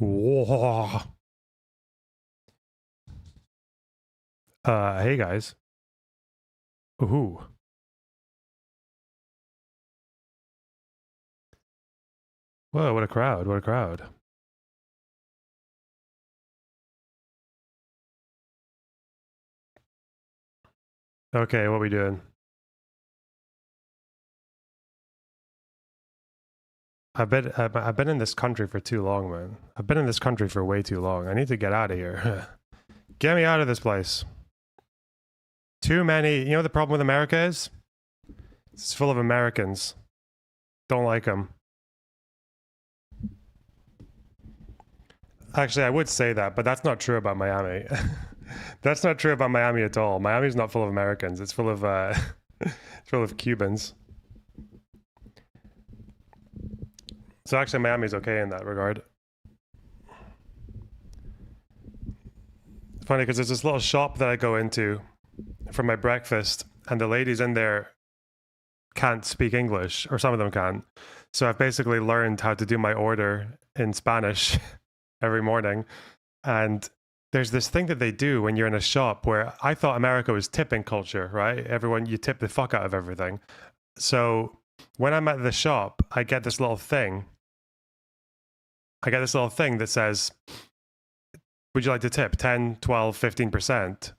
Whoa. Hey guys. Ooh. Whoa, what a crowd, what a crowd. Okay, what we doing? I've been in this country for too long, man. I've been in this country for way too long. I need to get out of here. Get me out of this place. Too many. You know what the problem with America is? It's full of Americans. Don't like them. Actually, I would say that, but that's not true about Miami. That's not true about Miami at all. Miami's not full of Americans. It's full of it's full of Cubans. So actually, Miami's okay in that regard. It's funny because there's this little shop that I go into for my breakfast, and the ladies in there can't speak English, or some of them can. So I've basically learned how to do my order in Spanish every morning. And there's this thing that they do when you're in a shop where I thought America was tipping culture, right? Everyone, you tip the fuck out of everything. So when I'm at the shop, I get this little thing. That says, would you like to tip 10, 12, 15%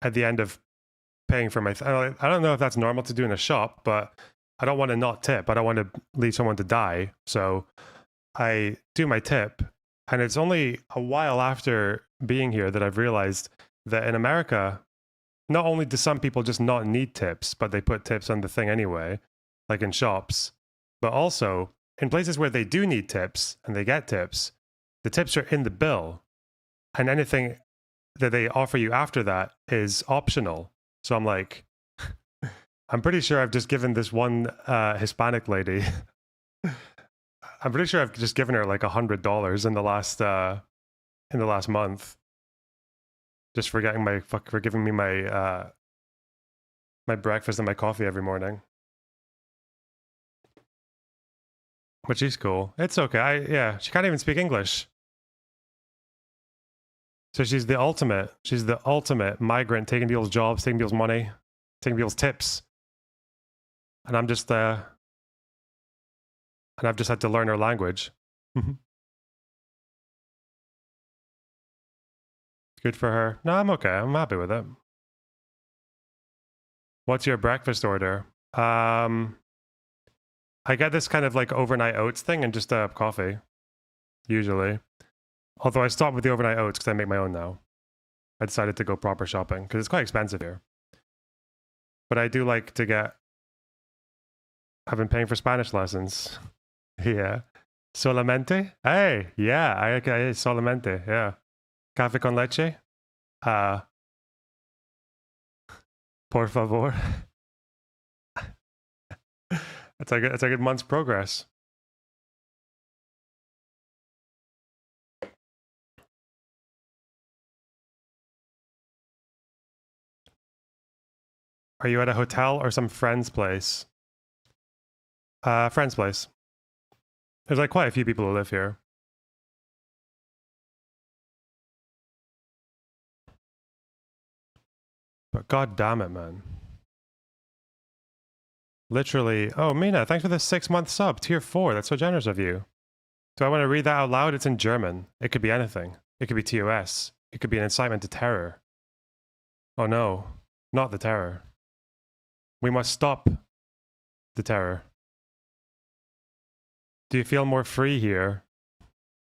at the end of paying for my I don't know if that's normal to do in a shop, but I don't want to not tip. I don't want to leave someone to die. So I do my tip. And it's only a while after being here that I've realized that in America, not only do some people just not need tips, but they put tips on the thing anyway, like in shops, but also in places where they do need tips and they get tips, the tips are in the bill. And anything that they offer you after that is optional. So I'm like, I'm pretty sure I've just given this one Hispanic lady, I'm pretty sure I've just given her like $100 in the last month, just for giving me my my breakfast and my coffee every morning. But she's cool. It's okay. Yeah, she can't even speak English. So she's the ultimate. She's the ultimate migrant, taking people's jobs, taking people's money, taking people's tips. And I'm just and I've just had to learn her language. Good for her. No, I'm okay. I'm happy with it. What's your breakfast order? I get this kind of like overnight oats thing and just a coffee, usually. Although I stopped with the overnight oats because I make my own now. I decided to go proper shopping because it's quite expensive here. But I do like to get... I've been paying for Spanish lessons. Yeah. Solamente? Hey, yeah, solamente, yeah. Café con leche? Por favor. That's a good month's progress. Are you at a hotel or some friend's place? Friend's place. There's like quite a few people who live here. But god damn it, man. Literally. Oh, Mina, thanks for the 6-month sub. Tier 4. That's so generous of you. Do I want to read that out loud? It's in German. It could be anything. It could be TOS. It could be an incitement to terror. Oh no. Not the terror. We must stop the terror. Do you feel more free here?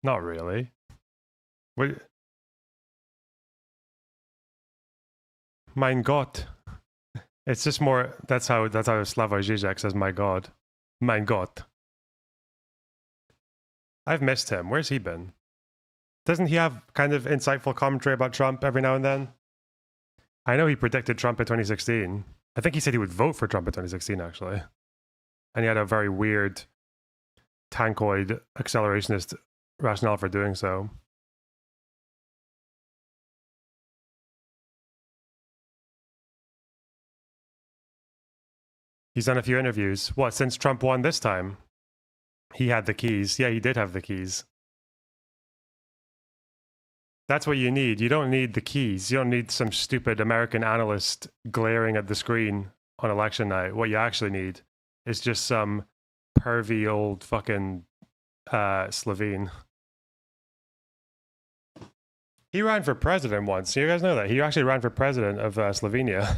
Not really. What? Mein Gott. It's just more. That's how Slavoj Žižek says "my God." Mein Gott. I've missed him. Where's he been? Doesn't he have kind of insightful commentary about Trump every now and then? I know he predicted Trump in 2016. I think he said he would vote for Trump in 2016, actually. And he had a very weird, tankoid, accelerationist rationale for doing so. He's done a few interviews. What, since Trump won this time? He had the keys. Yeah, he did have the keys. That's what you need. You don't need the keys. You don't need some stupid American analyst glaring at the screen on election night. What you actually need is just some pervy old fucking Slovene. He ran for president once. You guys know that? He actually ran for president of Slovenia.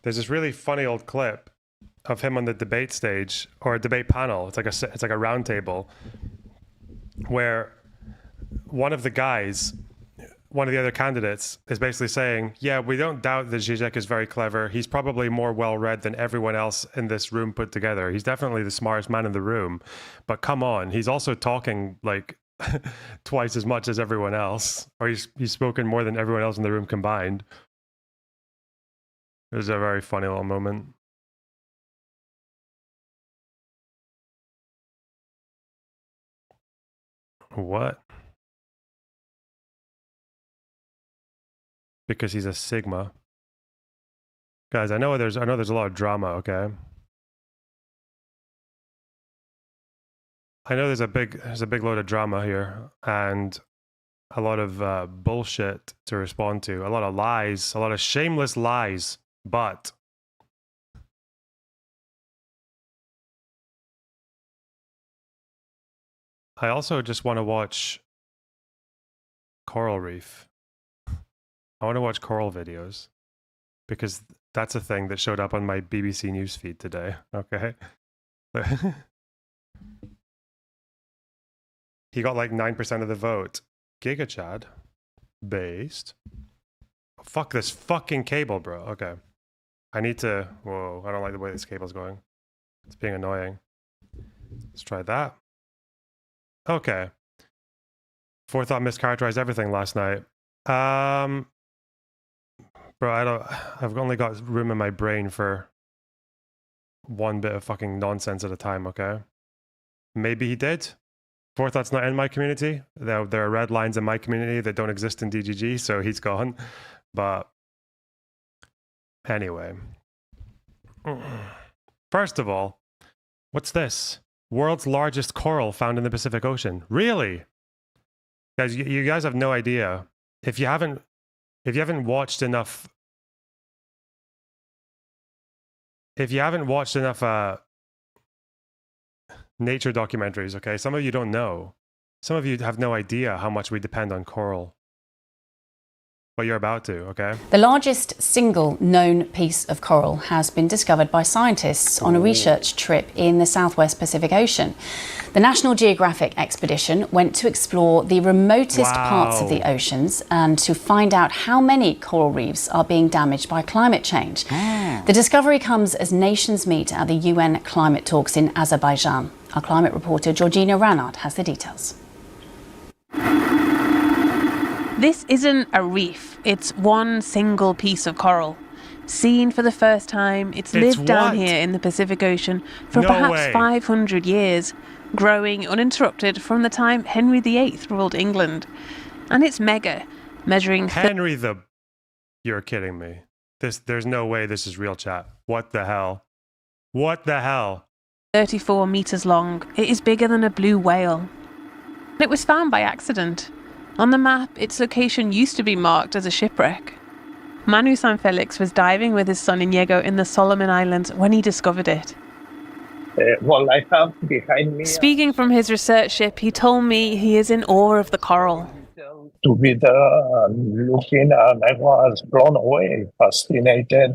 There's this really funny old clip of him on the debate stage or a debate panel. It's like a round table where one of the guys, one of the other candidates, is basically saying, yeah, we don't doubt that Zizek is very clever. He's probably more well-read than everyone else in this room put together. He's definitely the smartest man in the room. But come on, he's also talking like twice as much as everyone else. Or he's spoken more than everyone else in the room combined. It was a very funny little moment. What? Because he's a Sigma. Guys, I know there's a lot of drama, okay? I know there's a big load of drama here and a lot of bullshit to respond to, a lot of lies, a lot of shameless lies, but I also just want to watch coral reef. I want to watch coral videos because that's a thing that showed up on my BBC newsfeed today, okay? He got like 9% of the vote. Giga Chad. Based. Oh, fuck this fucking cable, bro. Okay. I need to... Whoa, I don't like the way this cable's going. It's being annoying. Let's try that. Okay. Forethought mischaracterized everything last night. Bro, I've only got room in my brain for one bit of fucking nonsense at a time, okay? Maybe he did. Forethought's not in my community. There are red lines in my community that don't exist in DGG, so he's gone. But anyway. First of all, what's this? World's largest coral found in the Pacific Ocean. Really? Guys, you guys have no idea. If you haven't watched enough nature documentaries, okay? Some of you don't know. Some of you have no idea how much we depend on coral. But you're about to, okay? The largest single known piece of coral has been discovered by scientists on a research trip in the Southwest Pacific Ocean. The National Geographic expedition went to explore the remotest parts of the oceans and to find out how many coral reefs are being damaged by climate change. The discovery comes as nations meet at the UN climate talks in Azerbaijan. Our climate reporter Georgina Ranard has the details. This isn't a reef, it's one single piece of coral. Seen for the first time, it's lived down here in the Pacific Ocean for perhaps 500 years, growing uninterrupted from the time Henry VIII ruled England. And it's mega, measuring... You're kidding me. There's no way this is real, chat. What the hell? What the hell? 34 meters long. It is bigger than a blue whale. It was found by accident. On the map, its location used to be marked as a shipwreck. Manu Sanfelix was diving with his son Inigo in the Solomon Islands when he discovered it. Well, I have behind me... Speaking from his research ship, he told me he is in awe of the coral. To be there looking, and I was blown away, fascinated,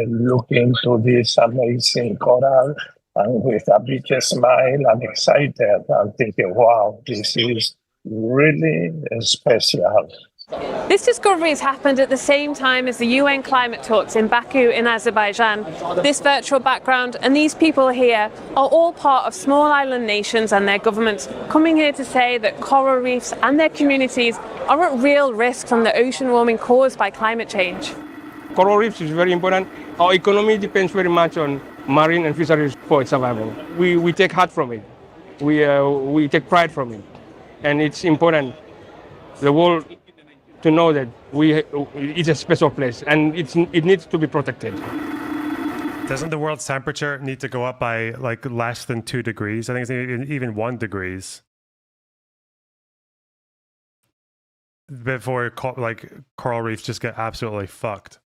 looking to this amazing coral, and with a big smile and excited, and thinking, wow, this is really special. This discovery has happened at the same time as the UN climate talks in Baku in Azerbaijan. This virtual background and these people here are all part of small island nations and their governments coming here to say that coral reefs and their communities are at real risk from the ocean warming caused by climate change. Coral reefs is very important. Our economy depends very much on marine and fisheries for its survival. We take heart from it. We take pride from it. And it's important, the world to know that it's a special place and it needs to be protected. Doesn't the world's temperature need to go up by like less than 2 degrees? I think it's even 1 degree. before like coral reefs just get absolutely fucked.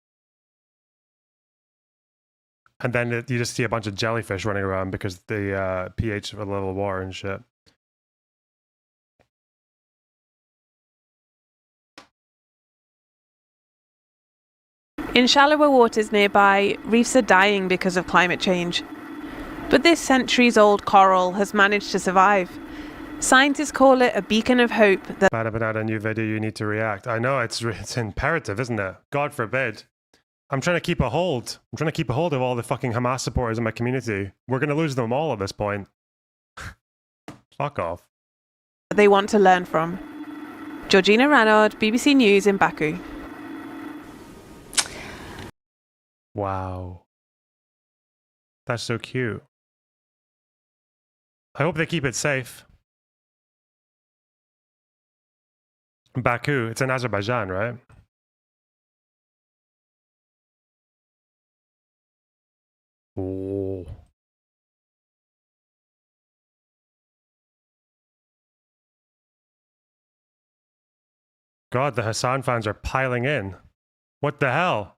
And then you just see a bunch of jellyfish running around because the pH of a level of water and shit. In shallower waters nearby, reefs are dying because of climate change. But this centuries-old coral has managed to survive. Scientists call it a beacon of hope that Banana, new video, you need to react. I know, it's imperative, isn't it? God forbid. I'm trying to keep a hold. I'm trying to keep a hold of all the fucking Hamas supporters in my community. We're going to lose them all at this point. Fuck off. they want to learn from. Georgina Ranod, BBC News in Baku. Wow. That's so cute. I hope they keep it safe. Baku, it's in Azerbaijan, right? Oh. God, the Hasan fans are piling in. What the hell?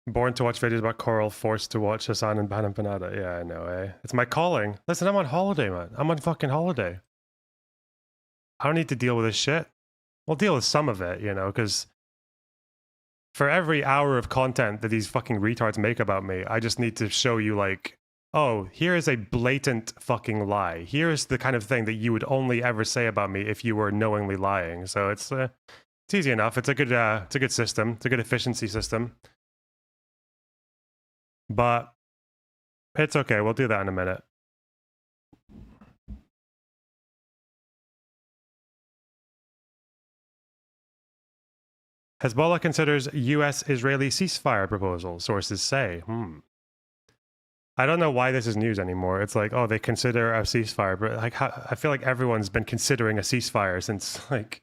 Born to watch videos about coral, forced to watch Hasan and Ban and Panada. Yeah, I know, eh? It's my calling. Listen, I'm on holiday, man. I'm on fucking holiday. I don't need to deal with this shit. We'll deal with some of it, you know, because for every hour of content that these fucking retards make about me, I just need to show you, like, oh, here is a blatant fucking lie. Here is the kind of thing that you would only ever say about me if you were knowingly lying. So it's easy enough. It's a good system. It's a good efficiency system. But it's okay. We'll do that in a minute. Hezbollah considers US-Israeli ceasefire proposal, sources say. I don't know why this is news anymore. It's like, oh, they consider a ceasefire, but like, I feel like everyone's been considering a ceasefire since like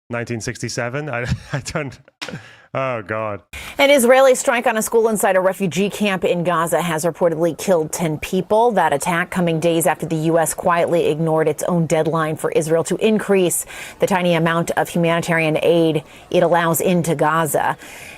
1967. I don't. Oh God. An Israeli strike on a school inside a refugee camp in Gaza has reportedly killed 10 people. That attack coming days after the U.S. quietly ignored its own deadline for Israel to increase the tiny amount of humanitarian aid it allows into Gaza.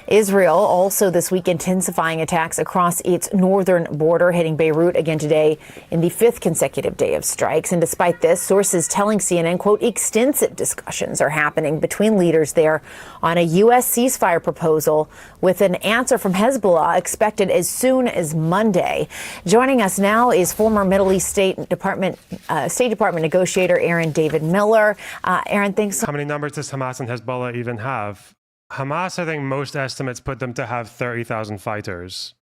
Israel also this week intensifying attacks across its northern border, hitting Beirut again today in the 5th consecutive day of strikes. And despite this, sources telling CNN, quote, extensive discussions are happening between leaders there on a U.S. ceasefire proposal, with an answer from Hezbollah expected as soon as Monday. Joining us now is former Middle East State Department negotiator Aaron David Miller. Aaron, thanks. How many numbers does Hamas and Hezbollah even have? Hamas, I think most estimates put them to have 30,000 fighters.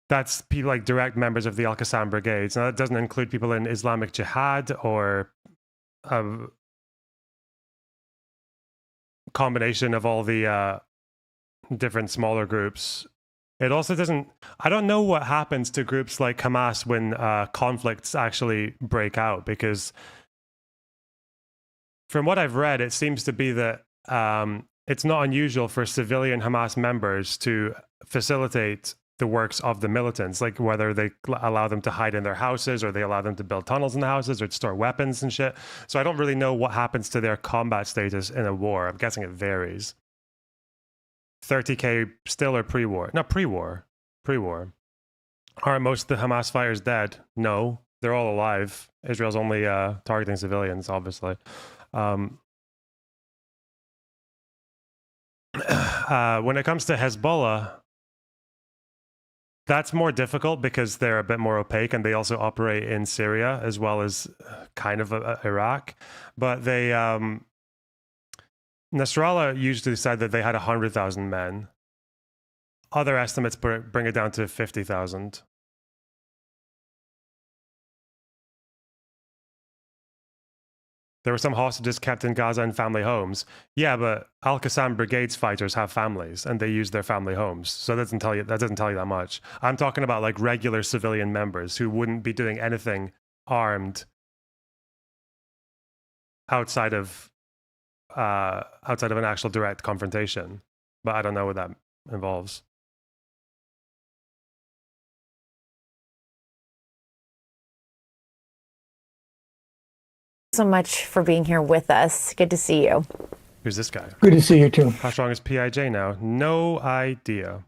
That's people like direct members of the Al-Qassam brigades. Now, that doesn't include people in Islamic Jihad or a combination of all the different smaller groups. It also doesn't... I don't know what happens to groups like Hamas when conflicts actually break out, because from what I've read, it seems to be that it's not unusual for civilian Hamas members to facilitate the works of the militants, like whether they allow them to hide in their houses or they allow them to build tunnels in the houses or to store weapons and shit. So I don't really know what happens to their combat status in a war. I'm guessing it varies. 30K still or pre-war? Not pre-war. Pre-war. Aren't most of the Hamas fighters dead? No, they're all alive. Israel's only targeting civilians, obviously. When it comes to Hezbollah, that's more difficult because they're a bit more opaque, and they also operate in Syria as well as kind of Iraq. But they, Nasrallah usually said that they had 100,000 men. Other estimates bring it down to 50,000. There were some hostages kept in Gaza in family homes. Yeah, but Al-Qassam Brigade's fighters have families, and they use their family homes. So that doesn't tell you that much. I'm talking about like regular civilian members who wouldn't be doing anything armed outside of outside of an actual direct confrontation. But I don't know what that involves. So much for being here with us. Good to see you. Who's this guy? Good to see you too. How strong is PIJ now? No idea.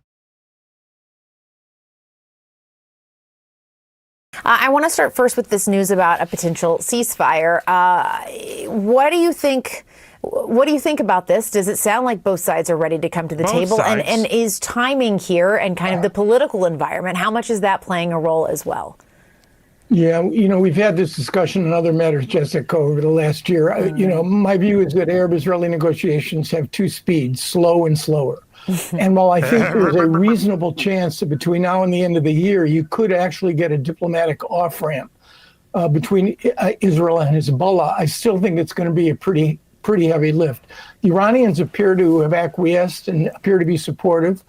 I want to start first with this news about a potential ceasefire. What do you think? What do you think about this? Does it sound like both sides are ready to come to the table? And is timing here and kind of the political environment, how much is that playing a role as well? Yeah, we've had this discussion in other matters, Jessica, over the last year. My view is that Arab-Israeli negotiations have two speeds, slow and slower. And while I think there's a reasonable chance that between now and the end of the year, you could actually get a diplomatic off-ramp between Israel and Hezbollah, I still think it's going to be a pretty heavy lift. The Iranians appear to have acquiesced and appear to be supportive.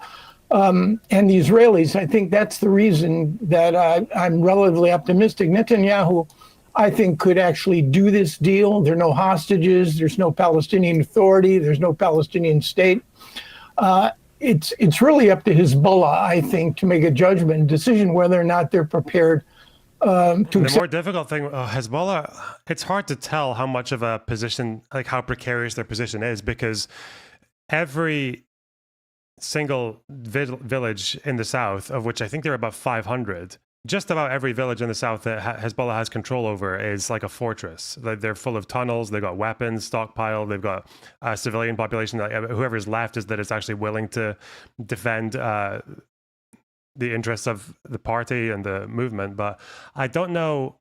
And the Israelis, I think that's the reason that I'm relatively optimistic. Netanyahu, I think, could actually do this deal. There are no hostages. There's no Palestinian Authority. There's no Palestinian state. It's really up to Hezbollah, I think, to make a decision whether or not they're prepared to The more difficult thing, Hezbollah, it's hard to tell how much of a position, like how precarious their position is, because every single village in the south, of which I think there are about 500, just about every village in the south that Hezbollah has control over is like a fortress. Like, they're full of tunnels, they've got weapons stockpiled, they've got a civilian population. Whoever's left is that it's actually willing to defend the interests of the party and the movement. But I don't know.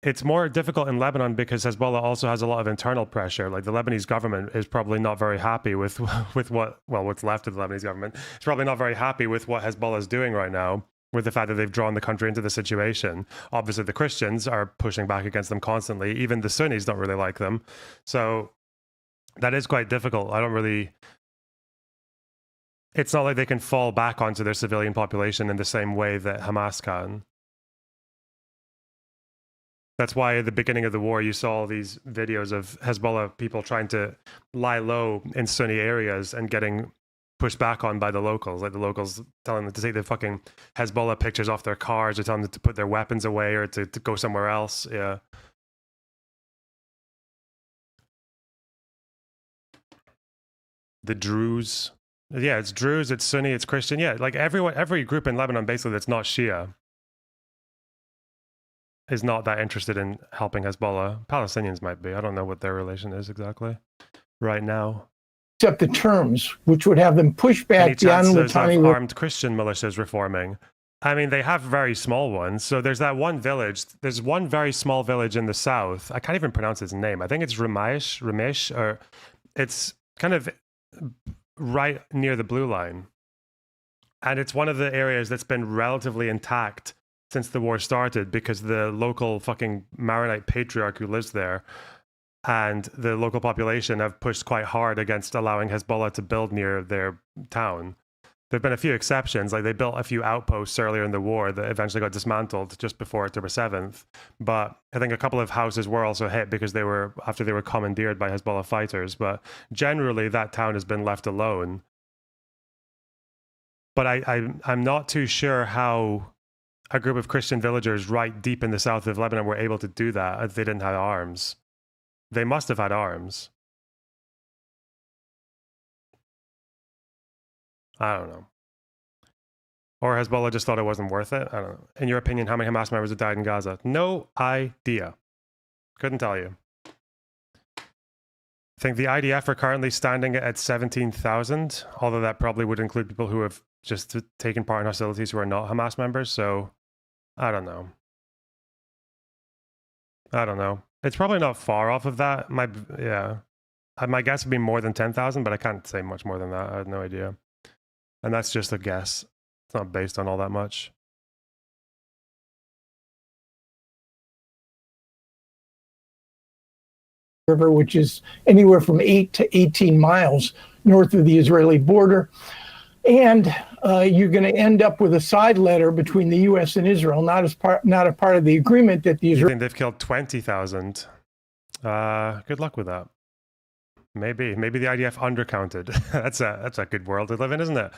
It's more difficult in Lebanon because Hezbollah also has a lot of internal pressure. Like, the Lebanese government is probably not very happy with what's left of the Lebanese government. It's probably not very happy with what Hezbollah is doing right now, with the fact that they've drawn the country into the situation. Obviously, the Christians are pushing back against them constantly. Even the Sunnis don't really like them. So that is quite difficult. It's not like they can fall back onto their civilian population in the same way that Hamas can. That's why at the beginning of the war, you saw all these videos of Hezbollah people trying to lie low in Sunni areas and getting pushed back on by the locals. Like, the locals telling them to take the fucking Hezbollah pictures off their cars, or telling them to put their weapons away, or to go somewhere else. Yeah. The Druze. Yeah, it's Druze, it's Sunni, it's Christian. Yeah, like every group in Lebanon basically that's not Shia is not that interested in helping Hezbollah. Palestinians might be. I don't know what their relation is exactly right now. Except the terms, which would have them push back beyond Litani armed Christian militias reforming. I mean, they have very small ones. So there's that one village. There's one very small village in the south. I can't even pronounce its name. I think it's Ramesh, or it's kind of right near the blue line. And it's one of the areas that's been relatively intact since the war started, because the local fucking Maronite patriarch who lives there and the local population have pushed quite hard against allowing Hezbollah to build near their town. There have been a few exceptions, like they built a few outposts earlier in the war that eventually got dismantled just before October 7th. But I think a couple of houses were also hit because they were commandeered by Hezbollah fighters. But generally, that town has been left alone. But I'm not too sure how a group of Christian villagers right deep in the south of Lebanon were able to do that if they didn't have arms. They must have had arms. I don't know. Or Hezbollah just thought it wasn't worth it. I don't know. In your opinion, how many Hamas members have died in Gaza? No idea. Couldn't tell you. I think the IDF are currently standing at 17,000, although that probably would include people who have just taken part in hostilities who are not Hamas members. So I don't know. It's probably not far off of that. My guess would be more than 10,000, but I can't say much more than that. I have no idea. And that's just a guess. It's not based on all that much. River, which is anywhere from 8 to 18 miles north of the Israeli border. And you're going to end up with a side letter between the U.S. and Israel, not a part of the agreement that the Israelis. I think they've killed 20,000. Good luck with that. Maybe the IDF undercounted. That's a good world to live in, isn't it?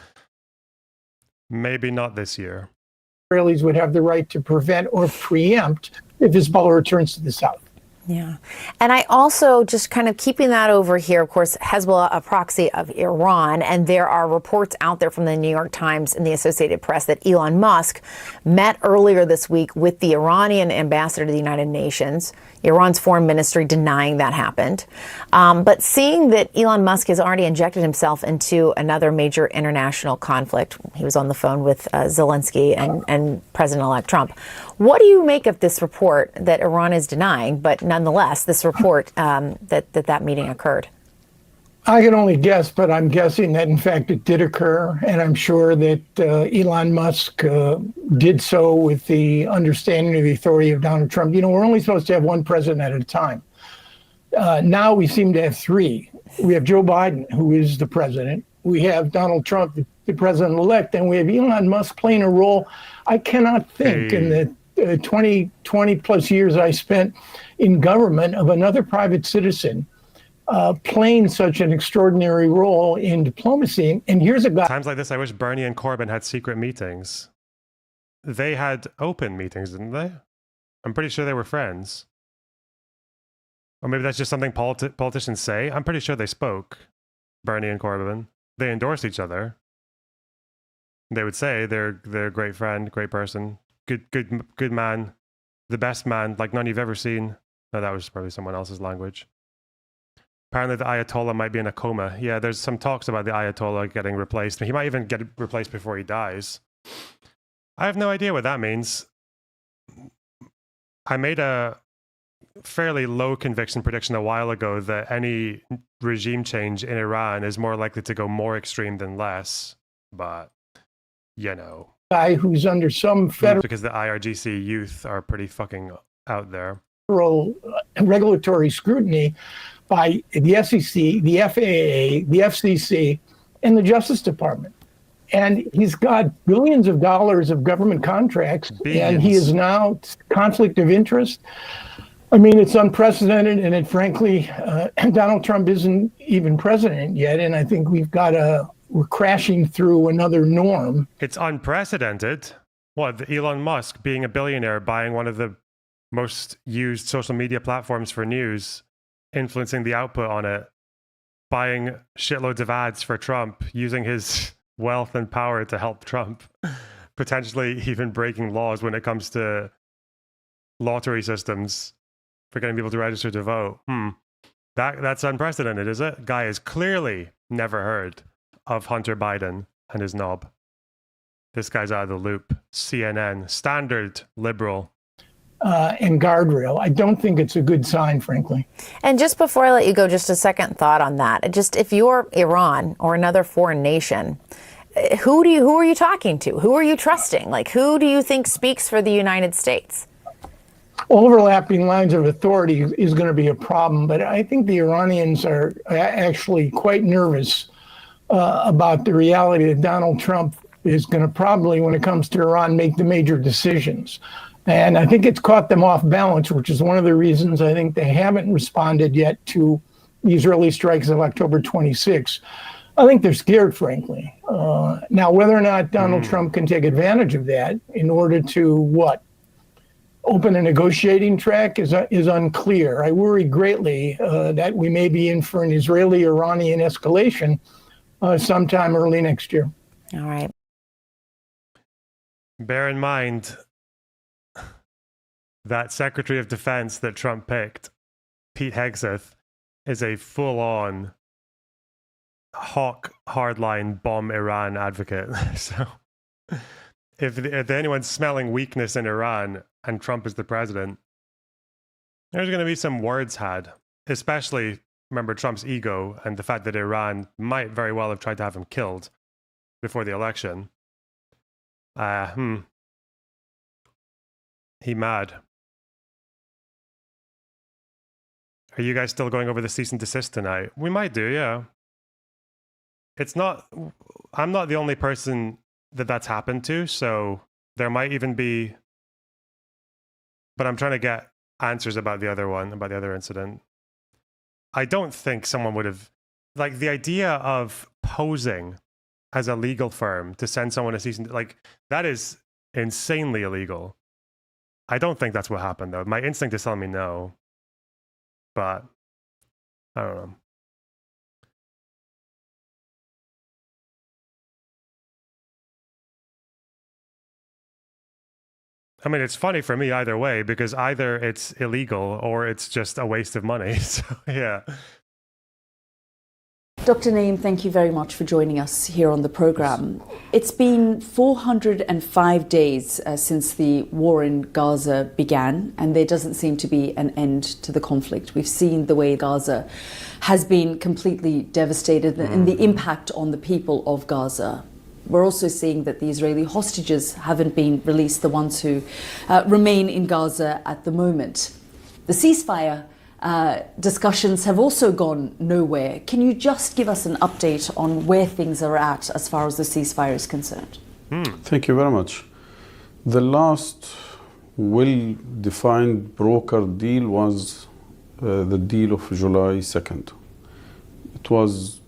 Maybe not this year. Israelis would have the right to prevent or preempt if Hezbollah returns to the south. Yeah. And I also, just kind of keeping that over here, of course, Hezbollah, a proxy of Iran, and there are reports out there from the New York Times and the Associated Press that Elon Musk met earlier this week with the Iranian ambassador to the United Nations. Iran's foreign ministry denying that happened. But seeing that Elon Musk has already injected himself into another major international conflict, he was on the phone with Zelensky and President-elect Trump. What do you make of this report that Iran is denying, but nonetheless, this report that meeting occurred? I can only guess, but I'm guessing that in fact it did occur, and I'm sure that Elon Musk did so with the understanding of the authority of Donald Trump. You know, we're only supposed to have one president at a time. Now we seem to have three. We have Joe Biden, who is the president. We have Donald Trump, the president-elect, and we have Elon Musk playing a role I cannot think in the 20 plus years I spent in government of another private citizen playing such an extraordinary role in diplomacy. And here's a guy. Times like this, I wish Bernie and Corbyn had secret meetings. They had open meetings, didn't they? I'm pretty sure they were friends. Or maybe that's just something politicians say. I'm pretty sure they spoke, Bernie and Corbyn. They endorsed each other. They would say they're a great friend, great person, good man, the best man, like none you've ever seen. No, that was probably someone else's language. Apparently the Ayatollah might be in a coma. Yeah, there's some talks about the Ayatollah getting replaced. He might even get replaced before he dies. I have no idea what that means. I made a fairly low conviction prediction a while ago that any regime change in Iran is more likely to go more extreme than less. But, you know. Guy who's under some federal... Because the IRGC youth are pretty fucking out there. Regulatory scrutiny by the SEC, the FAA, the FCC, and the Justice Department. And he's got billions of dollars of government contracts, and he is now conflict of interest. I mean, it's unprecedented, and it frankly, Donald Trump isn't even president yet, and I think we're crashing through another norm. It's unprecedented. What, Elon Musk being a billionaire, buying one of the most used social media platforms for news, influencing the output on it, buying shitloads of ads for Trump, using his wealth and power to help Trump, potentially even breaking laws when it comes to lottery systems for getting people to register to vote. That's unprecedented, is it? Guy has clearly never heard of Hunter Biden and his knob. This guy's out of the loop. CNN, standard liberal. And guardrail. I don't think it's a good sign, frankly. And just before I let you go, just a second thought on that. Just if you're Iran or another foreign nation, who are you talking to? Who are you trusting? Like, who do you think speaks for the United States? Overlapping lines of authority is going to be a problem, but I think the Iranians are actually quite nervous about the reality that Donald Trump is going to probably, when it comes to Iran, make the major decisions. And I think it's caught them off balance, which is one of the reasons I think they haven't responded yet to the Israeli strikes of October 26. I think they're scared, frankly. Now, whether or not Donald Trump can take advantage of that in order to, open a negotiating track is unclear. I worry greatly that we may be in for an Israeli-Iranian escalation sometime early next year. All right. Bear in mind that Secretary of Defense that Trump picked, Pete Hegseth, is a full-on hawk hardline bomb Iran advocate. So if anyone's smelling weakness in Iran and Trump is the president, there's going to be some words had, especially, remember, Trump's ego and the fact that Iran might very well have tried to have him killed before the election. He mad. Are you guys still going over the cease and desist tonight? We might do, yeah. I'm not the only person that's happened to, so there might even be, but I'm trying to get answers about the other one, about the other incident. I don't think someone would have, like, the idea of posing as a legal firm to send someone a cease and, like, that is insanely illegal. I don't think that's what happened, though. My instinct is telling me no, but I don't know. I mean, it's funny for me either way, because either it's illegal or it's just a waste of money. So, yeah. Dr. Naeem, thank you very much for joining us here on the programme. It's been 405 days since the war in Gaza began, and there doesn't seem to be an end to the conflict. We've seen the way Gaza has been completely devastated and the impact on the people of Gaza. We're also seeing that the Israeli hostages haven't been released, the ones who remain in Gaza at the moment. The ceasefire discussions have also gone nowhere. Can you just give us an update on where things are at as far as the ceasefire is concerned? Thank you very much. The last well-defined broker deal was the deal of July 2nd. It was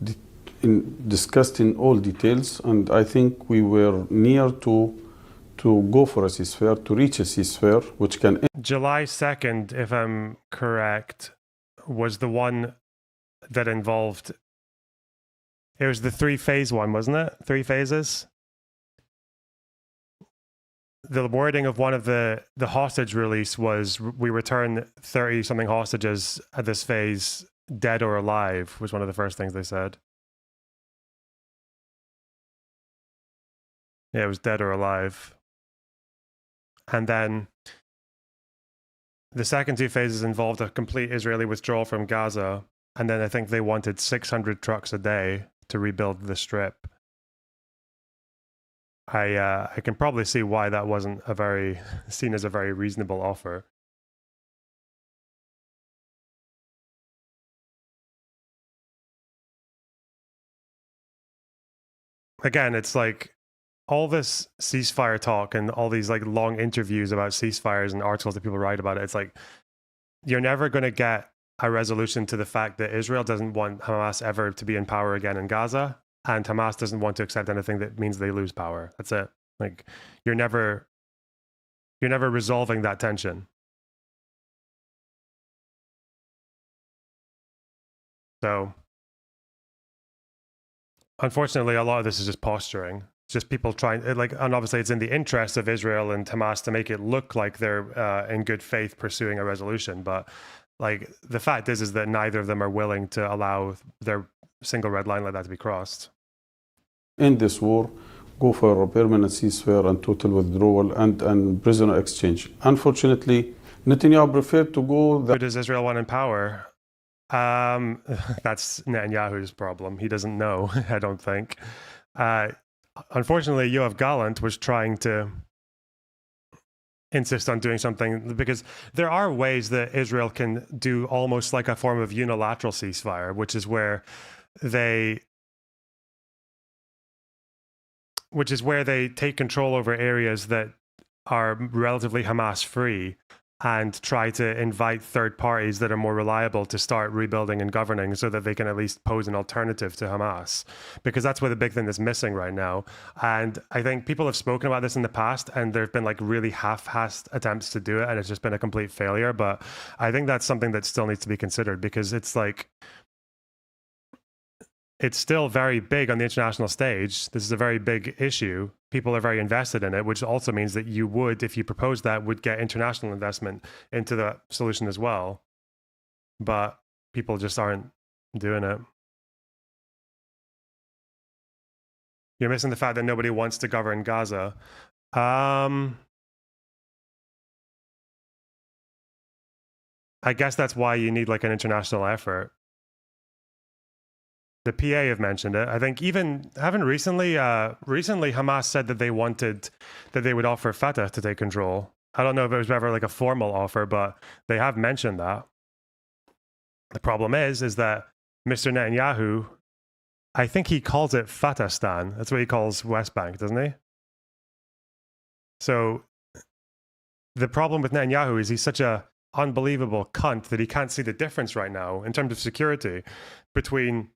discussed in all details, and I think we were near to go for a ceasefire, to reach a ceasefire, which can... July 2nd, if I'm correct, was the one that involved... It was the three-phase one, wasn't it? 3 phases? The wording of one of the hostage release was, we return 30-something hostages at this phase, dead or alive, was one of the first things they said. Yeah, it was dead or alive. And then the second 2 phases involved a complete Israeli withdrawal from Gaza. And then I think they wanted 600 trucks a day to rebuild the strip. I can probably see why that wasn't seen as a very reasonable offer. Again, it's like, all this ceasefire talk and all these like long interviews about ceasefires and articles that people write about it, it's like, you're never going to get a resolution to the fact that Israel doesn't want Hamas ever to be in power again in Gaza, and Hamas doesn't want to accept anything that means they lose power. That's it. Like, you're never resolving that tension. So, unfortunately, a lot of this is just posturing. Just people trying, like, and obviously it's in the interest of Israel and Hamas to make it look like they're in good faith pursuing a resolution. But like, the fact is that neither of them are willing to allow their single red line like that to be crossed. In this war, go for a permanent ceasefire and total withdrawal and prisoner exchange. Unfortunately, Netanyahu preferred to go... Who does Israel want in power? That's Netanyahu's problem. He doesn't know, I don't think. Unfortunately, Yoav Gallant was trying to insist on doing something, because there are ways that Israel can do almost like a form of unilateral ceasefire, which is where they take control over areas that are relatively Hamas free and try to invite third parties that are more reliable to start rebuilding and governing, so that they can at least pose an alternative to Hamas. Because that's where the big thing is missing right now. And I think people have spoken about this in the past, and there have been like really half-assed attempts to do it, and it's just been a complete failure. But I think that's something that still needs to be considered, because it's like, it's still very big on the international stage. This is a very big issue. People are very invested in it, which also means that you would, if you propose that, would get international investment into the solution as well. But people just aren't doing it. You're missing the fact that nobody wants to govern Gaza. I guess that's why you need like an international effort. The PA have mentioned it. I think haven't recently Hamas said that they would offer Fatah to take control. I don't know if it was ever like a formal offer, but they have mentioned that. The problem is that Mr. Netanyahu, I think he calls it Fatastan. That's what he calls West Bank, doesn't he? So the problem with Netanyahu is he's such a unbelievable cunt that he can't see the difference right now in terms of security between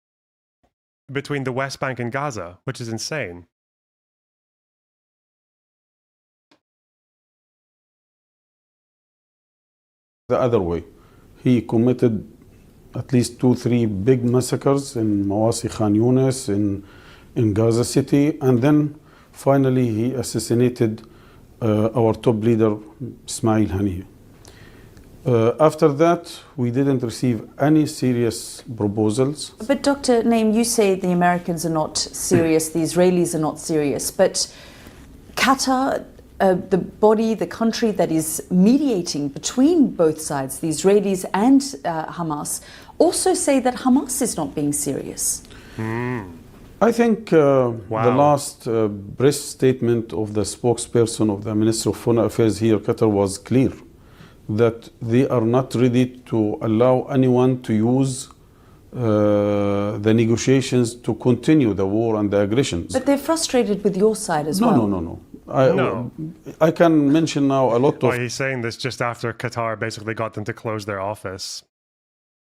the West Bank and Gaza, which is insane. The other way, he committed at least 2-3 big massacres in Mawasi Khan Yunis, in Gaza City, and then finally he assassinated our top leader, Ismail Haniyeh. After that, we didn't receive any serious proposals. But Dr. Naim, you say the Americans are not serious, the Israelis are not serious, but Qatar, the body, the country that is mediating between both sides, the Israelis and Hamas, also say that Hamas is not being serious. I think the last press statement of the spokesperson of the Minister of Foreign Affairs here, Qatar, was clear that they are not ready to allow anyone to use the negotiations to continue the war and the aggressions. But they're frustrated with your side as well. No. I can mention now a lot of... He's saying this just after Qatar basically got them to close their office.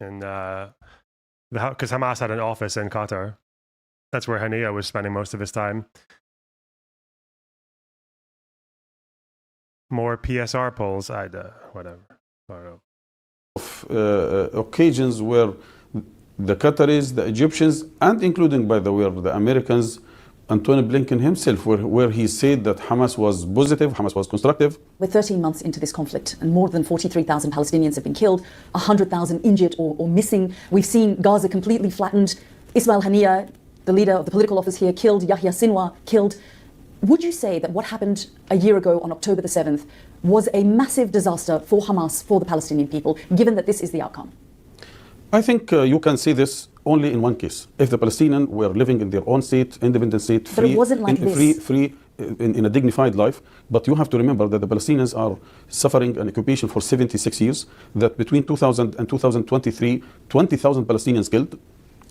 Because Hamas had an office in Qatar. That's where Haniyeh was spending most of his time. More PSR polls, whatever. I don't know. Occasions where the Qataris, the Egyptians, and including, by the way, the Americans, Antony Blinken himself, where he said that Hamas was positive, Hamas was constructive. We're 13 months into this conflict and more than 43,000 Palestinians have been killed, 100,000 injured or missing. We've seen Gaza completely flattened. Ismail Haniyeh, the leader of the political office here, killed. Yahya Sinwar killed. Would you say that what happened a year ago on October the 7th was a massive disaster for Hamas, for the Palestinian people, given that this is the outcome? I think you can say this only in one case. If the Palestinians were living in their own state, independent state, free, but it wasn't like in a dignified life. But you have to remember that the Palestinians are suffering an occupation for 76 years, that between 2000 and 2023, 20,000 Palestinians killed,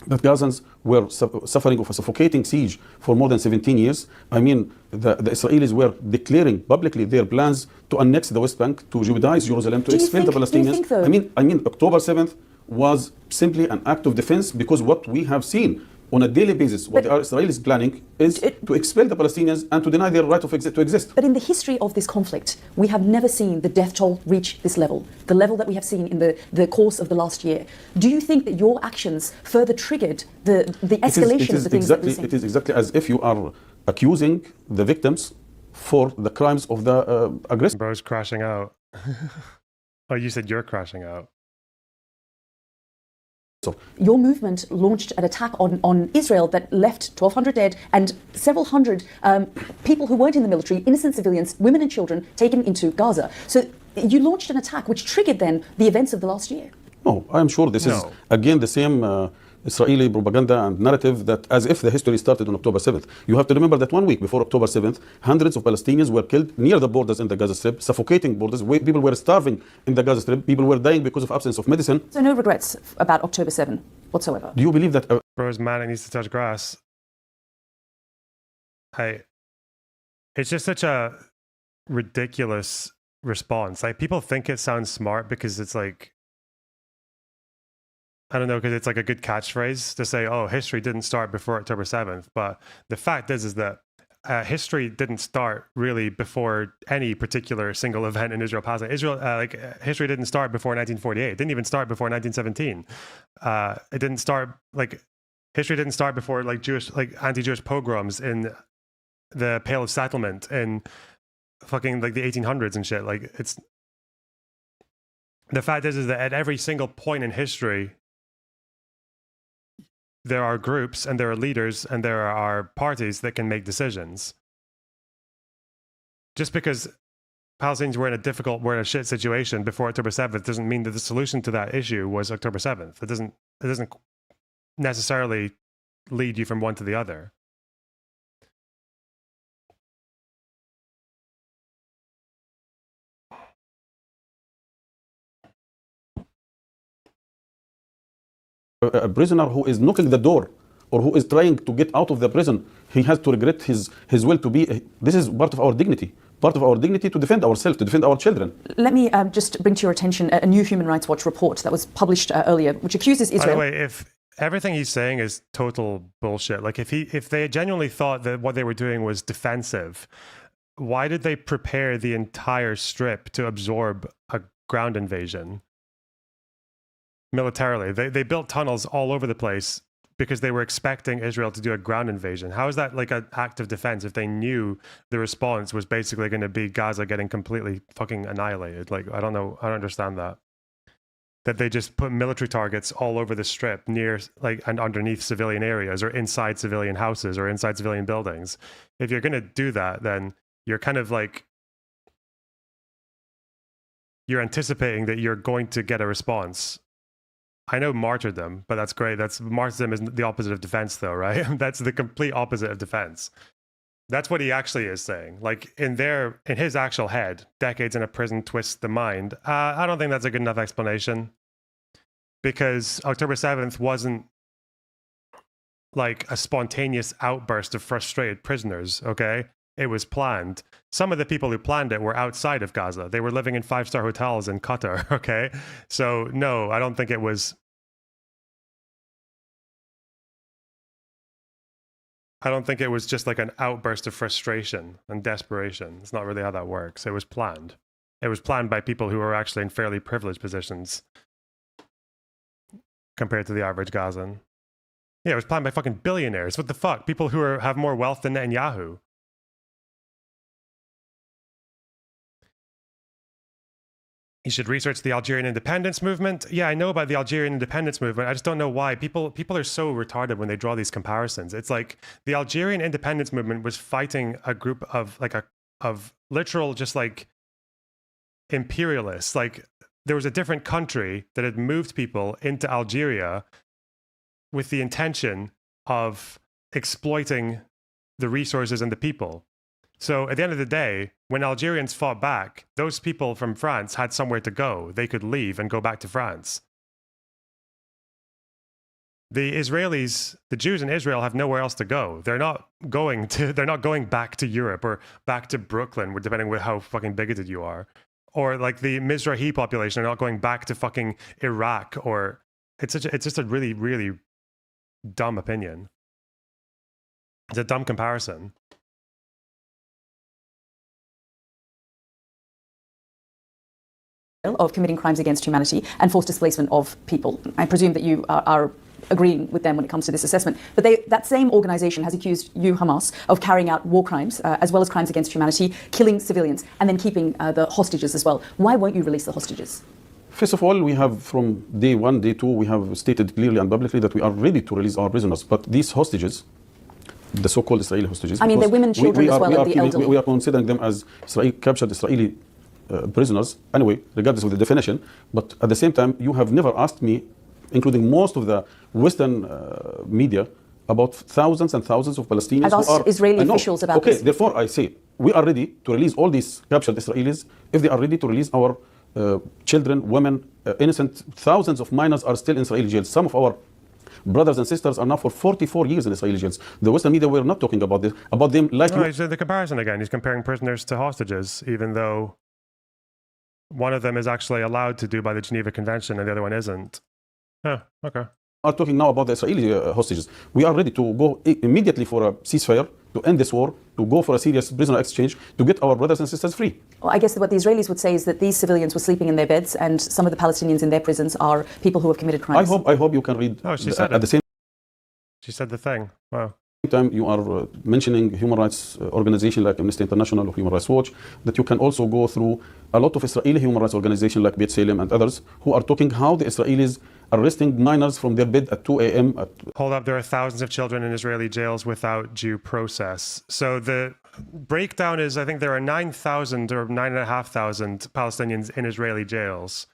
that Gazans were suffering of a suffocating siege for more than 17 years. I mean, the Israelis were declaring publicly their plans to annex the West Bank, to Judaize Jerusalem, to expel the Palestinians. I mean, October 7th was simply an act of defense, because what we have seen on a daily basis, what the Israelis planning is to expel the Palestinians and to deny their right to exist. But in the history of this conflict, we have never seen the death toll reach this level, the level that we have seen in the course of the last year. Do you think that your actions further triggered the escalation of the things that we're seeing? It is exactly as if you are accusing the victims for the crimes of the aggressor. Bro's crashing out. Oh, you said you're crashing out. Your movement launched an attack on Israel that left 1,200 dead and several hundred people who weren't in the military, innocent civilians, women and children, taken into Gaza. So you launched an attack which triggered then the events of the last year. No, I'm sure this is again the same Israeli propaganda and narrative, that as if the history started on October 7th. You have to remember that 1 week before October 7th, hundreds of Palestinians were killed near the borders in the Gaza Strip, suffocating borders. People were starving in the Gaza Strip. People were dying because of absence of medicine. So no regrets about October 7 whatsoever? Do you believe that... Bro's man, it needs to touch grass. It's just such a ridiculous response. Like, people think it sounds smart because it's like, I don't know, because it's like a good catchphrase to say, oh, history didn't start before October 7th. But the fact is that history didn't start really before any particular single event in Israel-Palestine. History didn't start before 1948. It didn't even start before 1917. It didn't start, history didn't start before, anti-Jewish pogroms in the Pale of Settlement in fucking, the 1800s and shit. The fact is that at every single point in history, there are groups and there are leaders and there are parties that can make decisions. Just because Palestinians were in a shit situation before October 7th doesn't mean that the solution to that issue was October 7th. It doesn't necessarily lead you from one to the other. A prisoner who is knocking the door or who is trying to get out of the prison, he has to regret his will to be. This is part of our dignity. part of our dignity to defend ourselves, to defend our children. Let me just bring to your attention a new Human Rights Watch report that was published earlier, which accuses Israel. By the way, if everything he's saying is total bullshit, like if they genuinely thought that what they were doing was defensive, why did they prepare the entire strip to absorb a ground invasion militarily? They built tunnels all over the place because they were expecting Israel to do a ground invasion. How is that like an act of defense if they knew the response was basically going to be Gaza getting completely fucking annihilated? Like, I don't know. I don't understand that. That they just put military targets all over the strip near, like, and underneath civilian areas or inside civilian houses or inside civilian buildings. If you're going to do that, then you're kind of like, you're anticipating that you're going to get a response. I know martyrdom, but that's great. Martyrdom is the opposite of defense, though, right? That's the complete opposite of defense. That's what he actually is saying. Like in his actual head, decades in a prison twists the mind. I don't think that's a good enough explanation, because October 7th wasn't like a spontaneous outburst of frustrated prisoners, okay? It was planned. Some of the people who planned it were outside of Gaza. They were living in 5-star hotels in Qatar, okay? So no, I don't think it was... I don't think it was just like an outburst of frustration and desperation. It's not really how that works. It was planned. It was planned by people who were actually in fairly privileged positions compared to the average Gazan. Yeah, it was planned by fucking billionaires. What the fuck? People who have more wealth than Netanyahu. He should research the Algerian independence movement. Yeah, I know about the Algerian independence movement. I just don't know why. People are so retarded when they draw these comparisons. It's like the Algerian independence movement was fighting a group of of literal just like imperialists. Like there was a different country that had moved people into Algeria with the intention of exploiting the resources and the people. So at the end of the day, when Algerians fought back, those people from France had somewhere to go. They could leave and go back to France. The Israelis, the Jews in Israel have nowhere else to go. They're not going back to Europe or back to Brooklyn, depending on how fucking bigoted you are. Or like the Mizrahi population are not going back to fucking Iraq, or it's just a really, really dumb opinion. It's a dumb comparison. Of committing crimes against humanity and forced displacement of people. I presume that you are agreeing with them when it comes to this assessment. But that same organization has accused you, Hamas, of carrying out war crimes, as well as crimes against humanity, killing civilians, and then keeping the hostages as well. Why won't you release the hostages? First of all, we have from day one, day two, we have stated clearly and publicly that we are ready to release our prisoners. But these hostages, the so-called Israeli hostages, I mean, they're women, children as well, and the elderly. We are considering them as captured Israeli prisoners, anyway, regardless of the definition. But at the same time, you have never asked me, including most of the Western media, about thousands and thousands of Palestinians. I've asked Israeli officials about this. Okay, therefore I say, we are ready to release all these captured Israelis if they are ready to release our children, women, innocent. Thousands of minors are still in Israeli jails. Some of our brothers and sisters are now for 44 years in Israeli jails. The Western media were not talking about this, about them like... No, he's the comparison again. He's comparing prisoners to hostages, even though one of them is actually allowed to do by the Geneva Convention and the other one isn't. Oh, okay. Are talking now about the Israeli hostages. We are ready to go immediately for a ceasefire, to end this war, to go for a serious prisoner exchange, to get our brothers and sisters free. Well, I guess what the Israelis would say is that these civilians were sleeping in their beds, and some of the Palestinians in their prisons are people who have committed crimes. I hope you can read. Oh, she said at the same. She said the thing. Wow. Time you are mentioning human rights organizations like Amnesty International or Human Rights Watch, that you can also go through a lot of Israeli human rights organizations like Beit Salem and others who are talking how the Israelis are arresting minors from their bed at 2 a.m. Hold up, there are thousands of children in Israeli jails without due process. So the breakdown is, I think there are 9,000 or 9,500 Palestinians in Israeli jails.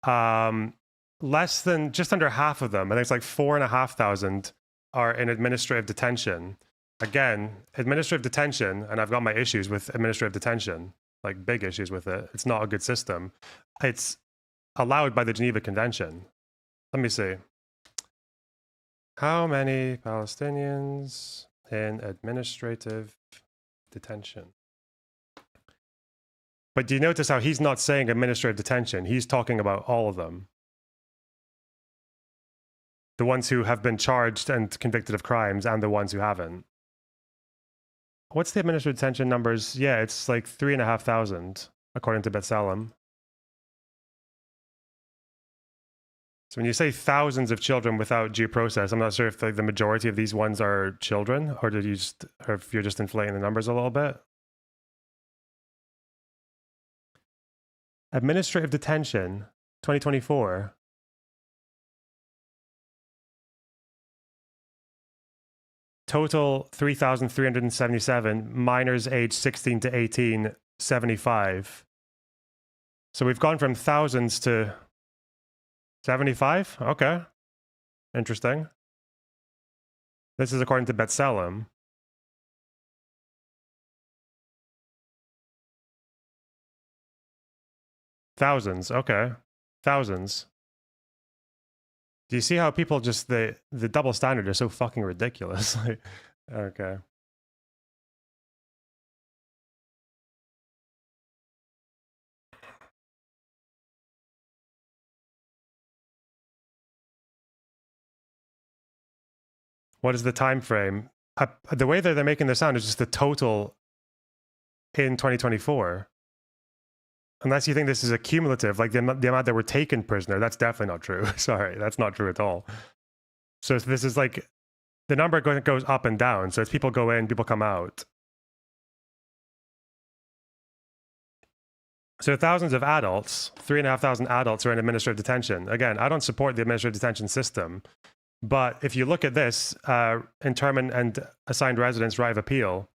Less than, just under half of them, I think it's like 4,500 are in administrative detention. Again, administrative detention, and I've got my issues with administrative detention, like big issues with it. It's not a good system. It's allowed by the Geneva Convention. Let me see. How many Palestinians in administrative detention? But do you notice how he's not saying administrative detention? He's talking about all of them. The ones who have been charged and convicted of crimes and the ones who haven't. What's the administrative detention numbers? Yeah, it's like 3,500, according to B'Tselem. So when you say thousands of children without due process, I'm not sure if the majority of these ones are children, or or if you're just inflating the numbers a little bit. Administrative detention, 2024. Total 3,377, minors aged 16 to 18, 75. So we've gone from thousands to 75? Okay. Interesting. This is according to B'Tselem. Thousands, okay. Thousands. Do you see how people just, the double standard is so fucking ridiculous? Okay. What is the time frame? The way that they're making this sound is just the total in 2024. Unless you think this is a cumulative, like the amount that were taken prisoner, that's definitely not true. Sorry, that's not true at all. So this is like, the number goes up and down. So as people go in, people come out. So thousands of adults, 3,500 adults are in administrative detention. Again, I don't support the administrative detention system. But if you look at this, internment and assigned residence right of appeal.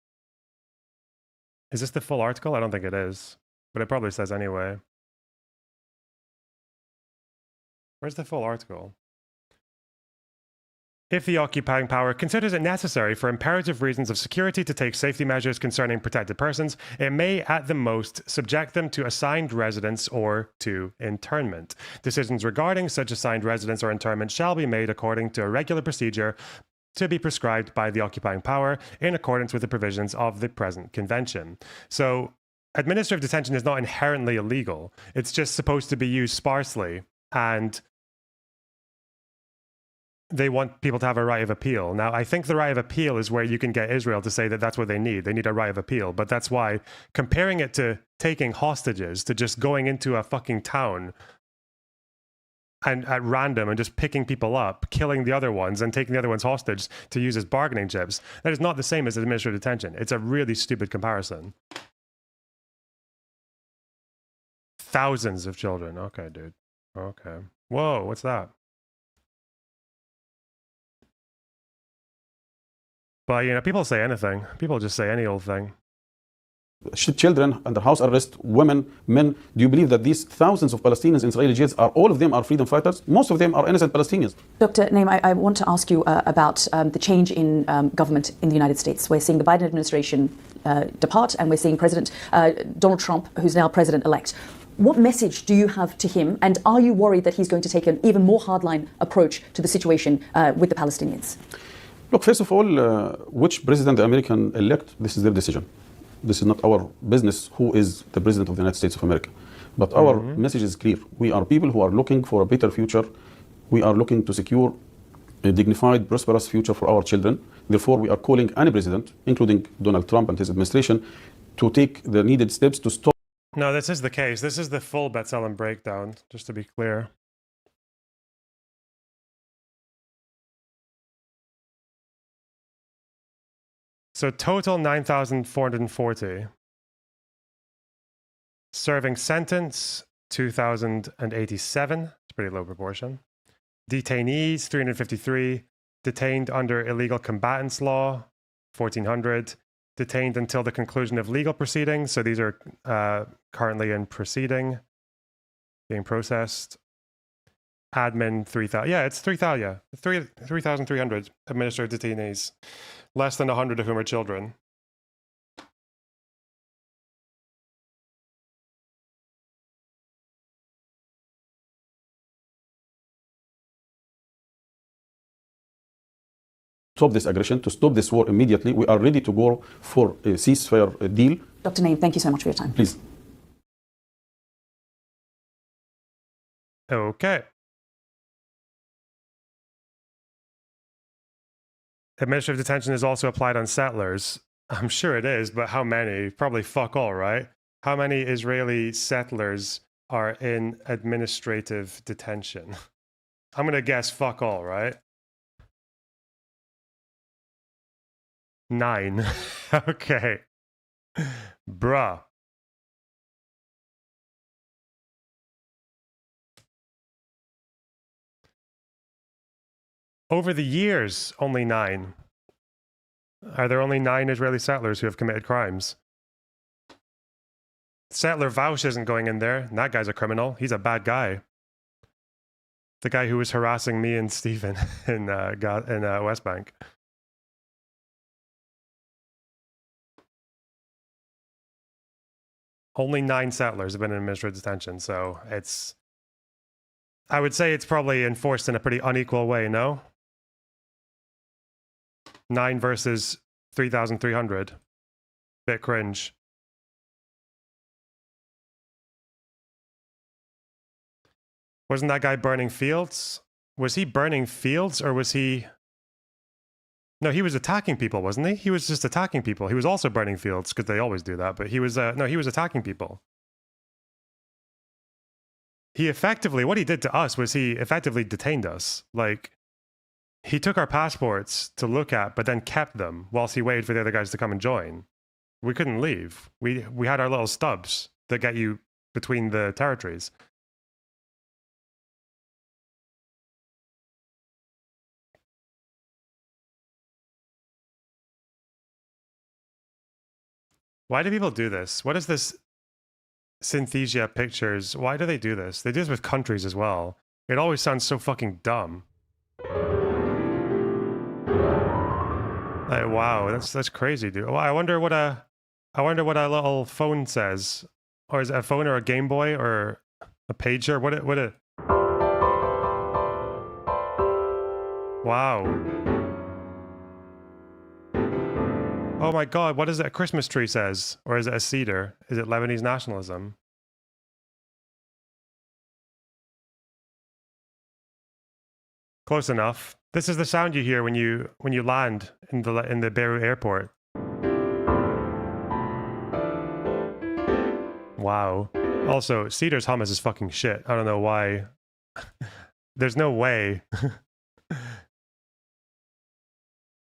Is this the full article? I don't think it is. But it probably says anyway. Where's the full article? If the occupying power considers it necessary for imperative reasons of security to take safety measures concerning protected persons, it may at the most subject them to assigned residence or to internment. Decisions regarding such assigned residence or internment shall be made according to a regular procedure to be prescribed by the occupying power in accordance with the provisions of the present convention. So administrative detention is not inherently illegal. It's just supposed to be used sparsely, and they want people to have a right of appeal. Now, I think the right of appeal is where you can get Israel to say that that's what they need. They need a right of appeal. But that's why comparing it to taking hostages, to just going into a fucking town and at random and just picking people up, killing the other ones and taking the other ones hostage to use as bargaining chips, that is not the same as administrative detention. It's a really stupid comparison. Thousands of children. Okay, dude. Okay. Whoa, what's that? But, you know, people say anything. People just say any old thing. Children under house arrest, women, men. Do you believe that these thousands of Palestinians in Israeli jails all of them are freedom fighters? Most of them are innocent Palestinians. Dr. Naim, I want to ask you about the change in government in the United States. We're seeing the Biden administration depart, and we're seeing President Donald Trump, who's now president-elect. What message do you have to him, and are you worried that he's going to take an even more hardline approach to the situation with the Palestinians? Look, first of all, which president the American elect, this is their decision. This is not our business who is the president of the United States of America. But our message is clear. We are people who are looking for a better future. We are looking to secure a dignified, prosperous future for our children. Therefore, we are calling any president, including Donald Trump and his administration, to take the needed steps to stop. No, this is the case. This is the full B'Tselem breakdown, just to be clear. So total 9,440. Serving sentence 2,087. It's a pretty low proportion. Detainees 353. Detained under illegal combatants law 1,400. Detained until the conclusion of legal proceedings. So these are currently in proceeding, being processed. Admin 3,000. Yeah, it's 3,000. Yeah, 3,300 administrative detainees. Less than 100 of whom are children. Stop this aggression, to stop this war immediately. We are ready to go for a ceasefire deal. Dr. Naim, thank you so much for your time. Please. Okay. Administrative detention is also applied on settlers. I'm sure it is, but how many? Probably fuck all, right? How many Israeli settlers are in administrative detention? I'm going to guess fuck all, right? 9. Okay. Bruh. Over the years, only 9. Are there only 9 Israeli settlers who have committed crimes? Settler Vaush isn't going in there. That guy's a criminal. He's a bad guy. The guy who was harassing me and Stephen in West Bank. Only 9 settlers have been in administrative detention, so it's... I would say it's probably enforced in a pretty unequal way, no? 9 versus 3,300. Bit cringe. Wasn't that guy burning fields? Was he burning fields or was he... No, he was attacking people, wasn't he? He was just attacking people. He was also burning fields because they always do that, but he was... no, he was attacking people. He effectively... What he did to us was he effectively detained us. Like, he took our passports to look at, but then kept them whilst he waited for the other guys to come and join. We couldn't leave. We had our little stubs that get you between the territories. Why do people do this? What is this Synthesia Pictures? Why do they do this? They do this with countries as well. It always sounds so fucking dumb. Like, wow, that's crazy, dude. Well, I wonder what a little phone says. Or is it a phone or a Game Boy or a pager? Wow. Oh my god, what is it a Christmas tree says? Or is it a cedar? Is it Lebanese nationalism? Close enough. This is the sound you hear when you land in the Beirut airport. Wow. Also, Cedar's hummus is fucking shit. I don't know why. There's no way.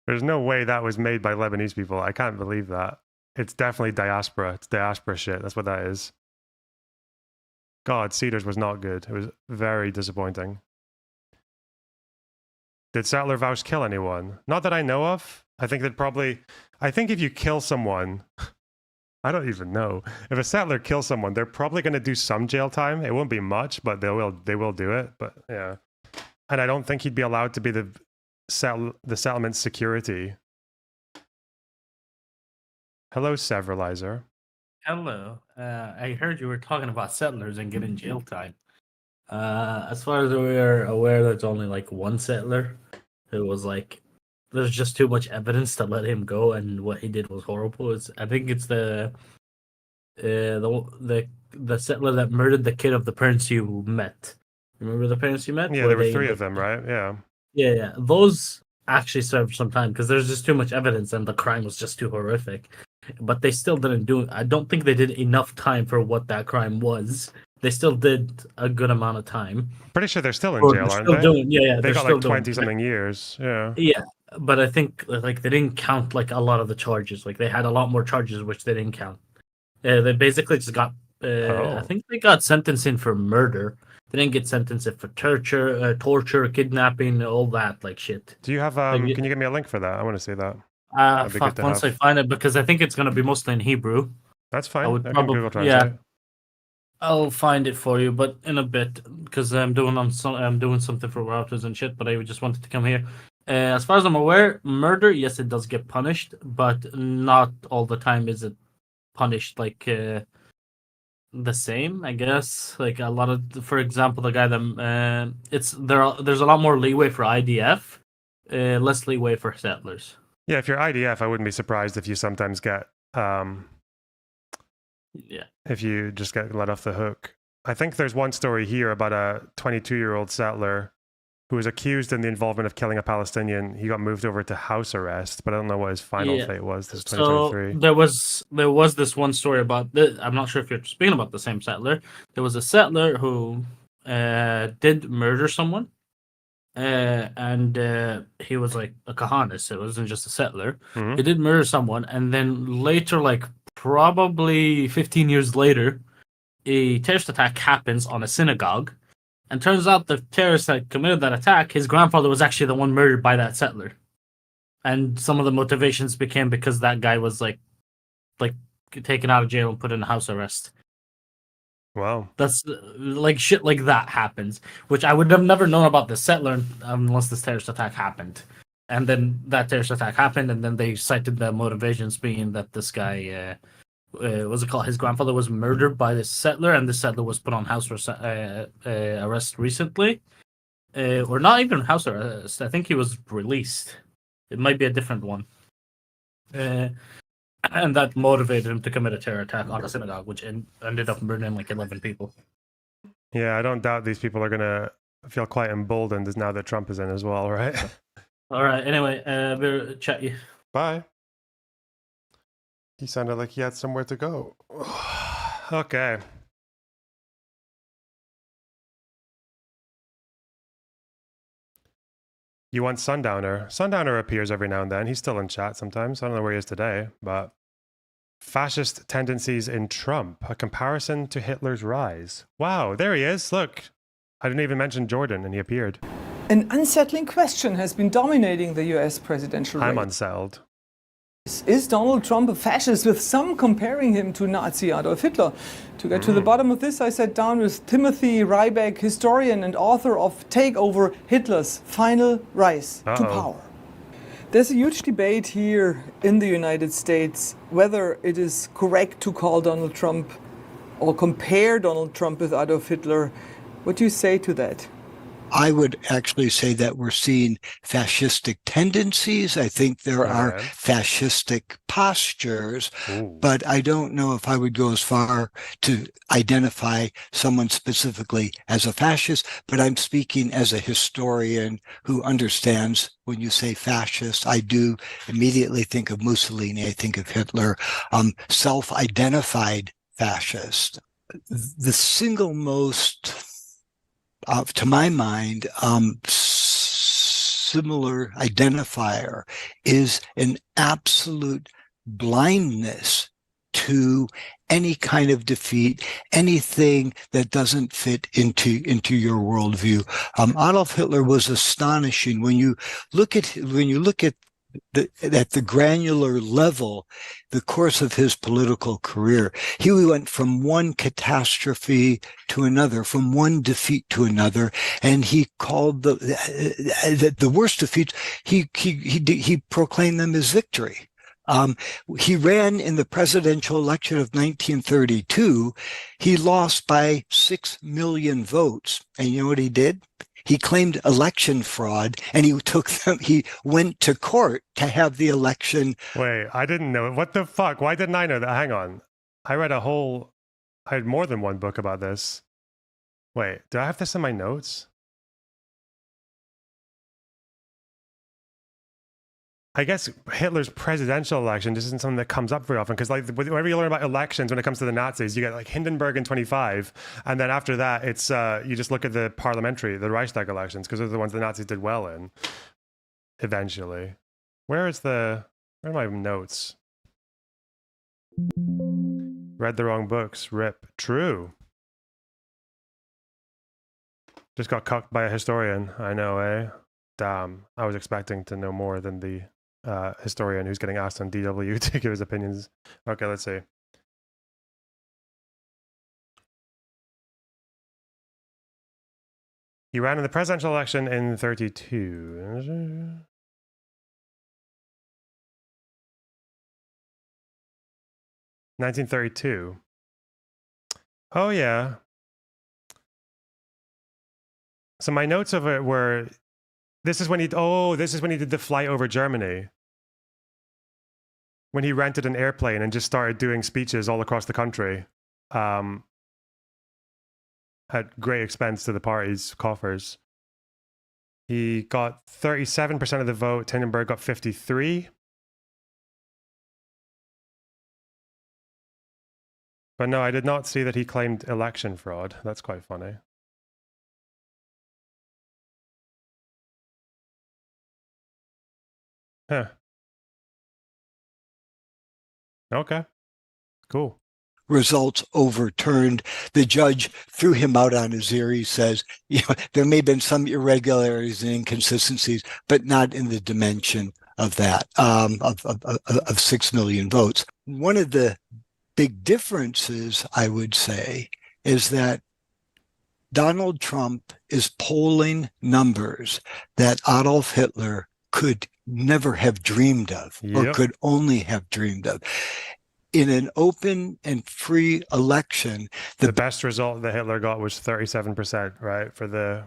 There's no way that was made by Lebanese people. I can't believe that. It's definitely diaspora. It's diaspora shit. That's what that is. God, Cedar's was not good. It was very disappointing. Did Settler Vaush kill anyone? Not that I know of. I think if you kill someone, I don't even know. If a settler kills someone, they're probably going to do some jail time. It won't be much, but they will do it. But yeah. And I don't think he'd be allowed to be the settlement security. Hello, Severalizer. Hello. I heard you were talking about settlers and getting jail time. As far as we're aware, there's only like one settler who was like, there's just too much evidence to let him go, and what he did was horrible. I think it's the settler that murdered the kid of the parents you met. Remember the parents you met? Yeah, there were 3 of them, right? Yeah. Yeah. Those actually served some time because there's just too much evidence and the crime was just too horrific. But they still didn't do. I don't think they did enough time for what that crime was. They still did a good amount of time. Pretty sure they're still in jail, aren't they? They got like 20-something years. Yeah. Yeah, but I think like they didn't count like a lot of the charges. Like they had a lot more charges which they didn't count. They basically just got. I think they got sentenced in for murder. They didn't get sentenced for torture, kidnapping, all that like shit. Do you have? Can you give me a link for that? I want to see that. Once I find it, because I think it's gonna be mostly in Hebrew. That's fine. I would probably, Google Translate. Yeah, I'll find it for you, but in a bit because I'm doing something for routers and shit. But I just wanted to come here. As far as I'm aware, murder, yes, it does get punished, but not all the time is it punished like the same. I guess like a lot of, for example, the guy that there's a lot more leeway for IDF, less leeway for settlers. Yeah, if you're IDF, I wouldn't be surprised if you sometimes get, if you just get let off the hook. I think there's one story here about a 22-year-old settler who was accused in the involvement of killing a Palestinian. He got moved over to house arrest, but I don't know what his final fate was. This is 2023. So there was this one story about I'm not sure if you're speaking about the same settler. There was a settler who did murder someone, and he was like a Kahanis. It wasn't just a settler. Mhm. He did murder someone, and then later, like probably 15 years later, a terrorist attack happens on a synagogue, and turns out the terrorist that committed that attack, his grandfather was actually the one murdered by that settler. And some of the motivations became because that guy was like taken out of jail and put in house arrest. Wow. That's like shit like that happens, which I would have never known about the settler unless this terrorist attack happened. And then that terrorist attack happened, and then they cited the motivations being that this guy, what's it called? His grandfather was murdered by this settler, and the settler was put on house arrest recently. Or not even house arrest. I think he was released. It might be a different one. And that motivated him to commit a terror attack on a synagogue, which ended up murdering like 11 people. Yeah, I don't doubt these people are going to feel quite emboldened as now that Trump is in as well, right? All right. Anyway, we'll chat you. Bye. He sounded like he had somewhere to go. Okay. You want Sundowner? Sundowner appears every now and then. He's still in chat sometimes. I don't know where he is today, but fascist tendencies in Trump, a comparison to Hitler's rise. Wow, there he is. Look, I didn't even mention Jordan, and he appeared. An unsettling question has been dominating the US presidential race. I'm unsettled. Is Donald Trump a fascist, with some comparing him to Nazi Adolf Hitler? To get to the bottom of this, I sat down with Timothy Ryback, historian and author of Takeover: Hitler's Final Rise to Power. There's a huge debate here in the United States whether it is correct to call Donald Trump or compare Donald Trump with Adolf Hitler. What do you say to that? I would actually say that we're seeing fascistic tendencies. I think there are fascistic postures, but I don't know if I would go as far to identify someone specifically as a fascist, but I'm speaking as a historian who understands when you say fascist. I do immediately think of Mussolini. I think of Hitler, self-identified fascist. The single most to my mind, similar identifier is an absolute blindness to any kind of defeat, anything that doesn't fit into your worldview. Adolf Hitler was astonishing when you look at the granular level, the course of his political career. He went from one catastrophe to another, from one defeat to another, and he called the worst defeats. He proclaimed them as victory. He ran in the presidential election of 1932. He lost by 6 million votes, and you know what he did? He claimed election fraud, and he went to court to have the election. Wait, I didn't know. What the fuck? Why didn't I know that? Hang on. I had more than one book about this. Wait, do I have this in my notes? I guess Hitler's presidential election, this isn't something that comes up very often, because like whenever you learn about elections when it comes to the Nazis, you get like Hindenburg in 25, and then after that it's you just look at the the Reichstag elections, because they're the ones the Nazis did well in eventually. Where are my notes? Read the wrong books. Rip. True. Just got cucked by a historian. I know, eh? Damn. I was expecting to know more than the historian who's getting asked on DW to give his opinions. Okay, let's see. He ran in the presidential election in 32. $1932. Oh yeah. So my notes of it were, this is when he did the flight over Germany. When he rented an airplane and just started doing speeches all across the country. at great expense to the party's coffers. He got 37% of the vote. Tindenberg got 53%. But no, I did not see that he claimed election fraud. That's quite funny. Huh. Okay. Cool. Results overturned. The judge threw him out on his ear. He says, there may have been some irregularities and inconsistencies, but not in the dimension of that, of 6 million votes. One of the big differences, I would say, is that Donald Trump is polling numbers that Adolf Hitler could never have dreamed of, or could only have dreamed of. In an open and free election, the best result that Hitler got was 37%, right? For the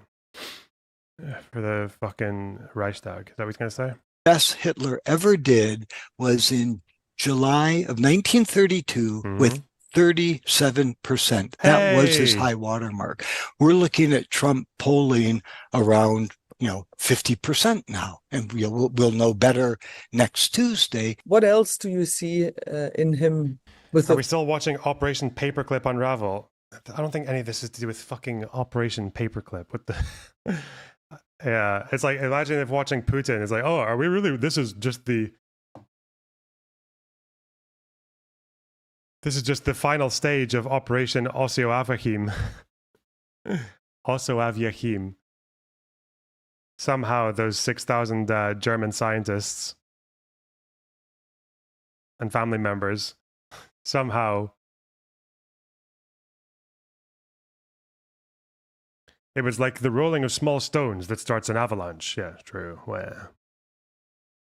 fucking Reichstag. Is that what he's going to say? Best Hitler ever did was in July of 1932 with 37%. That was his high watermark. We're looking at Trump polling around 50% now, and we'll know better next Tuesday. What else do you see in him? Are we still watching Operation Paperclip Unravel? I don't think any of this is to do with fucking Operation Paperclip. What the? Yeah, it's like, imagine if watching Putin is like, oh, are we really? This is just the final stage of Operation Osioavachim. Osioavachim. Somehow those 6,000 German scientists and family members, somehow it was like the rolling of small stones that starts an avalanche. Yeah, true. Well,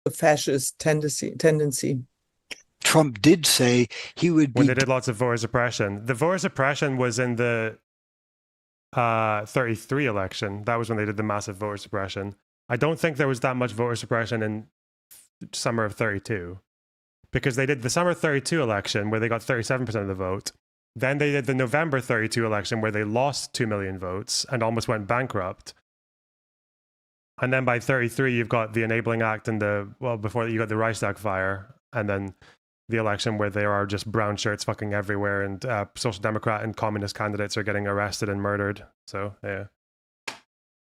the fascist tendency. Trump did say he would be... When they did lots of voter suppression. The voter suppression was in the 33 election. That was when they did the massive voter suppression. I don't think there was that much voter suppression in summer of 32, because they did the summer 32 election where they got 37% of the vote. Then they did the November 32 election where they lost 2 million votes and almost went bankrupt. And then by 33, you've got the Enabling Act and before that you got the Reichstag fire, and then the election where there are just brown shirts fucking everywhere, and social democrat and communist candidates are getting arrested and murdered. So, yeah.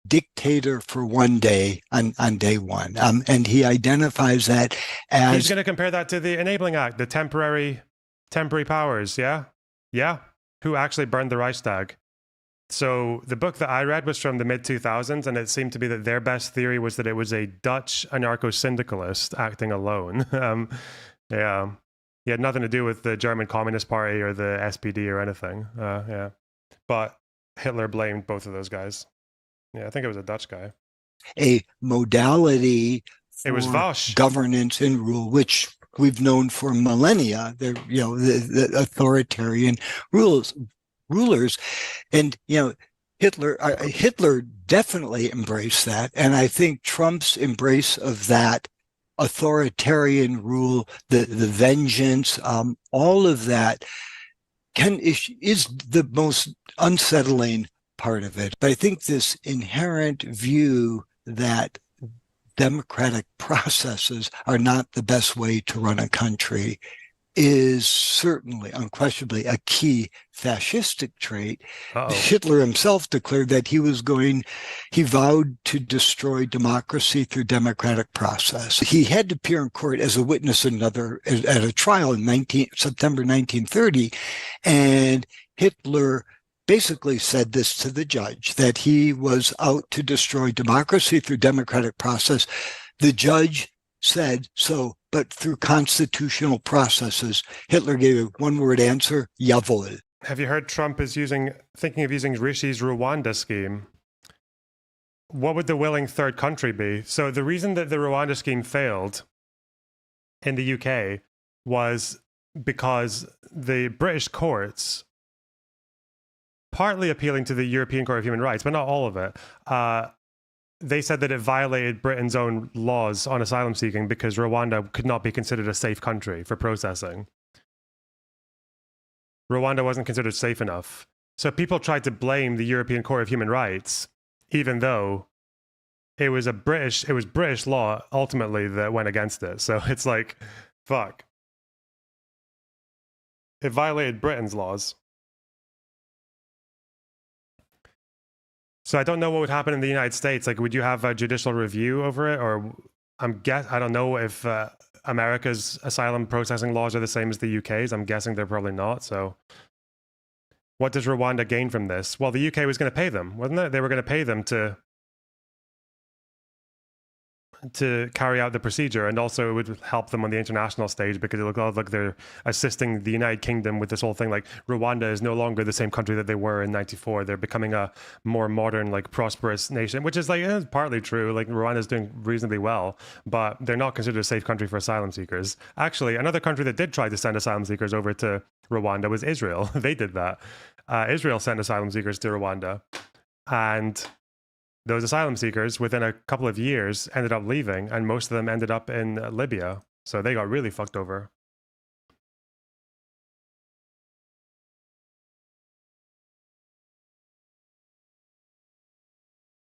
Dictator for one day on day one. And he identifies that as... He's going to compare that to the Enabling Act, the temporary powers, yeah? Yeah. Who actually burned the Reichstag. So the book that I read was from the mid-2000s, and it seemed to be that their best theory was that it was a Dutch anarcho-syndicalist acting alone. Yeah. He had nothing to do with the German Communist Party or the SPD or anything. Yeah. But Hitler blamed both of those guys. Yeah, I think it was a Dutch guy. A modality for it was Vosh. Governance and rule, which we've known for millennia. They're, the authoritarian rulers. And, Hitler definitely embraced that. And I think Trump's embrace of that authoritarian rule, the vengeance, all of that is the most unsettling part of it. But I think this inherent view that democratic processes are not the best way to run a country is certainly, unquestionably, a key fascistic trait. Hitler himself declared that he vowed to destroy democracy through democratic process. He had to appear in court as a witness at a trial in September 1930, and Hitler basically said this to the judge, that he was out to destroy democracy through democratic process. The judge said so, but through constitutional processes. Hitler gave a one-word answer, jawohl. Have you heard Trump is thinking of using Rishi's Rwanda scheme? What would the willing third country be? So the reason that the Rwanda scheme failed in the UK was because the British courts, partly appealing to the European Court of Human Rights, but not all of it, they said that it violated Britain's own laws on asylum seeking because Rwanda could not be considered a safe country for processing. Rwanda wasn't considered safe enough. So people tried to blame the European Court of Human Rights, even though it was British law ultimately that went against it. So it's like, fuck. It violated Britain's laws. So I don't know what would happen in the United States. Like, would you have a judicial review over it? Or I don't know if America's asylum processing laws are the same as the UK's. I'm guessing they're probably not. So what does Rwanda gain from this? Well, the UK was going to pay them, wasn't it? They were going to pay them to carry out the procedure, and also it would help them on the international stage because it looked like they're assisting the United Kingdom with this whole thing. Like, Rwanda is no longer the same country that they were in '94. They're becoming a more modern, like, prosperous nation, which is like partly true. Like, Rwanda is doing reasonably well, but they're not considered a safe country for asylum seekers. Actually, another country that did try to send asylum seekers over to Rwanda was Israel. They did that. Israel sent asylum seekers to Rwanda, and those asylum seekers, within a couple of years, ended up leaving, and most of them ended up in Libya. So they got really fucked over.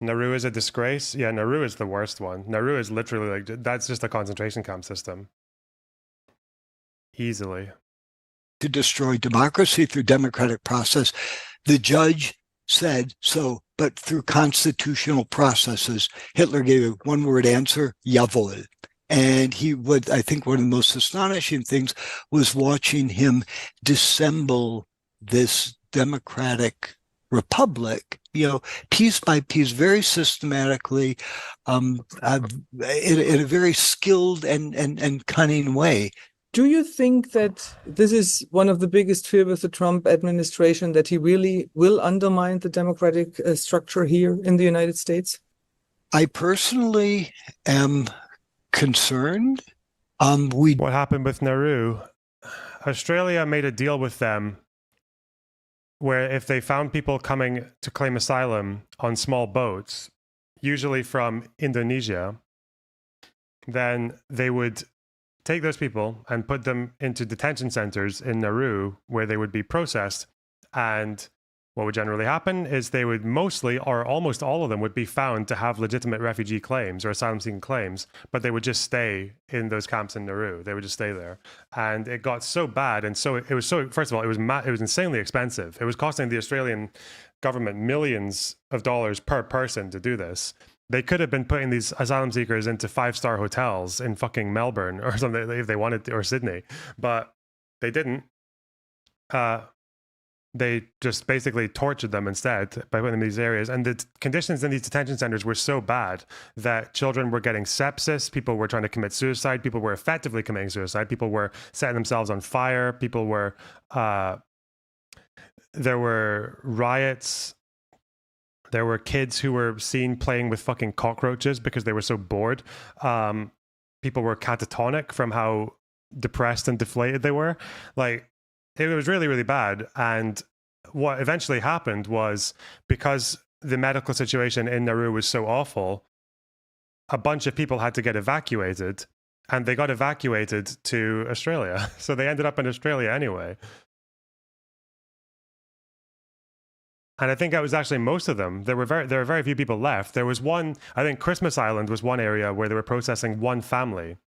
Nauru is a disgrace. Yeah, Nauru is the worst one. Nauru is literally like, that's just a concentration camp system. Easily. To destroy democracy through democratic process. The judge said so, but through constitutional processes. Hitler gave a one-word answer, jawohl. And I think one of the most astonishing things was watching him dissemble this democratic republic, piece by piece, very systematically, in a very skilled and cunning way. Do you think that this is one of the biggest fears with the Trump administration, that he really will undermine the democratic structure here in the United States? I personally am concerned. What happened with Nauru? Australia made a deal with them where if they found people coming to claim asylum on small boats, usually from Indonesia, then they would take those people and put them into detention centers in Nauru where they would be processed. And what would generally happen is they would mostly, or almost all of them, would be found to have legitimate refugee claims or asylum seeking claims, but they would just stay in those camps in Nauru. They would just stay there. And it got so bad. And so it was so, first of all, it was insanely expensive. It was costing the Australian government millions of dollars per person to do this. They could have been putting these asylum seekers into 5-star hotels in fucking Melbourne or something if they wanted to, or Sydney, but they didn't. They just basically tortured them instead by putting them in these areas. And the conditions in these detention centers were so bad that children were getting sepsis. People were trying to commit suicide. People were effectively committing suicide. People were setting themselves on fire. People were, there were riots. There were kids who were seen playing with fucking cockroaches because they were so bored. People were catatonic from how depressed and deflated they were. Like, it was really, really bad. And what eventually happened was, because the medical situation in Nauru was so awful, a bunch of people had to get evacuated, and they got evacuated to Australia. So they ended up in Australia anyway. And I think that was actually most of them. There were very few people left. There was one, I think Christmas Island was one area where they were processing one family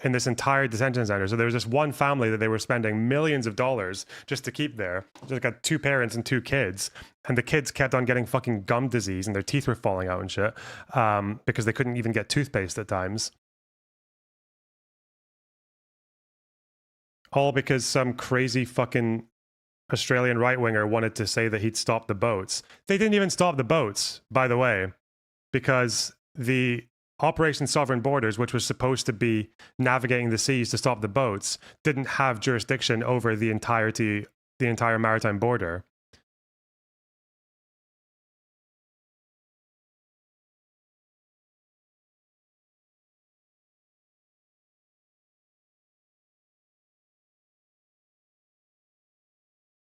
in this entire detention center. So there was just one family that they were spending millions of dollars just to keep there. Just got 2 parents and 2 kids. And the kids kept on getting fucking gum disease and their teeth were falling out and shit because they couldn't even get toothpaste at times. All because some crazy fucking Australian right-winger wanted to say that he'd stop the boats. They didn't even stop the boats, by the way, because the Operation Sovereign Borders, which was supposed to be navigating the seas to stop the boats, didn't have jurisdiction over the entire maritime border.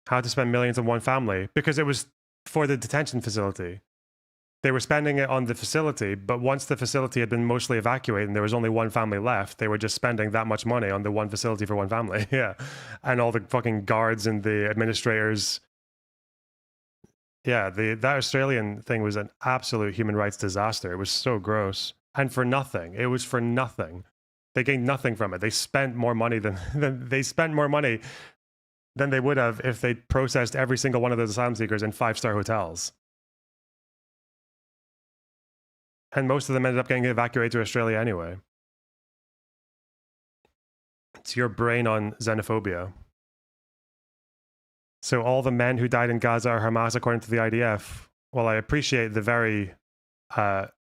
How to spend millions on one family? Because it was for the detention facility. They were spending it on the facility, but once the facility had been mostly evacuated and there was only one family left, they were just spending that much money on the one facility for one family. Yeah. And all the fucking guards and the administrators Yeah, that Australian thing was an absolute human rights disaster. It was so gross. And for nothing. It was for nothing. They gained nothing from it. They spent more money than they would have if they processed every single one of those asylum seekers in 5-star hotels. And most of them ended up getting evacuated to Australia anyway. It's your brain on xenophobia. So all the men who died in Gaza are Hamas, according to the IDF. Well, I appreciate the very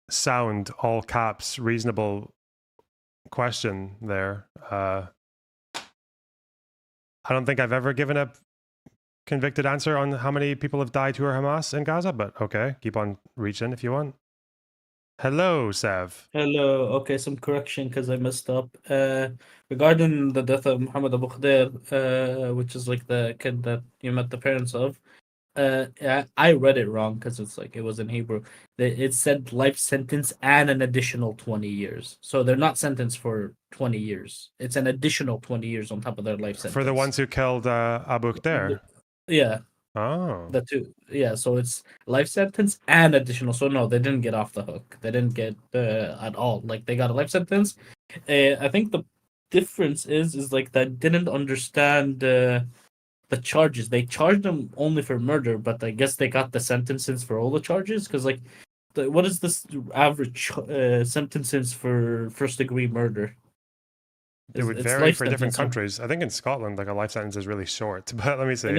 sound, all caps, reasonable question there. I don't think I've ever given a convicted answer on how many people have died who are Hamas in Gaza, but okay, keep on reaching if you want. Hello, Sev. Hello. Okay, some correction because I messed up. Regarding the death of Muhammad Abu Khadir, which is like the kid that you met the parents of. Yeah, I read it wrong because it was in Hebrew. It said life sentence and an additional 20 years. So they're not sentenced for 20 years. It's an additional 20 years on top of their life sentence. For the ones who killed Abu Khadir? Yeah. Oh. The two. Yeah, so it's life sentence and additional. So no, they didn't get off the hook. They didn't get at all. Like they got a life sentence. I think the difference is like they didn't understand the charges. They charged them only for murder, but I guess they got the sentences for all the charges because what is this average sentences for first degree murder? It would vary for different countries. I think in Scotland, like a life sentence is really short. But let me see.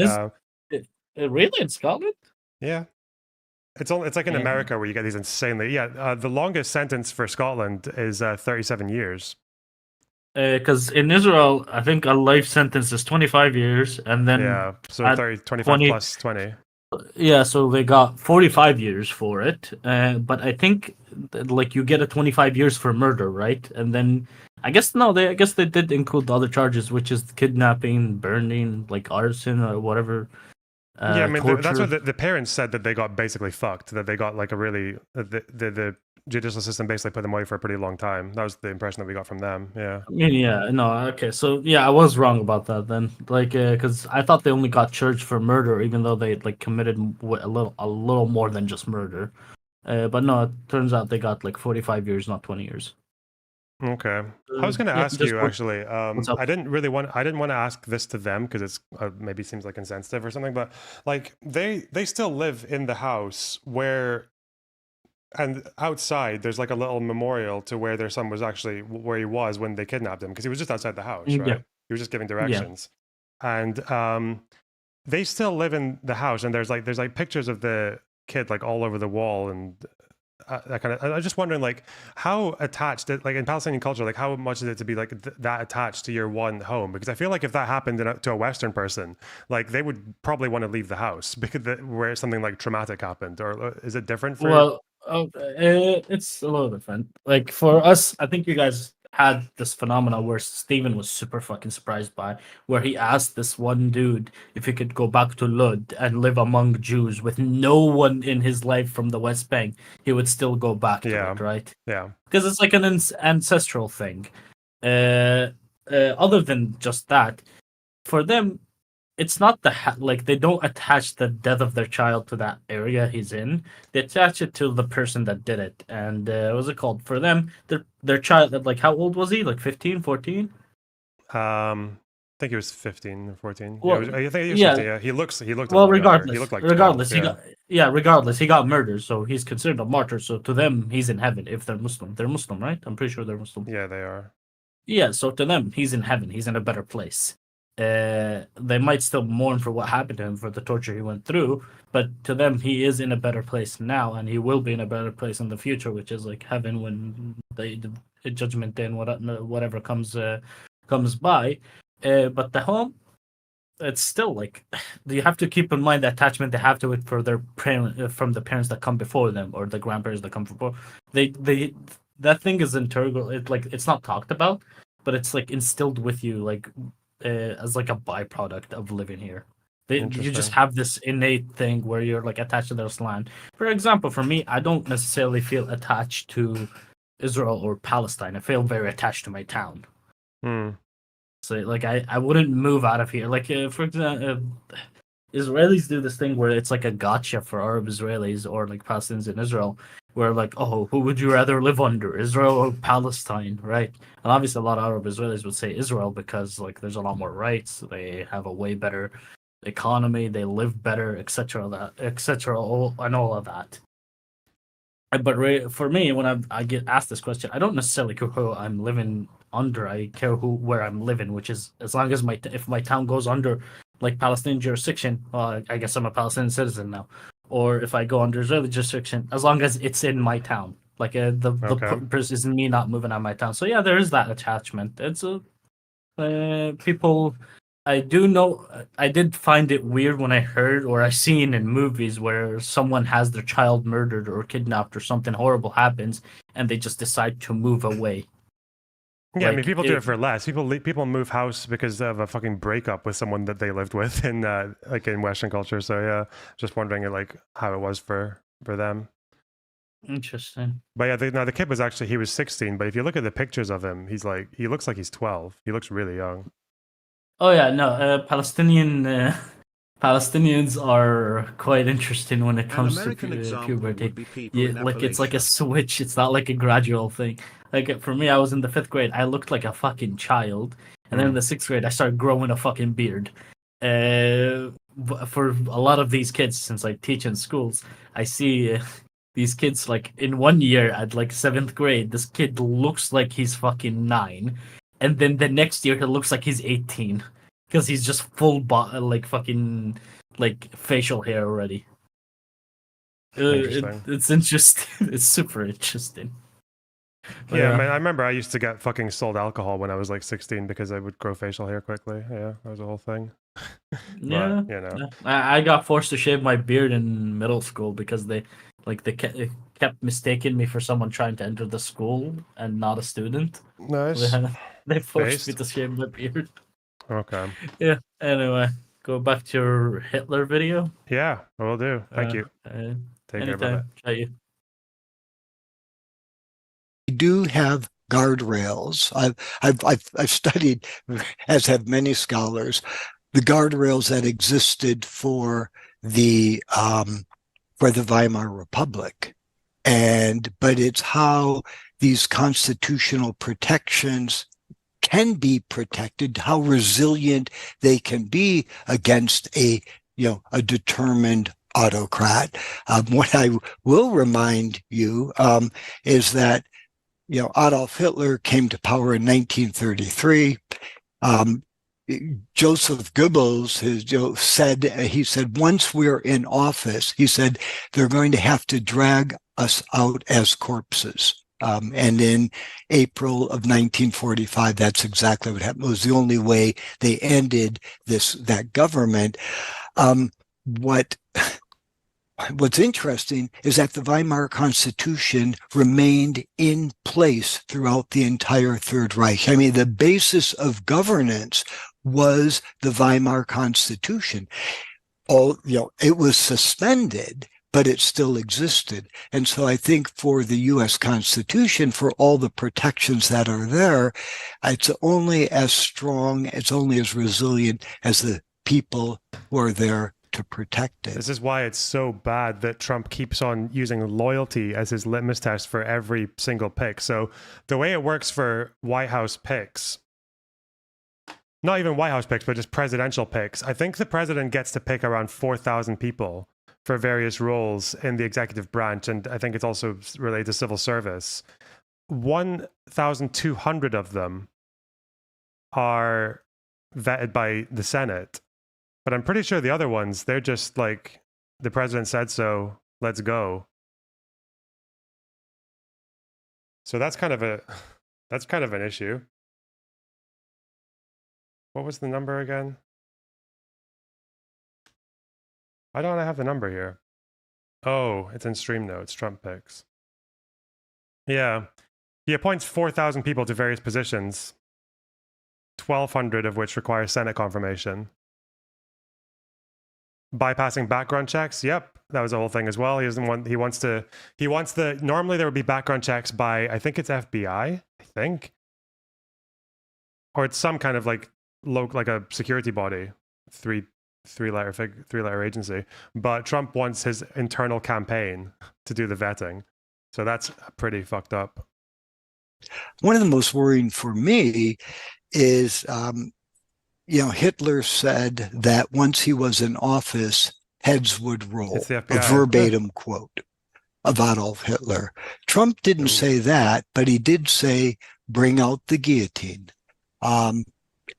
Really in Scotland? Yeah, it's like in America where you get these insanely. Yeah, the longest sentence for Scotland is 37 years. Because in Israel, I think a life sentence is 25 years, and then yeah, so 25 plus 20. Yeah, so they got 45 years for it. But I think like you get a 25 years for murder, right? And then I guess they did include the other charges, which is kidnapping, burning, like arson or whatever. Yeah, I mean that's what the parents said, that they got basically fucked. That they got like a really the judicial system basically put them away for a pretty long time. That was the impression that we got from them. Yeah. I mean, yeah, no, okay, so yeah, I was wrong about that then. Like, because I thought they only got charged for murder, even though they like committed a little more than just murder. But no, it turns out they got like 45 years, not 20 years. Okay. I was going to ask you actually. I didn't want to ask this to them because it's maybe seems like insensitive or something. But like they still live in the house where, and outside there's like a little memorial to where their son was actually where he was when they kidnapped him, because he was just outside the house, right? Yeah. He was just giving directions, and they still live in the house, and there's like pictures of the kid like all over the wall and. That kind of. I was just wondering, like, how attached, like in Palestinian culture, like how much is it to be like that attached to your one home? Because I feel like if that happened to a Western person, like they would probably want to leave the house because where something like traumatic happened. Or is it different for? Well, it's a little different. Like for us, I think you guys had this phenomena where Steven was super fucking surprised by, where he asked this one dude if he could go back to Lud and live among Jews with no one in his life from the West Bank. He would still go back to it, right? Yeah. Because it's like an ancestral thing. Other than just that, for them, it's not like they don't attach the death of their child to that area he's in. They attach it to the person that did it. And what was it called? For them, their child, like how old was he? Like 15, 14? I think he was 15 or 14. Well, I think he was 15. Yeah, he looked. Well, regardless, he looked like regardless, 12, regardless, he got murdered, so he's considered a martyr. So to them, he's in heaven if they're Muslim. They're Muslim, right? I'm pretty sure they're Muslim. Yeah, they are. Yeah, so to them, he's in heaven. He's in a better place. They might still mourn for what happened to him, for the torture he went through, but to them he is in a better place now, and he will be in a better place in the future, which is like heaven when the judgment day and whatever comes by. But the home, it's still like you have to keep in mind the attachment they have to it for their from the parents that come before them or the grandparents that come before. That thing is integral. It's not talked about, but it's like instilled with you, like. As like a byproduct of living here. You just have this innate thing where you're like attached to this land. For example, for me, I don't necessarily feel attached to Israel or Palestine. I feel very attached to my town. So like I wouldn't move out of here. Like for example, Israelis do this thing where it's like a gotcha for Arab Israelis or like Palestinians in Israel, where like, oh, who would you rather live under, Israel or Palestine, right? And obviously, a lot of Arab Israelis would say Israel because like there's a lot more rights, they have a way better economy, they live better, etc. That etc. And all of that. But for me, when I get asked this question, I don't necessarily care who I'm living under. I care where I'm living, which is as long as if my town goes under like Palestinian jurisdiction, well, I guess I'm a Palestinian citizen now. Or if I go under Israeli jurisdiction, as long as it's in my town, like the purpose is me not moving out of my town. So yeah, there is that attachment. It's people. I do know. I did find it weird when I heard or I seen in movies where someone has their child murdered or kidnapped or something horrible happens, and they just decide to move away. Yeah, I mean, people do it for less. People move house because of a fucking breakup with someone that they lived with in like in Western culture. So yeah, just wondering like how it was for them. Interesting. But yeah, the kid was actually, he was 16. But if you look at the pictures of him, he looks like he's 12. He looks really young. Oh yeah, no, Palestinians are quite interesting when it comes to puberty. Like it's like a switch. It's not like a gradual thing. Like for me, I was in the 5th grade. I looked like a fucking child, and then in the 6th grade, I started growing a fucking beard. For a lot of these kids, since I teach in schools, I see these kids like in 1 year at like 7th grade. This kid looks like he's fucking 9. And then the next year, he looks like he's 18 because he's just full like fucking like facial hair already. It's interesting. It's super interesting. Yeah, man, I remember I used to get fucking sold alcohol when I was like 16 because I would grow facial hair quickly. Yeah, that was a whole thing. Yeah, you know, I got forced to shave my beard in middle school because they kept mistaking me for someone trying to enter the school and not a student. Nice. They forced me to shave my beard. Okay. Yeah. Anyway, go back to your Hitler video. Yeah, I will do. Thank you. Take care. Bye-bye. We do have guardrails. I've studied, as have many scholars, the guardrails that existed for the Weimar Republic, but it's how these constitutional protections can be protected, how resilient they can be against a determined autocrat. What I will remind you is that Adolf Hitler came to power in 1933. Joseph Goebbels said, once we're in office, he said, they're going to have to drag us out as corpses. And in April of 1945, that's exactly what happened. It was the only way they ended that government. What's interesting is that the Weimar Constitution remained in place throughout the entire Third Reich. I mean, the basis of governance was the Weimar Constitution. It was suspended, but it still existed. And so I think for the U.S. Constitution, for all the protections that are there, it's only as strong, it's only as resilient as the people who are there to protect it. This is why it's so bad that Trump keeps on using loyalty as his litmus test for every single pick. So the way it works for White House picks, not even White House picks, but just presidential picks, I think the president gets to pick around 4,000 people for various roles in the executive branch. And I think it's also related to civil service. 1,200 of them are vetted by the Senate. But I'm pretty sure the other ones, they're just like, the president said so, let's go. So that's kind of an issue. What was the number again? Why don't I have the number here? Oh, it's in stream notes, Trump picks. Yeah. He appoints 4,000 people to various positions, 1,200 of which require Senate confirmation. Bypassing background checks. Yep, that was the whole thing as well. He wants the normally there would be background checks by, I think it's FBI, or it's some kind of like a security body, three-letter agency. But Trump wants his internal campaign to do the vetting. So that's pretty fucked up. One of the most worrying for me is, Hitler said that once he was in office, heads would roll. It's the A FBI. verbatim quote of Adolf Hitler. Trump didn't say that, but he did say, bring out the guillotine.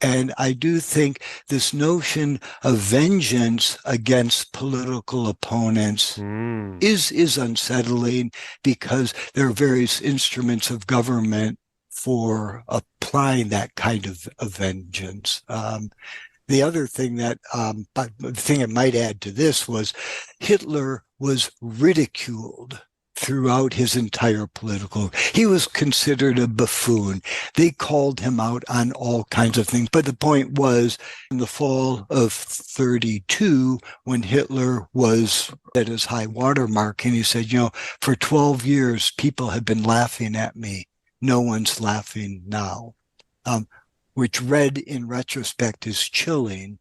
And I do think this notion of vengeance against political opponents is unsettling, because there are various instruments of government for applying that kind of vengeance. The other thing that, but the thing I might add to this was Hitler was ridiculed throughout his entire political. He was considered a buffoon. They called him out on all kinds of things. But the point was, in the fall of 32, when Hitler was at his high water mark, and he said, for 12 years, people have been laughing at me. No one's laughing now. Which read in retrospect is chilling.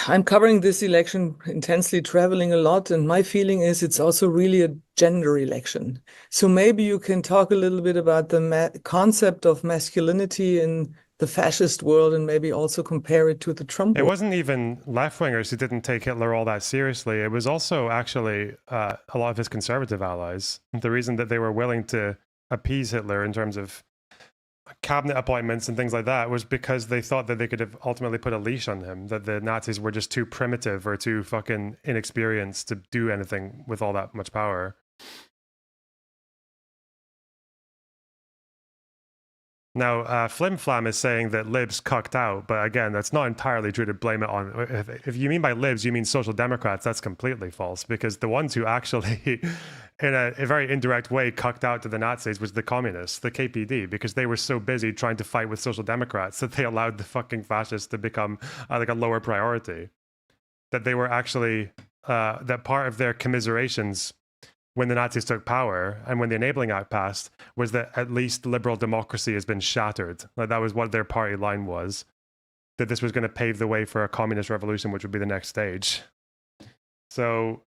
I'm covering this election intensely, traveling a lot, and my feeling is it's also really a gender election. So maybe you can talk a little bit about the concept of masculinity in the fascist world, and maybe also compare it to the Trump It world. wasn't even left-wingers who didn't take Hitler all that seriously. It was also actually a lot of his conservative allies. The reason that they were willing to appease Hitler in terms of cabinet appointments and things like that was because they thought that they could have ultimately put a leash on him, that the Nazis were just too primitive or too fucking inexperienced to do anything with all that much power. Now, Flim Flam is saying that libs cucked out, but again, that's not entirely true to blame it on. If you mean by libs, you mean social democrats, that's completely false, because the ones who actually, in a very indirect way, cucked out to the Nazis was the communists, the KPD, because they were so busy trying to fight with social democrats that they allowed the fucking fascists to become like a lower priority. That they were actually, that part of their commiserations when the Nazis took power and when the Enabling Act passed was that at least liberal democracy has been shattered. Like, that was what their party line was, that this was going to pave the way for a communist revolution, which would be the next stage. So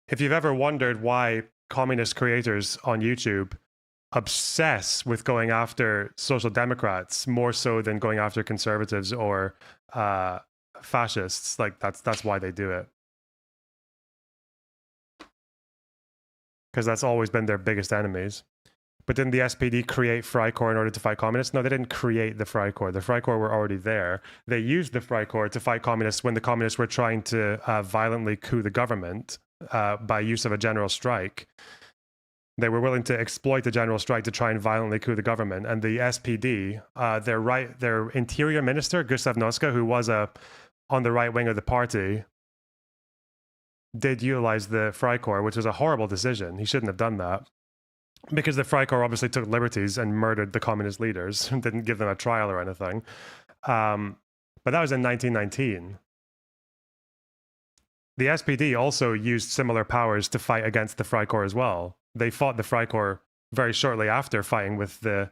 if you've ever wondered why communist creators on YouTube obsess with going after social democrats more so than going after conservatives or fascists, like that's why they do it. Because that's always been their biggest enemies. But didn't the SPD create Freikorps in order to fight communists? No, they didn't create the Freikorps. The Freikorps were already there. They used the Freikorps to fight communists when the communists were trying to violently coup the government by use of a general strike. They were willing to exploit the general strike to try and violently coup the government. And the SPD, their interior minister, Gustav Noska, who was on the right wing of the party, did utilize the Freikorps, which was a horrible decision. He shouldn't have done that, because the Freikorps obviously took liberties and murdered the communist leaders, didn't give them a trial or anything. But that was in 1919. The SPD also used similar powers to fight against the Freikorps as well. They fought the Freikorps very shortly after fighting with the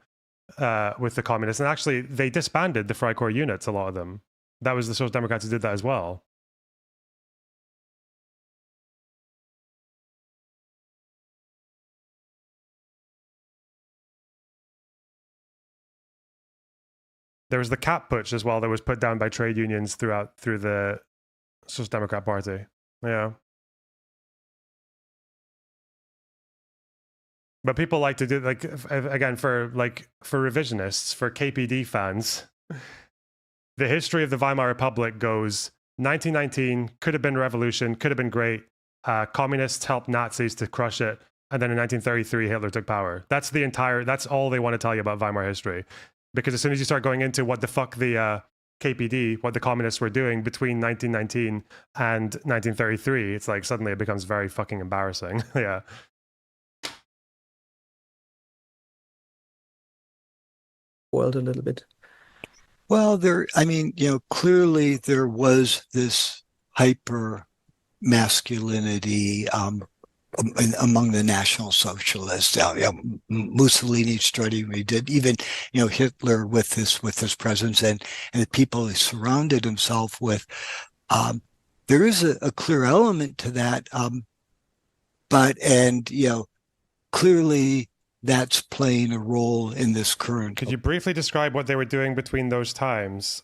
communists, and actually they disbanded the Freikorps units, a lot of them. That was the Social Democrats who did that as well. There was the cap putsch as well that was put down by trade unions through the Social Democrat Party. Yeah. But people like to do, like, again, for revisionists, for KPD fans, the history of the Weimar Republic goes 1919, could have been revolution, could have been great. Communists helped Nazis to crush it. And then in 1933, Hitler took power. That's all they want to tell you about Weimar history. Because as soon as you start going into what the fuck the KPD, what the communists were doing between 1919 and 1933, it's like suddenly it becomes very fucking embarrassing. Yeah. World a little bit. Well, clearly there was this hyper masculinity among the National Socialists. Mussolini studying we did, even Hitler with his presence and the people he surrounded himself with. There is a clear element to that, but clearly that's playing a role in this current. Could you briefly describe what they were doing between those times?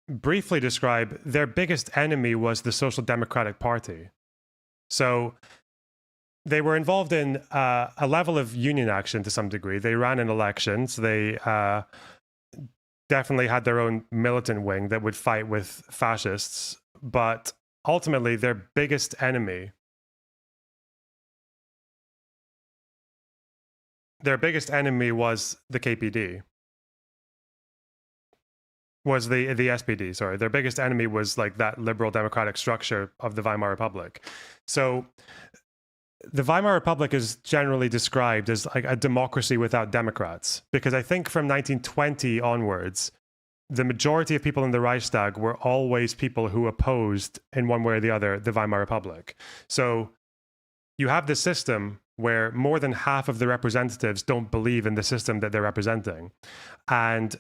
Briefly describe, their biggest enemy was the Social Democratic Party. So they were involved in a level of union action to some degree. They ran in elections. They definitely had their own militant wing that would fight with fascists. But ultimately, their biggest enemy was the KPD. Was the SPD, sorry. Their biggest enemy was like that liberal democratic structure of the Weimar Republic. So the Weimar Republic is generally described as like a democracy without Democrats, because I think from 1920 onwards, the majority of people in the Reichstag were always people who opposed, in one way or the other, the Weimar Republic. So you have this system where more than half of the representatives don't believe in the system that they're representing. And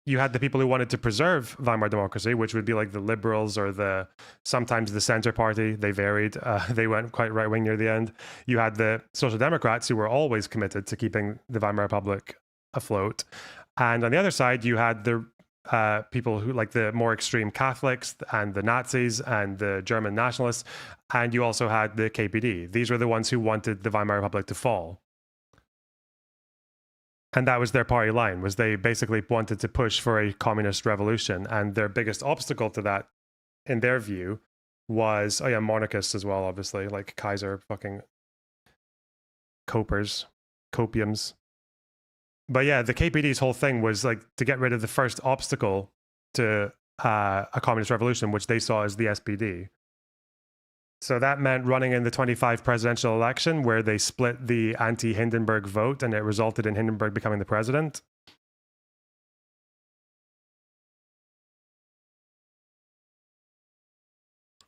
you had the people who wanted to preserve Weimar democracy, which would be like the liberals or sometimes the center party. They varied. They went quite right-wing near the end. You had the Social Democrats who were always committed to keeping the Weimar Republic afloat. And on the other side, you had the people who like the more extreme Catholics and the Nazis and the German nationalists. And you also had the KPD. These were the ones who wanted the Weimar Republic to fall. And that was their party line, was they basically wanted to push for a communist revolution. And their biggest obstacle to that, in their view, was, monarchists as well, obviously, like Kaiser, fucking copiums. But yeah, the KPD's whole thing was like to get rid of the first obstacle to a communist revolution, which they saw as the SPD. So that meant running in the 25 presidential election where they split the anti-Hindenburg vote and it resulted in Hindenburg becoming the president.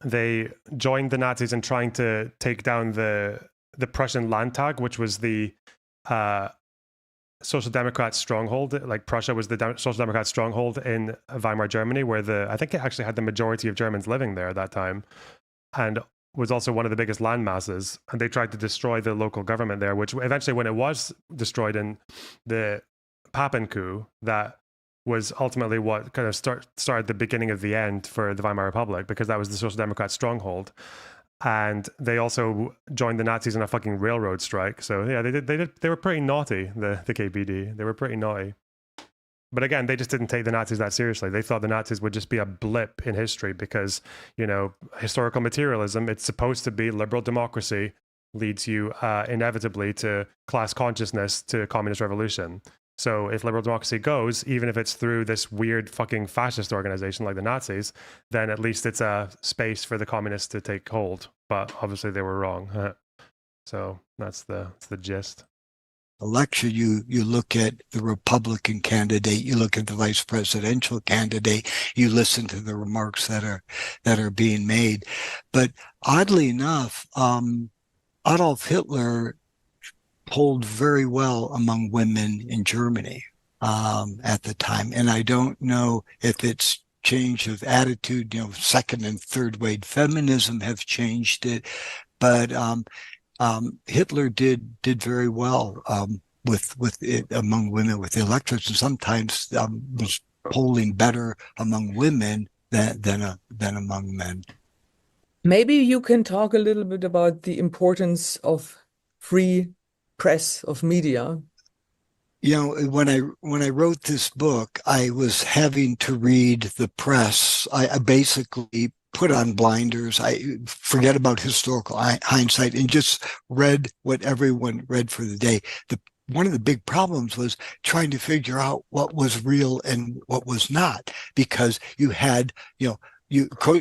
They joined the Nazis in trying to take down the Prussian Landtag, which was the Social Democrat stronghold. Like Prussia was the Social Democrat stronghold in Weimar Germany, where I think it actually had the majority of Germans living there at that time. And was also one of the biggest land masses, and they tried to destroy the local government there, which eventually, when it was destroyed in the Papen coup, that was ultimately what kind of started the beginning of the end for the Weimar Republic, because that was the Social Democrat stronghold. And they also joined the Nazis in a fucking railroad strike. So yeah, they were pretty naughty, the KPD. They were pretty naughty. But again, they just didn't take the Nazis that seriously. They thought the Nazis would just be a blip in history because, historical materialism, it's supposed to be liberal democracy leads you inevitably to class consciousness, to communist revolution. So if liberal democracy goes, even if it's through this weird fucking fascist organization like the Nazis, then at least it's a space for the communists to take hold. But obviously they were wrong. So that's the gist. Election, you look at the Republican candidate, you look at the vice presidential candidate, you listen to the remarks that are being made. But oddly enough, Adolf Hitler polled very well among women in Germany at the time. And I don't know if it's change of attitude, second and third wave feminism have changed it, but Hitler did very well with it among women, with the electorates, and sometimes was polling better among women than among men. Maybe you can talk a little bit about the importance of free press, of media. When I wrote this book, I was having to read the press. I basically put on blinders. I forget about historical hindsight and just read what everyone read for the day. One of the big problems was trying to figure out what was real and what was not, because you had,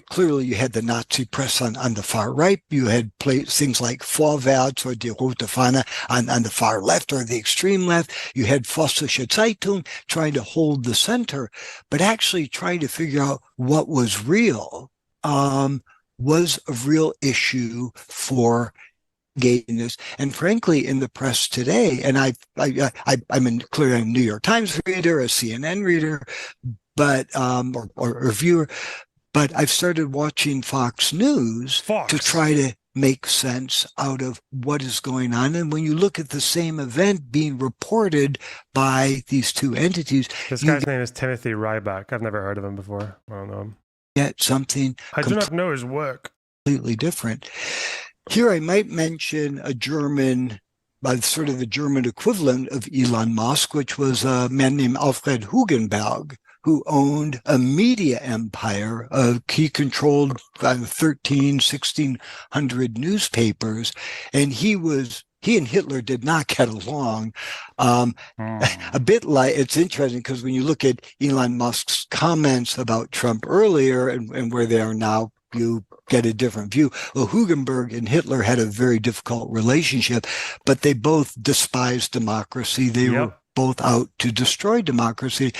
clearly you had the Nazi press on the far right. You had things like Vorwärts or Die Rote Fahne on the far left or the extreme left. You had Vossische Zeitung trying to hold the center, but actually trying to figure out what was real was a real issue for gay news. And frankly, in the press today, and I'm clearly a New York Times reader, a CNN reader, but or viewer, but I've started watching Fox News to try to make sense out of what is going on. And when you look at the same event being reported by these two entities, this guy's name is Timothy Ryback. I've never heard of him before. I don't know him. Get something. I do not know his work. Completely different. Here, I might mention a German, sort of the German equivalent of Elon Musk, which was a man named Alfred Hugenberg, who owned a media empire. He controlled 1,600 newspapers, and he and Hitler did not get along. A bit like, it's interesting because when you look at Elon Musk's comments about Trump earlier and where they are now, you get a different view. Well, Hugenberg and Hitler had a very difficult relationship, but they both despised democracy. They were both out to destroy democracy.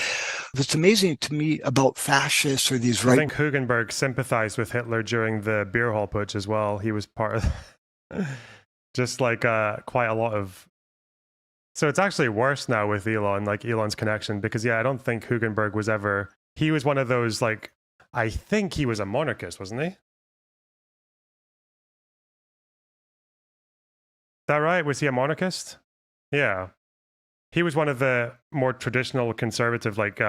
What's amazing to me about fascists or these I think Hugenberg sympathized with Hitler during the beer hall putsch as well. He was part of just like quite a lot of. So it's actually worse now with Elon, like Elon's connection, because I don't think Hugenberg was ever. He was one of those, like, I think he was a monarchist, wasn't he? Is that right? Was he a monarchist? Yeah. He was one of the more traditional conservative, like,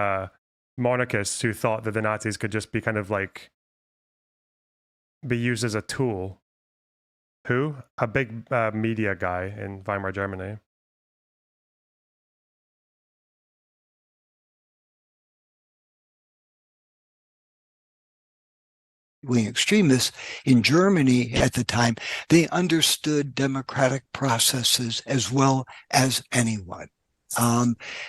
monarchists who thought that the Nazis could just be kind of like be used as a tool. Who? A big media guy in Weimar, Germany. Wing extremists in Germany at the time, they understood democratic processes as well as anyone.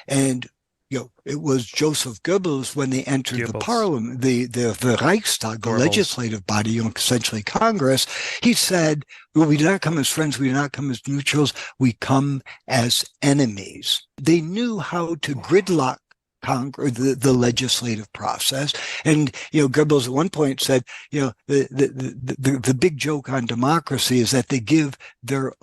And it was Joseph Goebbels when they entered the parliament, the Reichstag, the legislative body, essentially Congress. He said, well, we do not come as friends, we do not come as neutrals, we come as enemies. They knew how to gridlock the legislative process. And Goebbels at one point said, the big joke on democracy is that they give their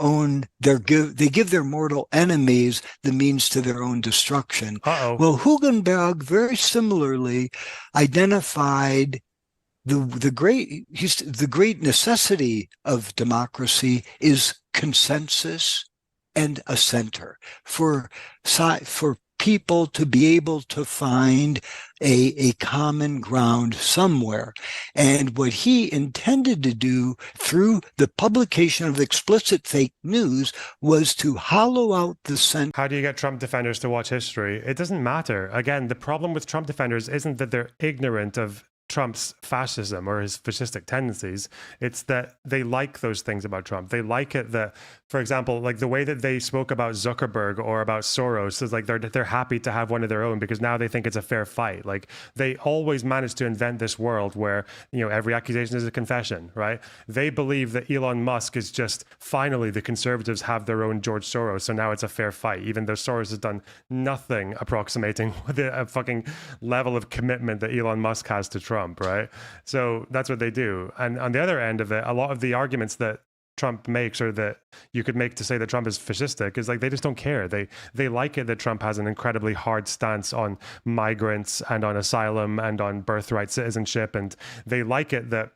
mortal enemies the means to their own destruction. Well, Hugenberg very similarly identified the great necessity of democracy is consensus and a center for people to be able to find a common ground somewhere. And what he intended to do through the publication of explicit fake news was to hollow out the center. How do you get Trump defenders to watch history? It doesn't matter. Again, the problem with Trump defenders isn't that they're ignorant of Trump's fascism or his fascistic tendencies. It's that they like those things about Trump. They like it that, for example, like the way that they spoke about Zuckerberg or about Soros is like they're happy to have one of their own because now they think it's a fair fight. Like they always manage to invent this world where, every accusation is a confession, right? They believe that Elon Musk is just finally the conservatives have their own George Soros. So now it's a fair fight, even though Soros has done nothing approximating the fucking level of commitment that Elon Musk has to Trump. Right? So that's what they do. And on the other end of it, a lot of the arguments that Trump makes or that you could make to say that Trump is fascistic is like they just don't care. They like it that Trump has an incredibly hard stance on migrants and on asylum and on birthright citizenship. And they like it that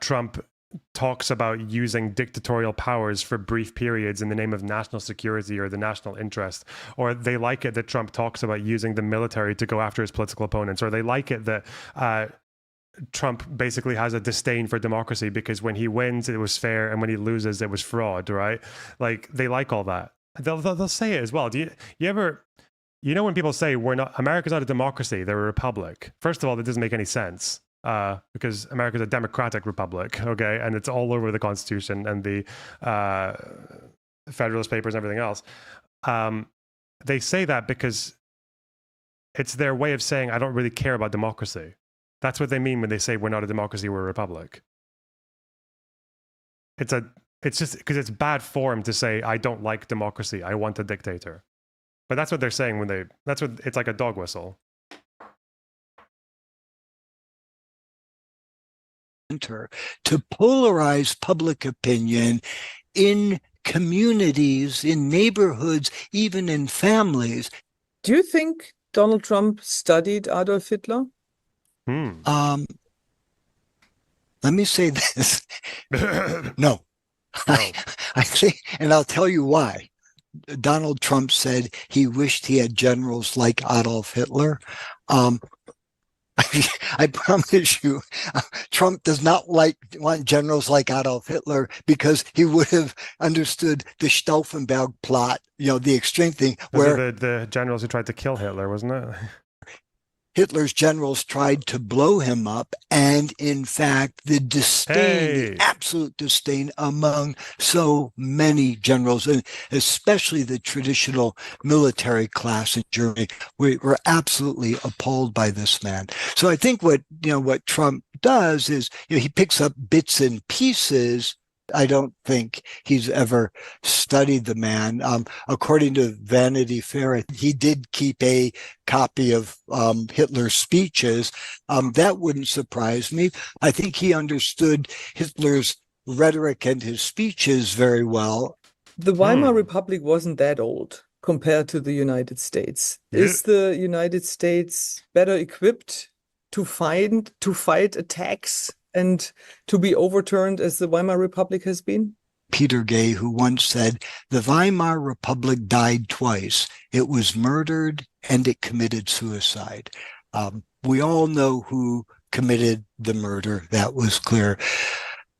Trump talks about using dictatorial powers for brief periods in the name of national security or the national interest, or they like it that Trump talks about using the military to go after his political opponents, or they like it that Trump basically has a disdain for democracy because when he wins it was fair and when he loses it was fraud, right? Like they like all that. They'll say it as well. Do you ever when people say America's not a democracy, they're a republic? First of all, that doesn't make any sense. Because America's a democratic republic, okay, and it's all over the Constitution and the Federalist Papers and everything else. They say that because it's their way of saying I don't really care about democracy. That's what they mean when they say we're not a democracy, we're a republic. It's just because it's bad form to say I don't like democracy, I want a dictator. But that's what they're saying it's like a dog whistle. center to polarize public opinion in communities, in neighborhoods, even in families. Do you think Donald Trump studied Adolf Hitler? Let me say this. No. I think, and I'll tell you why. Donald Trump said he wished he had generals like Adolf Hitler. I promise you, Trump does not want generals like Adolf Hitler because he would have understood the Stauffenberg plot, the extreme thing. Those are the generals who tried to kill Hitler, wasn't it? Hitler's generals tried to blow him up, and in fact, the disdain, the absolute disdain among so many generals, and especially the traditional military class in Germany, were absolutely appalled by this man. So I think what Trump does is, he picks up bits and pieces. I don't think he's ever studied the man. According to Vanity Fair, he did keep a copy of Hitler's speeches. That wouldn't surprise me. I think he understood Hitler's rhetoric and his speeches very well. The Weimar Republic wasn't that old compared to the United States. Yeah. Is the United States better equipped to fight attacks and to be overturned as the Weimar Republic has been? Peter Gay, who once said, the Weimar Republic died twice. It was murdered and it committed suicide. We all know who committed the murder. That was clear.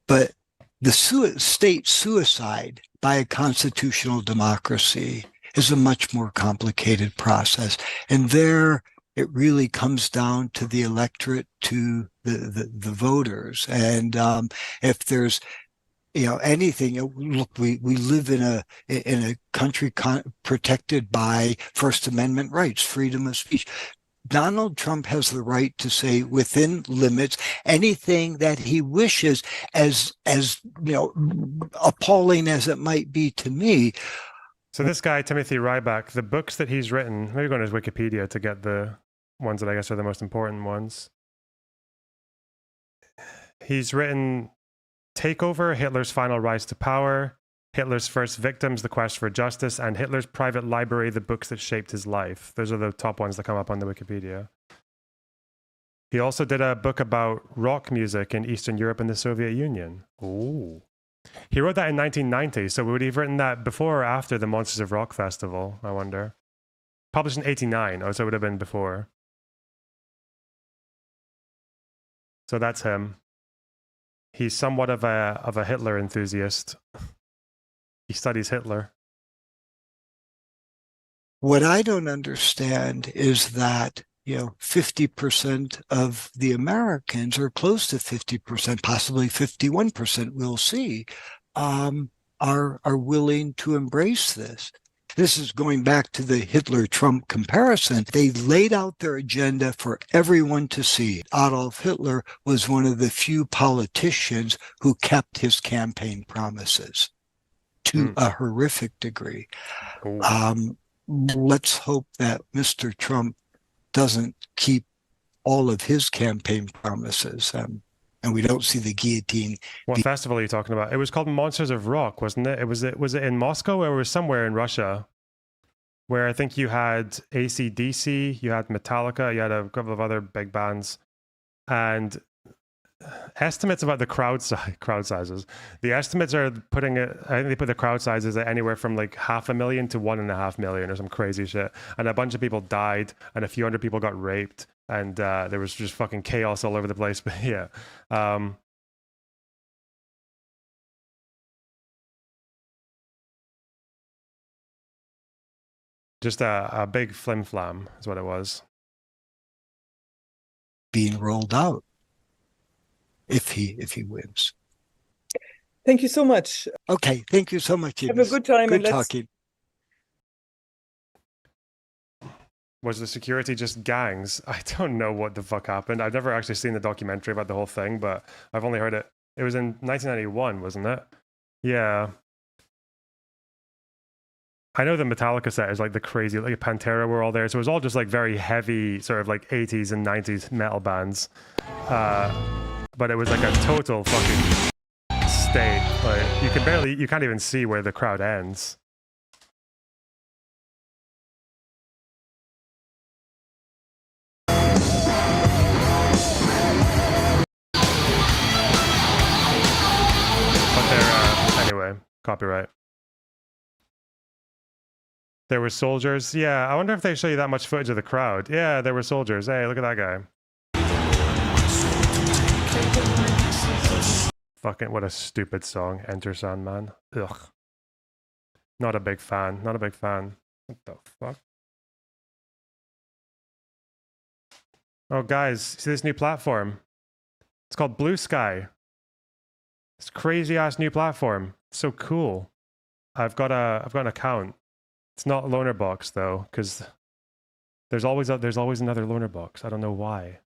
But the state suicide by a constitutional democracy is a much more complicated process. And there, it really comes down to the electorate, to the voters. And if there's anything, look, we live in a country protected by First Amendment rights, freedom of speech. Donald Trump has the right to say within limits anything that he wishes, as appalling as it might be to me. So this guy, Timothy Ryback, the books that he's written, maybe go on his Wikipedia to get the ones that I guess are the most important ones. He's written Takeover, Hitler's Final Rise to Power, Hitler's First Victims, The Quest for Justice, and Hitler's Private Library, The Books That Shaped His Life. Those are the top ones that come up on the Wikipedia. He also did a book about rock music in Eastern Europe and the Soviet Union. Ooh. He wrote that in 1990, so would he have written that before or after the Monsters of Rock Festival, I wonder? Published in 89, so it would have been before. So that's him. He's somewhat of a Hitler enthusiast. He studies Hitler. What I don't understand is that 50% of the Americans, or close to 50%, possibly 51%, we'll see, are willing to embrace this. This is going back to the Hitler-Trump comparison. They laid out their agenda for everyone to see. Adolf Hitler was one of the few politicians who kept his campaign promises to a horrific degree. Let's hope that Mr. Trump doesn't keep all of his campaign promises, and we don't see the guillotine. What festival are you talking about? It was called Monsters of Rock, wasn't it? Was it in Moscow, or it was somewhere in Russia, where I think you had AC/DC, you had Metallica, you had a couple of other big bands, and estimates about the crowd sizes. The estimates are putting it, I think they put the crowd sizes at anywhere from like 500,000 to 1.5 million or some crazy shit. And a bunch of people died and a few hundred people got raped, and there was just fucking chaos all over the place. But yeah. Just a big flim flam is what it was. Being rolled out. If he wins. Thank you so much. Okay, thank you so much. Have a good time. Good talking. Was the security just gangs? I don't know what the fuck happened. I've never actually seen the documentary about the whole thing, but I've only heard it. It was in 1991, wasn't it? Yeah. I know the Metallica set is like the crazy, like Pantera were all there. So it was all just like very heavy, sort of like 80s and 90s metal bands. but it was like a total fucking state. Like you can't even see where the crowd ends. But they're anyway, copyright. There were soldiers. Yeah, I wonder if they show you that much footage of the crowd. Yeah, there were soldiers. Hey, look at that guy. Fucking what a stupid song. Enter Sandman. Ugh. Not a big fan. Not a big fan. What the fuck? Oh, guys, see this new platform? It's called Blue Sky. This crazy ass new platform. It's so cool. I've got an account. It's not Loner Box though, because there's always another Loner Box. I don't know why.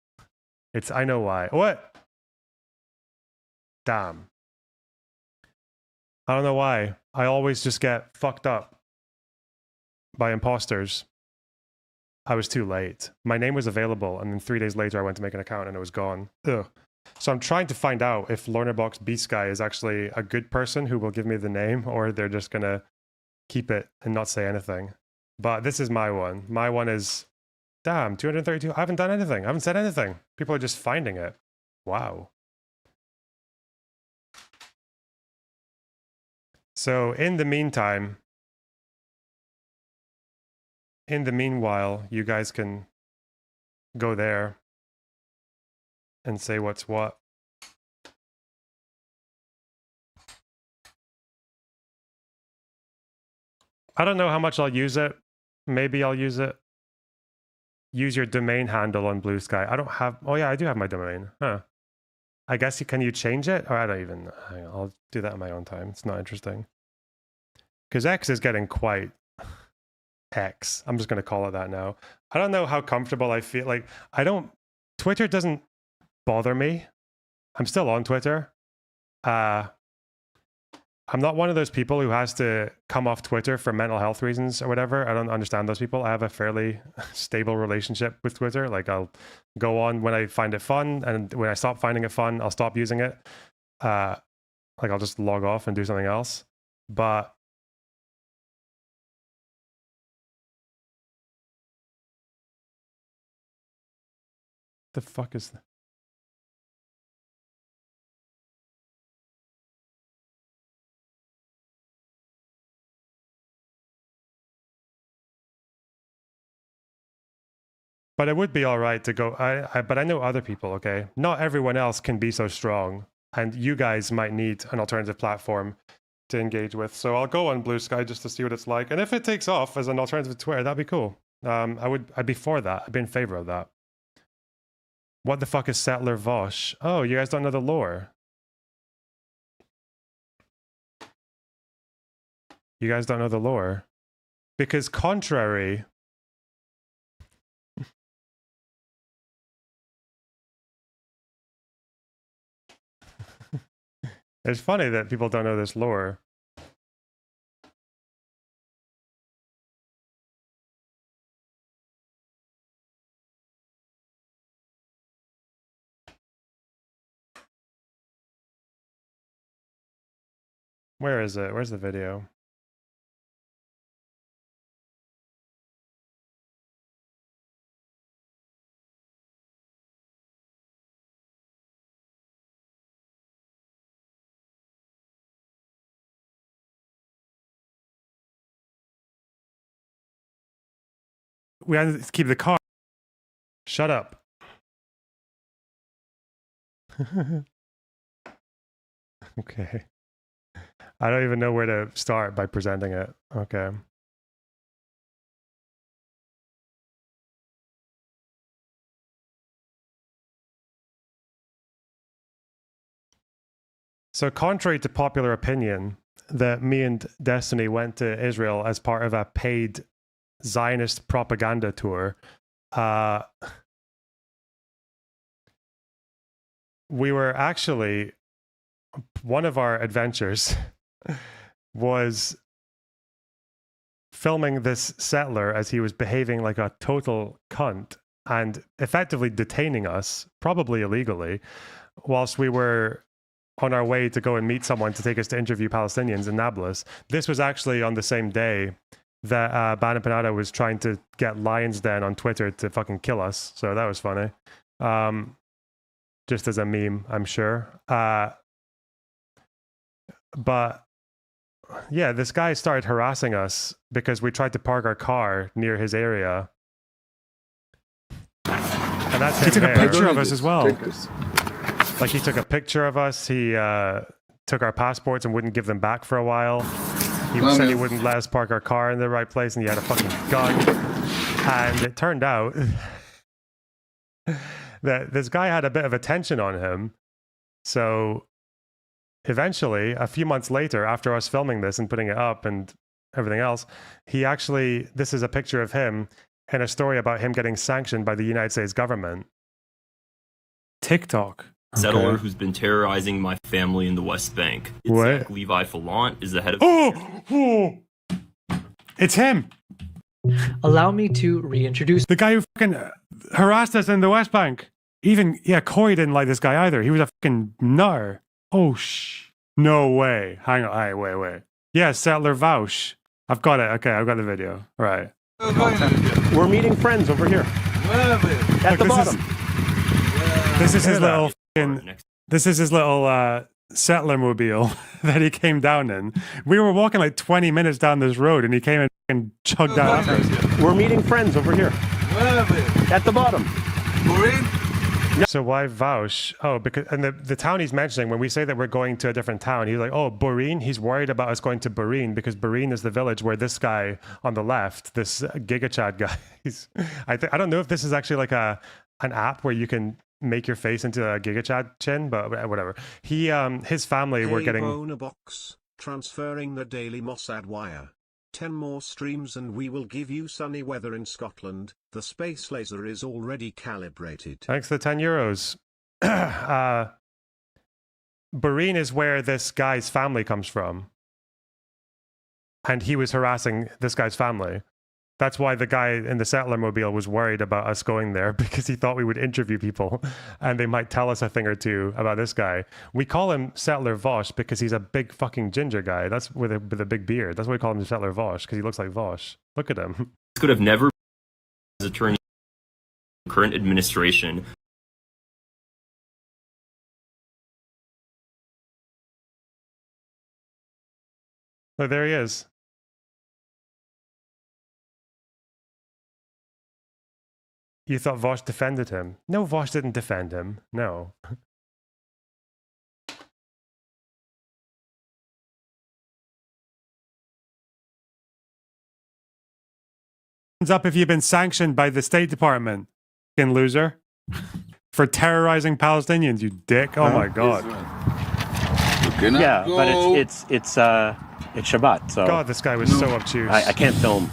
I know why. What? Damn. I don't know why. I always just get fucked up by imposters. I was too late. My name was available, and then 3 days later I went to make an account and it was gone. Ugh. So I'm trying to find out if Lonerbox Beast Guy is actually a good person who will give me the name, or they're just gonna keep it and not say anything. But this is my one. My one is, damn, 232. I haven't done anything. I haven't said anything. People are just finding it. Wow. So in the meanwhile, you guys can go there and say what's what. I don't know how much I'll use it. Maybe I'll use it. Use your domain handle on Blue Sky. I don't have, oh yeah, I do have my domain. Huh. I guess can you change it? Or I don't even, hang on, I'll do that on my own time. It's not interesting. Because X is getting quite X. I'm just going to call it that now. I don't know how comfortable I feel. Like, Twitter doesn't bother me. I'm still on Twitter. I'm not one of those people who has to come off Twitter for mental health reasons or whatever. I don't understand those people. I have a fairly stable relationship with Twitter. Like, I'll go on when I find it fun, and when I stop finding it fun, I'll stop using it. Like, I'll just log off and do something else. But the fuck is that? But it would be all right to go. But I know other people, okay? Not everyone else can be so strong. And you guys might need an alternative platform to engage with. So I'll go on Blue Sky just to see what it's like. And if it takes off as an alternative to Twitter, that'd be cool. I'd be for that. I'd be in favor of that. What the fuck is Settler Vosh? Oh, you guys don't know the lore. You guys don't know the lore. Because contrary... It's funny that people don't know this lore. Where is it? Where's the video? We have to keep the car. Shut up. Okay. I don't even know where to start by presenting it. Okay. So contrary to popular opinion, that me and Destiny went to Israel as part of a paid Zionist propaganda tour. We were actually, one of our adventures was filming this settler as he was behaving like a total cunt and effectively detaining us, probably illegally, whilst we were on our way to go and meet someone to take us to interview Palestinians in Nablus. This was actually on the same day that Ban Empanada was trying to get Lion's Den on Twitter to fucking kill us. So that was funny. Just as a meme, I'm sure. But yeah, this guy started harassing us because we tried to park our car near his area. And that's him. He took a picture of us as well. Like, he took a picture of us. He took our passports and wouldn't give them back for a while. He said he wouldn't let us park our car in the right place, and he had a fucking gun. And it turned out that this guy had a bit of attention on him. So eventually, a few months later, after us filming this and putting it up and everything else, he actually, this is a picture of him and a story about him getting sanctioned by the United States government. TikTok. Settler who's been terrorizing my family in the West Bank. What? Levi Falant is the head of... Oh! It's him! Allow me to reintroduce... The guy who fucking harassed us in the West Bank. Even, yeah, Corey didn't like this guy either. He was a fucking nutter. Oh, no way. Hang on. Hey, wait. Yeah, Settler Vaush. I've got it. Okay, I've got the video. Right. We're meeting friends over here. At the bottom. This is his little settler mobile that he came down in. We were walking like 20 minutes down this road and he came and chugged down after us. We're meeting friends over here. At the bottom. So why Vaush? Oh, because, and the town he's mentioning, when we say that we're going to a different town, he's like, oh, Borin. He's worried about us going to Borin because Borin is the village where this guy on the left, this GigaChad guy, I don't know if this is actually like an app where you can make your face into a GigaChad chin, but whatever. He, his family were getting... Bona box, transferring the daily Mossad wire. 10 more streams and we will give you sunny weather in Scotland. The space laser is already calibrated. Thanks for the 10 euros. Borin is where this guy's family comes from. And he was harassing this guy's family. That's why the guy in the settler mobile was worried about us going there, because he thought we would interview people and they might tell us a thing or two about this guy. We call him Settler Vosh because he's a big fucking ginger guy. That's with a big beard. That's why we call him Settler Vosh, because he looks like Vosh. Look at him. This could have never been as attorney current administration. Oh, there he is. You thought Vosh defended him. No, Vosh didn't defend him. No. Hands up if you've been sanctioned by the State Department, fucking loser. For terrorizing Palestinians, you dick. Oh my god. Yeah, but it's Shabbat, so... God, this guy was so obtuse. I can't film.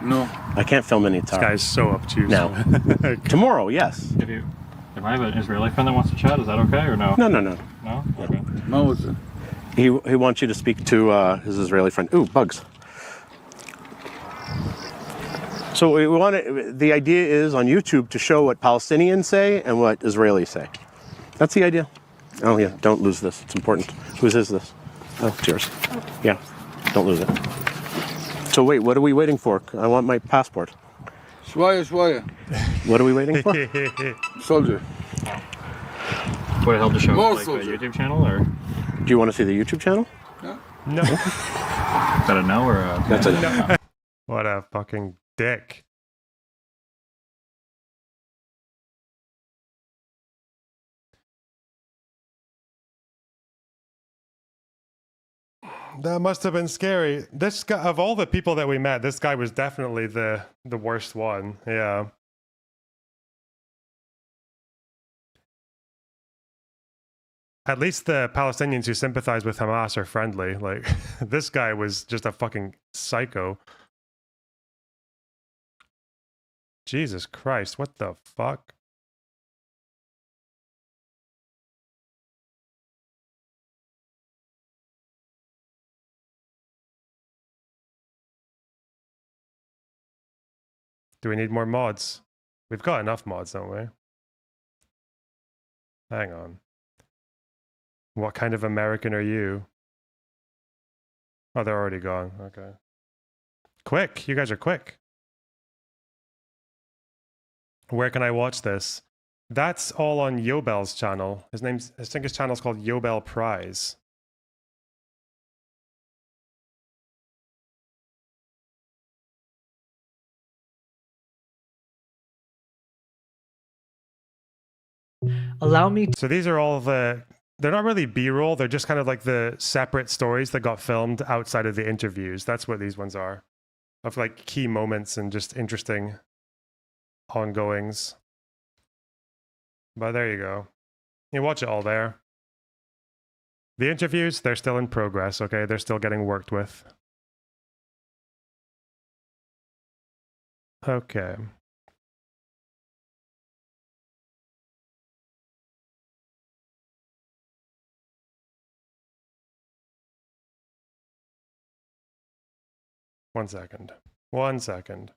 No. I can't film any time. This guy's so obtuse. No. Tomorrow, yes. If I have an Israeli friend that wants to chat, is that okay or no? No. No? Okay. No, he wants you to speak to his Israeli friend. Ooh, bugs. So we want to, the idea is on YouTube to show what Palestinians say and what Israelis say. That's the idea. Oh yeah, don't lose this. It's important. Whose is this? Oh, it's yours. Yeah, don't lose it. So wait, what are we waiting for? I want my passport. Shwaya. What are we waiting for? Soldier. What held the show? More Like a soldier. YouTube channel or? Do you want to see the YouTube channel? No. Is that a no or a? That's a no. What a fucking dick. That must have been scary. This guy, of all the people that we met, this guy was definitely the worst one. Yeah. At least the Palestinians who sympathize with Hamas are friendly. Like, this guy was just a fucking psycho. Jesus Christ, what the fuck? Do we need more mods? We've got enough mods, don't we? Hang on. What kind of American are you? Oh, they're already gone. Okay. Quick. You guys are quick. Where can I watch this? That's all on Yobel's channel. I think his channel's called Yobel Prize. Allow me. So these are all they're not really B-roll. They're just kind of like the separate stories that got filmed outside of the interviews. That's what these ones are. Of like key moments and just interesting ongoings. But there you go. You watch it all there. The interviews, they're still in progress, okay? They're still getting worked with. Okay. One second. 1 second.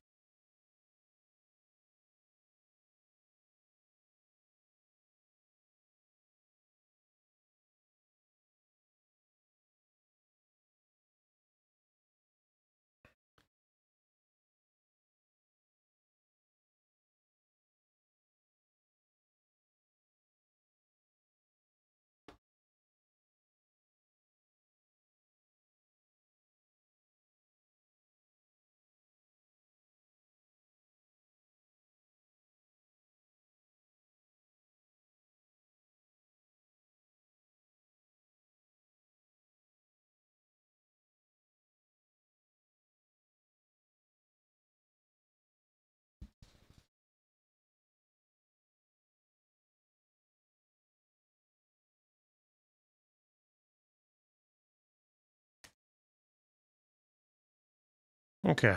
Okay.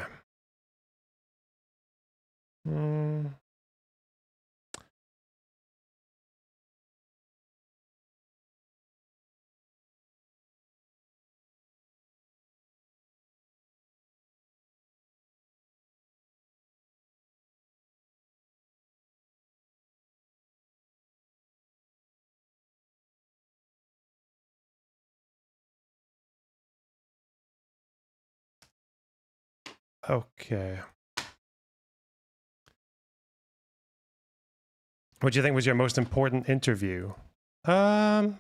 Okay. What do you think was your most important interview? The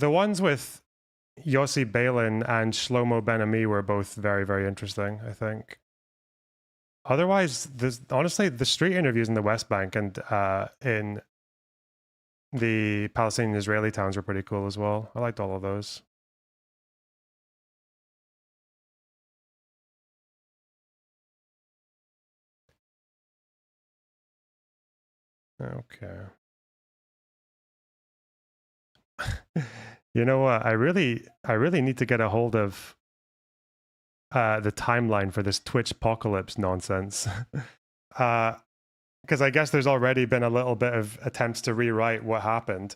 ones with Yossi Balin and Shlomo Ben-Ami were both very, very interesting, I think. Otherwise, honestly, the street interviews in the West Bank and in the Palestinian-Israeli towns were pretty cool as well. I liked all of those. Okay. You know what? I really need to get a hold of the timeline for this Twitchpocalypse nonsense. Because I guess there's already been a little bit of attempts to rewrite what happened.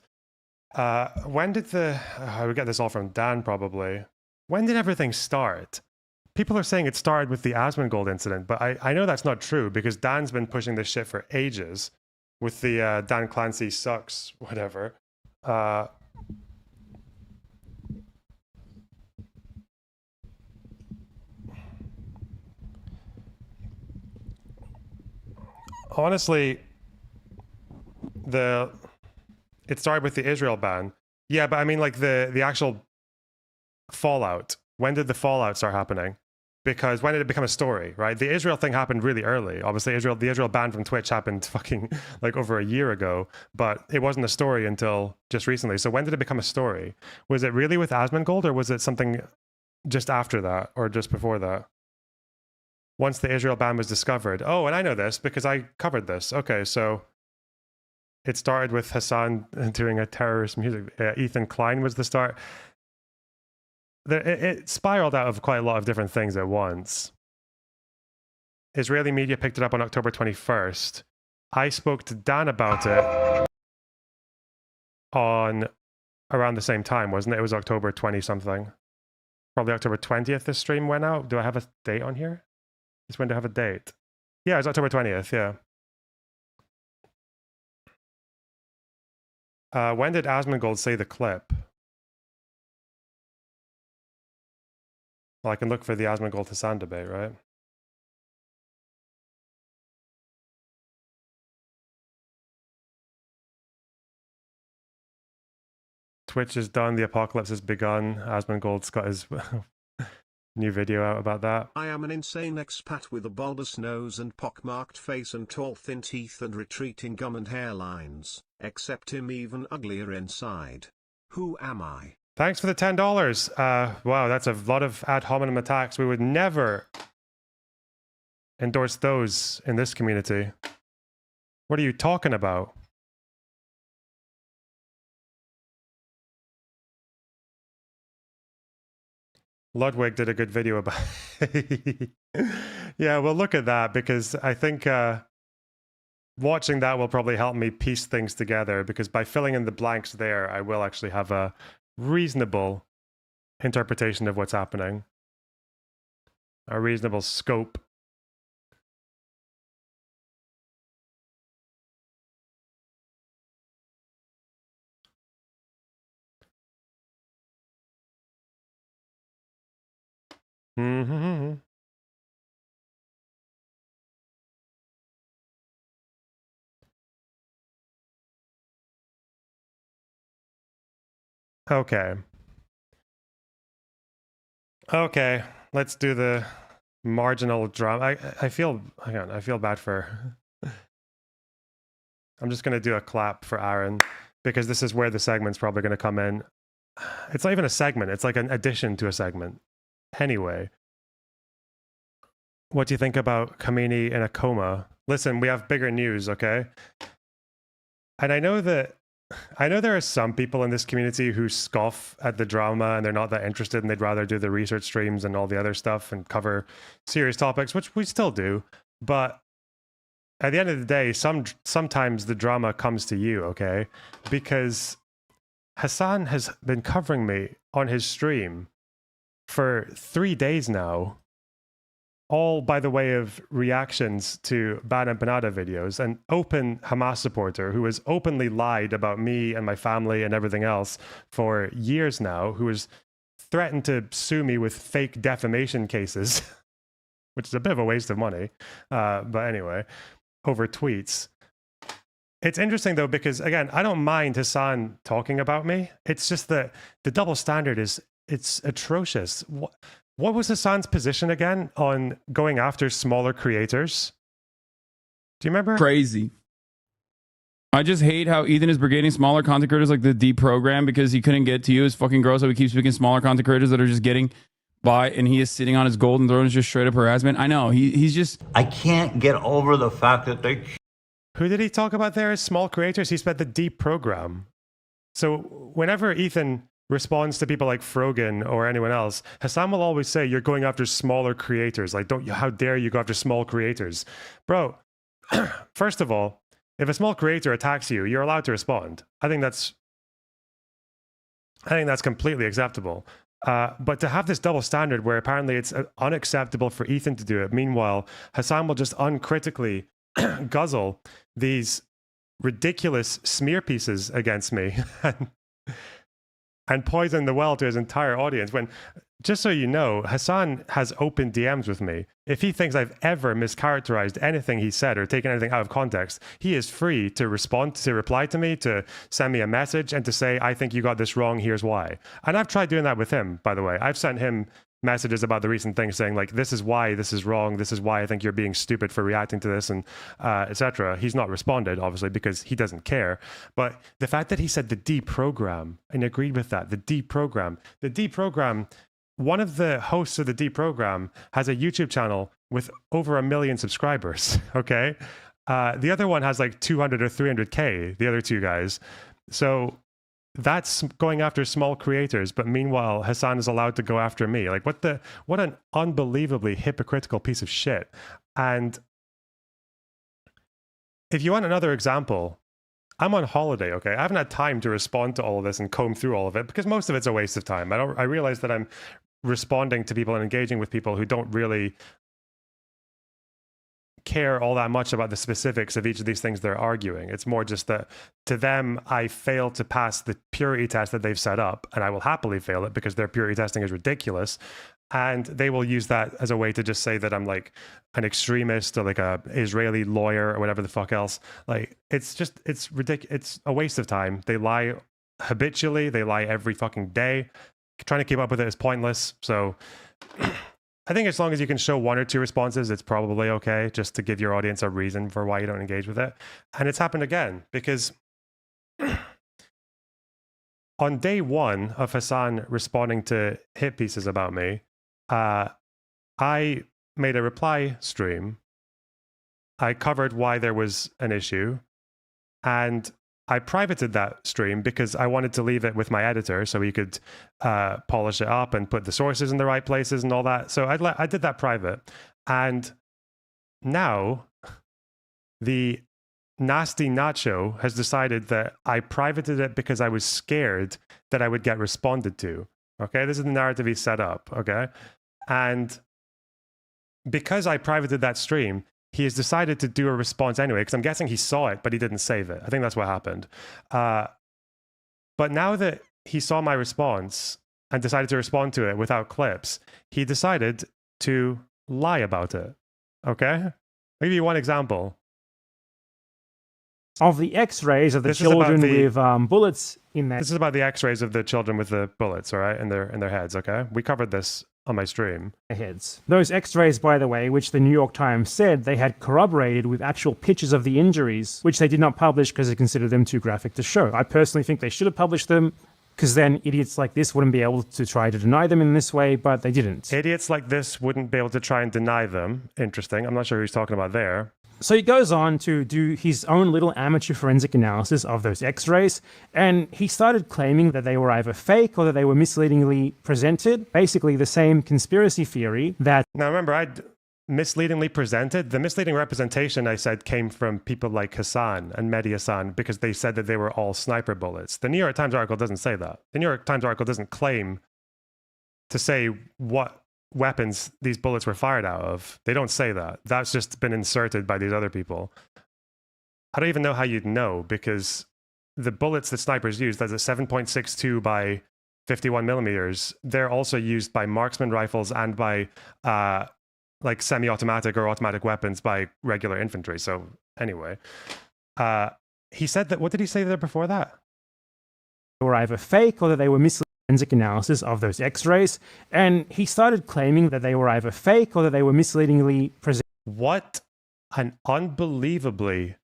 When did I would get this all from Dan probably. When did everything start? People are saying it started with the Asmongold incident, but I know that's not true because Dan's been pushing this shit for ages with the Dan Clancy sucks, whatever. Honestly, it started with the Israel ban. Yeah, but I mean like the actual fallout. When did the fallout start happening? Because when did it become a story, right? The Israel thing happened really early. Obviously, the Israel ban from Twitch happened fucking like over a year ago, but it wasn't a story until just recently. So when did it become a story? Was it really with Asmongold or was it something just after that or just before that? Once the Israel ban was discovered. Oh, and I know this because I covered this. Okay, so it started with Hasan doing a terrorist music. Ethan Klein was the start. It spiraled out of quite a lot of different things at once. Israeli media picked it up on October 21st. I spoke to Dan about it on around the same time, wasn't it? It was October 20 something. Probably October 20th this stream went out. Do I have a date on here? Just when to have a date. Yeah, it's October 20th, yeah. When did Asmongold say the clip? Well, I can look for the Asmongold Hasan debate, right? Twitch is done. The apocalypse has begun. Asmongold's got his new video out about that. I am an insane expat with a bulbous nose and pockmarked face and tall thin teeth and retreating gum and hairlines, except him even uglier inside. Who am I? Thanks for the $10. Wow, that's a lot of ad hominem attacks. We would never endorse those in this community. What are you talking about? Ludwig did a good video about yeah, we'll look at that because I think watching that will probably help me piece things together, because by filling in the blanks there, I will actually have a reasonable interpretation of what's happening. A reasonable scope. Mm-hmm. Okay. Okay, let's do the marginal drama. I feel, hang on, I feel bad for... I'm just going to do a clap for Aaron, because this is where the segment's probably going to come in. It's not even a segment, it's like an addition to a segment. Anyway, what do you think about Khamenei in a coma? Listen, we have bigger news, okay? And I know there are some people in this community who scoff at the drama and they're not that interested and they'd rather do the research streams and all the other stuff and cover serious topics, which we still do. But at the end of the day, sometimes the drama comes to you, okay? Because Hasan has been covering me on his stream for 3 days now, all by the way of reactions to Bad and Panada videos. An open Hamas supporter who has openly lied about me and my family and everything else for years now, who has threatened to sue me with fake defamation cases, which is a bit of a waste of money. But anyway, over tweets. It's interesting though, because again, I don't mind Hasan talking about me. It's just that the double standard it's atrocious. What was Hasan's position again on going after smaller creators? Do you remember? Crazy. I just hate how Ethan is brigading smaller content creators like the D program because he couldn't get to you. It's fucking gross how he keeps picking smaller content creators that are just getting by, and he is sitting on his golden throne. Is just straight up harassment. I know he's just. I can't get over the fact that they. Who did he talk about there as small creators? He said the D program. So whenever Ethan responds to people like Frogan or anyone else, Hasan will always say, you're going after smaller creators. Like, how dare you go after small creators? Bro, first of all, if a small creator attacks you, you're allowed to respond. I think that's completely acceptable. But to have this double standard where apparently it's unacceptable for Ethan to do it, meanwhile, Hasan will just uncritically guzzle these ridiculous smear pieces against me and poison the well to his entire audience. When, just so you know, Hasan has open DMs with me. If he thinks I've ever mischaracterized anything he said or taken anything out of context, he is free to respond, to reply to me, to send me a message and to say, I think you got this wrong, here's why. And I've tried doing that with him, by the way. I've sent him messages about the recent things saying like, this is why this is wrong, this is why I think you're being stupid for reacting to this, and etc. He's not responded, obviously, because he doesn't care. But the fact that he said the D program and agreed with that, the D program, one of the hosts of the D program has a YouTube channel with over 1 million subscribers, okay? The other one has like 200 or 300K, the other two guys. So that's going after small creators, but meanwhile, Hasan is allowed to go after me. Like, what an unbelievably hypocritical piece of shit. And if you want another example, I'm on holiday, okay? I haven't had time to respond to all of this and comb through all of it because most of it's a waste of time. I realize that I'm responding to people and engaging with people who don't really care all that much about the specifics of each of these things they're arguing. It's more just that to them, I failed to pass the purity test that they've set up, and I will happily fail it because their purity testing is ridiculous. And they will use that as a way to just say that I'm like an extremist or like a Israeli lawyer or whatever the fuck else. Like, it's ridiculous. It's a waste of time. They lie habitually. They lie every fucking day. Trying to keep up with it is pointless. So I think as long as you can show one or two responses, it's probably okay, just to give your audience a reason for why you don't engage with it. And it's happened again because on day one of Hasan responding to hit pieces about me, I made a reply stream. I covered why there was an issue, and I privated that stream because I wanted to leave it with my editor so he could polish it up and put the sources in the right places and all that. So I did that private. And now the nasty Nacho has decided that I privated it because I was scared that I would get responded to. Okay, this is the narrative he set up. Okay. And because I privated that stream, he has decided to do a response anyway, because I'm guessing he saw it, but he didn't save it. I think that's what happened. But now that he saw my response and decided to respond to it without clips, he decided to lie about it. Okay? I'll give you one example. Of the x-rays of the children with bullets in their... This is about the x-rays of the children with the bullets, all right, in their heads, okay? We covered this on my stream. Heads. Those x-rays, by the way, which the New York Times said they had corroborated with actual pictures of the injuries, which they did not publish because they considered them too graphic to show. I personally think they should have published them, because then idiots like this wouldn't be able to try to deny them in this way, but they didn't. Idiots like this wouldn't be able to try and deny them. Interesting. I'm not sure who he's talking about there. So he goes on to do his own little amateur forensic analysis of those x-rays, and he started claiming that they were either fake or that they were misleadingly presented. Basically the same conspiracy theory that... Now remember, I'd misleadingly presented. The misleading representation, I said, came from people like Hasan and Mehdi Hasan because they said that they were all sniper bullets. The New York Times article doesn't say that. The New York Times article doesn't claim to say what weapons these bullets were fired out of. They don't say that. That's just been inserted by these other people. I don't even know how you'd know, because the bullets that snipers use, that's a 7.62 by 51 millimeters, they're also used by marksman rifles and by like semi-automatic or automatic weapons by regular infantry. So anyway, he said that, what did he say there before that? They were either fake or that they were misleading. Forensic analysis of those x-rays, and he started claiming that they were either fake or that they were misleadingly presented. What an unbelievably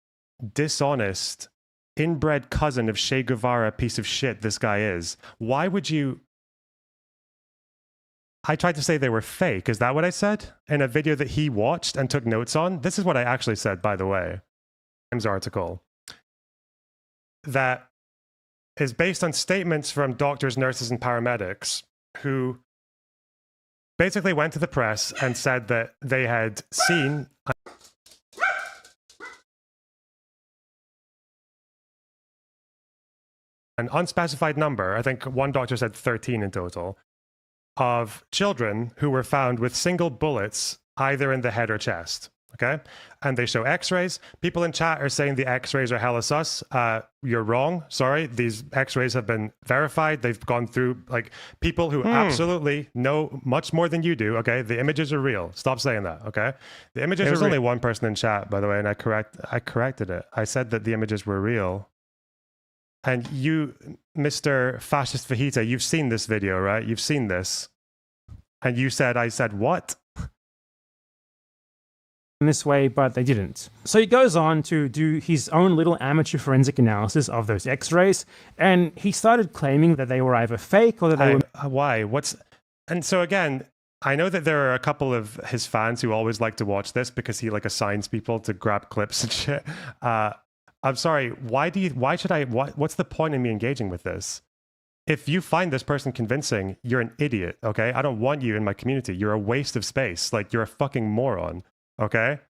dishonest, inbred cousin of Che Guevara piece of shit this guy is. Why would you... I tried to say they were fake. Is that what I said? In a video that he watched and took notes on? This is what I actually said, by the way. Times article. That is based on statements from doctors, nurses, and paramedics who basically went to the press and said that they had seen an unspecified number, I think one doctor said 13 in total, of children who were found with single bullets either in the head or chest. Okay, and they show x-rays. People in chat are saying the x-rays are hella sus. You're wrong. Sorry. These x-rays have been verified. They've gone through, like, people who absolutely know much more than you do. Okay, the images are real. Stop saying that. Okay, the images. There's only one person in chat, by the way, and I corrected it. I said that the images were real. And you, Mr. Fascist Fajita, you've seen this video, right? You've seen this, and you said, I said what? In this way, but they didn't. So he goes on to do his own little amateur forensic analysis of those x-rays, and he started claiming that they were either fake or that they were... Why? What's... And so again, I know that there are a couple of his fans who always like to watch this because he like assigns people to grab clips and shit. I'm sorry, what's the point in me engaging with this? If you find this person convincing, you're an idiot, okay? I don't want you in my community. You're a waste of space. Like, you're a fucking moron. Okay?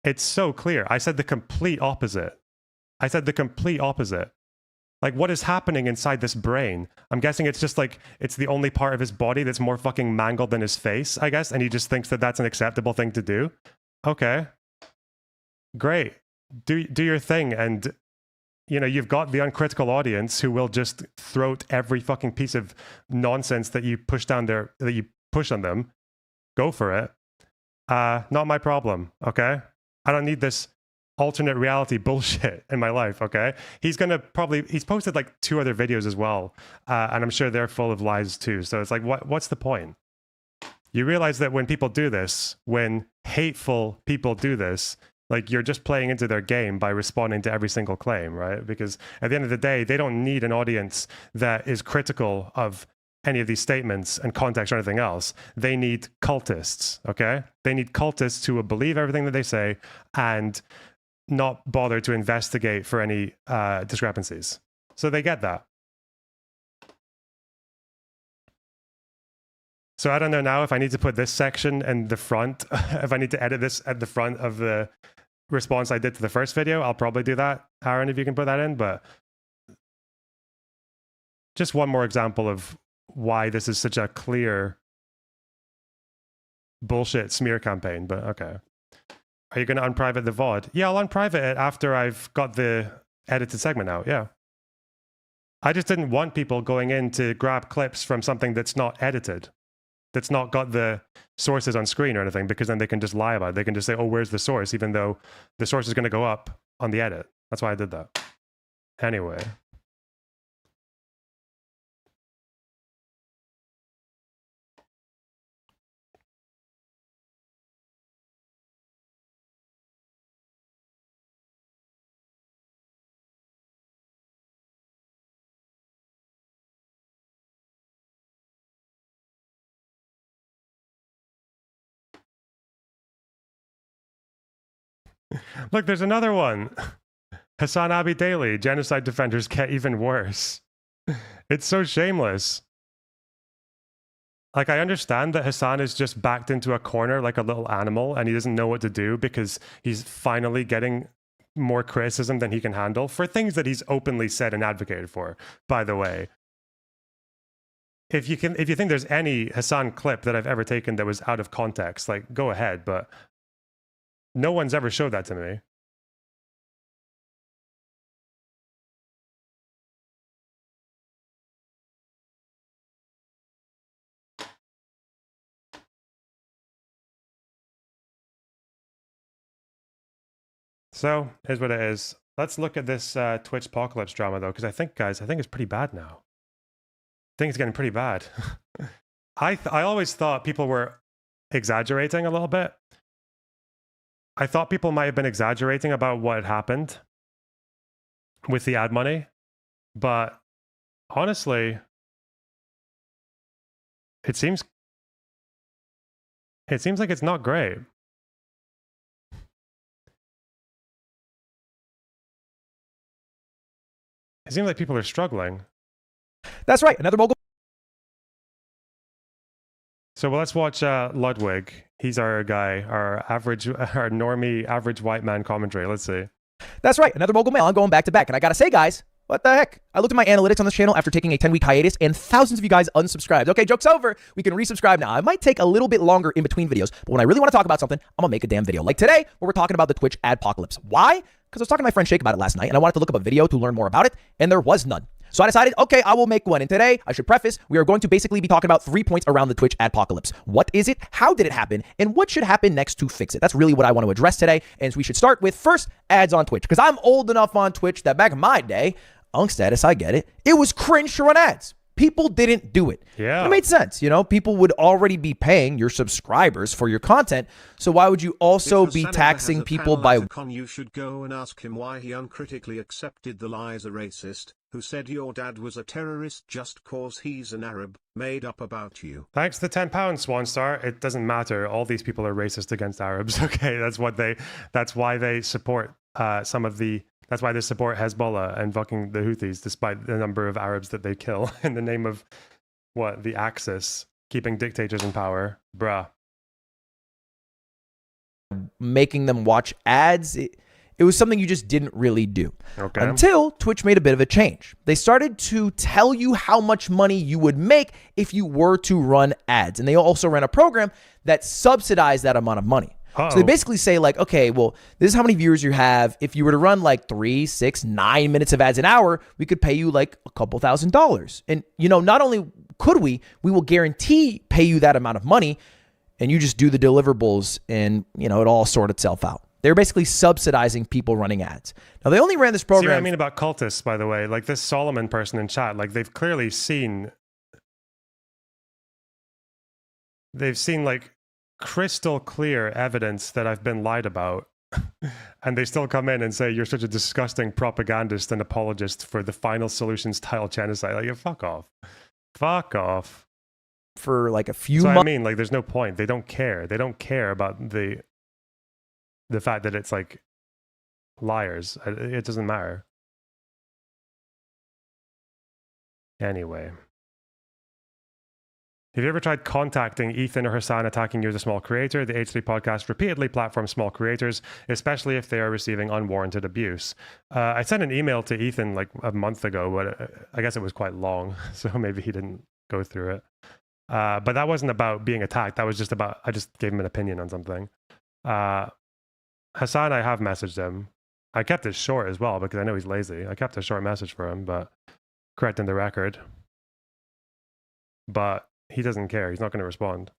It's so clear. I said the complete opposite. Like, what is happening inside this brain? I'm guessing it's just like, it's the only part of his body that's more fucking mangled than his face, I guess, and he just thinks that that's an acceptable thing to do. Okay. great. Do your thing, and you know, you've got the uncritical audience who will just throat every fucking piece of nonsense that you push on them. Go for it. Not my problem, okay? I don't need this alternate reality bullshit in my life, okay? He's posted like 2 other videos as well, and I'm sure they're full of lies too. So it's like, what's the point? You realize that when people do this, when hateful people do this, like, you're just playing into their game by responding to every single claim, right? Because at the end of the day, they don't need an audience that is critical of any of these statements and context or anything else. They need cultists, okay? They need cultists who will believe everything that they say and not bother to investigate for any discrepancies. So they get that. So I don't know now if I need to put this section in the front, if I need to edit this at the front of the response I did to the first video. I'll probably do that. Aaron, if you can put that in. But just one more example of why this is such a clear bullshit smear campaign. But okay. Are you going to unprivate the VOD? Yeah, I'll unprivate it after I've got the edited segment out. Yeah. I just didn't want people going in to grab clips from something that's not edited, that's not got the sources on screen or anything, because then they can just lie about it. They can just say, oh, where's the source? Even though the source is going to go up on the edit. That's why I did that. Anyway. Look, there's another one. Hasan Abi Daily, genocide defenders get even worse. It's so shameless. Like, I understand that Hasan is just backed into a corner like a little animal and he doesn't know what to do because he's finally getting more criticism than he can handle for things that he's openly said and advocated for, by the way. If you think there's any Hasan clip that I've ever taken that was out of context, like, go ahead, but no one's ever showed that to me. So, here's what it is. Let's look at this Twitchpocalypse drama, though, because I think it's pretty bad now. I think it's getting pretty bad. I always thought people were exaggerating a little bit. I thought people might have been exaggerating about what had happened with the ad money, but honestly, it seems like it's not great. It seems like people are struggling. That's right, another mogul. So let's watch Ludwig. He's our guy, our normie, average white man commentary. Let's see. That's right, another mogul male. I'm going back to back. And I gotta say, guys, what the heck? I looked at my analytics on this channel after taking a 10-week hiatus and thousands of you guys unsubscribed. Okay, joke's over. We can resubscribe now. I might take a little bit longer in between videos, but when I really want to talk about something, I'm gonna make a damn video. Like today, where we're talking about the Twitch adpocalypse. Why? Because I was talking to my friend Shake about it last night and I wanted to look up a video to learn more about it, and there was none. So I decided, okay, I will make one. And today, I should preface, we are going to basically be talking about 3 points around the Twitch adpocalypse. What is it? How did it happen? And what should happen next to fix it? That's really what I want to address today. And so we should start with first, ads on Twitch. Because I'm old enough on Twitch that back in my day, Unk status, I get it. It was cringe to run ads. People didn't do it. Yeah. It made sense. You know, people would already be paying your subscribers for your content. So why would you also be taxing people by... You should go and ask him why he uncritically accepted the lies a racist, who said your dad was a terrorist just cause he's an Arab, made up about you. Thanks to £10, Swanstar. It doesn't matter. All these people are racist against Arabs. Okay, that's why they support that's why they support Hezbollah and fucking the Houthis, despite the number of Arabs that they kill in the name of, what, the Axis, keeping dictators in power. Bruh. Making them watch ads, it was something you just didn't really do. Okay. Until Twitch made a bit of a change. They started to tell you how much money you would make if you were to run ads. And they also ran a program that subsidized that amount of money. Uh-oh. So they basically say like, okay, well, this is how many viewers you have. If you were to run like 3, 6, 9 minutes of ads an hour, we could pay you like a couple $1,000s. And, you know, not only could we will guarantee pay you that amount of money, and you just do the deliverables and, you know, it all sort itself out. They're basically subsidizing people running ads. Now, they only ran this program. See what I mean about cultists, by the way? Like this Solomon person in chat, like they've clearly seen like crystal clear evidence that I've been lied about. And they still come in and say, you're such a disgusting propagandist and apologist for the final solution style genocide. Like, fuck off. Fuck off. For like a few months. months. I mean, like, there's no point. They don't care. They don't care about the fact that it's like liars. It doesn't matter. Anyway. Have you ever tried contacting Ethan or Hasan attacking you as a small creator? The H3 podcast repeatedly platforms small creators, especially if they are receiving unwarranted abuse. I sent an email to Ethan like a month ago, but I guess it was quite long, so maybe he didn't go through it. But that wasn't about being attacked. That was just about, I just gave him an opinion on something. Hasan, I have messaged him. I kept it short as well because I know he's lazy. I kept a short message for him, but correcting the record. But he doesn't care. He's not going to respond.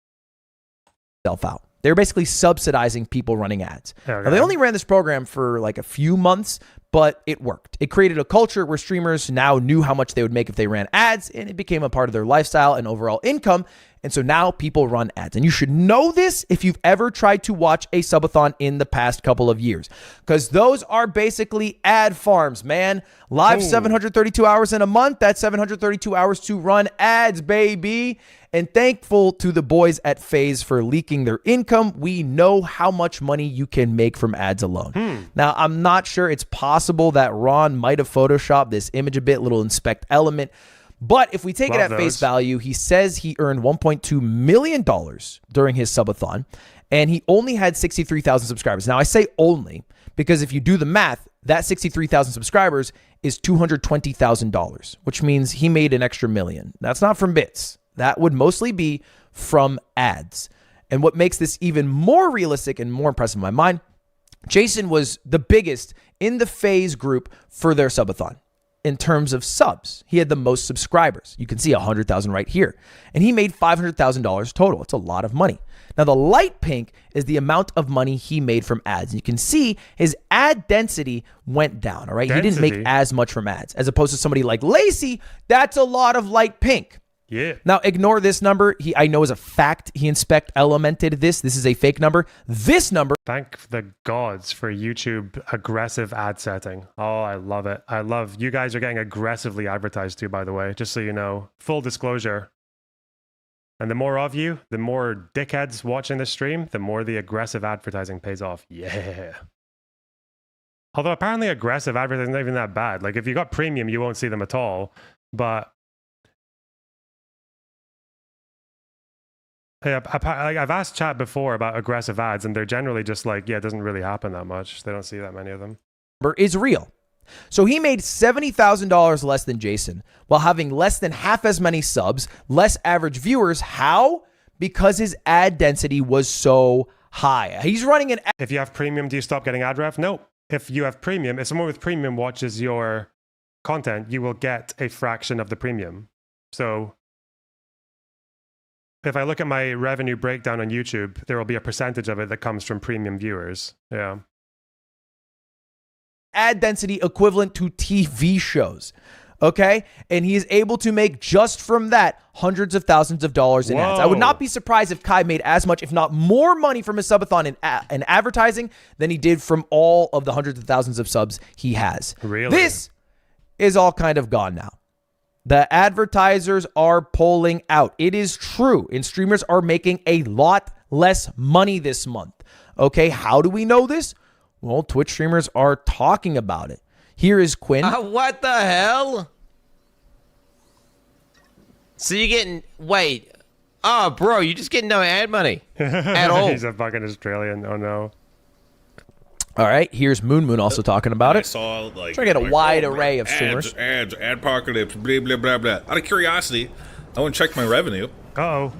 Out. They're basically subsidizing people running ads. Okay. Now, they only ran this program for like a few months, but it worked. It created a culture where streamers now knew how much they would make if they ran ads, and it became a part of their lifestyle and overall income. And so now people run ads. And you should know this if you've ever tried to watch a subathon in the past couple of years, because those are basically ad farms, man. Live 732 hours in a month. That's 732 hours to run ads, baby. And thankful to the boys at FaZe for leaking their income. We know how much money you can make from ads alone. Now, I'm not sure. It's possible that Ron might have photoshopped this image a bit, little inspect element. But if we take it at face value, he says he earned $1.2 million during his subathon, and he only had 63,000 subscribers. Now, I say only because if you do the math, that 63,000 subscribers is $220,000, which means he made an extra $1 million. That's not from bits. That would mostly be from ads. And what makes this even more realistic and more impressive in my mind, Jason was the biggest in the FaZe group for their subathon. In terms of subs, he had the most subscribers. You can see 100,000 right here. And he made $500,000 total. It's a lot of money. Now, the light pink is the amount of money he made from ads. You can see his ad density went down, all right? He didn't make as much from ads. As opposed to somebody like Lacey, that's a lot of light pink. Yeah. Now, ignore this number. I know is a fact. He inspect elemented this. This is a fake number. This number. Thank the gods for YouTube aggressive ad setting. Oh, I love it. I love you guys are getting aggressively advertised to, by the way, just so you know. Full disclosure. And the more of you, the more dickheads watching this stream, the more the aggressive advertising pays off. Yeah. Although apparently aggressive advertising is not even that bad. Like if you got premium, you won't see them at all. But yeah, I've asked chat before about aggressive ads, and they're generally just like, yeah, it doesn't really happen that much. They don't see that many of them. Is real. So he made $70,000 less than Jason while having less than half as many subs, less average viewers. How? Because his ad density was so high. He's running an... If you have premium, do you stop getting ad ref? No. If you have premium, if someone with premium watches your content, you will get a fraction of the premium. So if I look at my revenue breakdown on YouTube, there will be a percentage of it that comes from premium viewers. Yeah. Ad density equivalent to TV shows. Okay? And he is able to make just from that hundreds of thousands of dollars in ads. I would not be surprised if Kai made as much, if not more money from his subathon in advertising than he did from all of the hundreds of thousands of subs he has. Really? This is all kind of gone now. The advertisers are pulling out. It is true. And streamers are making a lot less money this month. Okay, how do we know this? Well, Twitch streamers are talking about it. Here is Quinn. What the hell? So you're getting... Wait. Oh, bro, you're just getting no ad money at all. He's a fucking Australian. Oh, no. All right, here's Moon also talking about it. I saw, like... Trying to get a wide array of streamers. Ads, adpocalypse, blah, blah, blah, blah. Out of curiosity, I went and checked my revenue. Uh-oh.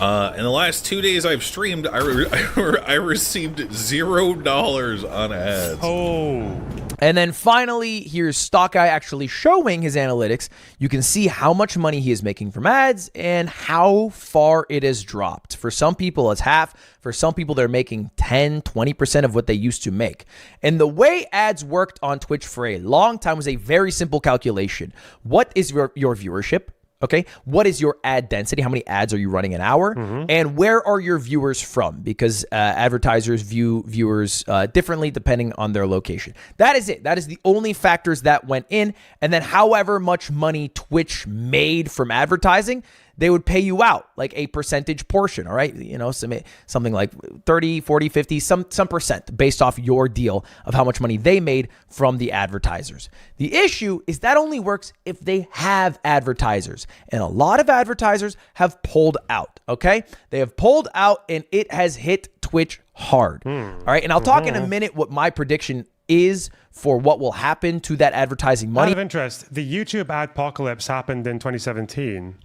In the last 2 days I've streamed, I received $0 on ads. Oh. And then finally, here's Stock Guy actually showing his analytics. You can see how much money he is making from ads and how far it has dropped. For some people, it's half. For some people, they're making 10, 20% of what they used to make. And the way ads worked on Twitch for a long time was a very simple calculation. What is your viewership? Okay, what is your ad density? How many ads are you running an hour? And where are your viewers from? Because advertisers view viewers differently depending on their location. That is it. That is the only factors that went in. And then however much money Twitch made from advertising, they would pay you out like a percentage portion, all right? You know, something like 30, 40, 50, some percent based off your deal of how much money they made from the advertisers. The issue is that only works if they have advertisers. And a lot of advertisers have pulled out, okay? They have pulled out and it has hit Twitch hard, all right? And I'll talk in a minute what my prediction is for what will happen to that advertising money. Out of interest, the YouTube adpocalypse happened in 2017.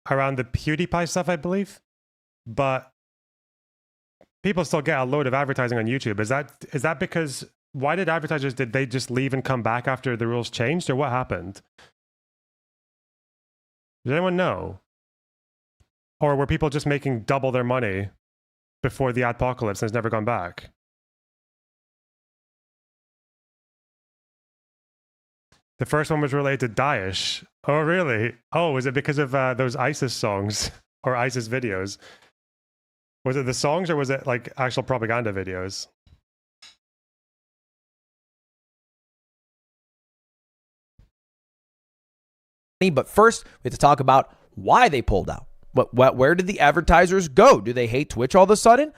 Around the PewDiePie stuff, I believe. But people still get a load of advertising on YouTube. Is that because, why did advertisers, did they just leave and come back after the rules changed, or what happened? Does anyone know? Or were people just making double their money before the adpocalypse and it's never gone back? The first one was related to Daesh. Oh, really? Oh, is it because of those ISIS songs or ISIS videos? Was it the songs or was it like actual propaganda videos? But first, we have to talk about why they pulled out. Where did the advertisers go? Do they hate Twitch all of a sudden?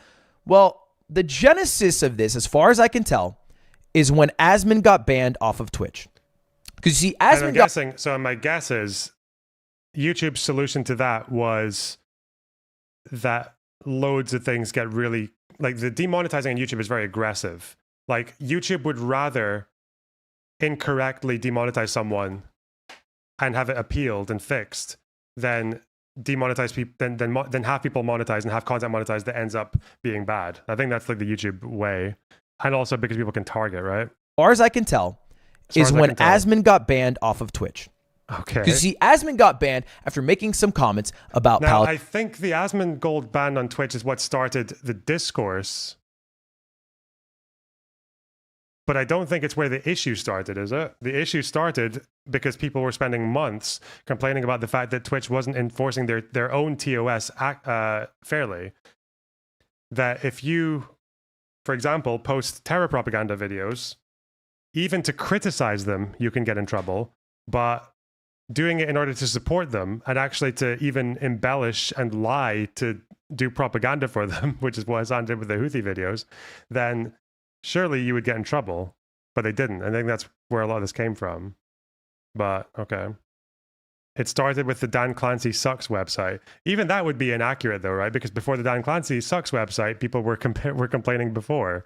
Well, the genesis of this, as far as I can tell, is when Asman got banned off of Twitch. Because you see, so my guess is YouTube's solution to that was that loads of things get really, like the demonetizing on YouTube is very aggressive. Like YouTube would rather incorrectly demonetize someone and have it appealed and fixed than demonetize people, than have people monetize and have content monetized that ends up being bad. I think that's like the YouTube way. And also because people can target, right? As far as I can tell, is when Asman got banned off of Twitch. Okay. Because see, Asman got banned after making some comments about Now, I think the Asman Gold ban on Twitch is what started the discourse. But I don't think it's where the issue started, is it? The issue started because people were spending months complaining about the fact that Twitch wasn't enforcing their own TOS fairly. That if you, for example, post terror propaganda videos, even to criticize them, you can get in trouble. But doing it in order to support them and actually to even embellish and lie to do propaganda for them, which is what Hasan did with the Houthi videos, then surely you would get in trouble. But they didn't. I think that's where a lot of this came from. But, okay. It started with the Dan Clancy Sucks website. Even that would be inaccurate, though, right? Because before the Dan Clancy Sucks website, people were complaining before.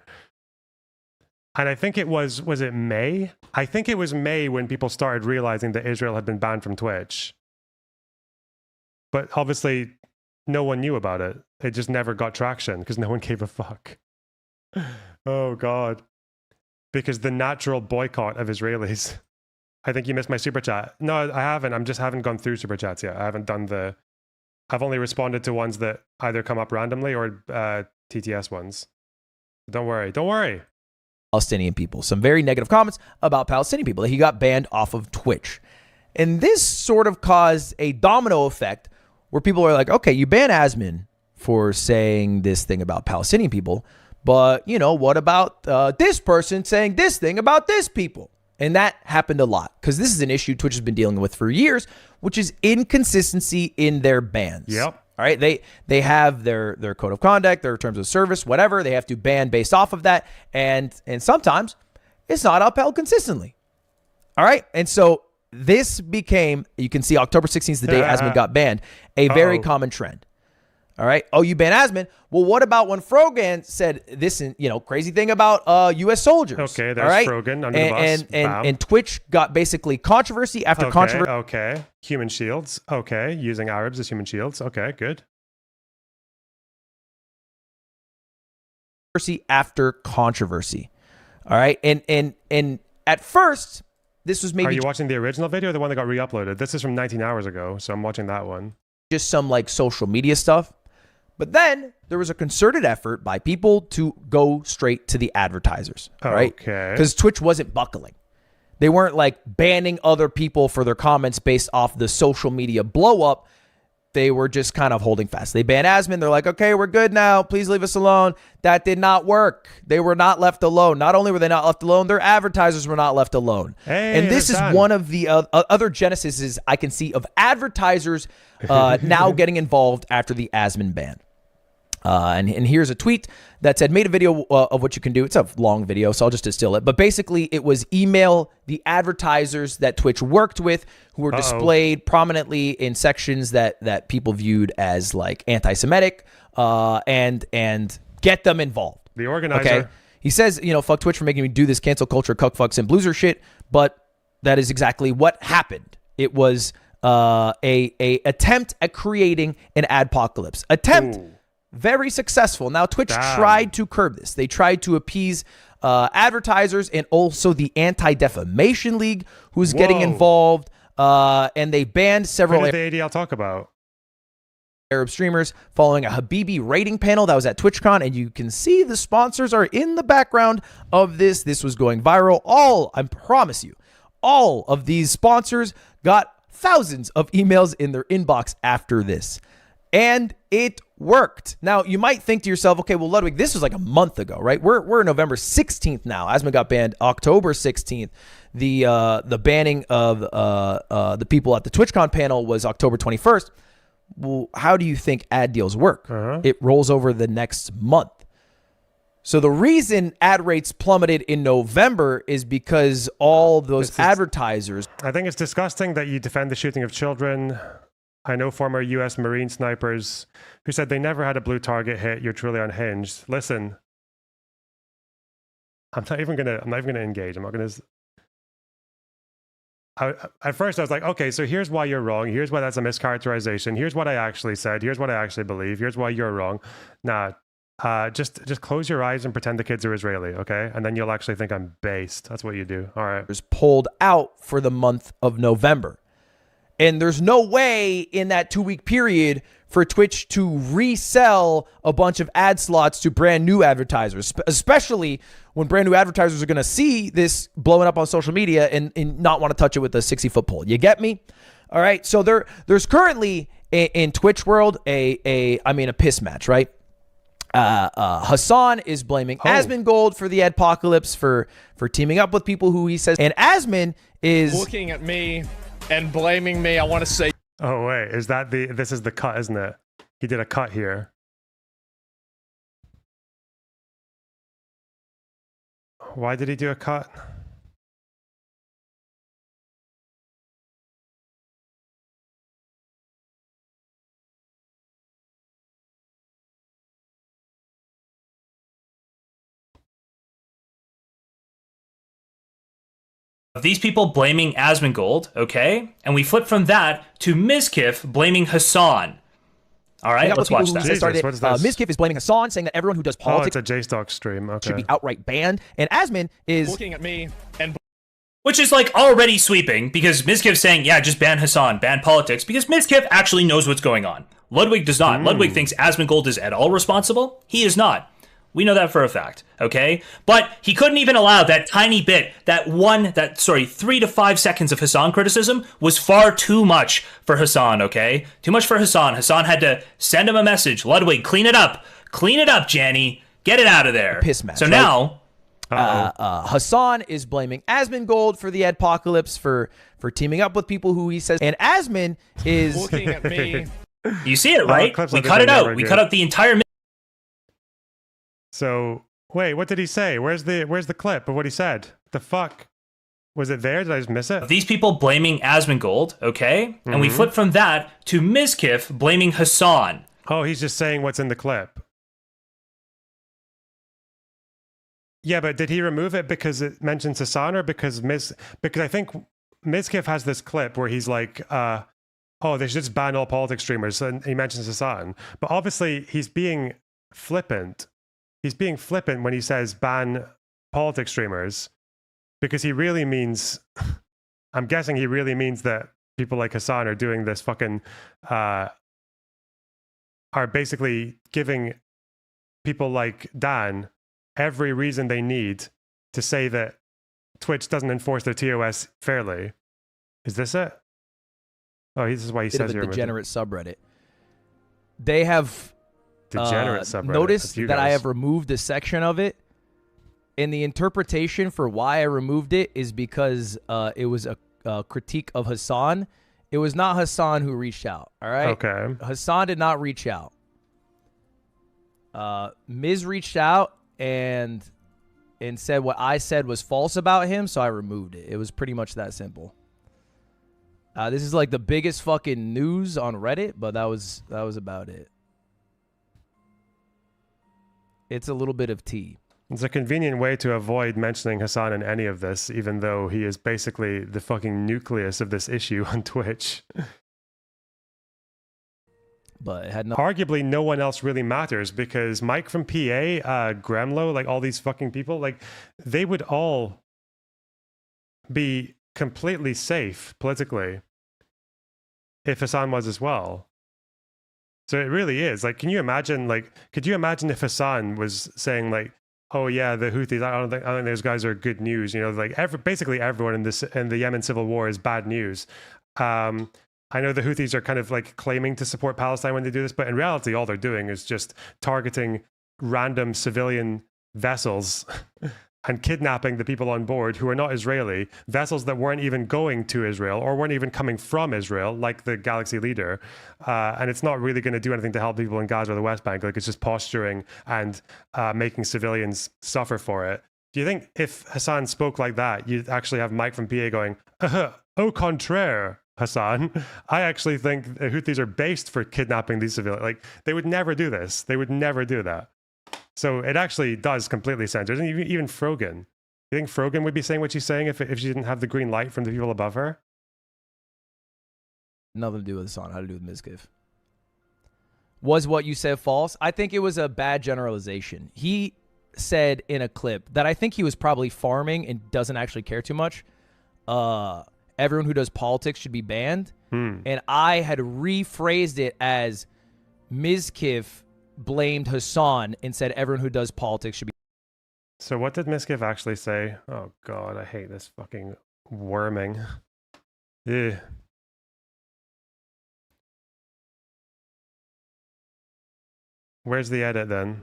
And I think it was it May? I think it was May when people started realizing that Israel had been banned from Twitch. But obviously, no one knew about it. It just never got traction because no one gave a fuck. Oh, God. Because the natural boycott of Israelis. I think you missed my super chat. No, I haven't. Haven't gone through super chats yet. I haven't done I've only responded to ones that either come up randomly or TTS ones. Don't worry. Don't worry. Palestinian people. Some very negative comments about Palestinian people. He got banned off of Twitch. And this sort of caused a domino effect where people are like, okay, you ban Asman for saying this thing about Palestinian people, but, you know, what about this person saying this thing about this people? And that happened a lot because this is an issue Twitch has been dealing with for years, which is inconsistency in their bans. Yep. All right, they have their code of conduct, their terms of service, whatever. They have to ban based off of that, and sometimes it's not upheld consistently. All right, and so this became, you can see October 16th is the day Asman got banned, a very common trend. All right. Oh, you ban Asman. Well, what about when Frogan said this, crazy thing about U.S. soldiers? Okay, there's all right? Frogan under the bus. And Twitch got basically controversy after controversy. Okay. Human shields. Okay. Using Arabs as human shields. Okay, good. After controversy. All right. And at first, this was maybe. Are you watching the original video or the one that got re-uploaded? This is from 19 hours ago, so I'm watching that one. Just some like social media stuff. But then there was a concerted effort by people to go straight to the advertisers, right? Okay. Because Twitch wasn't buckling. They weren't like banning other people for their comments based off the social media blow up. They were just kind of holding fast. They banned Asman. They're like, okay, we're good now. Please leave us alone. That did not work. They were not left alone. Not only were they not left alone, their advertisers were not left alone. Hey, and this is one of the other genesis I can see of advertisers now getting involved after the Asman ban. And here's a tweet that said, made a video of what you can do. It's a long video, so I'll just distill it. But basically, it was email the advertisers that Twitch worked with who were displayed prominently in sections that people viewed as like anti-Semitic and get them involved. The organizer. Okay? He says, fuck Twitch for making me do this cancel culture, cuck fucks and blueser shit. But that is exactly what happened. It was a attempt at creating an adpocalypse. Very successful. Now, Twitch tried to curb this. They tried to appease advertisers and also the Anti-Defamation League, who's getting involved, and they banned several. What did the ADL talk about? Arab streamers following a Habibi rating panel that was at TwitchCon, and you can see the sponsors are in the background of this. This was going viral. I promise you, all of these sponsors got thousands of emails in their inbox after this. And it worked. Now, you might think to yourself, okay, well, Ludwig, this was like a month ago, right? We're November 16th now. Asman got banned October 16th. The banning of the people at the TwitchCon panel was October 21st. Well, how do you think ad deals work? It rolls over the next month. So the reason ad rates plummeted in November is because all those advertisers. I think it's disgusting that you defend the shooting of children. I know former U.S. Marine snipers who said they never had a blue target hit. You're truly unhinged. Listen, I'm not even gonna engage. I'm not gonna. At first, I was like, okay, so here's why you're wrong. Here's why that's a mischaracterization. Here's what I actually said. Here's what I actually believe. Here's why you're wrong. Nah, just close your eyes and pretend the kids are Israeli, okay? And then you'll actually think I'm based. That's what you do. All right. Was pulled out for the month of November. And there's no way in that 2-week period for Twitch to resell a bunch of ad slots to brand new advertisers, especially when brand new advertisers are going to see this blowing up on social media and not want to touch it with a 60-foot pole. You get me? All right. So there's currently in Twitch world a piss match, right? Hasan is blaming Asman Gold for the adpocalypse for teaming up with people who he says, and Asman is looking at me and blaming me. I want to say, oh wait, is that this is the cut, isn't it? He did a cut here. Why did he do a cut? These people blaming Asmongold, okay? And we flip from that to Mizkif blaming Hasan. All right, let's watch that. Mizkif is blaming Hasan, saying that everyone who does politics it's a JStock stream. Okay. should be outright banned. And Asman is looking at me and which is like already sweeping because Mizkif's saying, yeah, just ban Hasan, ban politics, because Mizkif actually knows what's going on. Ludwig does not. Ludwig thinks Asmongold is at all responsible. He is not. We know that for a fact, okay? But he couldn't even allow that tiny bit, 3 to 5 seconds of Hasan criticism was far too much for Hasan, okay? Too much for Hasan. Hasan had to send him a message. Ludwig, clean it up. Clean it up, Janny. Get it out of there. Piss match, so right? now... Hasan is blaming Asmongold for the adpocalypse for teaming up with people who he says, and Asman is looking at me. You see it, right? We cut it out. We cut out the entire... So wait, what did he say? Where's the clip of what he said? The fuck? Was it there? Did I just miss it? These people blaming Asmongold, okay? And we flip from that to Mizkif blaming Hasan. Oh, he's just saying what's in the clip. Yeah, but did he remove it because it mentions Hasan or because I think Mizkif has this clip where he's like, oh, they should just ban all politics streamers, and he mentions Hasan. But obviously he's being flippant. He's being flippant when he says ban politics streamers because he really means, I'm guessing he really means that people like Hasan are doing this fucking, are basically giving people like Dan every reason they need to say that Twitch doesn't enforce their TOS fairly. Is this it? Oh, this is why he Bit says of a you're degenerate subreddit. They have degenerate subreddit. noticed That's you that I guys. have removed a section of it, and the interpretation for why I removed it is because it was a critique of Hasan. It was not Hasan who reached out. All right. Okay. Hasan did not reach out. Miz reached out and said what I said was false about him, so I removed it. It was pretty much that simple. This is like the biggest fucking news on Reddit, but that was about it. It's a little bit of tea. It's a convenient way to avoid mentioning Hasan in any of this, even though he is basically the fucking nucleus of this issue on Twitch. But it had no. Arguably, no one else really matters because Mike from PA, Gremlo, like all these fucking people, like they would all be completely safe politically if Hasan was as well. So it really is. Like, can you imagine? Like, could you imagine if Hasan was saying like, "Oh yeah, the Houthis. I don't think those guys are good news." You know, like basically everyone in the Yemen civil war is bad news. I know the Houthis are kind of like claiming to support Palestine when they do this, but in reality, all they're doing is just targeting random civilian vessels and kidnapping the people on board who are not Israeli, vessels that weren't even going to Israel or weren't even coming from Israel, like the Galaxy Leader. And it's not really going to do anything to help people in Gaza or the West Bank. Like, it's just posturing and making civilians suffer for it. Do you think if Hasan spoke like that, you'd actually have Mike from PA going, au contraire, Hasan, I actually think the Houthis are based for kidnapping these civilians. Like, they would never do this. They would never do that. So it actually does completely censor. Even Frogan. You think Frogan would be saying what she's saying if she didn't have the green light from the people above her? Nothing to do with Hasan. How to do with Mizkif. Was what you said false? I think it was a bad generalization. He said in a clip that I think he was probably farming and doesn't actually care too much. Everyone who does politics should be banned. And I had rephrased it as Mizkif blamed Hasan and said everyone who does politics should be. So what did Mizkif actually say? Oh God, I hate this fucking worming. Ugh. Where's the edit then?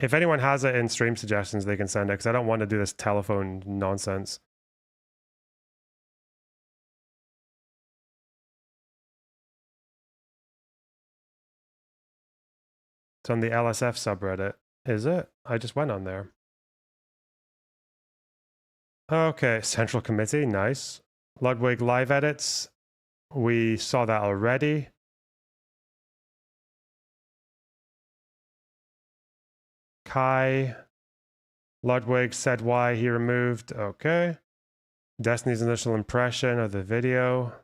If anyone has it in stream suggestions, they can send it because I don't want to do this telephone nonsense. It's on the LSF subreddit. Is it? I just went on there. Okay, Central Committee, nice. Ludwig live edits. We saw that already. Kai. Ludwig said why he removed. Okay. Destiny's initial impression of the video.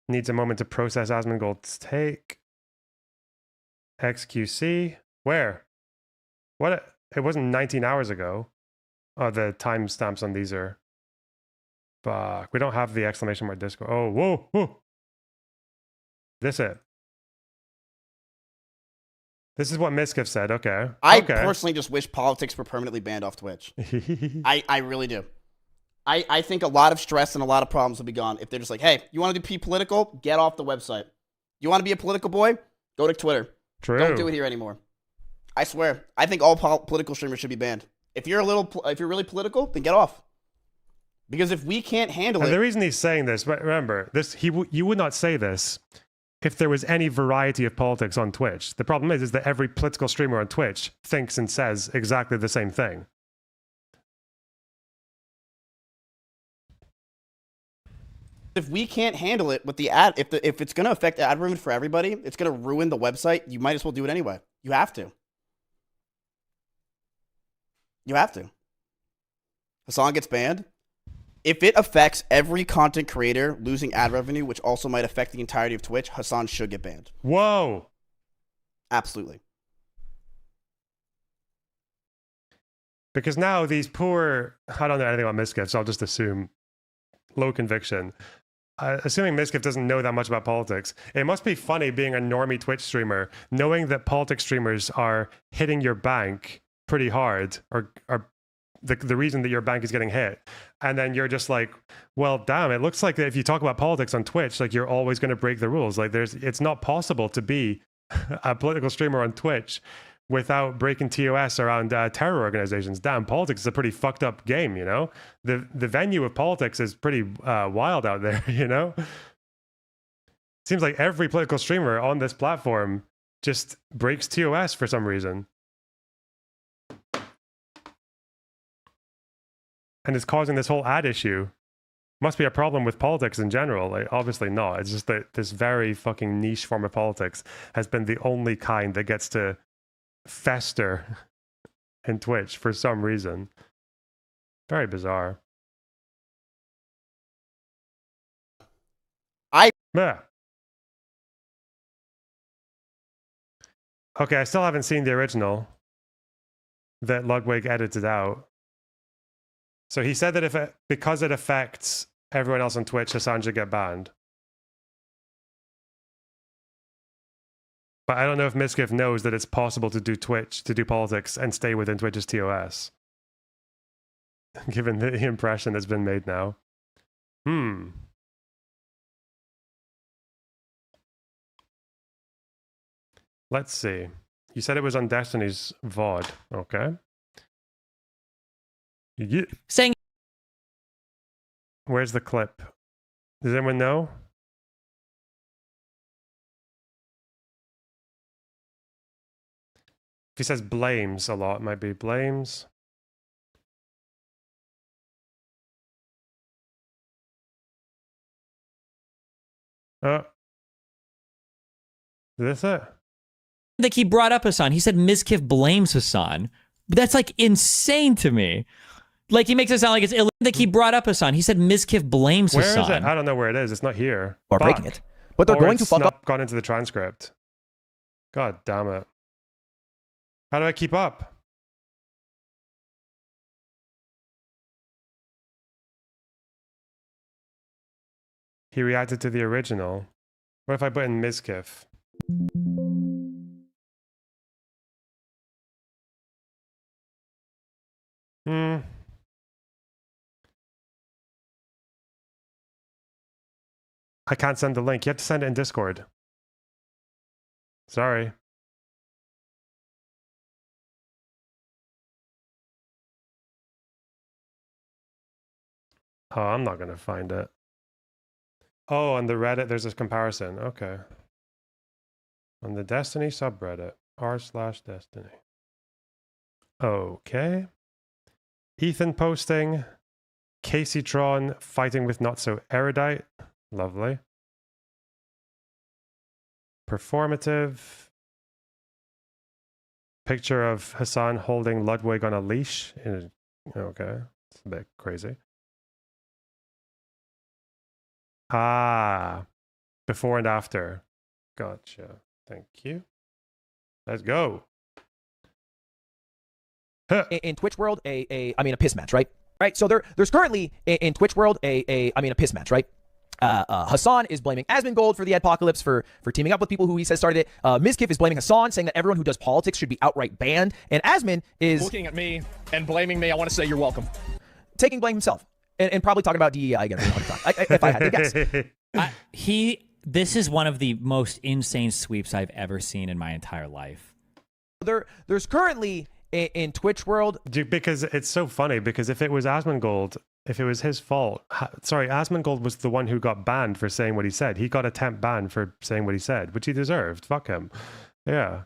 Needs a moment to process Asmongold's take. XQC. Where? What? It wasn't 19 hours ago. Oh, the timestamps on these are. Fuck. We don't have the exclamation mark Discord. Oh, whoa, whoa. This it. This is what Mizkif said. Okay. I okay. personally just wish politics were permanently banned off Twitch. I really do. I think a lot of stress and a lot of problems will be gone if they're just like, hey, you want to be political? Get off the website. You want to be a political boy? Go to Twitter. True. Don't do it here anymore. I swear. I think all political streamers should be banned. If you're really political, then get off. Because if we can't handle and it, the reason he's saying this, but remember, you would not say this if there was any variety of politics on Twitch. The problem is that every political streamer on Twitch thinks and says exactly the same thing. If we can't handle it with the ad, if it's going to affect ad revenue for everybody, it's going to ruin the website. You might as well do it anyway. You have to. You have to. Hasan gets banned. If it affects every content creator losing ad revenue, which also might affect the entirety of Twitch, Hasan should get banned. Whoa. Absolutely. Because now these poor, I don't know anything about Miskiff, so I'll just assume low conviction. Assuming Miskiff doesn't know that much about politics, it must be funny being a normie Twitch streamer, knowing that politics streamers are hitting your bank pretty hard, or are the reason that your bank is getting hit. And then you're just like, well, damn, it looks like that if you talk about politics on Twitch, like you're always going to break the rules. Like it's not possible to be a political streamer on Twitch without breaking TOS around terror organizations. Damn, politics is a pretty fucked up game, you know? The venue of politics is pretty wild out there, you know? Seems like every political streamer on this platform just breaks TOS for some reason. And it's causing this whole ad issue. Must be a problem with politics in general. Like, obviously not. It's just that this very fucking niche form of politics has been the only kind that gets to fester in Twitch for some reason. Very bizarre. Yeah. Okay, I still haven't seen the original that Ludwig edited out. So he said that because it affects everyone else on Twitch, Hasan should get banned. But I don't know if Miskiff knows that it's possible to do politics and stay within Twitch's TOS. Given the impression that's been made now. Let's see. You said it was on Destiny's VOD. Okay. Saying. Where's the clip? Does anyone know? If he says blames a lot, it might be blames. Oh. Is this it? Like he brought up Hasan. He said Miskiff blames Hasan. But that's like insane to me. Like he makes it sound like it's like he brought up Hasan. He said Miskiff blames Where Hasan. is it? I don't know where it is. It's not here. Or breaking it. But they're going to fuck up. Gone into the transcript. God damn it. How do I keep up? He reacted to the original. What if I put in Miskiff? I can't send the link. You have to send it in Discord. Sorry. Oh, I'm not going to find it. Oh, on the Reddit, there's this comparison. Okay. On the Destiny subreddit, r/Destiny. Okay. Ethan posting. Casey Tron fighting with not so erudite. Lovely. Performative. Picture of Hasan holding Ludwig on a leash. Okay. It's a bit crazy. Ah. Before and after. Gotcha. Thank you. Let's go. In Twitch world, a piss match, right? Right. So there's currently in Twitch world a piss match, right? Hasan is blaming Asmongold for the Adpocalypse for teaming up with people who he says started it. Miskiff is blaming Hasan, saying that everyone who does politics should be outright banned. And Asmon is looking at me and blaming me. I want to say you're welcome. Taking blame himself and probably talking about DEI again. If I had to guess. This is one of the most insane sweeps I've ever seen in my entire life. There's currently in Twitch world, because it's so funny, because if it was Asmongold if it was his fault, sorry, Asmongold was the one who got banned for saying what he said. He got a temp ban for saying what he said, which he deserved. Fuck him. Yeah.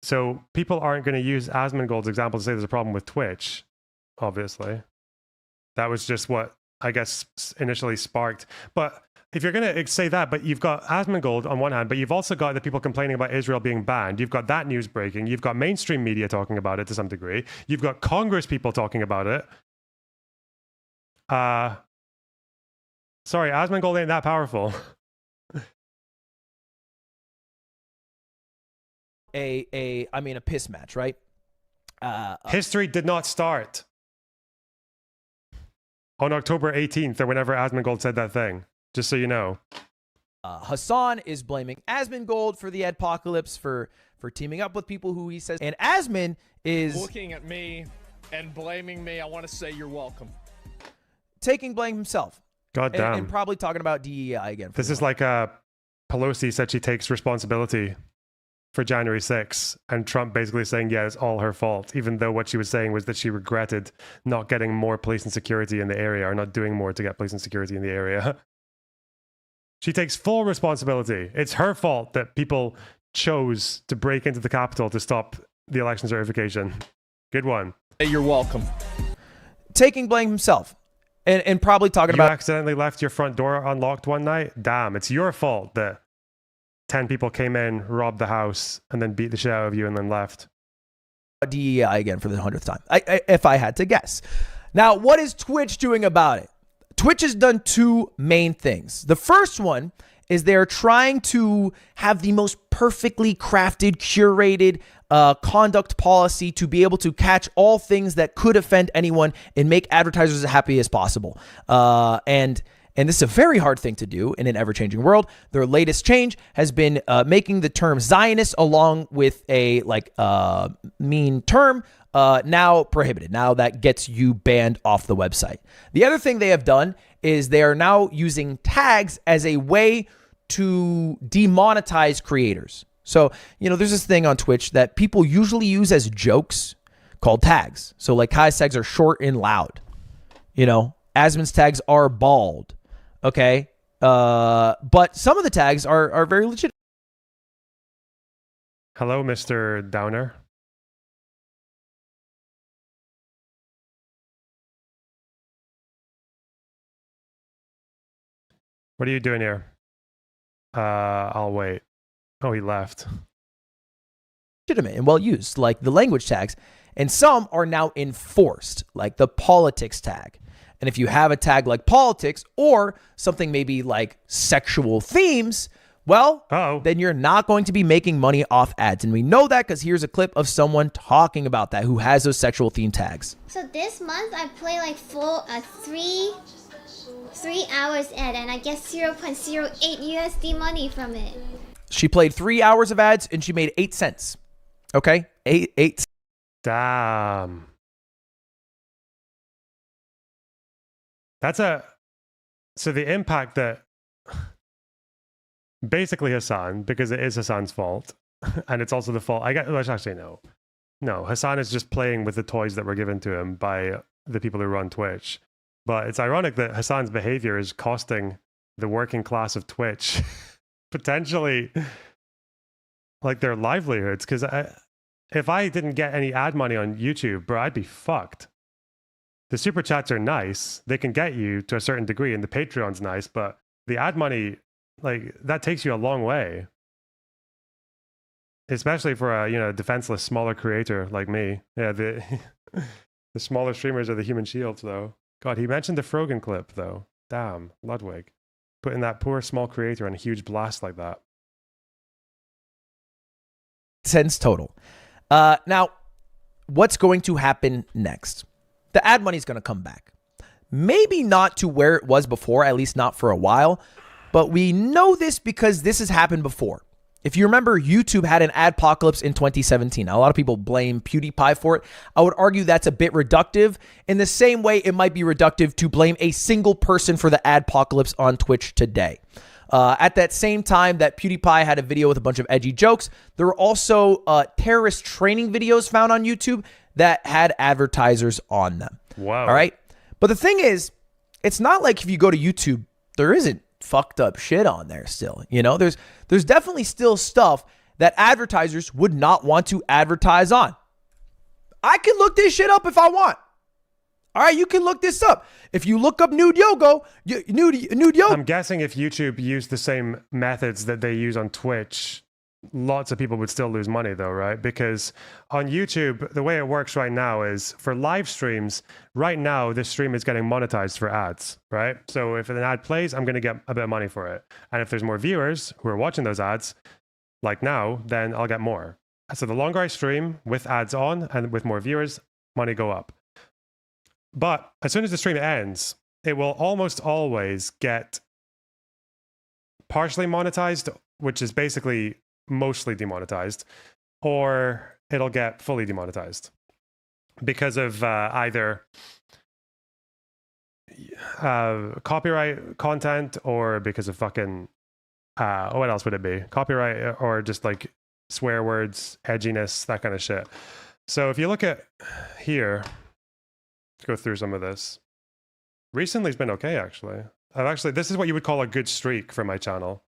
So people aren't going to use Asmongold's example to say there's a problem with Twitch, obviously. That was just what I guess initially sparked. But if you're going to say that, but you've got Asmongold on one hand, but you've also got the people complaining about Israel being banned. You've got that news breaking. You've got mainstream media talking about it to some degree. You've got Congress people talking about it. Sorry, Asmongold ain't that powerful. A piss match, right? History did not start on October 18th or whenever Asmongold said that thing. Just so you know. Hasan is blaming Asmongold for the adpocalypse, for teaming up with people who he says, and Asmon is looking at me and blaming me. I want to say you're welcome. Taking blame himself. God damn. And probably talking about DEI again. This is like Pelosi said she takes responsibility for January 6th, and Trump basically saying, yeah, it's all her fault, even though what she was saying was that she regretted not getting more police and security in the area, or not doing more to get police and security in the area. She takes full responsibility. It's her fault that people chose to break into the Capitol to stop the election certification. Good one. You're welcome. Taking blame himself. And probably talking about... You accidentally left your front door unlocked one night? Damn, it's your fault that 10 people came in, robbed the house, and then beat the shit out of you and then left. DEI again for the 100th time, if I had to guess. Now, what is Twitch doing about it? Twitch has done two main things. The first one is they're trying to have the most perfectly crafted, curated conduct policy to be able to catch all things that could offend anyone and make advertisers as happy as possible. And this is a very hard thing to do in an ever-changing world. Their latest change has been making the term Zionist along with a mean term now prohibited. Now that gets you banned off the website. The other thing they have done is they are now using tags as a way to demonetize creators. So, there's this thing on Twitch that people usually use as jokes called tags. So like Kai's tags are short and loud. Asmon's tags are bald. Okay. But some of the tags are very legit. Hello, Mr. Downer. What are you doing here? I'll wait. Oh, he left. Legitimate and well used, like the language tags. And some are now enforced, like the politics tag. And if you have a tag like politics or something maybe like sexual themes, well, then you're not going to be making money off ads. And we know that because here's a clip of someone talking about that who has those sexual theme tags. So this month I play like 3 hours ad and I get 0.08 USD money from it. She played 3 hours of ads and she made 8 cents. Okay? 8. Damn. So the impact that basically Hasan, because it is Hasan's fault, and it's also the fault, actually no, Hasan is just playing with the toys that were given to him by the people who run Twitch. But it's ironic that Hasan's behavior is costing the working class of Twitch potentially like their livelihoods. Because if I didn't get any ad money on YouTube, bro, I'd be fucked. The super chats are nice. They can get you to a certain degree, and the Patreon's nice, but the ad money, like, that takes you a long way. Especially for a, defenseless, smaller creator like me. Yeah, the smaller streamers are the human shields, though. God, he mentioned the Frogan clip, though. Damn, Ludwig. Putting that poor small creator on a huge blast like that. Cents total. Now, what's going to happen next? The ad money is going to come back. Maybe not to where it was before, at least not for a while. But we know this because this has happened before. If you remember, YouTube had an adpocalypse in 2017. Now, a lot of people blame PewDiePie for it. I would argue that's a bit reductive. In the same way, it might be reductive to blame a single person for the adpocalypse on Twitch today. At that same time that PewDiePie had a video with a bunch of edgy jokes, there were also terrorist training videos found on YouTube that had advertisers on them. Wow. All right. But the thing is, it's not like if you go to YouTube, there isn't fucked up shit on there still. You know, there's definitely still stuff that advertisers would not want to advertise on. I can look this shit up if I want. All right, you can look this up. If you look up nude yoga, I'm guessing if YouTube used the same methods that they use on Twitch, lots of people would still lose money though, right? Because on YouTube, the way it works right now is for live streams, right now, this stream is getting monetized for ads, right? So if an ad plays, I'm going to get a bit of money for it. And if there's more viewers who are watching those ads, like now, then I'll get more. So the longer I stream with ads on and with more viewers, money go up. But as soon as the stream ends, it will almost always get partially monetized, which is basically mostly demonetized, or it'll get fully demonetized because of either copyright content or because of fucking what else would it be? Copyright or just like swear words, edginess, that kind of shit. So if you look at here, let's go through some of this. Recently it's been okay, actually. This is what you would call a good streak for my channel,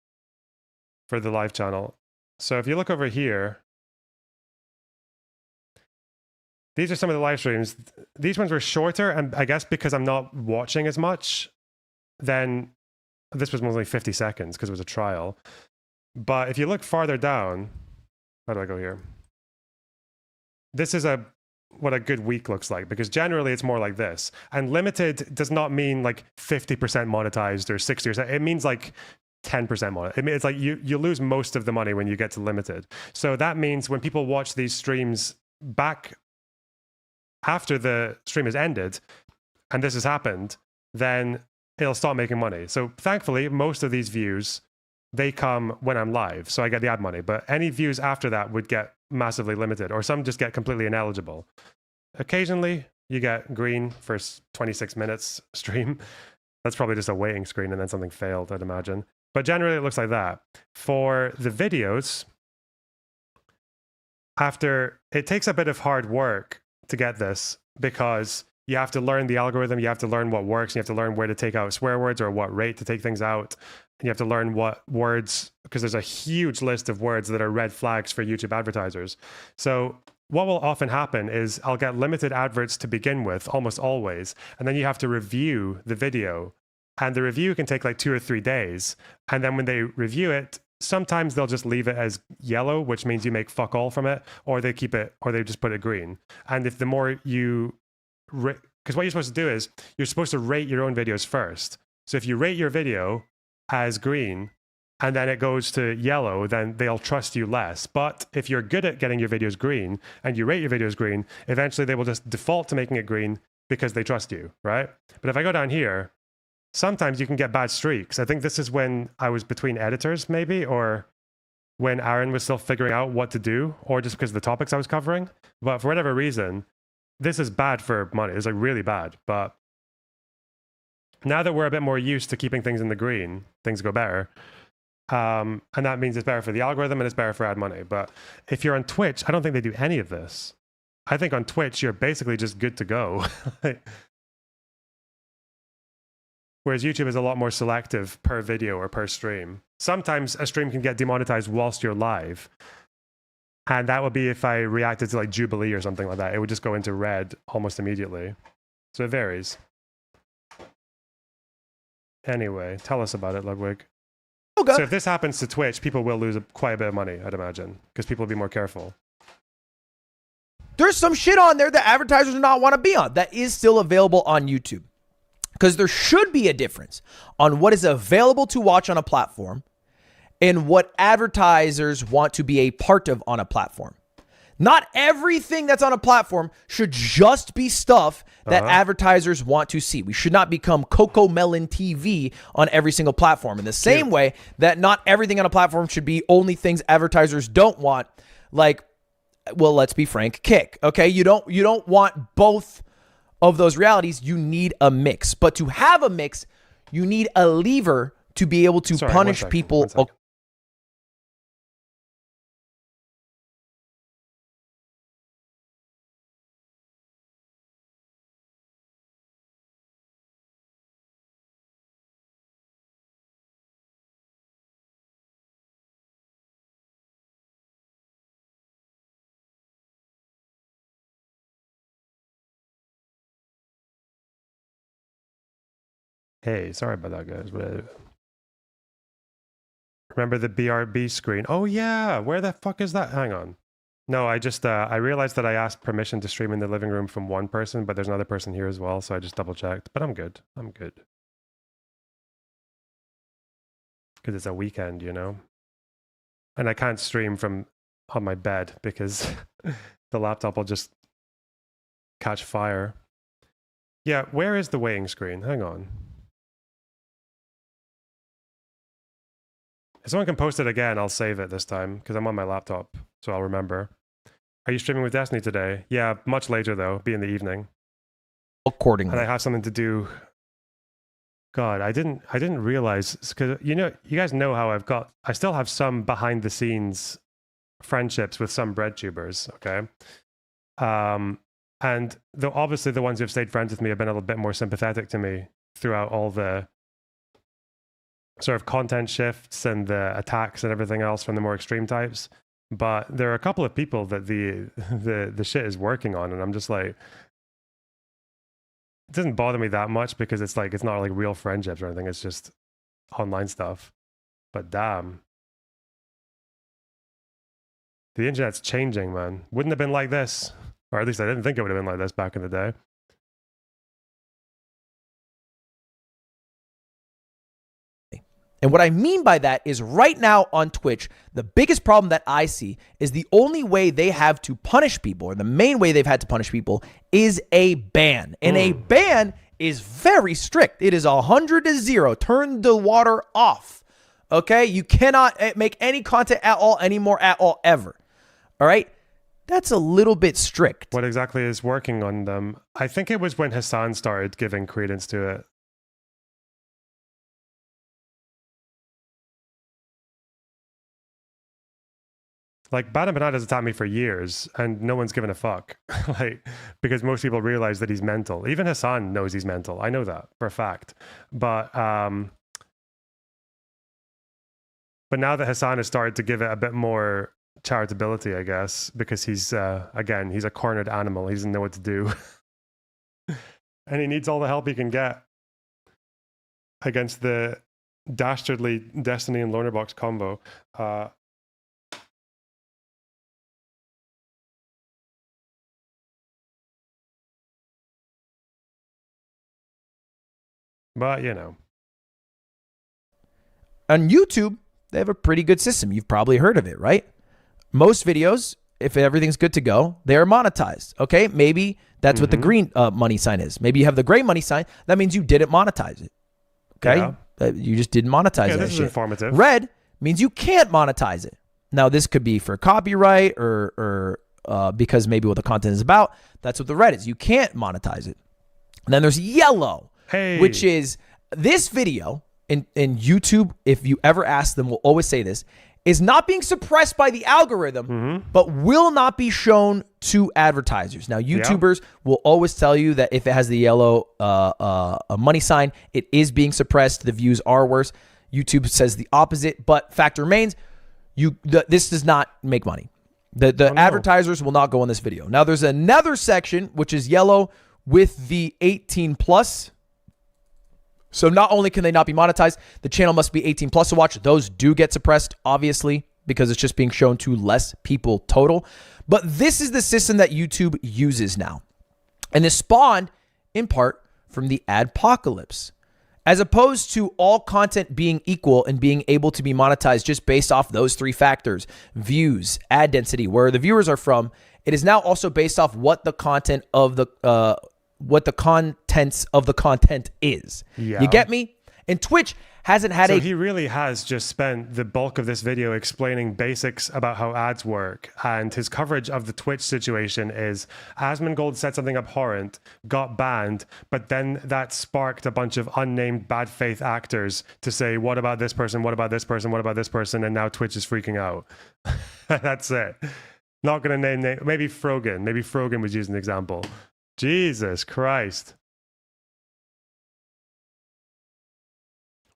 for the live channel. So if you look over here, these are some of the live streams. These ones were shorter, and I guess because I'm not watching as much, then this was only 50 seconds because it was a trial. But if you look farther down, how do I go here? This is what a good week looks like, because generally it's more like this. And limited does not mean like 50% monetized or 60%. It means like 10% monetized. It's like you lose most of the money when you get to limited. So that means when people watch these streams back after the stream has ended, and this has happened, then it'll stop making money. So thankfully, most of these views, they come when I'm live, so I get the ad money. But any views after that would get massively limited, or some just get completely ineligible. Occasionally, you get green for 26 minutes stream. That's probably just a waiting screen and then something failed, I'd imagine. But generally, it looks like that. For the videos, it takes a bit of hard work to get this, because you have to learn the algorithm, you have to learn what works, and you have to learn where to take out swear words or what rate to take things out. And you have to learn what words, because there's a huge list of words that are red flags for YouTube advertisers. So what will often happen is I'll get limited adverts to begin with, almost always, and then you have to review the video. And the review can take like 2 or 3 days. And then when they review it, sometimes they'll just leave it as yellow, which means you make fuck all from it, or they keep it, or they just put it green. And if the more you, because what you're supposed to do is you're supposed to rate your own videos first. So if you rate your video as green and then it goes to yellow, then they'll trust you less. But if you're good at getting your videos green and you rate your videos green, eventually they will just default to making it green because they trust you, right? But if I go down here, sometimes you can get bad streaks. I think this is when I was between editors, maybe, or when Aaron was still figuring out what to do, or just because of the topics I was covering. But for whatever reason, this is bad for money. It's like really bad. But now that we're a bit more used to keeping things in the green, things go better. And that means it's better for the algorithm and it's better for ad money. But if you're on Twitch, I don't think they do any of this. I think on Twitch, you're basically just good to go. Whereas YouTube is a lot more selective per video or per stream. Sometimes a stream can get demonetized whilst you're live. And that would be if I reacted to like Jubilee or something like that. It would just go into red almost immediately. So it varies. Anyway, tell us about it, Ludwig. Okay. So if this happens to Twitch, people will lose quite a bit of money, I'd imagine, because people will be more careful. There's some shit on there that advertisers do not want to be on that is still available on YouTube. Because there should be a difference on what is available to watch on a platform and what advertisers want to be a part of on a platform. Not everything that's on a platform should just be stuff that advertisers want to see. We should not become Coco Melon TV on every single platform. In the same way that not everything on a platform should be only things advertisers don't want. Like, well, let's be frank, Kick. Okay, you don't want both of those realities. You need a mix. But to have a mix, you need a lever to be able to punish people. Hey, sorry about that, guys. Remember the BRB screen? Oh yeah, where the fuck is that? Hang on. No, I just I realized that I asked permission to stream in the living room from one person, but there's another person here as well, so I just double checked. But I'm good. I'm good. Because it's a weekend, you know? And I can't stream from on my bed because the laptop will just catch fire. Yeah, where is the weighing screen? Hang on. If someone can post it again, I'll save it this time because I'm on my laptop, so I'll remember. Are you streaming with Destiny today? Yeah, much later though, be in the evening. Accordingly. And I have something to do. God, I didn't realize, because you guys know how I still have some behind the scenes friendships with some bread tubers, okay? And obviously the ones who've stayed friends with me have been a little bit more sympathetic to me throughout all the sort of content shifts and the attacks and everything else from the more extreme types. But there are a couple of people that the shit is working on, and I'm just like, it doesn't bother me that much because it's not like real friendships or anything. It's just online stuff. But damn, the internet's changing, man. Wouldn't have been like this, or at least I didn't think it would have been like this back in the day. And what I mean by that is right now on Twitch, the biggest problem that I see is the only way they have to punish people, or the main way they've had to punish people, is a ban. And a ban is very strict. It is 100 to 0. Turn the water off. Okay? You cannot make any content at all anymore, at all, ever. All right? That's a little bit strict. What exactly is working on them? I think it was when Hasan started giving credence to it. Like, Bad Banana has attacked me for years, and no one's given a fuck. Like, because most people realize that he's mental. Even Hasan knows he's mental. I know that for a fact. But now that Hasan has started to give it a bit more charitability, I guess, because he's, again, he's a cornered animal. He doesn't know what to do. And he needs all the help he can get against the dastardly Destiny and Lonerbox combo. But, you know. On YouTube, they have a pretty good system. You've probably heard of it, right? Most videos, if everything's good to go, they're monetized. Okay? Maybe that's what the green money sign is. Maybe you have the gray money sign. That means you didn't monetize it. Okay? Yeah. You just didn't monetize that this is shit. informative. Red means you can't monetize it. Now, this could be for copyright or because maybe what the content is about. That's what the red is. You can't monetize it. And then there's yellow. Hey. Which is this video in YouTube, if you ever ask them, will always say this, is not being suppressed by the algorithm, but will not be shown to advertisers. Now, YouTubers will always tell you that if it has the yellow money sign, it is being suppressed. The views are worse. YouTube says the opposite, but fact remains, this does not make money. The advertisers will not go on this video. Now, there's another section, which is yellow with the 18 plus. So not only can they not be monetized, the channel must be 18 plus to watch. Those do get suppressed, obviously, because it's just being shown to less people total. But this is the system that YouTube uses now. And this spawned, in part, from the adpocalypse. As opposed to all content being equal and being able to be monetized just based off those three factors, views, ad density, where the viewers are from, it is now also based off what the content of the what the contents of the content is. Yeah. You get me? And Twitch hasn't had so he really has just spent the bulk of this video explaining basics about how ads work, and his coverage of the Twitch situation is Asmongold said something abhorrent, got banned, but then that sparked a bunch of unnamed bad faith actors to say, what about this person, what about this person, what about this person, and now Twitch is freaking out. That's it. Not gonna name maybe Frogan was using an example. Jesus Christ.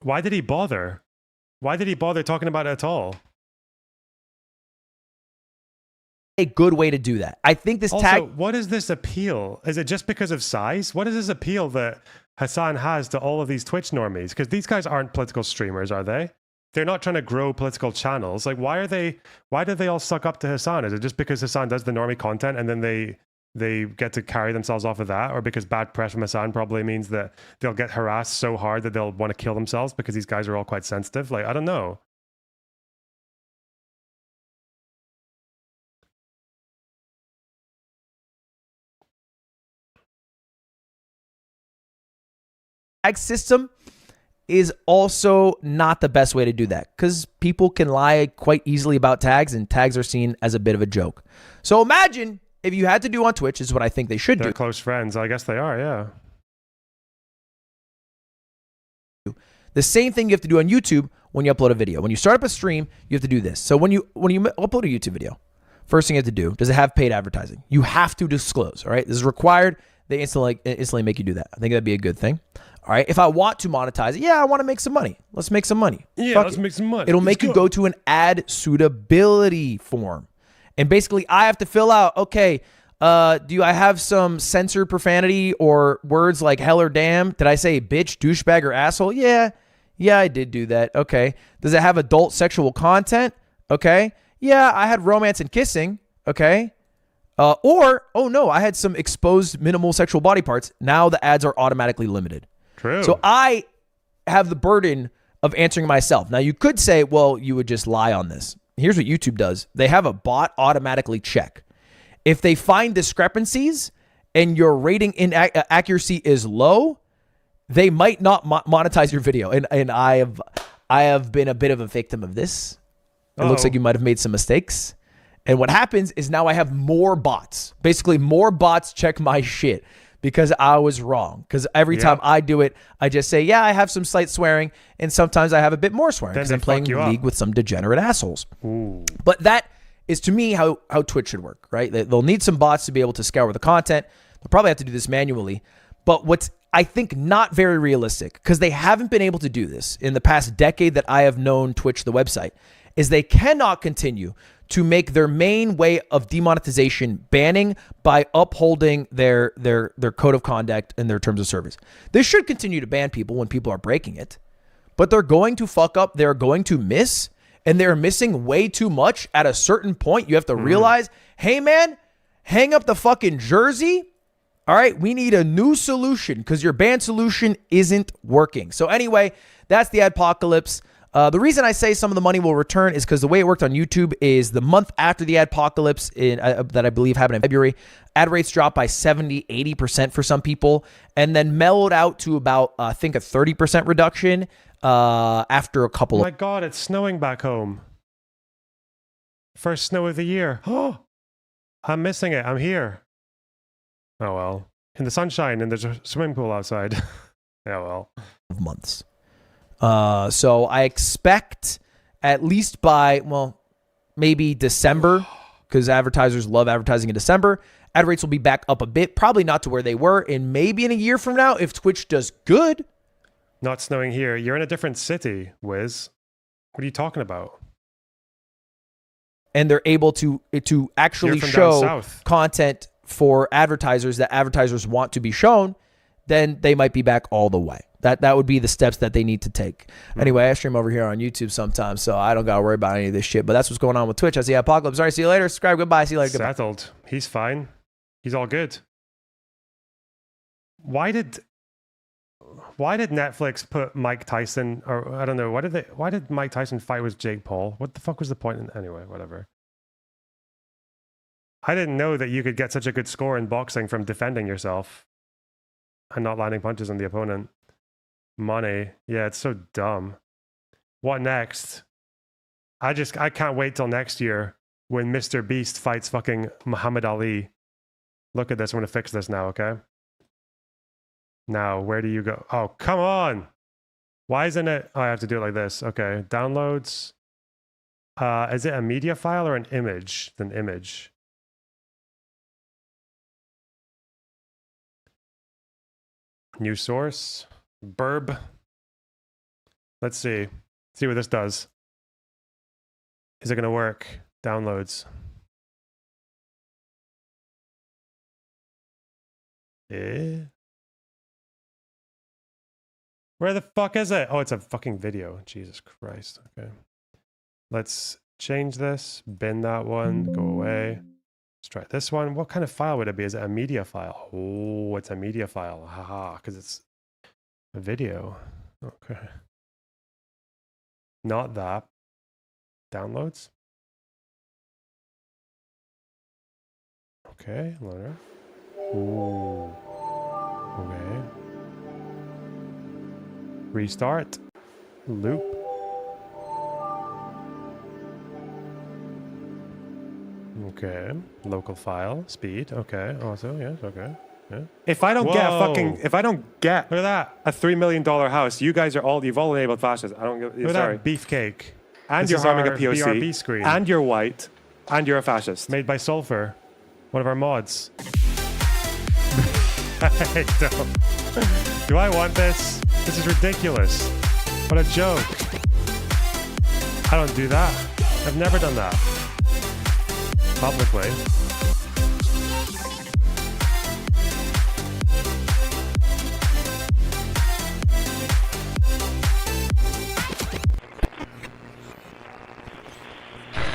Why did he bother? Why did he bother talking about it at all? A good way to do that. I think this also, tag... what is this appeal? Is it just because of size? What is this appeal that Hasan has to all of these Twitch normies, because these guys aren't political streamers, are they? They're not trying to grow political channels. Like, why do they all suck up to Hasan? Is it just because Hasan does the normie content and then they get to carry themselves off of that? Or because bad press from Hasan probably means that they'll get harassed so hard that they'll want to kill themselves because these guys are all quite sensitive? Like, I don't know. Tag system is also not the best way to do that because people can lie quite easily about tags, and tags are seen as a bit of a joke. So imagine if you had to do on Twitch, is what I think they should They're do. close friends. I guess they are, yeah. The same thing you have to do on YouTube when you upload a video. When you start up a stream, you have to do this. So when you upload a YouTube video, first thing you have to do, does it have paid advertising? You have to disclose, all right? This is required. They instantly make you do that. I think that'd be a good thing. All right. If I want to monetize it, yeah, I want to make some money. Let's make some money. Yeah, let's make some money. It'll make you go to an ad suitability form. And basically I have to fill out, okay, do I have some censored profanity or words like hell or damn? Did I say bitch, douchebag, or asshole? Yeah, I did do that. Okay. Does it have adult sexual content? Okay. Yeah, I had romance and kissing. Okay. Or, oh no, I had some exposed minimal sexual body parts. Now the ads are automatically limited. True. So I have the burden of answering myself. Now you could say, well, you would just lie on this. Here's what YouTube does. They have a bot automatically check. If they find discrepancies and your rating accuracy is low, they might not monetize your video. And I have been a bit of a victim of this. It looks like you might have made some mistakes. And what happens is now I have more bots. Basically, more bots check my shit because I was wrong. Because every time I do it, I just say, yeah, I have some slight swearing. And sometimes I have a bit more swearing because I'm playing League with some degenerate assholes. Ooh. But that is, to me, how Twitch should work, right? They'll need some bots to be able to scour the content. They'll probably have to do this manually. But what's, I think, not very realistic, because they haven't been able to do this in the past decade that I have known Twitch, the website, is they cannot continue to make their main way of demonetization banning by upholding their code of conduct and their terms of service. They should continue to ban people when people are breaking it, but they're going to fuck up, they're going to miss, and they're missing way too much. At a certain point, you have to realize, hey man, hang up the fucking jersey. All right, we need a new solution because your ban solution isn't working. So anyway, that's the adpocalypse. The reason I say some of the money will return is because the way it worked on YouTube is the month after the adpocalypse that I believe happened in February, ad rates dropped by 70, 80% for some people, and then mellowed out to about, I think, a 30% reduction after a couple of... Oh my God, it's snowing back home. First snow of the year. Oh, I'm missing it. I'm here. Oh, well. In the sunshine, and there's a swimming pool outside. Yeah, well. Months. So I expect at least by, well, maybe December, because advertisers love advertising in December, ad rates will be back up a bit, probably not to where they were, and maybe in a year from now, if Twitch does good. Not snowing here. You're in a different city, Wiz. What are you talking about? And they're able to actually show content for advertisers that advertisers want to be shown, then they might be back all the way. That would be the steps that they need to take. Anyway, I stream over here on YouTube sometimes, so I don't got to worry about any of this shit. But that's what's going on with Twitch. I see Apocalypse. All right, see you later. Subscribe. Goodbye. See you later. Goodbye. Settled. He's fine. He's all good. Why did Netflix put Mike Tyson, or I don't know, why did Mike Tyson fight with Jake Paul? What the fuck was the point? Anyway, whatever. I didn't know that you could get such a good score in boxing from defending yourself and not landing punches on the opponent. Money. Yeah, it's so dumb. What next? I can't wait till next year when Mr. Beast fights fucking Muhammad Ali. Look at this. I'm going to fix this now, okay? Now, where do you go? Oh, come on. Why isn't it? Oh, I have to do it like this. Okay. Downloads. Is it a media file or an image? It's an image. New source. Burb. Let's see. See what this does. Is it going to work? Downloads. Where the fuck is it? Oh, it's a fucking video. Jesus Christ. Okay. Let's change this. Bin that one. Go away. Let's try this one. What kind of file would it be? Is it a media file? Oh, it's a media file. Haha, because it's a video. Okay. Not that. Downloads. Okay, loader. Ooh. Okay. Restart. Loop. Okay. Local file. Speed. Okay. Also, yes. Okay. Yeah. If I don't get a fucking, if I don't get, look at that, a $3 million house, you guys are all, you've all enabled fascists. I don't get, Look at sorry. that beefcake. And This you're is harming a our POC. BRB screen. And you're white. And you're a fascist. Made by Sulfur, one of our mods. I don't. Do I want this? This is ridiculous. What a joke. I don't do that. I've never done that. Publicly.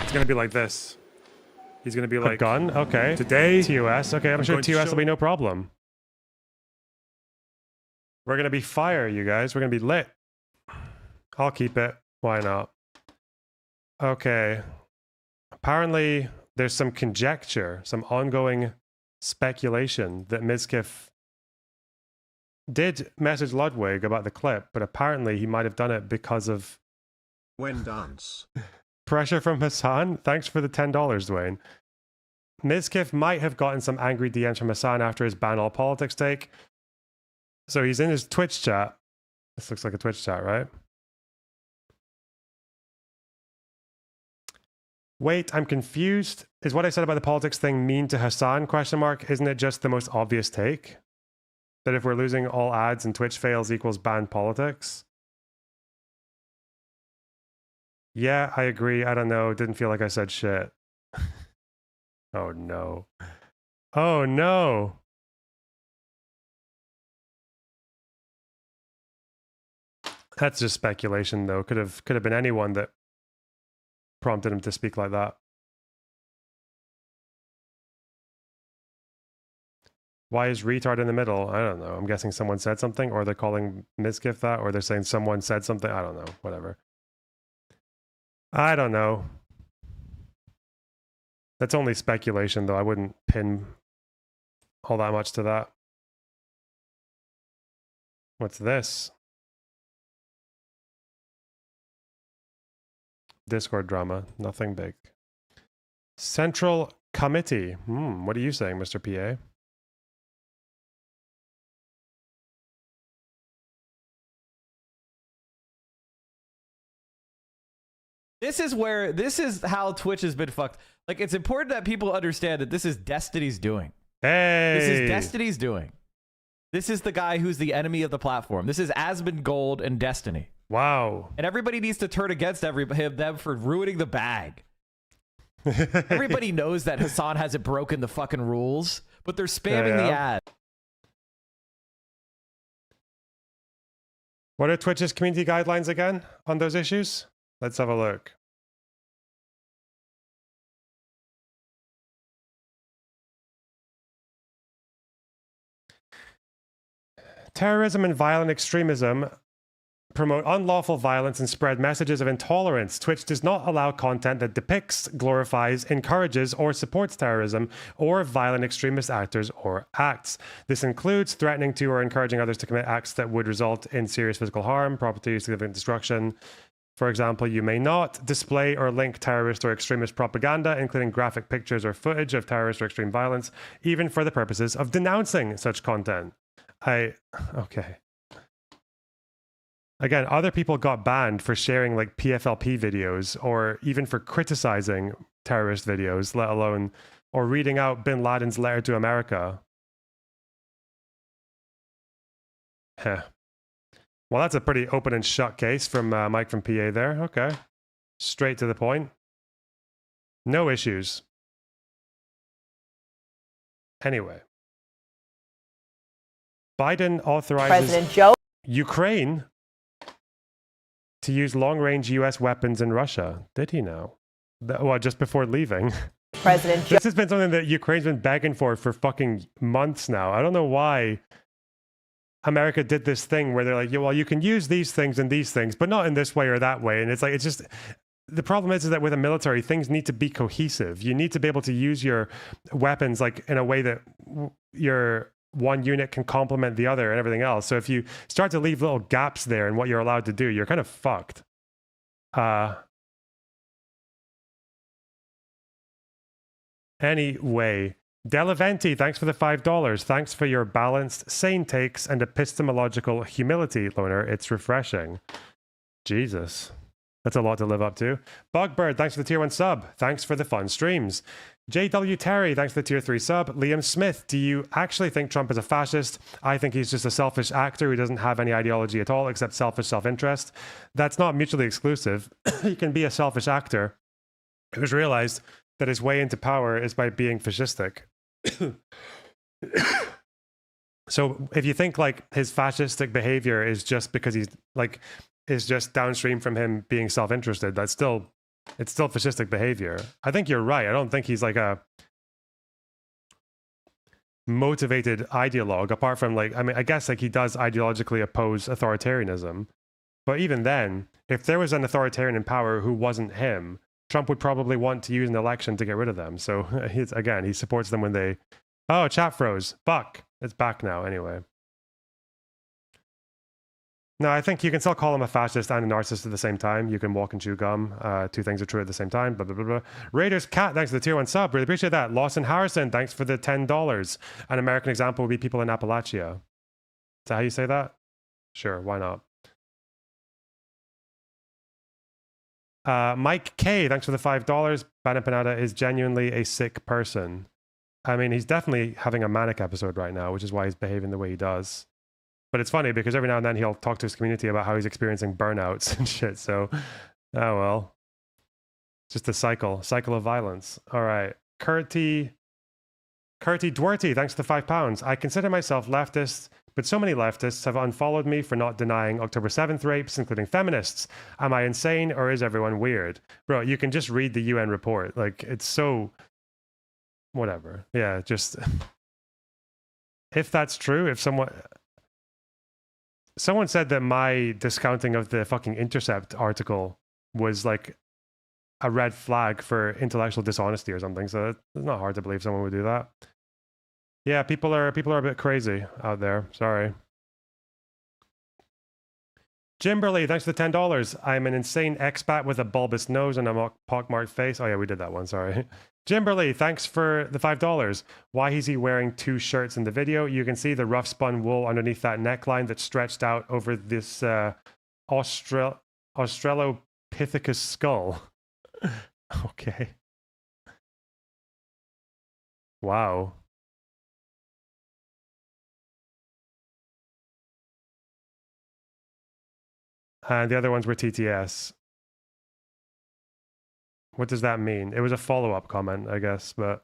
It's gonna be like this. He's gonna be like, gun? Okay. Today, TOS. Okay, I'm sure TOS will be no problem. We're gonna be fire, you guys. We're gonna be lit. I'll keep it. Why not? Okay. Apparently, there's some conjecture, some ongoing speculation that Mizkif did message Ludwig about the clip, but apparently he might have done it because of When dance. pressure from Hasan. Thanks for the $10, Dwayne. Mizkif might have gotten some angry DMs from Hasan after his ban all politics take. So he's in his Twitch chat. This looks like a Twitch chat, right? Wait, I'm confused. Is what I said about the politics thing mean to Hasan? Question mark. Isn't it just the most obvious take? That if we're losing all ads and Twitch fails equals banned politics? Yeah, I agree. I don't know. Didn't feel like I said shit. Oh no. Oh no. That's just speculation though. Could have been anyone that prompted him to speak like that. Why is retard in the middle? I don't know. I'm guessing someone said something, or they're calling Mizkif that, or they're saying someone said something. I don't know. Whatever. I don't know. That's only speculation, though. I wouldn't pin all that much to that. What's this? Discord drama. Nothing big. Central Committee. What are you saying, Mr. PA? This is how Twitch has been fucked. Like, it's important that people understand that this is Destiny's doing. Hey! This is Destiny's doing. This is the guy who's the enemy of the platform. This is Asmongold and Destiny. Wow. And everybody needs to turn against them for ruining the bag. Everybody knows that Hasan hasn't broken the fucking rules, but they're spamming the ad. What are Twitch's community guidelines again on those issues? Let's have a look. Terrorism and violent extremism promote unlawful violence and spread messages of intolerance. Twitch does not allow content that depicts, glorifies, encourages, or supports terrorism or violent extremist actors or acts. This includes threatening to or encouraging others to commit acts that would result in serious physical harm, property, significant destruction. For example, you may not display or link terrorist or extremist propaganda, including graphic pictures or footage of terrorist or extreme violence, even for the purposes of denouncing such content. Okay. Again, other people got banned for sharing like PFLP videos or even for criticizing terrorist videos, let alone, or reading out bin Laden's letter to America. Heh. Well, that's a pretty open and shut case from Mike from PA there. Okay. Straight to the point. No issues. Anyway. Biden authorizes President Joe Ukraine to use long-range U.S. weapons in Russia. Did he now? Well, just before leaving. President This has been something that Ukraine's been begging for fucking months now. I don't know why America did this thing where they're like, yeah, well, you can use these things and these things, but not in this way or that way. And it's like, it's just, the problem is that with a military, things need to be cohesive. You need to be able to use your weapons like in a way that your one unit can complement the other and everything else. So if you start to leave little gaps there in what you're allowed to do, you're kind of fucked. Anyway, Delaventi, thanks for the $5. Thanks for your balanced, sane takes and epistemological humility, Loner. It's refreshing. Jesus. That's a lot to live up to. Bugbird, thanks for the tier 1 sub. Thanks for the fun streams. JW Terry, thanks for the tier 3 sub. Liam Smith, do you actually think Trump is a fascist? I think he's just a selfish actor who doesn't have any ideology at all except selfish self-interest. That's not mutually exclusive. He can be a selfish actor who's realized that his way into power is by being fascistic. So if you think like his fascistic behavior is just because he's like is just downstream from him being self-interested, it's still fascistic behavior. I think you're right. I don't think he's like a motivated ideologue, apart from like, I mean, I guess like he does ideologically oppose authoritarianism, but even then, if there was an authoritarian in power who wasn't him, Trump would probably want to use an election to get rid of them. So again, he supports them when they... Oh, chat froze. Fuck. It's back now anyway. No, I think you can still call him a fascist and a narcissist at the same time. You can walk and chew gum. Two things are true at the same time. Blah, blah, blah, blah. Raiders Cat, thanks for the tier 1 sub. Really appreciate that. Lawson Harrison, thanks for the $10. An American example would be people in Appalachia. Is that how you say that? Sure, why not? Mike K, thanks for the $5. Bannon Panada is genuinely a sick person. I mean, he's definitely having a manic episode right now, which is why he's behaving the way he does. But it's funny because every now and then he'll talk to his community about how he's experiencing burnouts and shit. So, oh well. Just a cycle of violence. All right. Curty Duarte, thanks for the £5. I consider myself leftist, but so many leftists have unfollowed me for not denying October 7th rapes, including feminists. Am I insane or is everyone weird? Bro, you can just read the UN report. Like, it's so... Whatever. Yeah, just... If that's true, if someone said that my discounting of the fucking Intercept article was like a red flag for intellectual dishonesty or something, so it's not hard to believe someone would do that. Yeah, people are a bit crazy out there. Sorry. Jimberly, thanks for the $10. I'm an insane expat with a bulbous nose and a pockmarked face. Oh yeah, we did that one, sorry. Jimberly, thanks for the $5. Why is he wearing 2 shirts in the video? You can see the rough spun wool underneath that neckline that's stretched out over this Australopithecus skull. Okay. Wow. And the other ones were TTS. What does that mean? It was a follow-up comment, I guess, but...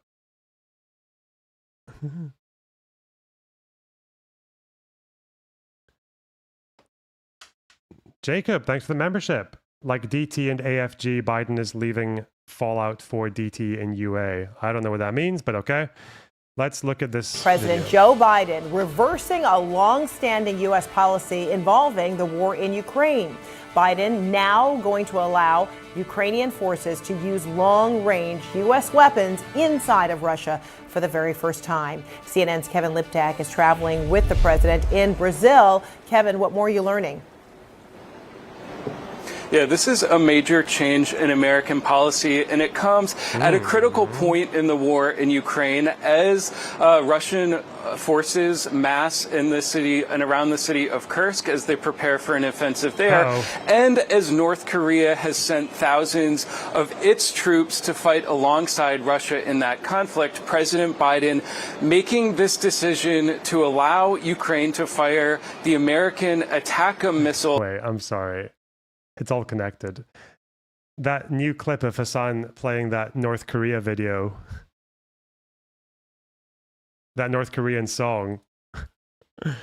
Jacob, thanks for the membership. Like DT and AFG, Biden is leaving Fallout for DT and UA. I don't know what that means, but okay. Let's look at this. President video. Joe Biden reversing a long-standing U.S. policy involving the war in Ukraine. Biden now going to allow Ukrainian forces to use long-range U.S. weapons inside of Russia for the very first time. CNN's Kevin Liptak is traveling with the president in Brazil. Kevin, what more are you learning? Yeah, this is a major change in American policy, and it comes at a critical point in the war in Ukraine as Russian forces mass in the city and around the city of Kursk as they prepare for an offensive there, and as North Korea has sent thousands of its troops to fight alongside Russia in that conflict. President Biden making this decision to allow Ukraine to fire the American ATACMS missile. Wait, I'm sorry. It's all connected. That new clip of Hasan playing that North Korea video, that North Korean song to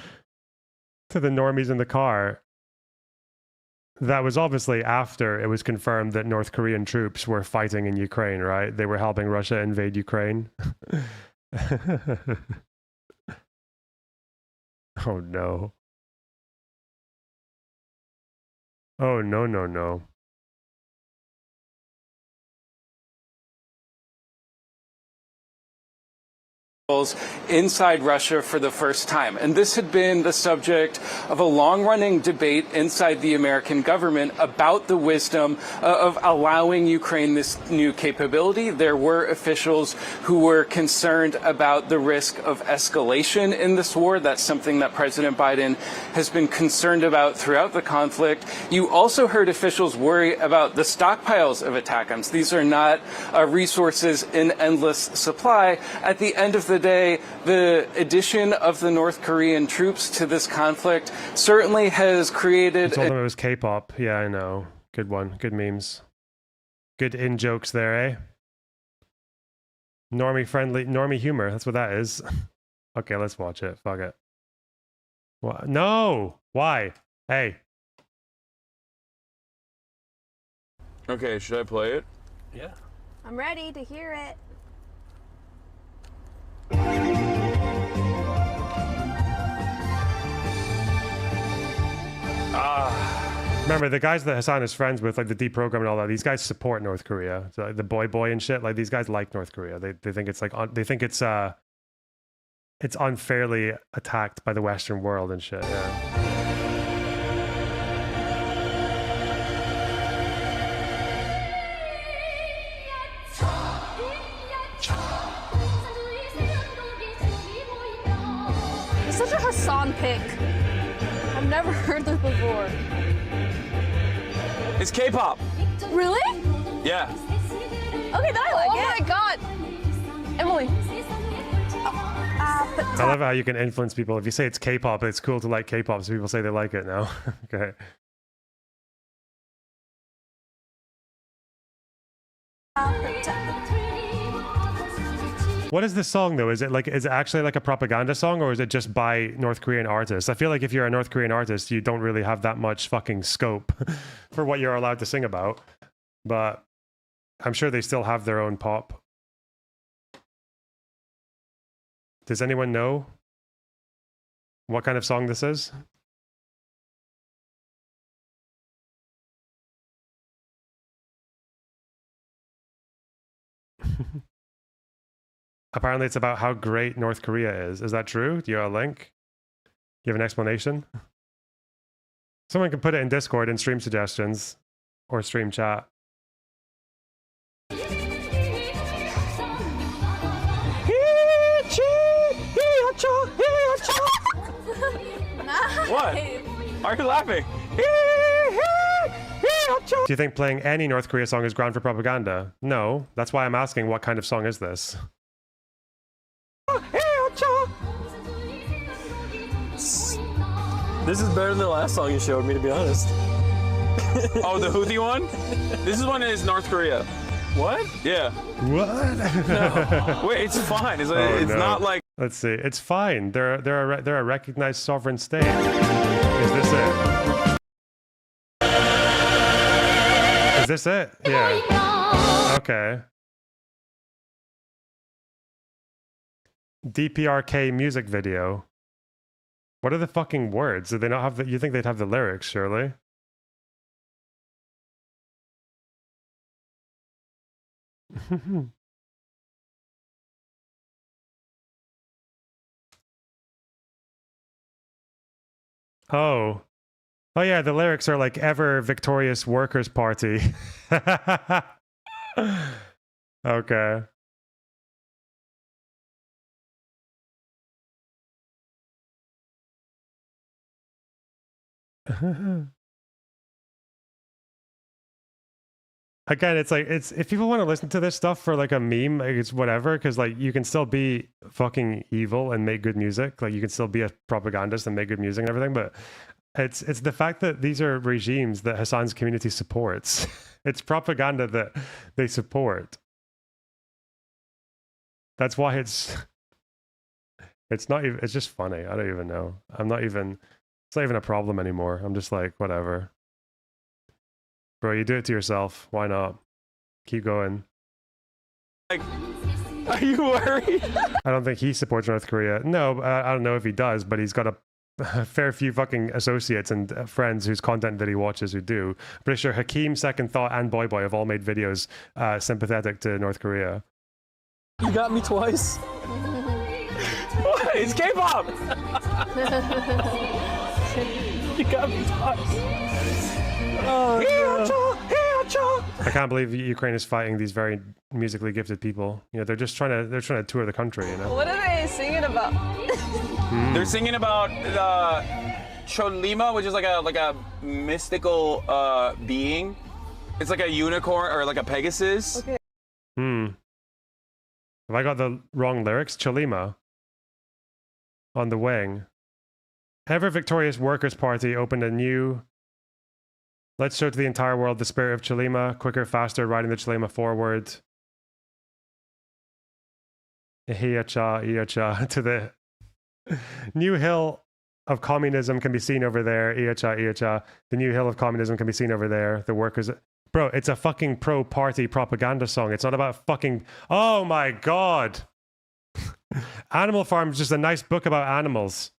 the normies in the car. That was obviously after it was confirmed that North Korean troops were fighting in Ukraine, right? They were helping Russia invade Ukraine. Oh no. Oh no, no, no. inside Russia for the first time. And this had been the subject of a long-running debate inside the American government about the wisdom of allowing Ukraine this new capability. There were officials who were concerned about the risk of escalation in this war. That's something that President Biden has been concerned about throughout the conflict. You also heard officials worry about the stockpiles of ATACMS. These are not resources in endless supply. At the end of the day, the addition of the North Korean troops to this conflict certainly has created... I told them it was K-pop. Yeah, I know. Good one. Good memes. Good in-jokes there, eh? Normie-friendly... Normie humor. That's what that is. Okay, let's watch it. Fuck it. What? No! Why? Hey. Okay, should I play it? Yeah. I'm ready to hear it. Remember, the guys that Hasan is friends with, like the deprogram and all that, these guys support North Korea. So, like, the boy and shit, like these guys like North Korea. They think it's like they think it's unfairly attacked by the Western world and shit. Yeah. It's such a Hasan pick. I've never heard this before. It's K-pop. Really? Yeah. Okay, then I like it. Oh my god. Emily. I love how you can influence people. If you say it's K-pop, it's cool to like K-pop, so people say they like it now. Okay. What is this song though? Is it actually like a propaganda song, or is it just by North Korean artists? I feel like if you're a North Korean artist, you don't really have that much fucking scope for what you're allowed to sing about. But I'm sure they still have their own pop. Does anyone know what kind of song this is? Apparently it's about how great North Korea is. Is that true? Do you have a link? Do you have an explanation? Someone can put it in Discord in stream suggestions or stream chat. What? Why are you laughing? Do you think playing any North Korea song is ground for propaganda? No. That's why I'm asking what kind of song is this? This is better than the last song you showed me, to be honest. Oh, the Houthi one? This is one that is North Korea. What? Yeah. What? No. Wait, it's fine. It's not like... Let's see. It's fine. They're a recognized sovereign state. Is this it? Is this it? Yeah. Okay. DPRK music video. What are the fucking words? Do they not have the... You think they'd have the lyrics, surely? Oh. Oh yeah, the lyrics are like ever victorious workers' party. Okay. Again, it's like, it's if people want to listen to this stuff for like a meme, like it's whatever, because like you can still be fucking evil and make good music. Like you can still be a propagandist and make good music and everything, but it's the fact that these are regimes that Hasan's community supports. It's propaganda that they support. That's why it's not even, it's just funny. I don't even know. It's not even a problem anymore. I'm just like, whatever. Bro, you do it to yourself. Why not? Keep going. Like, are you worried? I don't think he supports North Korea. No, I don't know if he does, but he's got a fair few fucking associates and friends whose content that he watches who do. Pretty sure Hakeem, Second Thought, and Boy Boy have all made videos sympathetic to North Korea. You got me twice. What? It's K-pop. You got me twice. Oh, no. I can't believe Ukraine is fighting these very musically gifted people. You know, they're trying to tour the country. You know. What are they singing about? They're singing about Cholima, which is like a mystical being. It's like a unicorn or like a Pegasus. Okay. Have I got the wrong lyrics? Cholima. On the wing. Ever victorious Workers' Party opened a new... Let's show to the entire world the spirit of Cholima. Quicker, faster, riding the Cholima forward. Iacha, to the new hill of communism can be seen over there. Iacha. The new hill of communism can be seen over there. The workers... Bro, it's a fucking pro-party propaganda song. It's not about fucking... Oh my god! Animal Farm is just a nice book about animals.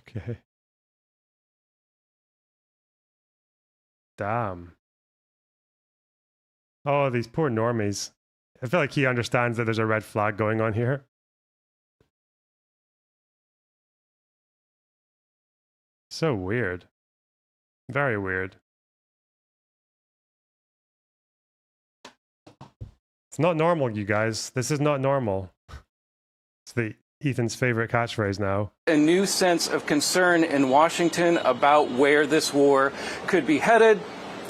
Okay. Damn. Oh, these poor normies. I feel like he understands that there's a red flag going on here. So weird. Very weird. It's not normal, you guys. This is not normal. It's the Ethan's favorite catchphrase now. A new sense of concern in Washington about where this war could be headed.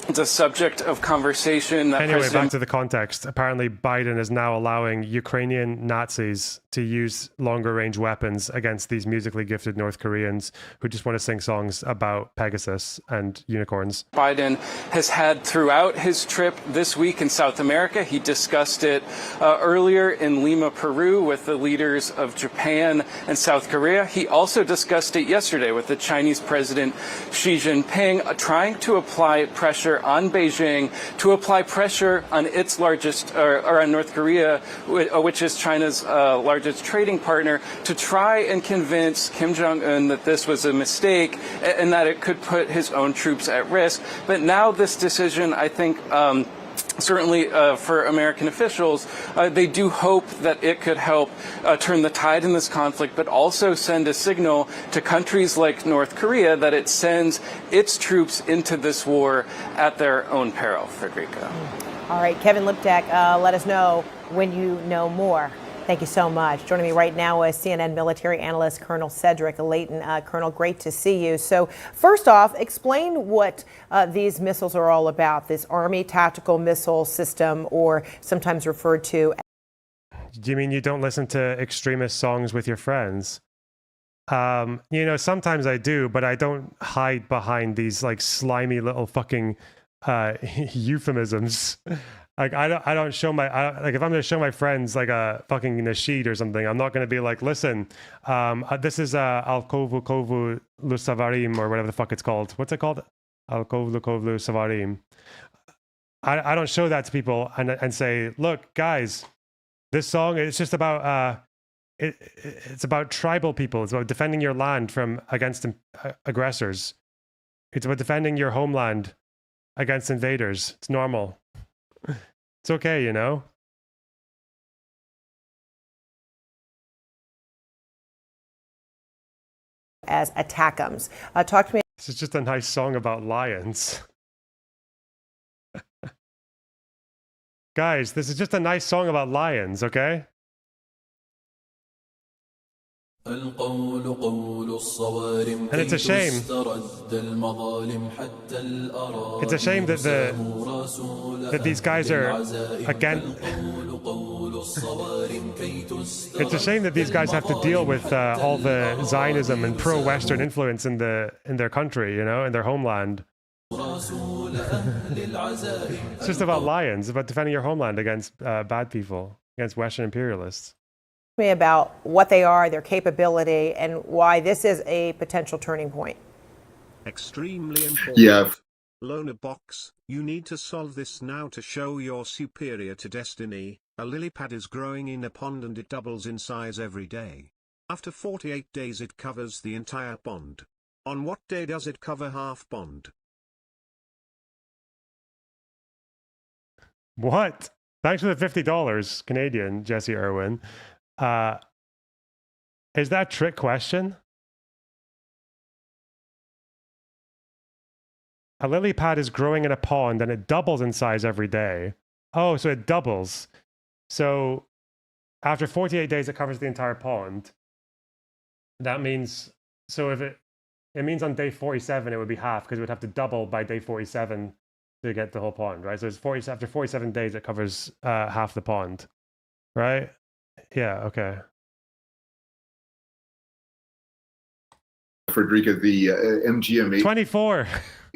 It's a subject of conversation that Anyway, President... back to the context. Apparently, Biden is now allowing Ukrainian Nazis to use longer range weapons against these musically gifted North Koreans who just want to sing songs about Pegasus and unicorns. Biden has had throughout his trip this week in South America. He discussed it earlier in Lima, Peru, with the leaders of Japan and South Korea. He also discussed it yesterday with the Chinese President Xi Jinping, trying to apply pressure on Beijing to apply pressure on its largest, or on North Korea, which is China's largest trading partner, to try and convince Kim Jong-un that this was a mistake and that it could put his own troops at risk. But now this decision, I think, certainly for American officials, they do hope that it could help turn the tide in this conflict, but also send a signal to countries like North Korea that it sends its troops into this war at their own peril. Frederica. All right, Kevin Liptak, let us know when you know more. Thank you so much. Joining me right now is CNN military analyst Colonel Cedric Layton. Colonel, great to see you. So first off, explain what these missiles are all about, this Army tactical missile system, or sometimes referred to. Do you mean you don't listen to extremist songs with your friends? You know, sometimes I do, but I don't hide behind these like slimy little fucking euphemisms. Like I don't show my like if I'm gonna show my friends like a fucking nasheed or something, I'm not gonna be like, listen, this is Al Kovu Kovu Lusavarim or whatever the fuck it's called. What's it called? Al Kovu Kovu Savarim. I don't show that to people and say, look, guys, this song it's just about it's about tribal people. It's about defending your land from against aggressors. It's about defending your homeland against invaders. It's normal. It's okay, you know? As attackums. Talk to me. This is just a nice song about lions. Guys, this is just a nice song about lions, okay? And it's a shame. It's a shame that these guys are again. It's a shame that these guys have to deal with all the Zionism and pro-Western influence in their country, you know, in their homeland. It's just about lions, about defending your homeland against bad people, against Western imperialists. Me about what they are, their capability, and why this is a potential turning point. Extremely important. Yeah. Loner box, you need to solve this now to show you're superior to destiny. A lily pad is growing in a pond and it doubles in size every day. After 48 days it covers the entire pond. On what day does it cover half pond? What? Thanks for the $50 Canadian, Jesse Irwin. Is that a trick question? A lily pad is growing in a pond and it doubles in size every day. Oh, so it doubles. So after 48 days, it covers the entire pond. That means, so if it means on day 47, it would be half because it would have to double by day 47 to get the whole pond, right? So it's after 47 days, it covers half the pond, right? Yeah, okay. Frederica, the MGM 24.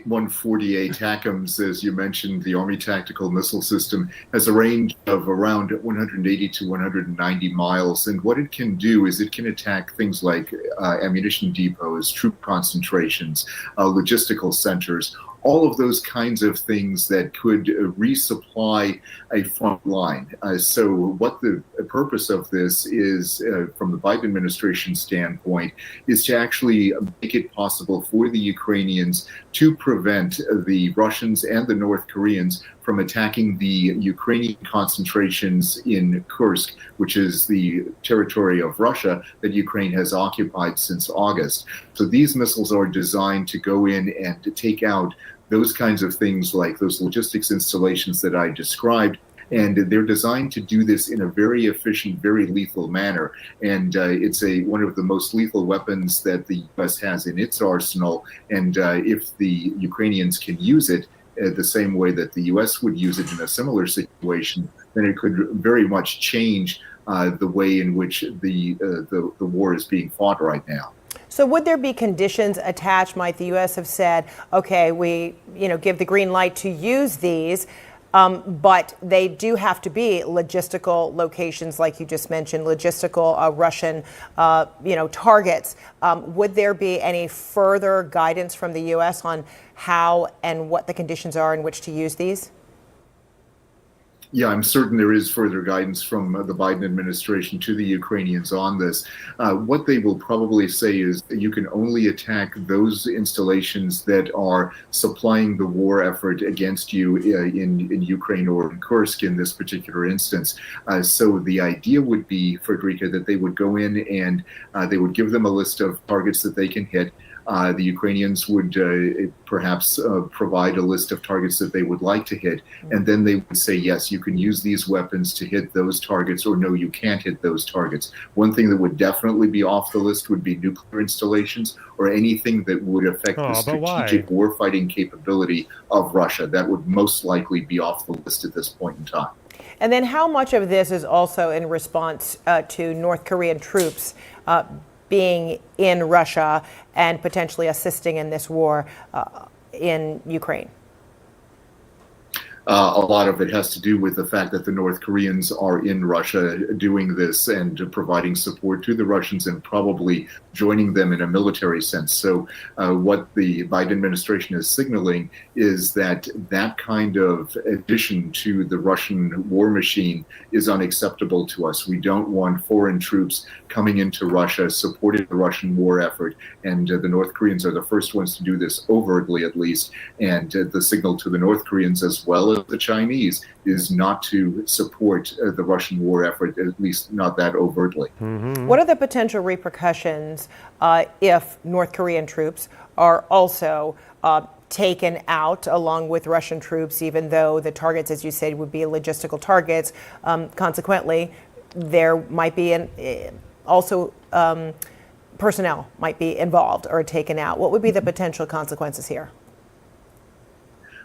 140 ATACMS, as you mentioned, the Army Tactical Missile System, has a range of around 180 to 190 miles. And what it can do is it can attack things like ammunition depots, troop concentrations, logistical centers, all of those kinds of things that could resupply a front line. So what the purpose of this is, from the Biden administration standpoint, is to actually make it possible for the Ukrainians to prevent the Russians and the North Koreans from attacking the Ukrainian concentrations in Kursk, which is the territory of Russia that Ukraine has occupied since August. So these missiles are designed to go in and to take out those kinds of things like those logistics installations that I described. And they're designed to do this in a very efficient, very lethal manner. And it's one of the most lethal weapons that the U.S. has in its arsenal. And if the Ukrainians can use it the same way that the U.S. would use it in a similar situation, then it could very much change the way in which the war is being fought right now. So would there be conditions attached? Might the U.S. have said, okay, we give the green light to use these, but they do have to be logistical locations, like you just mentioned, logistical Russian, targets. Would there be any further guidance from the U.S. on how and what the conditions are in which to use these? Yeah, I'm certain there is further guidance from the Biden administration to the Ukrainians on this. What they will probably say is that you can only attack those installations that are supplying the war effort against you in Ukraine or in Kursk in this particular instance. So the idea would be, Frederica, that they would go in and they would give them a list of targets that they can hit. The Ukrainians would perhaps provide a list of targets that they would like to hit, and then they would say, yes, you can use these weapons to hit those targets, or no, you can't hit those targets. One thing that would definitely be off the list would be nuclear installations or anything that would affect the strategic warfighting capability of Russia. That would most likely be off the list at this point in time. And then how much of this is also in response to North Korean troops being in Russia and potentially assisting in this war in Ukraine? A lot of it has to do with the fact that the North Koreans are in Russia doing this and providing support to the Russians and probably joining them in a military sense. So what the Biden administration is signaling is that that kind of addition to the Russian war machine is unacceptable to us. We don't want foreign troops coming into Russia, supporting the Russian war effort. And the North Koreans are the first ones to do this overtly, at least. And the signal to the North Koreans as well as the Chinese is not to support the Russian war effort, at least not that overtly. What are the potential repercussions if North Korean troops are also taken out along with Russian troops, even though the targets, as you said, would be logistical targets? Consequently, there might be also personnel might be involved or taken out. What would be the potential consequences here?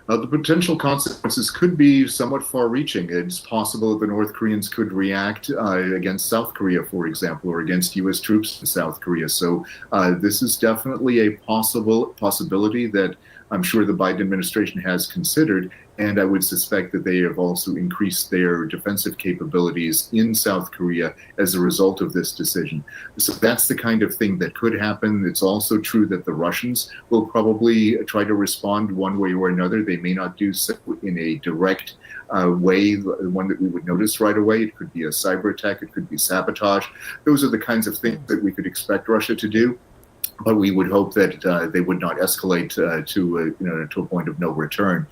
The potential consequences could be somewhat far-reaching. It's possible that the North Koreans could react against South Korea, for example, or against U.S. troops in South Korea. So this is definitely a possibility that I'm sure the Biden administration has considered, and I would suspect that they have also increased their defensive capabilities in South Korea as a result of this decision. So that's the kind of thing that could happen. It's also true that the Russians will probably try to respond one way or another. They may not do so in a direct way, one that we would notice right away. It could be a cyber attack, it could be sabotage. Those are the kinds of things that we could expect Russia to do. But we would hope that they would not escalate to a point of no return.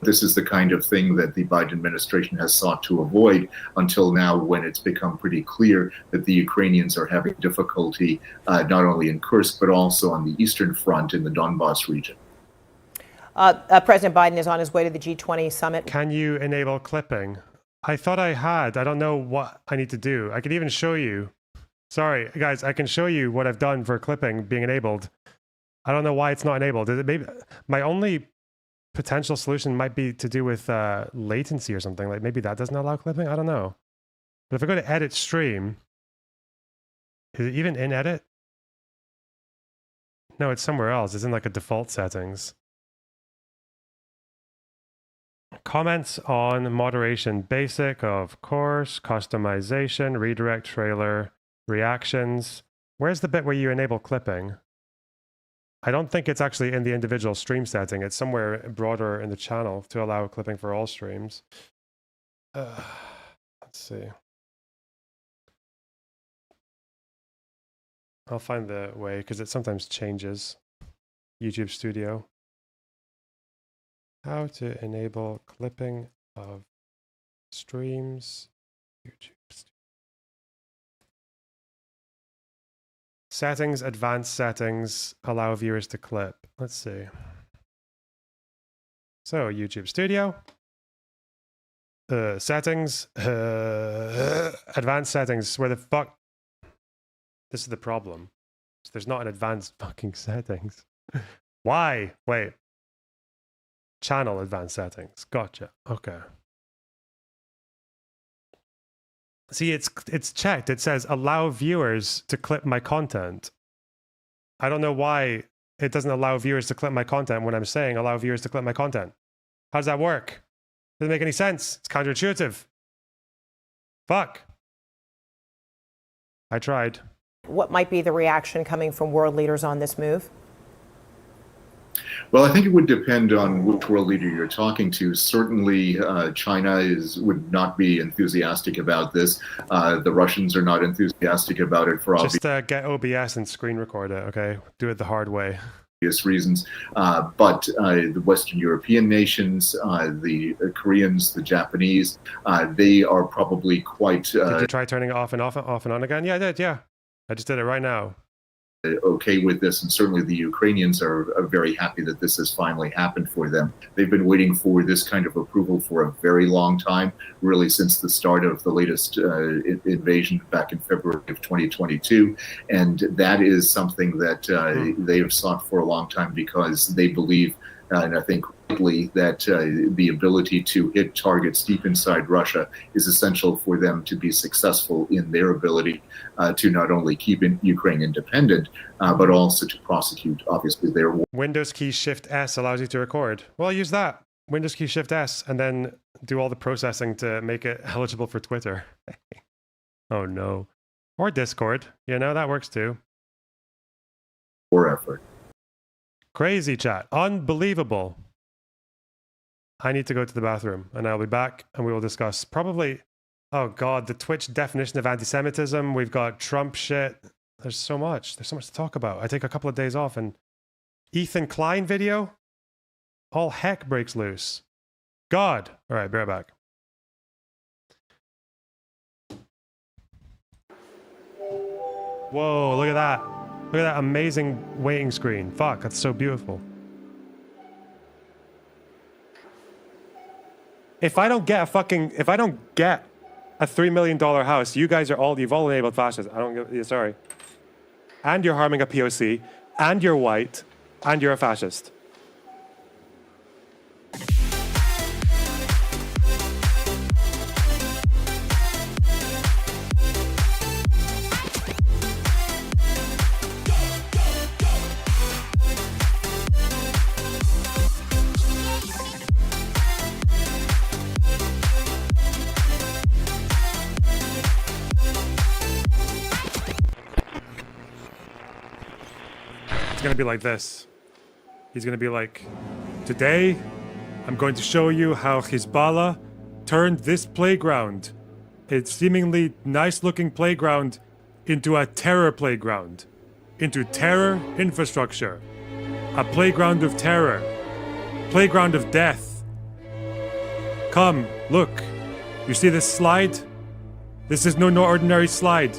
This is the kind of thing that the Biden administration has sought to avoid until now, when it's become pretty clear that the Ukrainians are having difficulty not only in Kursk but also on the Eastern Front in the Donbass region. President Biden is on his way to the G20 summit. Can you enable clipping? I thought I had. I don't know what I need to do. I could even show you. Sorry, guys, I can show you what I've done for clipping being enabled. I don't know why it's not enabled. Maybe my only potential solution might be to do with latency or something. Like maybe that doesn't allow clipping. I don't know. But if I go to edit stream, is it even in edit? No, it's somewhere else. It's in like a default settings. Comments on moderation, basic, of course, customization, redirect trailer, reactions. Where's the bit where you enable clipping? I don't think it's actually in the individual stream setting. It's somewhere broader in the channel to allow clipping for all streams. Let's see. I'll find the way because it sometimes changes. YouTube Studio. How to enable clipping of streams. YouTube Studio. Settings, advanced settings, allow viewers to clip. Let's see. So YouTube Studio. Settings. Advanced settings. Where the fuck? This is the problem. So there's not an advanced fucking settings. Why? Wait. Channel advanced settings. Gotcha. Okay. See, it's checked. It says allow viewers to clip my content. I don't know why it doesn't allow viewers to clip my content when I'm saying allow viewers to clip my content. How does that work? Doesn't make any sense. It's counterintuitive. Fuck. I tried. What might be the reaction coming from world leaders on this move? Well, I think it would depend on which world leader you're talking to. Certainly, China would not be enthusiastic about this. The Russians are not enthusiastic about it for obvious. Just get OBS and screen record it, okay? Do it the hard way. Reasons. But the Western European nations, the Koreans, the Japanese, they are probably quite... Did you try turning it off and on again? Yeah, I did, yeah. I just did it right now. Okay with this, and certainly the Ukrainians are very happy that this has finally happened for them. They've been waiting for this kind of approval for a very long time, really since the start of the latest invasion back in February of 2022, and that is something that they have sought for a long time because they believe, and I think rightly, that the ability to hit targets deep inside Russia is essential for them to be successful in their ability to not only keep Ukraine independent, but also to prosecute, obviously, their war. Windows key Shift S allows you to record. Well, use that. Windows key Shift S and then do all the processing to make it eligible for Twitter. Oh no. Or Discord. You know, that works too. War effort. Crazy chat. Unbelievable. I need to go to the bathroom and I'll be back and we will discuss probably, oh God, the Twitch definition of anti-Semitism. We've got Trump shit. There's so much. There's so much to talk about. I take a couple of days off and Ethan Klein video. All heck breaks loose. God. All right, be right back. Whoa, look at that. Look at that amazing waiting screen. Fuck, that's so beautiful. If I don't get a $3 million house, you guys are you've all enabled fascists. I don't give, sorry. and you're harming a POC, and you're white, and you're a fascist. It's gonna be like this. He's gonna be like, today, I'm going to show you how Hezbollah turned this playground, a seemingly nice-looking playground, into a terror playground, into terror infrastructure, a playground of terror, playground of death. Come, look. You see this slide? This is no ordinary slide.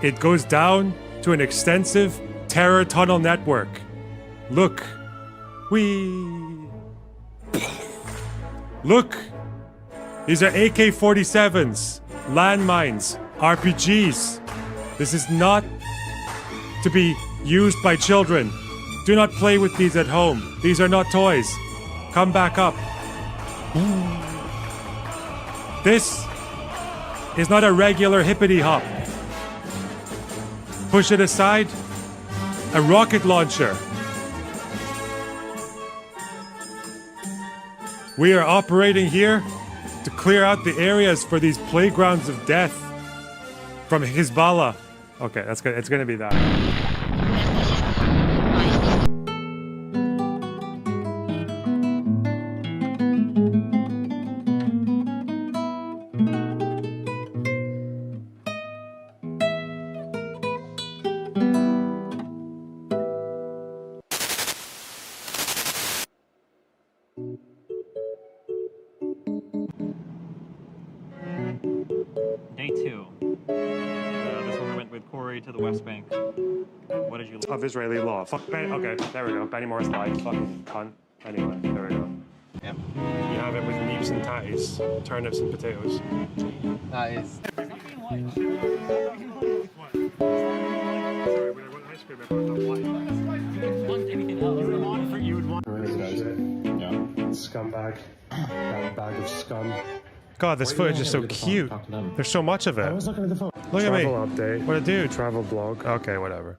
It goes down to an extensive terror tunnel network. Look. Whee! Look! These are AK-47s, landmines, RPGs. This is not to be used by children. Do not play with these at home. These are not toys. Come back up. This is not a regular hippity hop. Push it aside. A rocket launcher. We are operating here to clear out the areas for these playgrounds of death from Hezbollah. Okay, that's good. It's gonna be that. Day 2. This one went with Corey to the West Bank. What did you learn? Of Israeli law. Fuck Ben. Okay, there we go. Benny Morris lied. Fucking cunt. Anyway, there we go. Yep. You have it with meats and tatties, turnips and potatoes. Nice. Scumbag. That bag of scum. God, this footage is so cute. There's so much of it. Look at me. Travel update. What to do? Travel blog. Okay, whatever.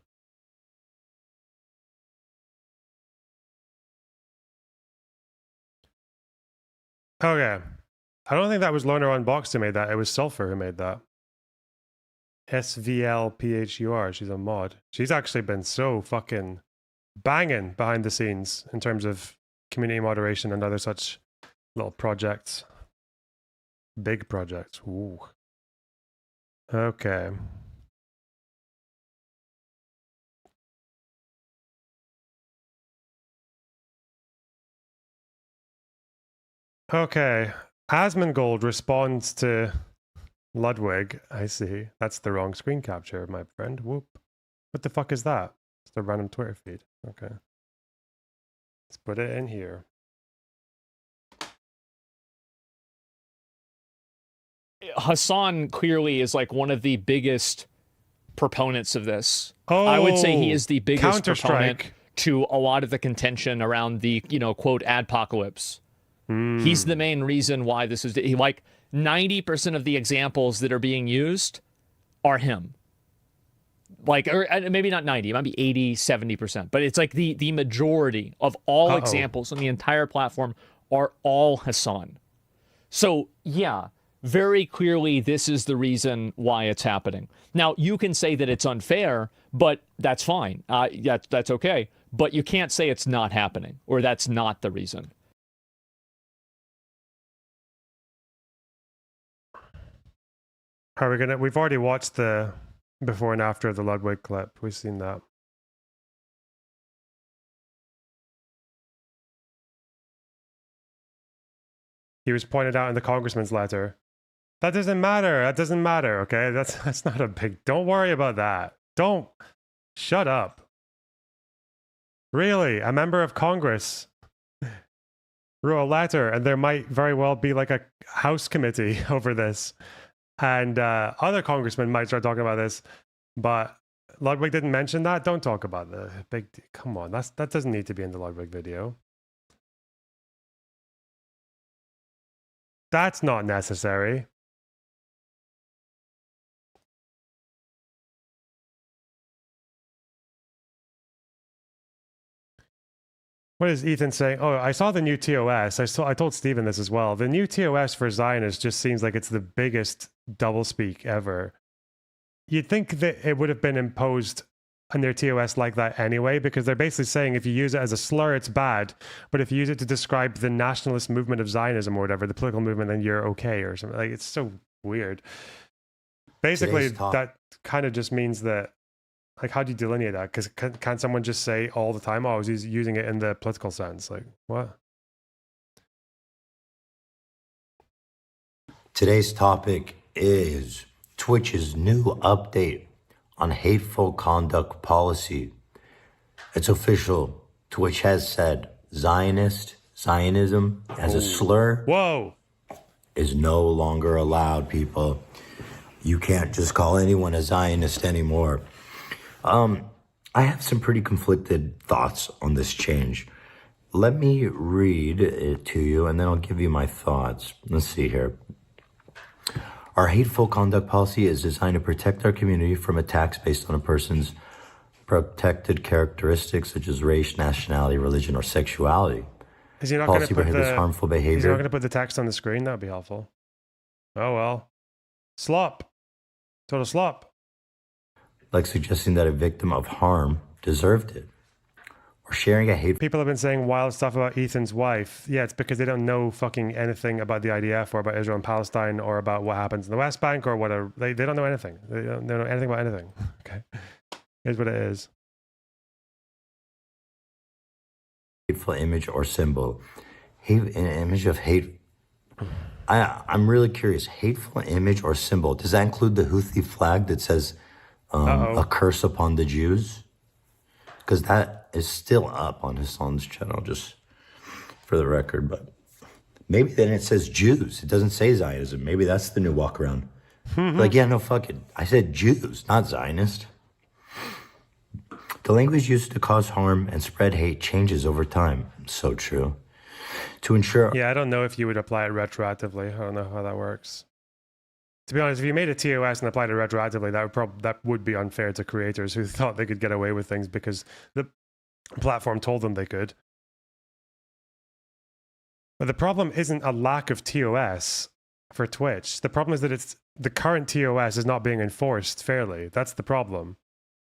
Okay. I don't think that was Loner Unboxed who made that. It was Sulfur who made that. SVLPHUR. She's a mod. She's actually been so fucking banging behind the scenes in terms of community moderation and other such little projects. Big projects. Ooh. Okay. Okay. Asmongold responds to Ludwig. I see. That's the wrong screen capture, my friend. Whoop. What the fuck is that? It's the random Twitter feed. Okay. Let's put it in here. Hasan clearly is like one of the biggest proponents of this. I would say he is the biggest proponent to a lot of the contention around the, quote, adpocalypse. He's the main reason why this is, like 90% of the examples that are being used are him. Like, or maybe not 90, it might be 80, 70%, but it's like the majority of all examples on the entire platform are all Hasan. So yeah, very clearly this is the reason why it's happening. Now, you can say that it's unfair, but that's fine. That's okay. But you can't say it's not happening or that's not the reason. Are we gonna? We've already watched the before and after of the Ludwig clip. We've seen that. He was pointed out in the congressman's letter. That doesn't matter. That doesn't matter. Okay, that's not a big. Don't worry about that. Don't. Shut up. Really, a member of Congress wrote a letter, and there might very well be like a House committee over this. And other congressmen might start talking about this, but Ludwig didn't mention that. Don't talk about the big. Come on, that doesn't need to be in the Ludwig video. That's not necessary. What is Ethan saying? Oh, I saw the new TOS. I told Steven this as well. The new TOS for Zionists just seems like it's the biggest doublespeak ever. You'd think that it would have been imposed on their TOS like that anyway, because they're basically saying if you use it as a slur, it's bad. But if you use it to describe the nationalist movement of Zionism or whatever, the political movement, then you're okay or something. Like, it's so weird. Basically, that kind of just means that, like, how do you delineate that? Because can't someone just say all the time, oh, I was using it in the political sense? Like, what? Today's topic is Twitch's new update on hateful conduct policy. It's official. Twitch has said Zionism as a slur is no longer allowed, people. You can't just call anyone a Zionist anymore. I have some pretty conflicted thoughts on this change. Let me read it to you and then I'll give you my thoughts. Let's see here. Our hateful conduct policy is designed to protect our community from attacks based on a person's protected characteristics such as race, nationality, religion, or sexuality. Is he not going to put harmful behavior. Is he not going to put the text on the screen? That would be helpful. Oh well. Slop. Total slop. Like suggesting that a victim of harm deserved it. Or sharing a hate. People have been saying wild stuff about Ethan's wife. Yeah, it's because they don't know fucking anything about the IDF or about Israel and Palestine or about what happens in the West Bank or whatever. They don't know anything. They don't know anything about anything. Okay. Here's what it is. Hateful image or symbol. An image of hate. I'm really curious. Hateful image or symbol. Does that include the Houthi flag that says a curse upon the Jews? Because that is still up on Hasan's channel, just for the record. But maybe then it says Jews. It doesn't say Zionism. Maybe that's the new walk around. Like, yeah, no, fuck it. I said Jews, not Zionist. The language used to cause harm and spread hate changes over time. So true. To ensure... Yeah, I don't know if you would apply it retroactively. I don't know how that works. To be honest, if you made a TOS and applied it retroactively, that would be unfair to creators who thought they could get away with things because the platform told them they could. But the problem isn't a lack of TOS for Twitch. The problem is that the current TOS is not being enforced fairly. That's the problem.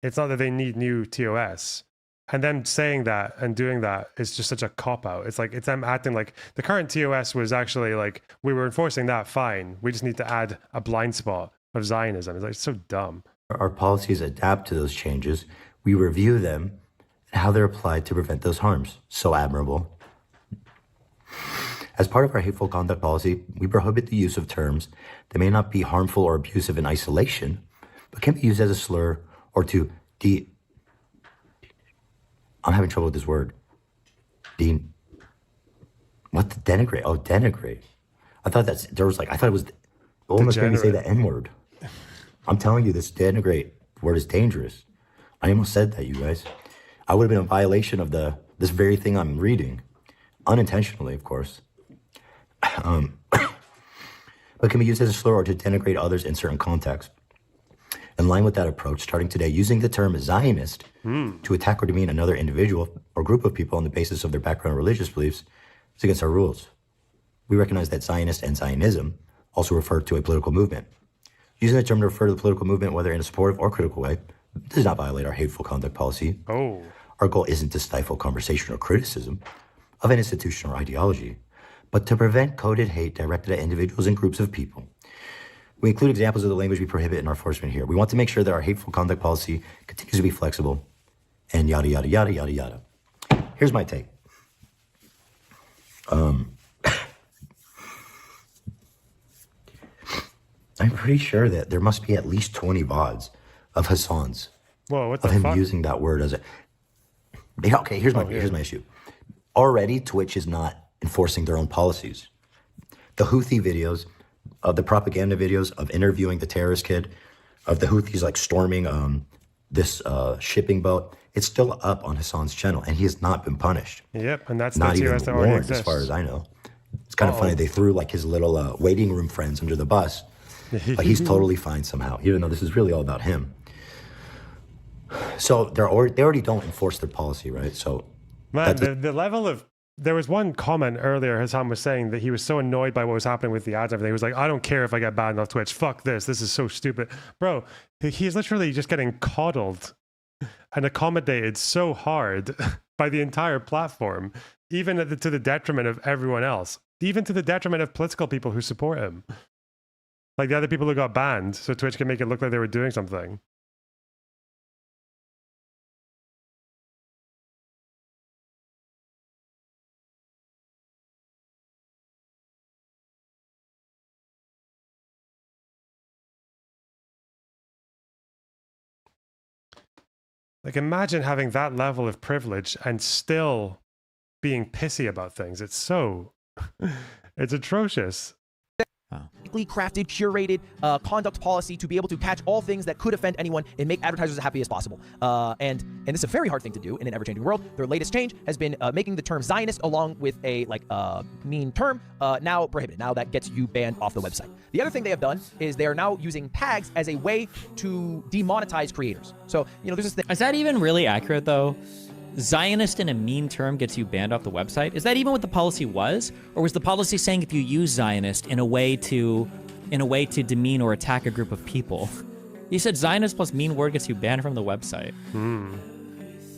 It's not that they need new TOS. And them saying that and doing that is just such a cop-out. It's like, it's them acting like the current TOS was actually like, we were enforcing that fine. We just need to add a blind spot of Zionism. It's like, it's so dumb. Our policies adapt to those changes. We review them and how they're applied to prevent those harms. So admirable. As part of our hateful conduct policy, we prohibit the use of terms that may not be harmful or abusive in isolation, but can be used as a slur or to I'm having trouble with this word. What the denigrate? Oh, denigrate. I thought it was almost going to say the N-word. I'm telling you, this denigrate word is dangerous. I almost said that, you guys. I would have been in violation of this very thing I'm reading. Unintentionally, of course. But can be used as a slur or to denigrate others in certain contexts. In line with that approach, starting today, using the term Zionist to attack or demean another individual or group of people on the basis of their background or religious beliefs is against our rules. We recognize that Zionist and Zionism also refer to a political movement. Using the term to refer to the political movement, whether in a supportive or critical way, does not violate our hateful conduct policy. Our goal isn't to stifle conversation or criticism of an institution or ideology, but to prevent coded hate directed at individuals and groups of people. We include examples of the language we prohibit in our enforcement here. We want to make sure that our hateful conduct policy continues to be flexible and yada, yada, yada, yada, yada. Here's my take. I'm pretty sure that there must be at least 20 VODs of Hasan's. Whoa, what the of him fuck? using that word as a... Yeah, okay, here's my issue. Already, Twitch is not enforcing their own policies. The Houthi videos, of the propaganda videos of interviewing the terrorist kid, of the Houthis like storming this shipping boat, it's still up on Hasan's channel, and he has not been punished. Yep, and that's Not the even TOS that already warned, exists. as far as I know. It's kind of funny. They threw like his little waiting room friends under the bus, but he's totally fine somehow, even though this is really all about him. So they already don't enforce their policy, right? So Man, the level of... There was one comment earlier, Hasan was saying that he was so annoyed by what was happening with the ads and everything. He was like, I don't care if I get banned off Twitch. Fuck this. This is so stupid. Bro, he's literally just getting coddled and accommodated so hard by the entire platform, even to the detriment of everyone else, even to the detriment of political people who support him. Like the other people who got banned, so Twitch can make it look like they were doing something. Like, imagine having that level of privilege and still being pissy about things. It's so... it's atrocious. Crafted, curated conduct policy to be able to catch all things that could offend anyone and make advertisers as happy as possible. And it's a very hard thing to do in an ever-changing world. Their latest change has been making the term Zionist, along with a mean term, now prohibited. Now that gets you banned off the website. The other thing they have done is they are now using tags as a way to demonetize creators. So, you know, there's this thing. Is that even really accurate, though? Zionist in a mean term gets you banned off the website? Is that even what the policy was? Or was the policy saying if you use Zionist in a way to demean or attack a group of people? You said Zionist plus mean word gets you banned from the website.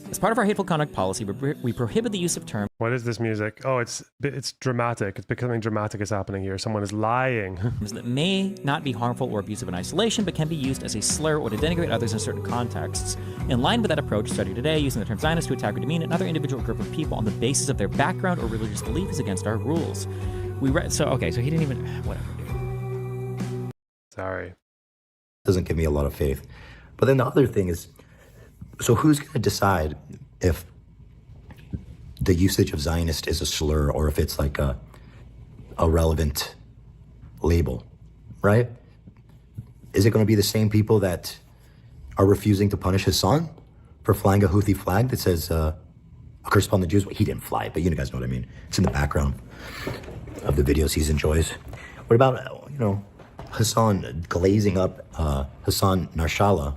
As part of our hateful conduct policy, we prohibit the use of terms. What is this music? Oh, it's dramatic. It's becoming dramatic is happening here. Someone is lying. That may not be harmful or abusive in isolation, but can be used as a slur or to denigrate others in certain contexts. In line with that approach, study today, using the term Zionist to attack or demean another individual group of people on the basis of their background or religious belief is against our rules. So he didn't even... Whatever, dude. Sorry. Doesn't give me a lot of faith. But then the other thing is, so who's going to decide if the usage of Zionist is a slur or if it's like a relevant label, right? Is it going to be the same people that are refusing to punish Hasan for flying a Houthi flag that says a curse upon the Jews? Well, he didn't fly it, but you guys know what I mean. It's in the background of the videos he enjoys. What about, Hasan glazing up Hasan Nasrallah?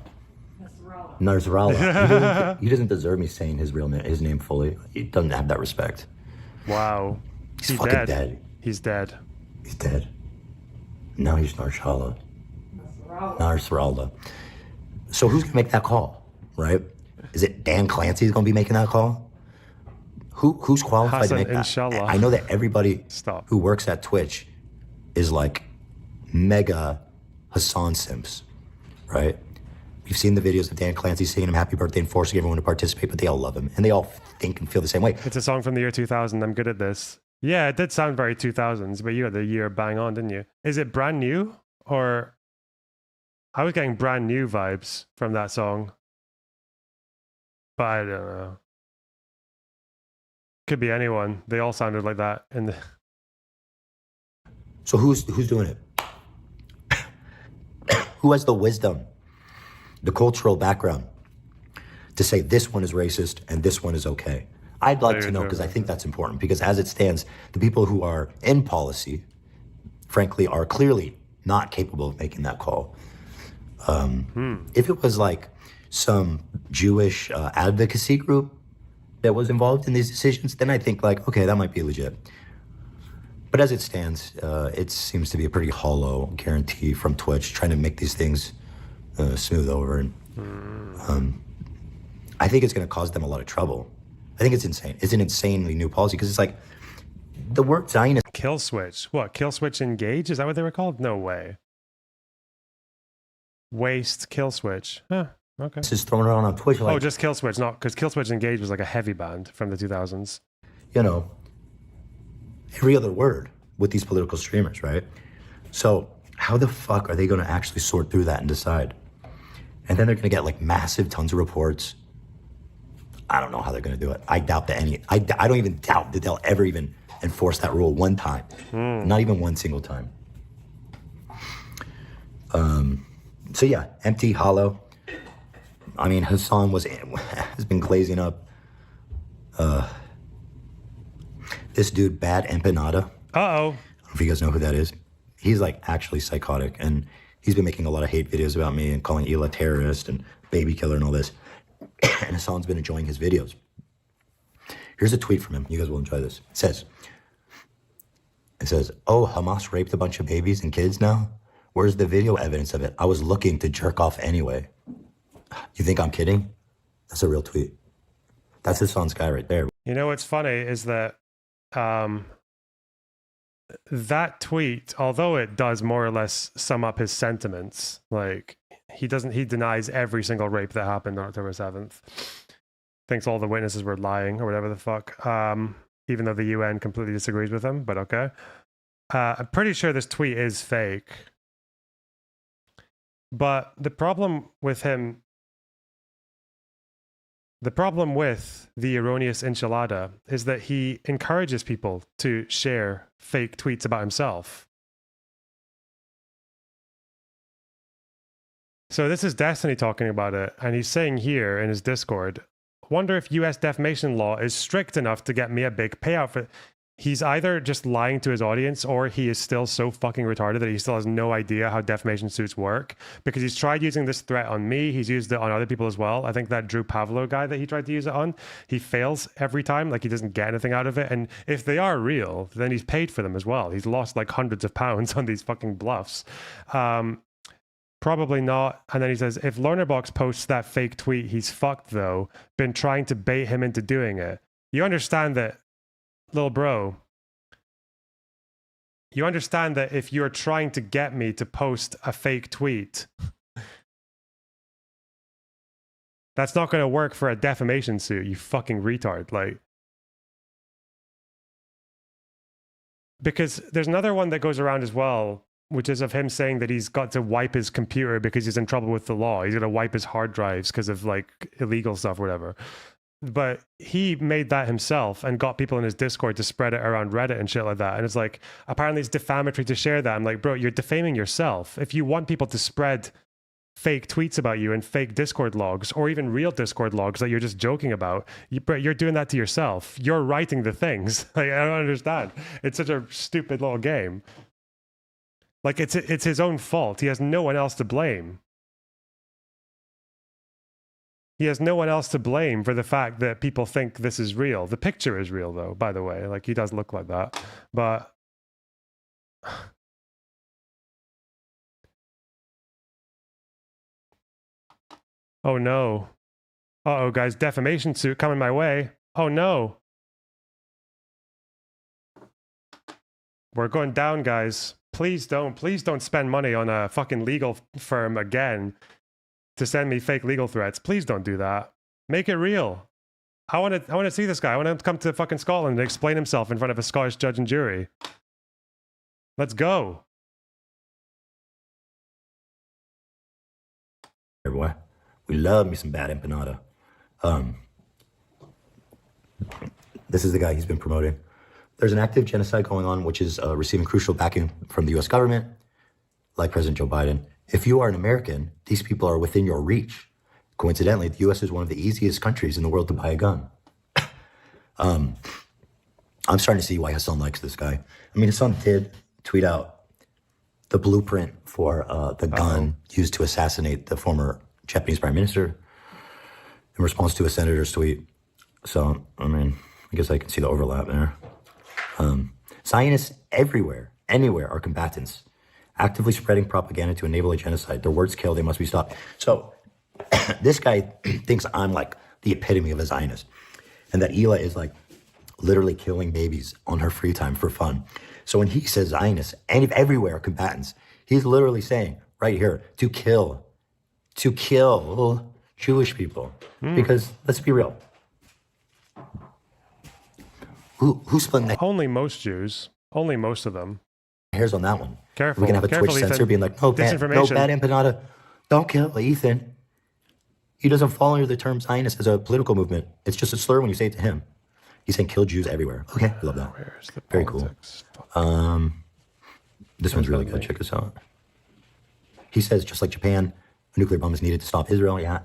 He doesn't deserve me saying his name fully. He doesn't have that respect. Wow. He's fucking dead. He's dead. He's dead. Now he's Nasrallah. Nasrallah. So who's gonna make that call, right? Is it Dan Clancy's gonna be making that call? Who's qualified to make that? Inshallah. I know that everybody who works at Twitch is like mega Hasan simps, right? We've seen the videos of Dan Clancy singing him happy birthday and forcing everyone to participate, but they all love him and they all think and feel the same way. It's a song from the year 2000. I'm good at this. Yeah, it did sound very 2000s, but you got the year bang on, didn't you? Is it brand new? Or I was getting brand new vibes from that song, but I don't know. Could be anyone. They all sounded like that in the... So who's doing it? Who has the wisdom, the cultural background to say this one is racist and this one is okay? I'd like to know, because I think that's important, because as it stands, the people who are in policy, frankly, are clearly not capable of making that call. If it was like some Jewish advocacy group that was involved in these decisions, then I think like, okay, that might be legit. But as it stands, it seems to be a pretty hollow guarantee from Twitch trying to make these things smooth over. And I think it's going to cause them a lot of trouble. I think it's insane. It's an insanely new policy because it's like the word Zionist. Kill switch. What? Kill switch engage? Is that what they were called? No way. Waste kill switch. Huh. Okay. This is thrown around on Twitch. Like, oh, just kill switch. Not because kill switch engage was like a heavy band from the 2000s. You know, every other word with these political streamers, right? So how the fuck are they going to actually sort through that and decide? And then they're going to get like massive tons of reports. I don't know how they're going to do it. I doubt that I don't even doubt that they'll ever even enforce that rule one time. Not even one single time. So yeah, empty, hollow. I mean, Hasan has been glazing up. This dude, Bad Empanada. Uh-oh. I don't know if you guys know who that is. He's like actually psychotic, and he's been making a lot of hate videos about me and calling Ela terrorist and baby killer and all this. And Hasan's been enjoying his videos. Here's a tweet from him. You guys will enjoy this. It says, oh, Hamas raped a bunch of babies and kids now? Where's the video evidence of it? I was looking to jerk off anyway. You think I'm kidding? That's a real tweet. That's Hasan's guy right there. You know what's funny is that that tweet, although it does more or less sum up his sentiments, like he denies every single rape that happened on October 7th. Thinks all the witnesses were lying or whatever the fuck. Even though the UN completely disagrees with him, but okay. I'm pretty sure this tweet is fake. But the problem with him, the problem with the erroneous enchilada is that he encourages people to share fake tweets about himself. So this is Destiny talking about it, and he's saying here in his Discord, wonder if US defamation law is strict enough to get me a big payout for... He's either just lying to his audience, or he is still so fucking retarded that he still has no idea how defamation suits work, because he's tried using this threat on me. He's used it on other people as well. I think that Drew Pavlo guy that he tried to use it on, he fails every time. Like, he doesn't get anything out of it. And if they are real, then he's paid for them as well. He's lost like hundreds of pounds on these fucking bluffs. Probably not. And then he says, if Lernerbox posts that fake tweet, he's fucked though. Been trying to bait him into doing it. You understand that, little bro, you understand that if you're trying to get me to post a fake tweet, that's not going to work for a defamation suit, you fucking retard. Like, because there's another one that goes around as well, which is of him saying that he's got to wipe his computer because he's in trouble with the law. He's going to wipe his hard drives because of like illegal stuff or whatever. But he made that himself and got people in his Discord to spread it around Reddit and shit like that. And it's like, apparently it's defamatory to share that. I'm like, bro, you're defaming yourself. If you want people to spread fake tweets about you and fake Discord logs, or even real Discord logs that you're just joking about, you're doing that to yourself. You're writing the things. Like, I don't understand. It's such a stupid little game. Like, it's his own fault. He has no one else to blame. He has no one else to blame for the fact that people think this is real. The picture is real, though, by the way. Like, he does look like that. But... oh, no. Uh-oh, guys. Defamation suit coming my way. Oh, no. We're going down, guys. Please don't spend money on a fucking legal firm again to send me fake legal threats. Please don't do that. Make it real. I want to see this guy. I want him to come to fucking Scotland and explain himself in front of a Scottish judge and jury. Let's go. Hey, boy. We love me some Bad Empanada. This is the guy he's been promoting. There's an active genocide going on, which is receiving crucial backing from the US government, like President Joe Biden. If you are an American, these people are within your reach. Coincidentally, the US is one of the easiest countries in the world to buy a gun. I'm starting to see why Hasan likes this guy. I mean, Hasan did tweet out the blueprint for the gun used to assassinate the former Japanese prime minister in response to a senator's tweet. So, I mean, I guess I can see the overlap there. Zionists everywhere, anywhere, are combatants, actively spreading propaganda to enable a genocide. Their words kill, they must be stopped. So this guy thinks I'm like the epitome of a Zionist, and that Ela is like literally killing babies on her free time for fun. So when he says Zionists and everywhere are combatants, he's literally saying right here to kill Jewish people. Because let's be real. Who's splitting the only most Jews, only most of them. Hairs on that one. Careful. We can have a Twitch Ethan. censor being like, no, Bad Empanada, don't kill Ethan. He doesn't fall under the term Zionist as a political movement. It's just a slur when you say it to him. He's saying kill Jews everywhere. Okay, we love that. Very cool. This one's really good. Check this out. He says, just like Japan, a nuclear bomb is needed to stop Israel. Yeah,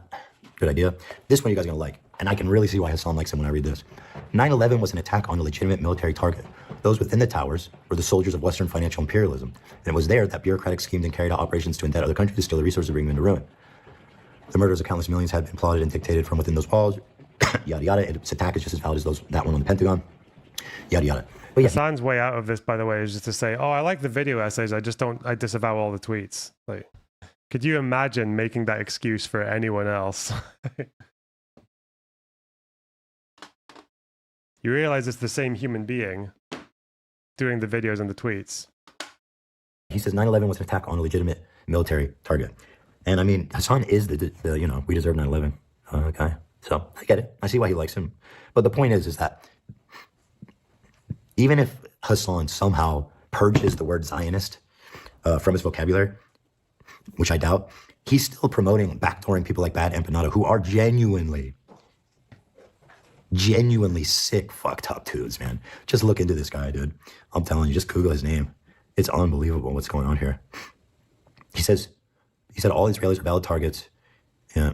Good idea. This one you guys are going to like. And I can really see why Hasan likes it when I read this. 9/11 was an attack on a legitimate military target. Those within the towers were the soldiers of Western financial imperialism. And it was there that bureaucratic schemed and carried out operations to indebt other countries to steal the resources and bring them into ruin. The murders of countless millions had been plotted and dictated from within those walls. Yada yada. Its attack is just as valid as that one on the Pentagon. Yada yada. But yeah. Hasan's way out of this, by the way, is just to say, oh, I like the video essays, I disavow all the tweets. Like, could you imagine making that excuse for anyone else? You realize it's the same human being doing the videos and the tweets. He says 9/11 was an attack on a legitimate military target. And I mean, Hasan is the you know, we deserve 9/11 guy. So I get it. I see why he likes him. But the point is that even if Hasan somehow purges the word Zionist from his vocabulary, which I doubt, he's still promoting, backdooring people like Bad Empanada, who are genuinely sick, fucked up dudes, man. Just look into this guy, dude. I'm telling you, just Google his name. It's unbelievable what's going on here. He said all Israelis are valid targets. Yeah.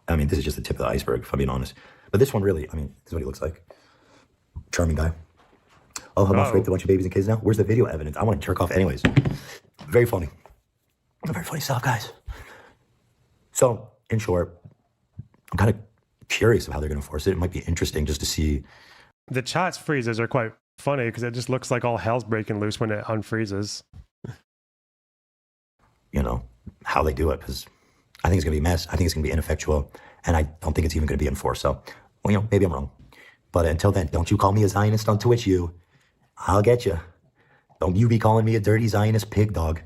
I mean, this is just the tip of the iceberg, if I'm being honest. But this one really, I mean, this is what he looks like. Charming guy. Oh, Hamas raped a bunch of babies and kids now? Where's the video evidence? I want to jerk off anyways. Very funny. Very funny stuff, guys. So, in short, I'm kind of curious of how they're going to enforce it. It might be interesting just to see. The chat's freezes are quite funny because it just looks like all hell's breaking loose when it unfreezes. You know, how they do it, because I think it's going to be a mess. I think it's going to be ineffectual, and I don't think it's even going to be enforced. So, well, you know, maybe I'm wrong. But until then, don't you call me a Zionist on Twitch, you. I'll get you. Don't you be calling me a dirty Zionist pig dog.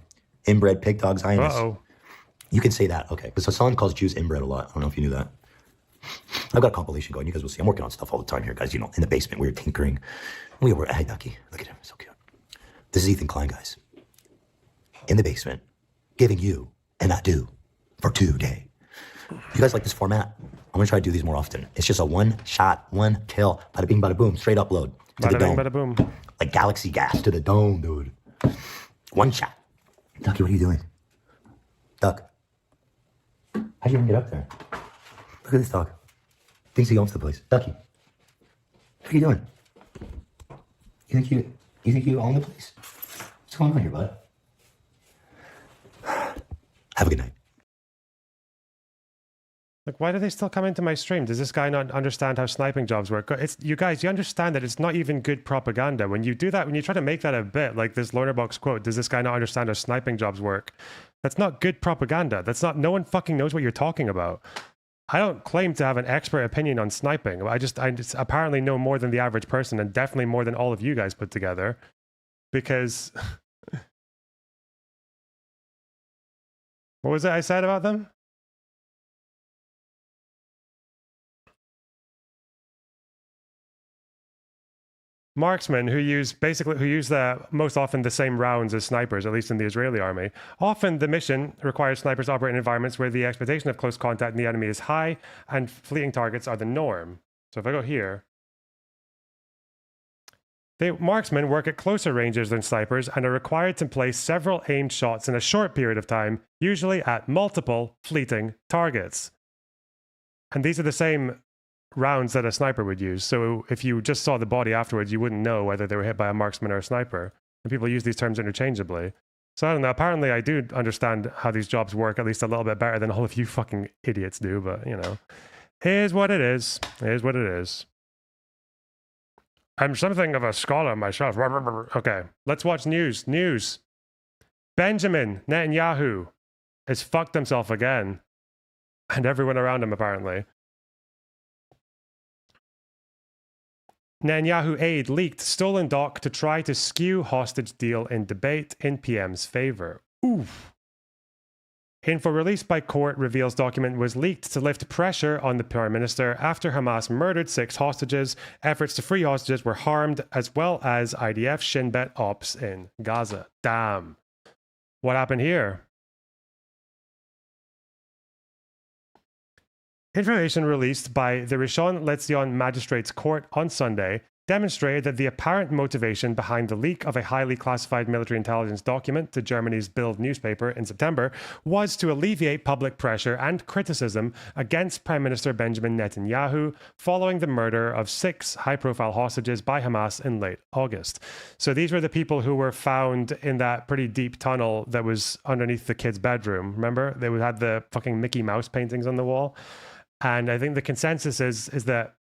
Inbred pig dog Zionist. Uh-oh. You can say that, okay. Because Hasan calls Jews inbred a lot. I don't know if you knew that. I've got a compilation going. You guys will see. I'm working on stuff all the time here, guys. You know, in the basement, we're tinkering. Hey, Ducky. Look at him. So cute. This is Ethan Klein, guys. In the basement, giving you an ado for today. You guys like this format? I'm going to try to do these more often. It's just a one shot, one kill. Bada bing, bada boom. Straight upload to the dome. Bada boom. Like galaxy gas to the dome, dude. One shot. Ducky, what are you doing? Duck. How'd you even get up there? Look at this dog. Thinks he owns the place. Ducky. What are you doing? You think you own the place? What's going on here, bud? Have a good night. Like, why do they still come into my stream? Does this guy not understand how sniping jobs work? It's, you guys, you understand that it's not even good propaganda. When you do that, when you try to make that a bit, like this Lornerbox quote, does this guy not understand how sniping jobs work? That's not good propaganda. That's not, no one fucking knows what you're talking about. I don't claim to have an expert opinion on sniping. I just apparently know more than the average person, and definitely more than all of you guys put together. Because what was it I said about them? Marksmen who use most often the same rounds as snipers, at least in the Israeli army. Often the mission requires snipers to operate in environments where the expectation of close contact in the enemy is high and fleeting targets are the norm. So if I go here, marksmen work at closer ranges than snipers and are required to place several aimed shots in a short period of time, usually at multiple fleeting targets. And these are the same rounds that a sniper would use. So if you just saw the body afterwards, you wouldn't know whether they were hit by a marksman or a sniper. And people use these terms interchangeably. So I don't know. Apparently I do understand how these jobs work at least a little bit better than all of you fucking idiots do. But, you know, here's what it is. Here's what it is. I'm something of a scholar myself. Okay, let's watch news. News. Benjamin Netanyahu has fucked himself again. And everyone around him, apparently. Netanyahu aide leaked stolen doc to try to skew hostage deal in debate in PM's favor. Oof. Info released by court reveals document was leaked to lift pressure on the prime minister after Hamas murdered 6 hostages. Efforts to free hostages were harmed, as well as IDF Shin Bet ops in Gaza. Damn. What happened here? Information released by the Rishon LeZion Magistrates Court on Sunday demonstrated that the apparent motivation behind the leak of a highly classified military intelligence document to Germany's Bild newspaper in September was to alleviate public pressure and criticism against Prime Minister Benjamin Netanyahu following the murder of 6 high-profile hostages by Hamas in late August. So these were the people who were found in that pretty deep tunnel that was underneath the kid's bedroom. Remember? They had the fucking Mickey Mouse paintings on the wall. And I think the consensus is that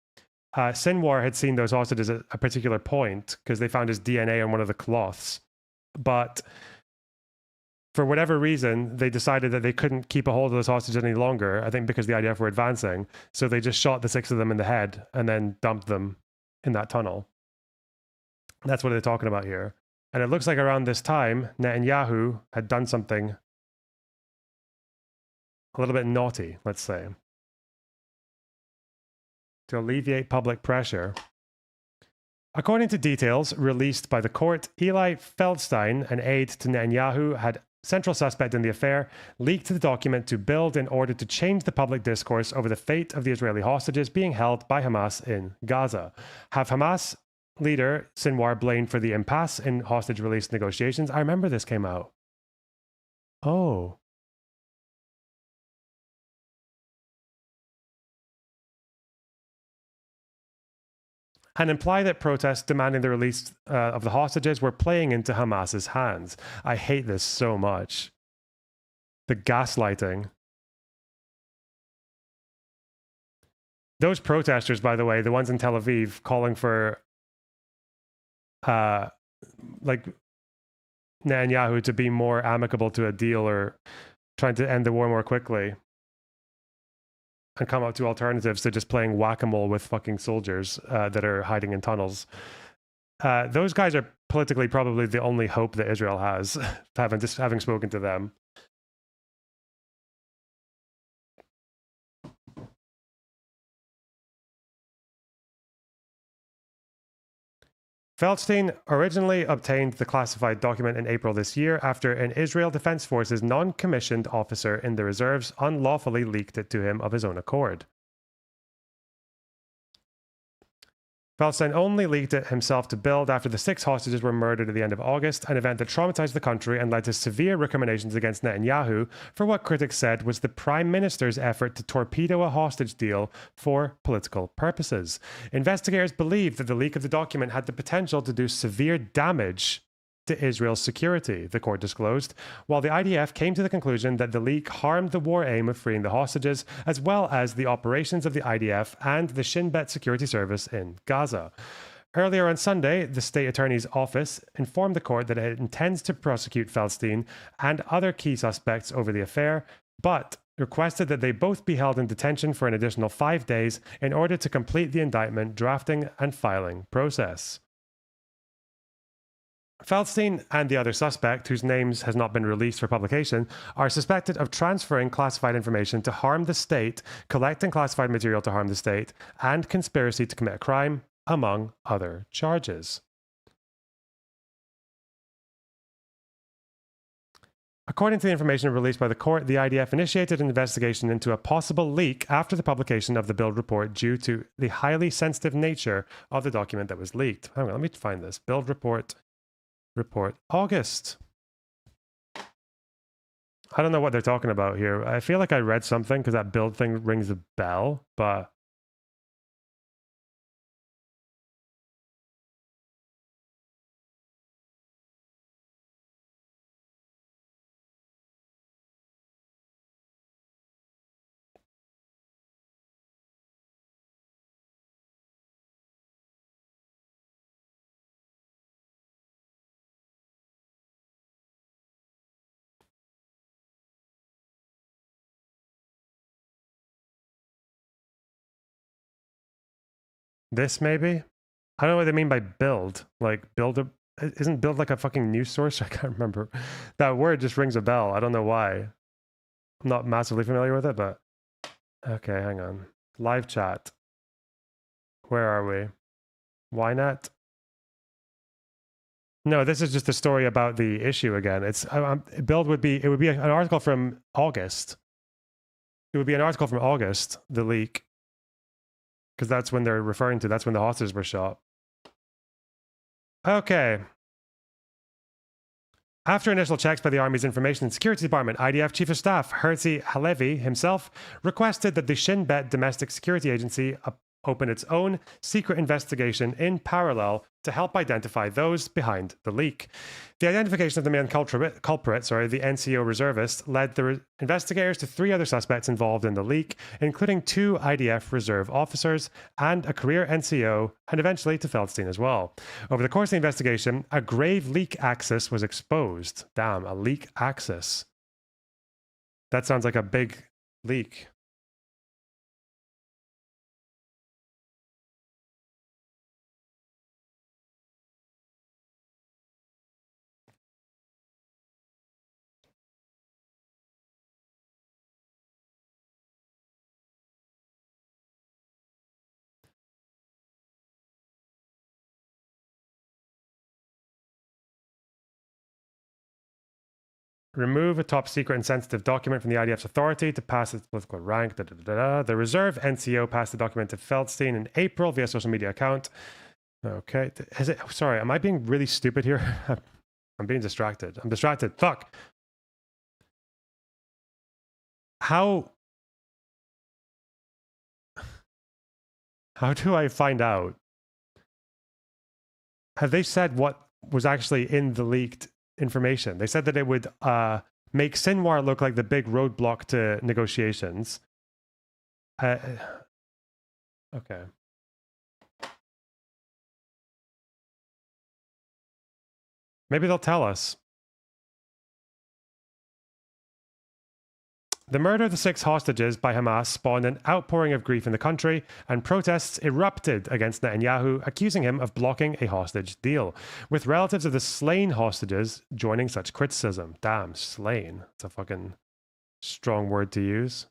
Sinwar had seen those hostages at a particular point because they found his DNA on one of the cloths. But for whatever reason, they decided that they couldn't keep a hold of those hostages any longer, I think because the IDF were advancing. So they just shot the 6 of them in the head and then dumped them in that tunnel. That's what they're talking about here. And it looks like around this time, Netanyahu had done something a little bit naughty, let's say, to alleviate public pressure. According to details released by the court, Eli Feldstein, an aide to Netanyahu, had central suspect in the affair, leaked the document to Bild in order to change the public discourse over the fate of the Israeli hostages being held by Hamas in Gaza. Have Hamas leader Sinwar blamed for the impasse in hostage release negotiations? I remember this came out. Oh. And imply that protests demanding the release of the hostages were playing into Hamas's hands. I hate this so much. The gaslighting. Those protesters, by the way, the ones in Tel Aviv calling for like Netanyahu to be more amicable to a deal or trying to end the war more quickly and come up to alternatives to just playing whack-a-mole with fucking soldiers that are hiding in tunnels. Those guys are politically probably the only hope that Israel has, having spoken to them. Feldstein originally obtained the classified document in April this year after an Israel Defense Forces non-commissioned officer in the reserves unlawfully leaked it to him of his own accord. Feldstein only leaked it himself to Bild after the 6 hostages were murdered at the end of August, an event that traumatized the country and led to severe recriminations against Netanyahu for what critics said was the Prime Minister's effort to torpedo a hostage deal for political purposes. Investigators believe that the leak of the document had the potential to do severe damage to Israel's security, the court disclosed, while the IDF came to the conclusion that the leak harmed the war aim of freeing the hostages, as well as the operations of the IDF and the Shin Bet security service in Gaza. Earlier on Sunday, the state attorney's office informed the court that it intends to prosecute Feldstein and other key suspects over the affair, but requested that they both be held in detention for an additional 5 days in order to complete the indictment drafting and filing process. Feldstein and the other suspect, whose names has not been released for publication, are suspected of transferring classified information to harm the state, collecting classified material to harm the state, and conspiracy to commit a crime, among other charges. According to the information released by the court, the IDF initiated an investigation into a possible leak after the publication of the Bild report due to the highly sensitive nature of the document that was leaked. Hang on, let me find this. Bild report August. I don't know what they're talking about here. I feel like I read something because that Bild thing rings a bell, but this maybe? I don't know what they mean by Bild. Like, isn't Bild like a fucking news source? I can't remember. That word just rings a bell. I don't know why. I'm not massively familiar with it, but... Okay, hang on. Live chat. Where are we? Ynet? No, this is just a story about the issue again. It's Bild would be... It would be an article from August. It would be an article from August, the leak. Because that's when they're referring to, that's when the hostages were shot. Okay. After initial checks by the Army's Information and Security Department, IDF Chief of Staff Herzi Halevi himself requested that the Shin Bet Domestic Security Agency open its own secret investigation in parallel to help identify those behind the leak. The identification of the main culprit, the NCO reservist, led the investigators to 3 other suspects involved in the leak, including 2 IDF reserve officers and a career NCO, and eventually to Feldstein as well. Over the course of the investigation, a grave leak axis was exposed. Damn, a leak axis. That sounds like a big leak. Remove a top secret and sensitive document from the IDF's authority to pass its political rank. The reserve NCO passed the document to Feldstein in April via social media account. Okay. Is it? Sorry, am I being really stupid here? I'm being distracted. I'm distracted. Fuck. How do I find out? Have they said what was actually in the leaked information? They said that it would make Sinwar look like the big roadblock to negotiations. Okay. Maybe they'll tell us. The murder of the 6 hostages by Hamas spawned an outpouring of grief in the country, and protests erupted against Netanyahu, accusing him of blocking a hostage deal, with relatives of the slain hostages joining such criticism. Damn, slain. It's a fucking strong word to use.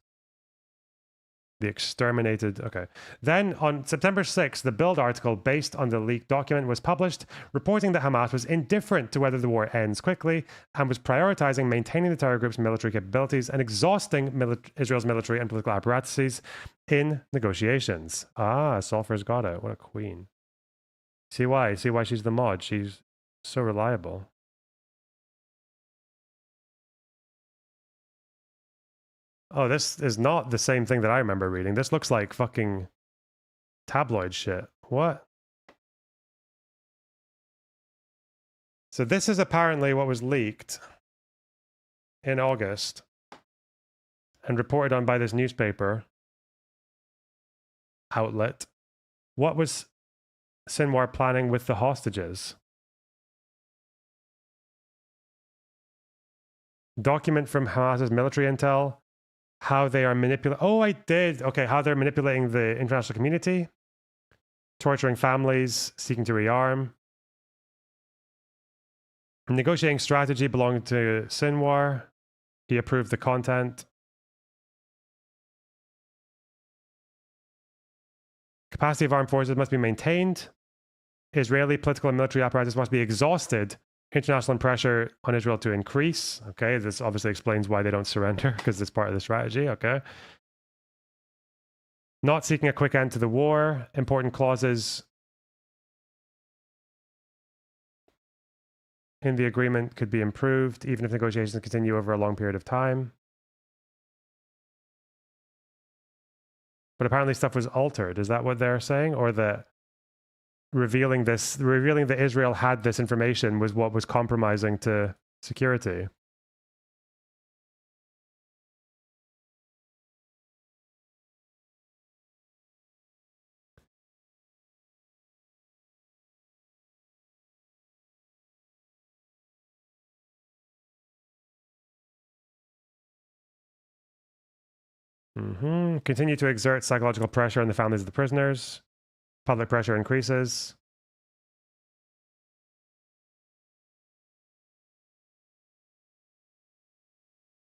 The exterminated. Okay. Then on September 6th, the Bild article based on the leaked document was published, reporting that Hamas was indifferent to whether the war ends quickly and was prioritizing maintaining the terror group's military capabilities and exhausting Israel's military and political apparatuses in negotiations. Ah, Sulphur's got it. What a queen. See why? See why she's the mod? She's so reliable. Oh, this is not the same thing that I remember reading. This looks like fucking tabloid shit. What? So this is apparently what was leaked in August and reported on by this newspaper outlet. What was Sinwar planning with the hostages? Document from Hamas's military intel. How they are manipulating. Oh, I did. Okay, how they're manipulating the international community, torturing families, seeking to rearm. Negotiating strategy belonging to Sinwar. He approved the content. Capacity of armed forces must be maintained. Israeli political and military apparatus must be exhausted. International pressure on Israel to increase. Okay, this obviously explains why they don't surrender, because it's part of the strategy. Okay. Not seeking a quick end to the war. Important clauses in the agreement could be improved, even if negotiations continue over a long period of time. But apparently stuff was altered. Is that what they're saying? Or that revealing that Israel had this information was what was compromising to security? Continue to exert psychological pressure on the families of the prisoners. Public pressure increases.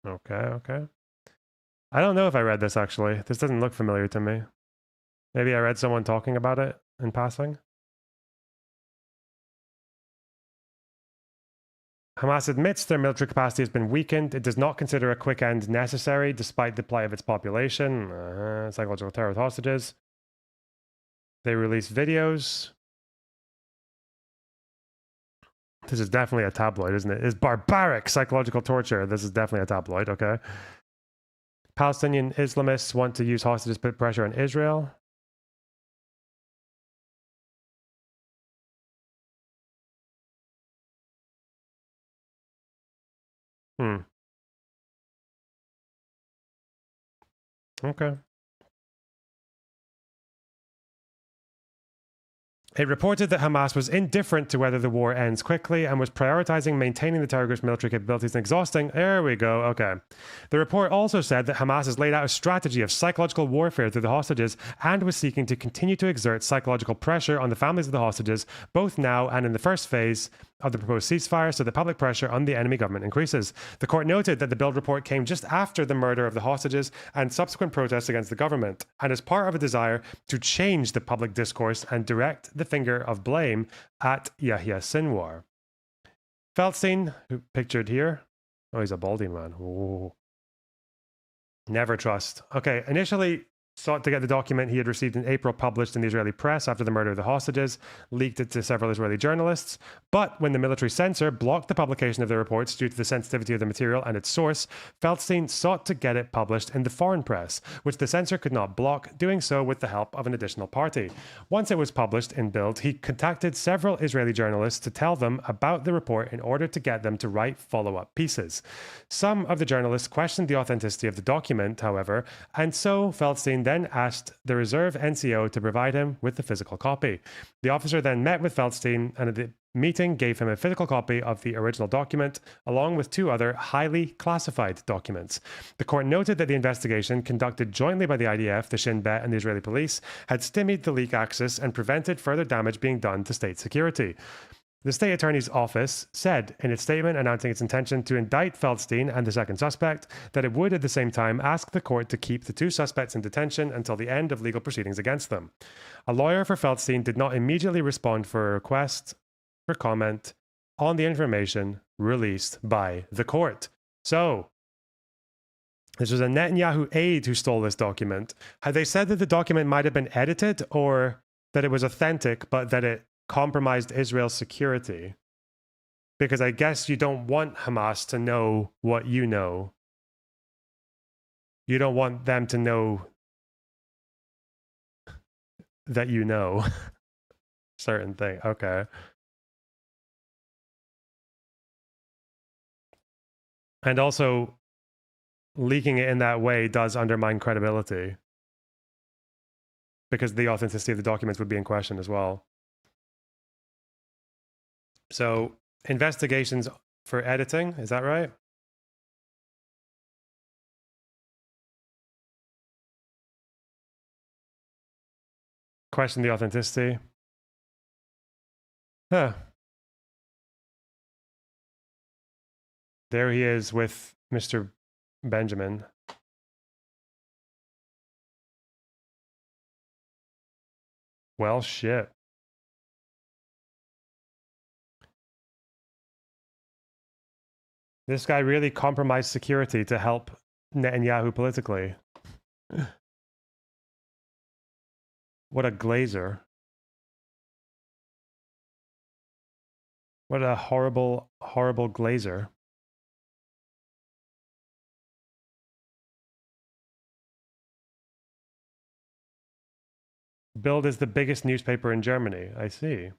Okay. I don't know if I read this actually. This doesn't look familiar to me. Maybe I read someone talking about it in passing. Hamas admits their military capacity has been weakened. It does not consider a quick end necessary, despite the plight of its population. Psychological terror with hostages. They release videos. This is definitely a tabloid, isn't it? It's barbaric psychological torture. This is definitely a tabloid, okay. Palestinian Islamists want to use hostages to put pressure on Israel. Okay. It reported that Hamas was indifferent to whether the war ends quickly and was prioritizing maintaining the terror group's military capabilities and exhausting. There we go. Okay. The report also said that Hamas has laid out a strategy of psychological warfare through the hostages and was seeking to continue to exert psychological pressure on the families of the hostages, both now and in the first phase of the proposed ceasefire, so the public pressure on the enemy government increases. The court noted that the Bild report came just after the murder of the hostages and subsequent protests against the government, and as part of a desire to change the public discourse and direct the finger of blame at Yahya Sinwar. Feldstein, who pictured here, oh, he's a baldy man. Ooh. Never trust. Okay, initially sought to get the document he had received in April published in the Israeli press after the murder of the hostages, leaked it to several Israeli journalists. But when the military censor blocked the publication of the reports due to the sensitivity of the material and its source, Feldstein sought to get it published in the foreign press, which the censor could not block, doing so with the help of an additional party. Once it was published in Bild, he contacted several Israeli journalists to tell them about the report in order to get them to write follow-up pieces. Some of the journalists questioned the authenticity of the document, however, and so Feldstein then asked the reserve NCO to provide him with the physical copy. The officer then met with Feldstein and at the meeting gave him a physical copy of the original document, along with 2 other highly classified documents. The court noted that the investigation, conducted jointly by the IDF, the Shin Bet, and the Israeli police, had stymied the leak axis and prevented further damage being done to state security. The state attorney's office said in its statement announcing its intention to indict Feldstein and the second suspect that it would at the same time ask the court to keep the 2 suspects in detention until the end of legal proceedings against them. A lawyer for Feldstein did not immediately respond for a request for comment on the information released by the court. So, this was a Netanyahu aide who stole this document. Had they said that the document might have been edited or that it was authentic, but that it compromised Israel's security? Because I guess you don't want Hamas to know what you know. You don't want them to know that you know certain thing. Okay. And also, leaking it in that way does undermine credibility, because the authenticity of the documents would be in question as well. So, investigations for editing, is that right? Question the authenticity. Huh. There he is with Mr. Benjamin. Well, shit. This guy really compromised security to help Netanyahu politically. What a glazer. What a horrible, horrible glazer. Bild is the biggest newspaper in Germany. I see.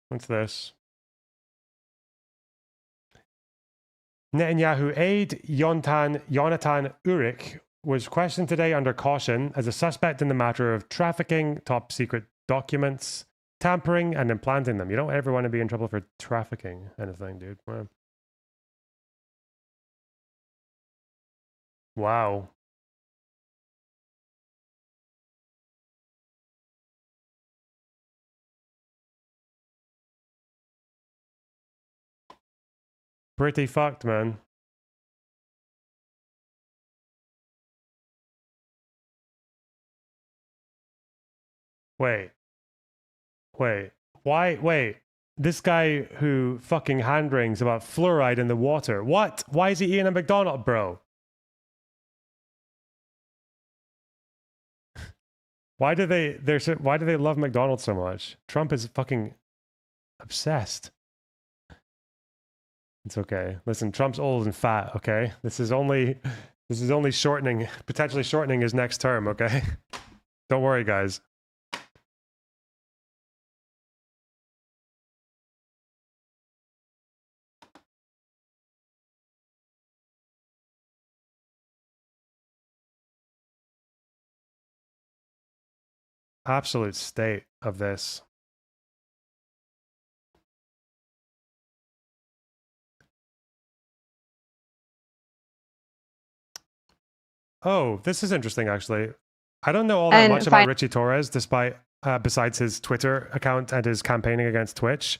What's this? Netanyahu aide Yonatan Urik was questioned today under caution as a suspect in the matter of trafficking top secret documents, tampering, and implanting them. You don't ever want to be in trouble for trafficking anything, dude. Wow. Pretty fucked, man. Wait. Wait. This guy who fucking hand wrings about fluoride in the water. What? Why is he eating a McDonald's, bro? Why do they love McDonald's so much? Trump is fucking obsessed. It's okay. Listen, Trump's old and fat, okay? This is only shortening, potentially shortening his next term, okay? Don't worry, guys. Absolute state of this. Oh, this is interesting, actually. I don't know all that much about Richie Torres, despite besides his Twitter account and his campaigning against Twitch.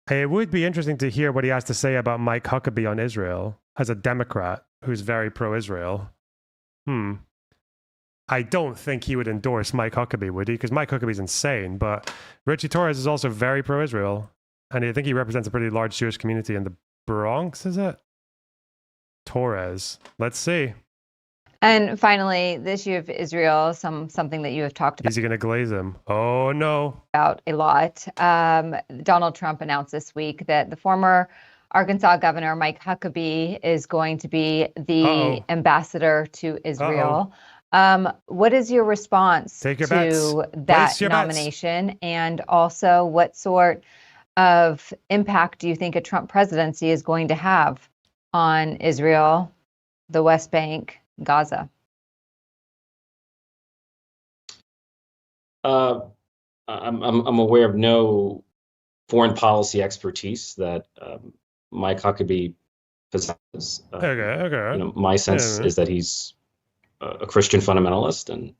It would be interesting to hear what he has to say about Mike Huckabee on Israel as a Democrat who's very pro-Israel. I don't think he would endorse Mike Huckabee, would he? Because Mike Huckabee's insane, but Richie Torres is also very pro-Israel, and I think he represents a pretty large Jewish community in the Bronx, is it? Torres. Let's see. And finally, the issue of Israel, something that you have talked about. Is he going to glaze him? Oh, no. About a lot. Donald Trump announced this week that the former Arkansas governor, Mike Huckabee, is going to be the ambassador to Israel. What is your response to that nomination? And also, what sort of impact do you think a Trump presidency is going to have on Israel, the West Bank, Gaza? I'm aware of no foreign policy expertise that Mike Huckabee possesses. My sense is that he's a Christian fundamentalist, and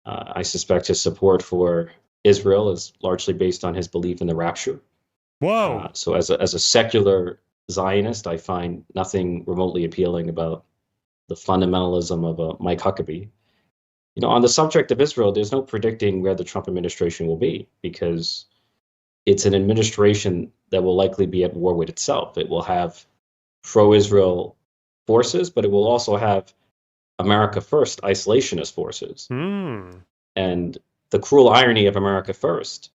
I suspect his support for Israel is largely based on his belief in the rapture. Whoa! So as a secular Zionist, I find nothing remotely appealing about the fundamentalism of Mike Huckabee. On the subject of Israel, there's no predicting where the Trump administration will be, because it's an administration that will likely be at war with itself. It will have pro-Israel forces, but it will also have America First isolationist forces. And the cruel irony of America First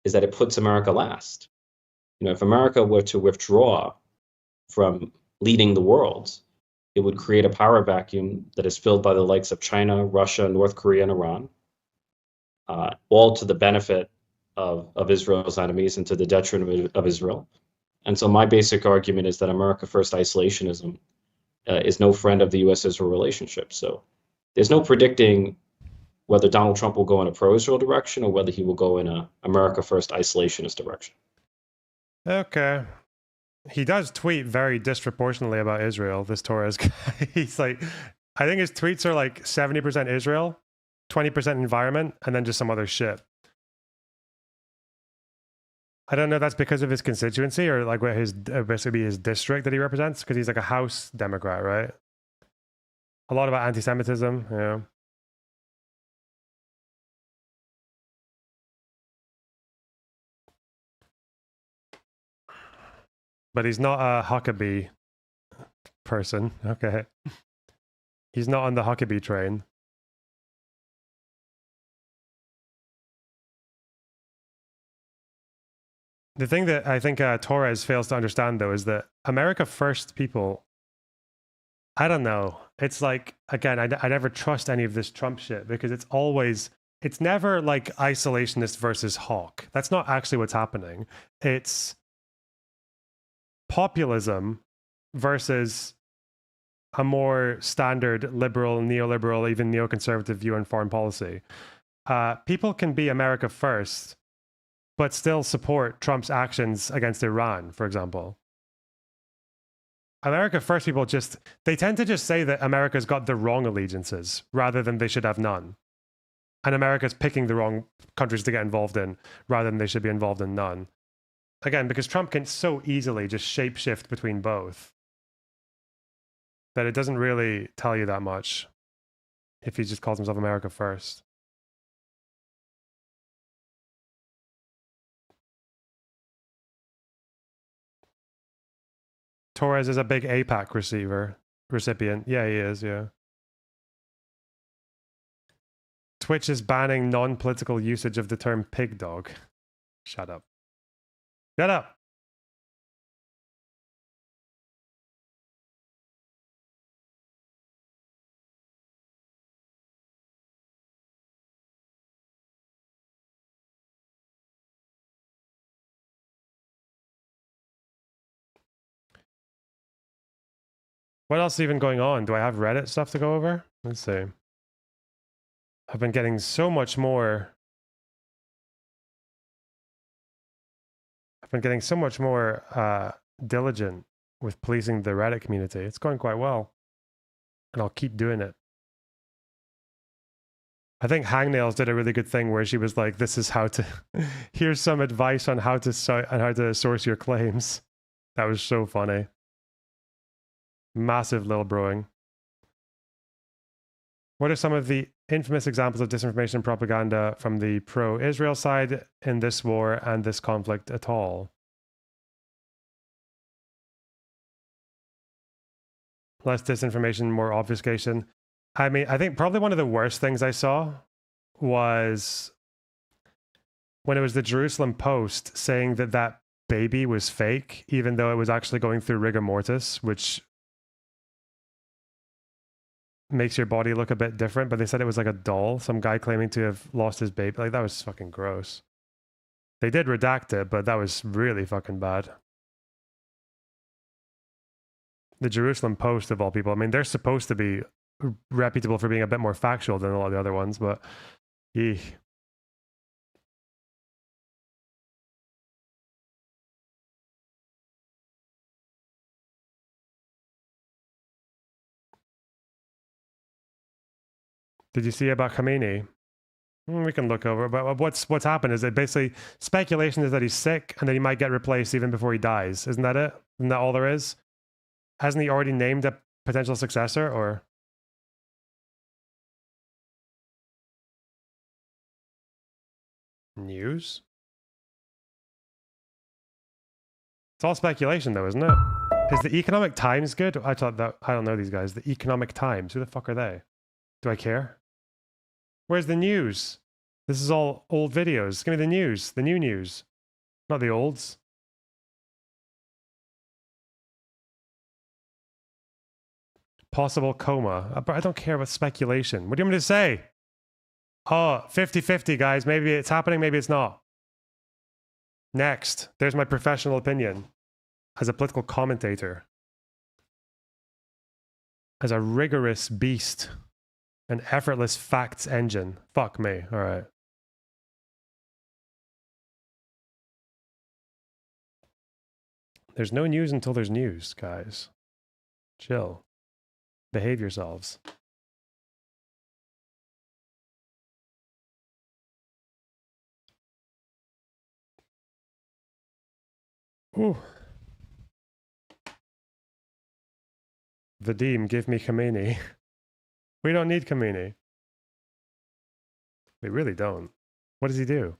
is that it puts America last. If America were to withdraw from leading the world, it would create a power vacuum that is filled by the likes of China, Russia, North Korea, and Iran, all to the benefit of Israel's enemies and to the detriment of Israel. And so my basic argument is that America First isolationism is no friend of the U.S.-Israel relationship. So there's no predicting whether Donald Trump will go in a pro-Israel direction or whether he will go in a America First isolationist direction. Okay. He does tweet very disproportionately about Israel, this Torres guy. He's like, I think his tweets are like 70% Israel, 20% environment, and then just some other shit. I don't know if that's because of his constituency or like what his basically his district that he represents, because he's like a House Democrat, right? A lot about anti-Semitism, yeah. But he's not a Huckabee person. Okay. He's not on the Huckabee train. The thing that I think Torres fails to understand, though, is that America First people, I don't know. It's like, again, I never trust any of this Trump shit, because it's never like isolationist versus hawk. That's not actually what's happening. It's populism versus a more standard liberal, neoliberal, even neoconservative view on foreign policy. People can be America First, but still support Trump's actions against Iran, for example. America First people they tend to just say that America's got the wrong allegiances rather than they should have none. And America's picking the wrong countries to get involved in rather than they should be involved in none. Again, because Trump can so easily just shapeshift between both that it doesn't really tell you that much if he just calls himself America First. Torres is a big APAC recipient. Yeah, he is, yeah. Twitch is banning non-political usage of the term pig dog. Shut up. Shut up. What else is even going on? Do I have Reddit stuff to go over? Let's see. I've been getting so much more. I've been getting so much more diligent with policing the Reddit community. It's going quite well. And I'll keep doing it. I think Hangnails did a really good thing where she was like, this is how to, here's some advice on how to source your claims. That was so funny. Massive little broing. What are some of the infamous examples of disinformation and propaganda from the pro-Israel side in this war and this conflict at all? Less disinformation, more obfuscation. I mean, I think probably one of the worst things I saw was when it was the Jerusalem Post saying that that baby was fake, even though it was actually going through rigor mortis, which makes your body look a bit different, but they said it was like a doll, some guy claiming to have lost his baby. Like, that was fucking gross. They did redact it, but that was really fucking bad. The Jerusalem Post, of all people, I mean, they're supposed to be reputable for being a bit more factual than a lot of the other ones, but eesh. Did you see about Khamenei? We can look over, but what's happened is that basically speculation is that he's sick and that he might get replaced even before he dies. Isn't that it? Isn't that all there is? Hasn't he already named a potential successor, or? News? It's all speculation though, isn't it? Is the Economic Times good? I thought that, I don't know these guys. The Economic Times, who the fuck are they? Do I care? Where's the news? This is all old videos. Give me the news, the new news, not the olds. Possible coma. I don't care about speculation. What do you want me to say? Oh, 50-50, guys. Maybe it's happening, maybe it's not. Next. There's my professional opinion as a political commentator. As a rigorous beast. An effortless facts engine. Fuck me. All right. There's no news until there's news, guys. Chill. Behave yourselves. Ooh. Vadim, give me Khamenei. We don't need Khamenei. We really don't. What does he do?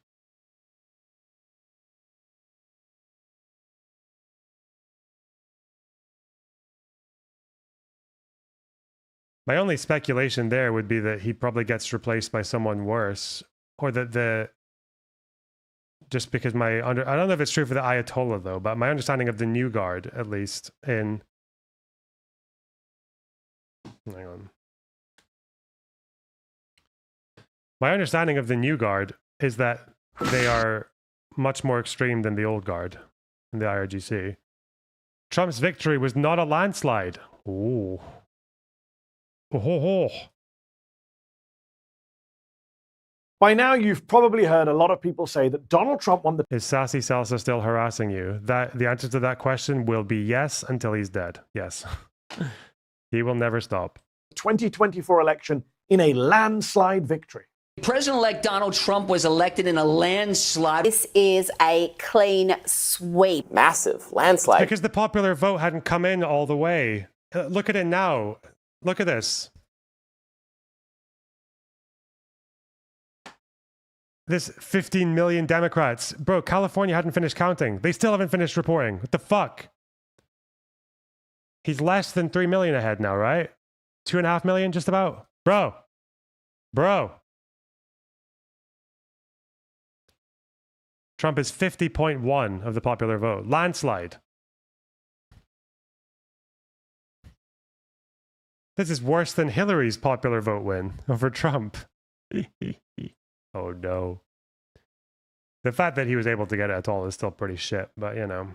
My only speculation there would be that he probably gets replaced by someone worse, or that just because I don't know if it's true for the Ayatollah though, but my understanding of the New Guard, at least in, hang on. My understanding of the New Guard is that they are much more extreme than the Old Guard in the IRGC. Trump's victory was not a landslide. Ooh. Oh. By now, you've probably heard a lot of people say that Donald Trump won the... Is Sassy Salsa still harassing you? The answer to that question will be yes until he's dead. Yes. He will never stop. 2024 election in a landslide victory. President-elect Donald Trump was elected in a landslide. This is a clean sweep. Massive landslide. Because the popular vote hadn't come in all the way. Look at it now. Look at this. This 15 million Democrats. Bro, California hadn't finished counting. They still haven't finished reporting. What the fuck? He's less than 3 million ahead now, right? 2.5 million, just about. Bro. Trump is 50.1 of the popular vote. Landslide. This is worse than Hillary's popular vote win over Trump. Oh no. The fact that he was able to get it at all is still pretty shit, but you know.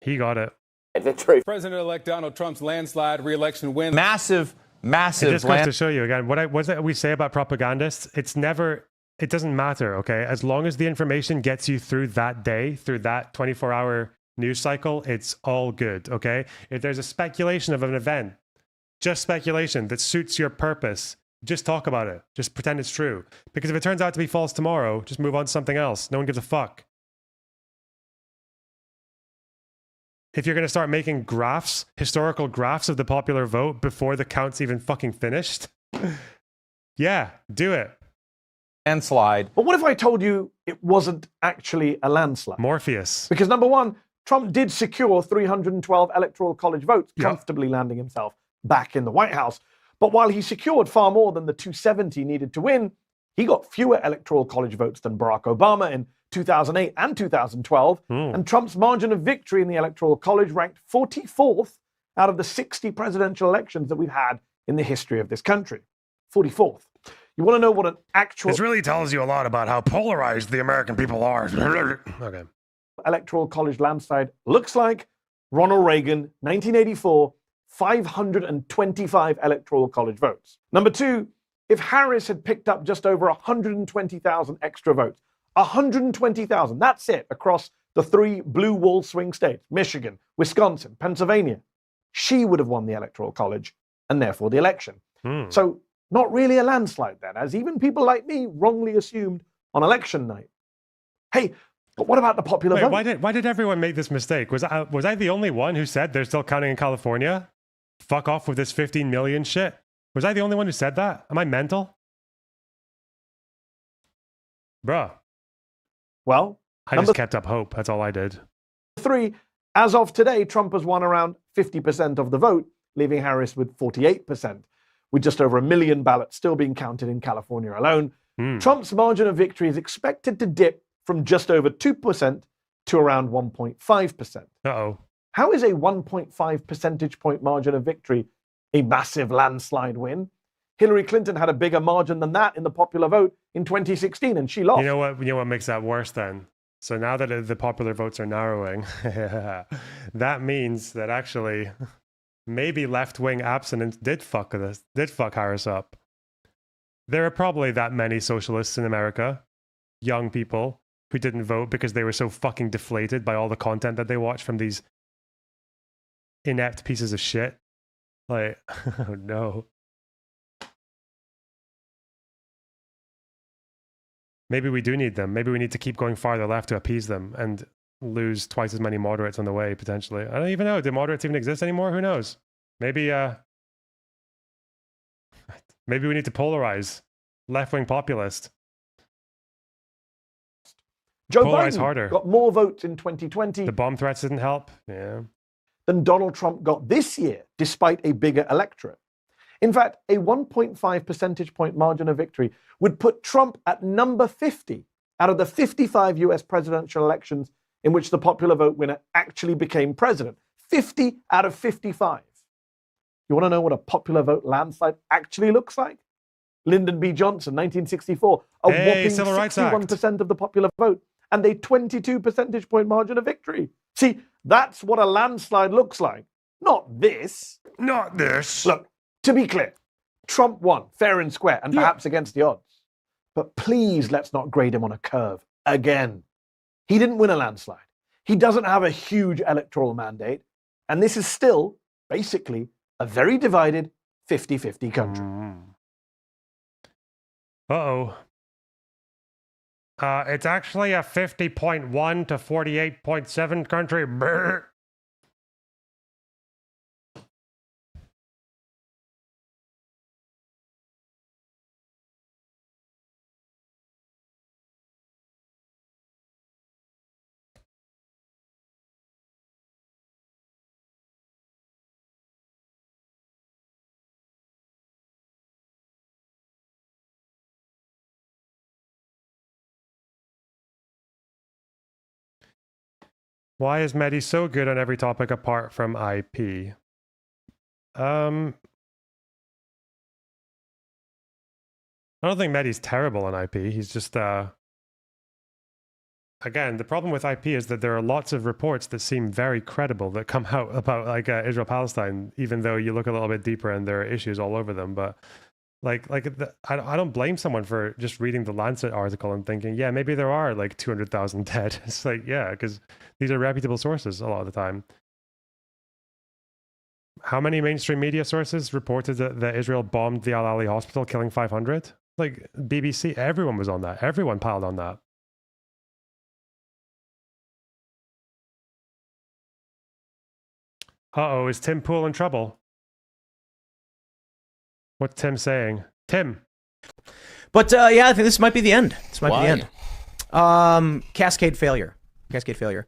He got it. President-elect Donald Trump's landslide re-election win. Massive It just goes to show you again, what we say about propagandists, it doesn't matter, okay? As long as the information gets you through that day, through that 24-hour news cycle, it's all good, okay? If there's a speculation of an event, just speculation that suits your purpose, just talk about it. Just pretend it's true. Because if it turns out to be false tomorrow, just move on to something else. No one gives a fuck. If you're going to start making graphs, historical graphs of the popular vote before the count's even fucking finished, yeah, do it. Landslide. But what if I told you it wasn't actually a landslide? Morpheus. Because number one, Trump did secure 312 electoral college votes, comfortably landing himself back in the White House. But while he secured far more than the 270 needed to win, he got fewer electoral college votes than Barack Obama in 2008 and 2012. And Trump's margin of victory in the electoral college ranked 44th out of the 60 presidential elections that we've had in the history of this country. 44th. You want to know what an actual... This really tells you a lot about how polarized the American people are. Okay. Electoral college landslide looks like? Ronald Reagan, 1984, 525 electoral college votes. Number two, if Harris had picked up just over 120,000 extra votes, 120,000, that's it, across the three blue wall swing states, Michigan, Wisconsin, Pennsylvania, she would have won the electoral college and therefore the election. So not really a landslide then, as even people like me wrongly assumed on election night. Hey, but what about the popular vote? Why did everyone make this mistake? Was I the only one who said they're still counting in California? Fuck off with this 15 million shit. Was I the only one who said that? Am I mental? Bruh. Well, I just kept up hope. That's all I did. Three, as of today, Trump has won around 50% of the vote, leaving Harris with 48%, with just over 1 million ballots still being counted in California alone. Trump's margin of victory is expected to dip from just over 2% to around 1.5%. Uh-oh. How is a 1.5 percentage point margin of victory a massive landslide win? Hillary Clinton had a bigger margin than that in the popular vote in 2016, and she lost. You know what makes that worse then? So now that the popular votes are narrowing, that means that actually maybe left-wing abstinence did fuck Harris up. There are probably that many socialists in America, young people, who didn't vote because they were so fucking deflated by all the content that they watched from these inept pieces of shit. Like, oh no. Maybe we do need them. Maybe we need to keep going farther left to appease them and lose twice as many moderates on the way, potentially. I don't even know. Do moderates even exist anymore? Who knows? Maybe we need to polarize. Left-wing populist. Joe Polarize Biden harder. got more votes in 2020. The bomb threats didn't help. Yeah. Than Donald Trump got this year, despite a bigger electorate. In fact, a 1.5 percentage point margin of victory would put Trump at number 50 out of the 55 US presidential elections in which the popular vote winner actually became president. 50 out of 55. You want to know what a popular vote landslide actually looks like? Lyndon B. Johnson, 1964, a whopping 61% of the popular vote and a 22 percentage point margin of victory. See, that's what a landslide looks like. Not this. Not this. Look, to be clear, Trump won fair and square and perhaps against the odds. But please let's not grade him on a curve again. He didn't win a landslide. He doesn't have a huge electoral mandate. And this is still, basically, a very divided 50-50 country. Uh-oh. It's actually a 50.1 to 48.7 country. Brr. Why is Mehdi so good on every topic apart from IP? I don't think Mehdi's terrible on IP. He's just again, the problem with IP is that there are lots of reports that seem very credible that come out about like Israel-Palestine, even though you look a little bit deeper and there are issues all over them. But I don't blame someone for just reading the Lancet article and thinking, yeah, maybe there are like 200,000 dead. It's like, yeah, because these are reputable sources a lot of the time. How many mainstream media sources reported that Israel bombed the Al Ali hospital, killing 500? Like BBC, everyone was on that. Everyone piled on that. Uh-oh, is Tim Pool in trouble? What's Tim saying? Tim. But yeah, I think this might be the end. This might be the end. Cascade failure. Cascade failure.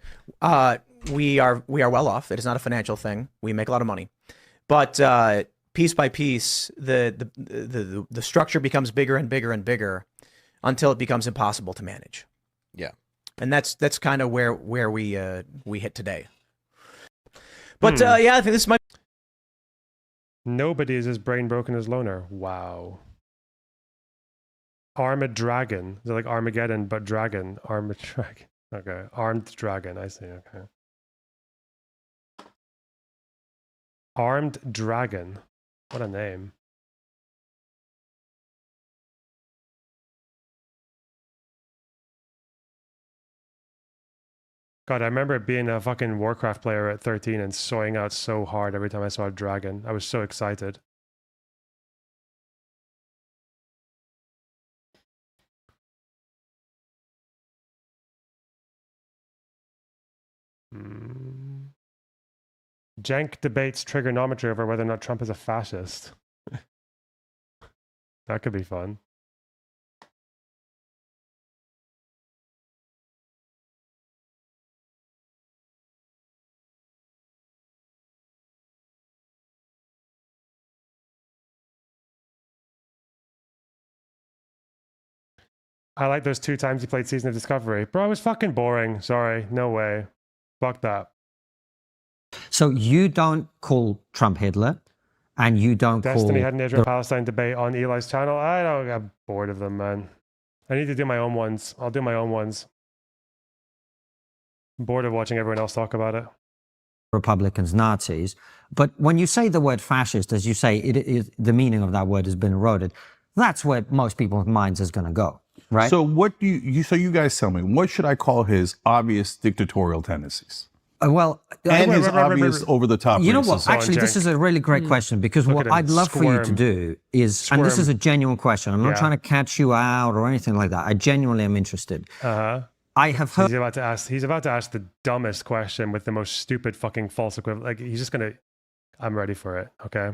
We are well off. It is not a financial thing. We make a lot of money. But piece by piece, the structure becomes bigger and bigger and bigger until it becomes impossible to manage. Yeah. And that's kind of where we hit today. But yeah, I think this might. Nobody is as brain broken as Loner. Wow. Armored Dragon. Is it like Armageddon, but dragon? Armored Dragon. Okay. Armed Dragon. I see. Okay. Armed Dragon. What a name. God, I remember being a fucking Warcraft player at 13 and soying out so hard every time I saw a dragon. I was so excited. Jenk debates trigonometry over whether or not Trump is a fascist. That could be fun. I like those 2 times he played Season of Discovery. Bro, it was fucking boring. Sorry. No way. Fuck that. So you don't call Trump Hitler, and you don't Destiny call... had an Israel-Palestine debate on Eli's channel. I don't get bored of them, man. I need to do my own ones. I'll do my own ones. I'm bored of watching everyone else talk about it. Republicans, Nazis. But when you say the word fascist, as you say, the meaning of that word has been eroded. That's where most people's minds is going to go. Right. So what do you guys tell me, what should I call his obvious dictatorial tendencies? Well, and his obvious over-the-top. You know what? Actually, this is a really great question, because what I'd love for you to do is, and this is a genuine question. I'm not trying to catch you out or anything like that. I genuinely am interested. I have heard. He's about to ask the dumbest question with the most stupid fucking false equivalent. Like he's just gonna. I'm ready for it. Okay.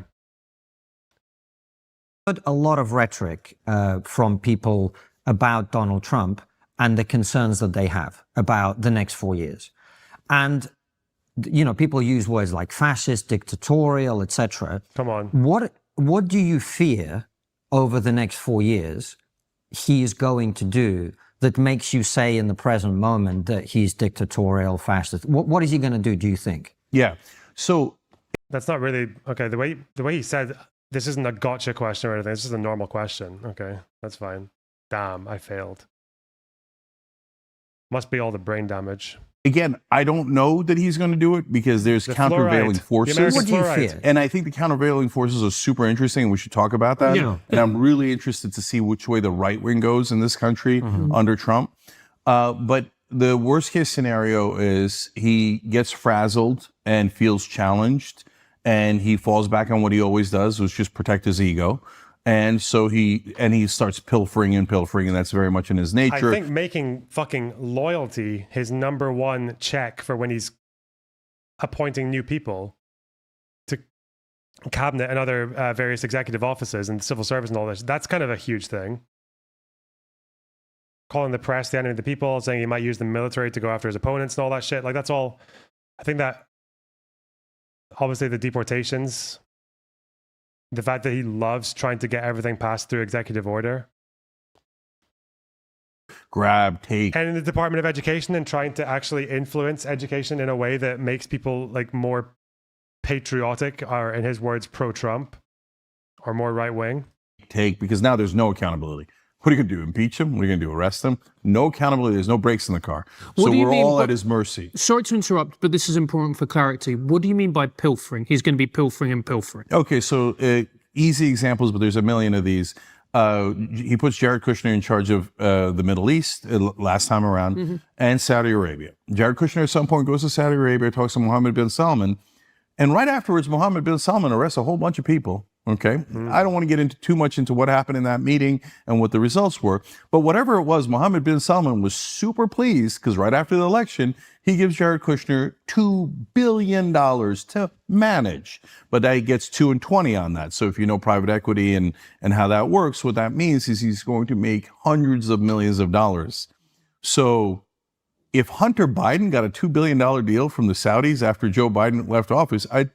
Heard a lot of rhetoric from people about Donald Trump and the concerns that they have about the next 4 years. And, you know, people use words like fascist, dictatorial, etc. Come on. What do you fear over the next 4 years he is going to do that makes you say in the present moment that he's dictatorial, fascist? What is he going to do you think? Yeah. So that's not really okay. The way he said, this isn't a gotcha question or anything. It's just a normal question. Okay, that's fine. Damn, I failed. Must be all the brain damage. Again, I don't know that he's going to do it because there's countervailing forces. What do you fear? And I think the countervailing forces are super interesting. We should talk about that. Yeah. And I'm really interested to see which way the right wing goes in this country under Trump. But the worst case scenario is he gets frazzled and feels challenged, and he falls back on what he always does, which is just protect his ego. And so he starts pilfering, and that's very much in his nature. I think making fucking loyalty his number one check for when he's appointing new people to cabinet and other various executive offices and civil service and all this, that's kind of a huge thing. Calling the press the enemy of the people, saying he might use the military to go after his opponents and all that shit. Like, that's all. I think that obviously the deportations, the fact that he loves trying to get everything passed through executive order. grab, take. And in the Department of Education, and trying to actually influence education in a way that makes people like more patriotic, or in his words, pro-Trump, or more right-wing. Take, because now there's no accountability. What are you going to do? Impeach him? What are you going to do? Arrest him? No accountability. There's no brakes in the car. What So do you we're mean all by- at his mercy. Sorry to interrupt, but this is important for clarity. What do you mean by pilfering? He's going to be pilfering and pilfering. Okay, so easy examples, but there's a million of these. He puts Jared Kushner in charge of the Middle East last time around, and Saudi Arabia. Jared Kushner at some point goes to Saudi Arabia, talks to Mohammed bin Salman, and right afterwards, Mohammed bin Salman arrests a whole bunch of people. Okay, I don't want to get into too much into what happened in that meeting and what the results were, but whatever it was, Mohammed bin Salman was super pleased because right after the election, he gives Jared Kushner $2 billion to manage, but he gets 2 and 20 on that. So if you know private equity and how that works, what that means is he's going to make hundreds of millions of dollars. So if Hunter Biden got a $2 billion deal from the Saudis after Joe Biden left office, I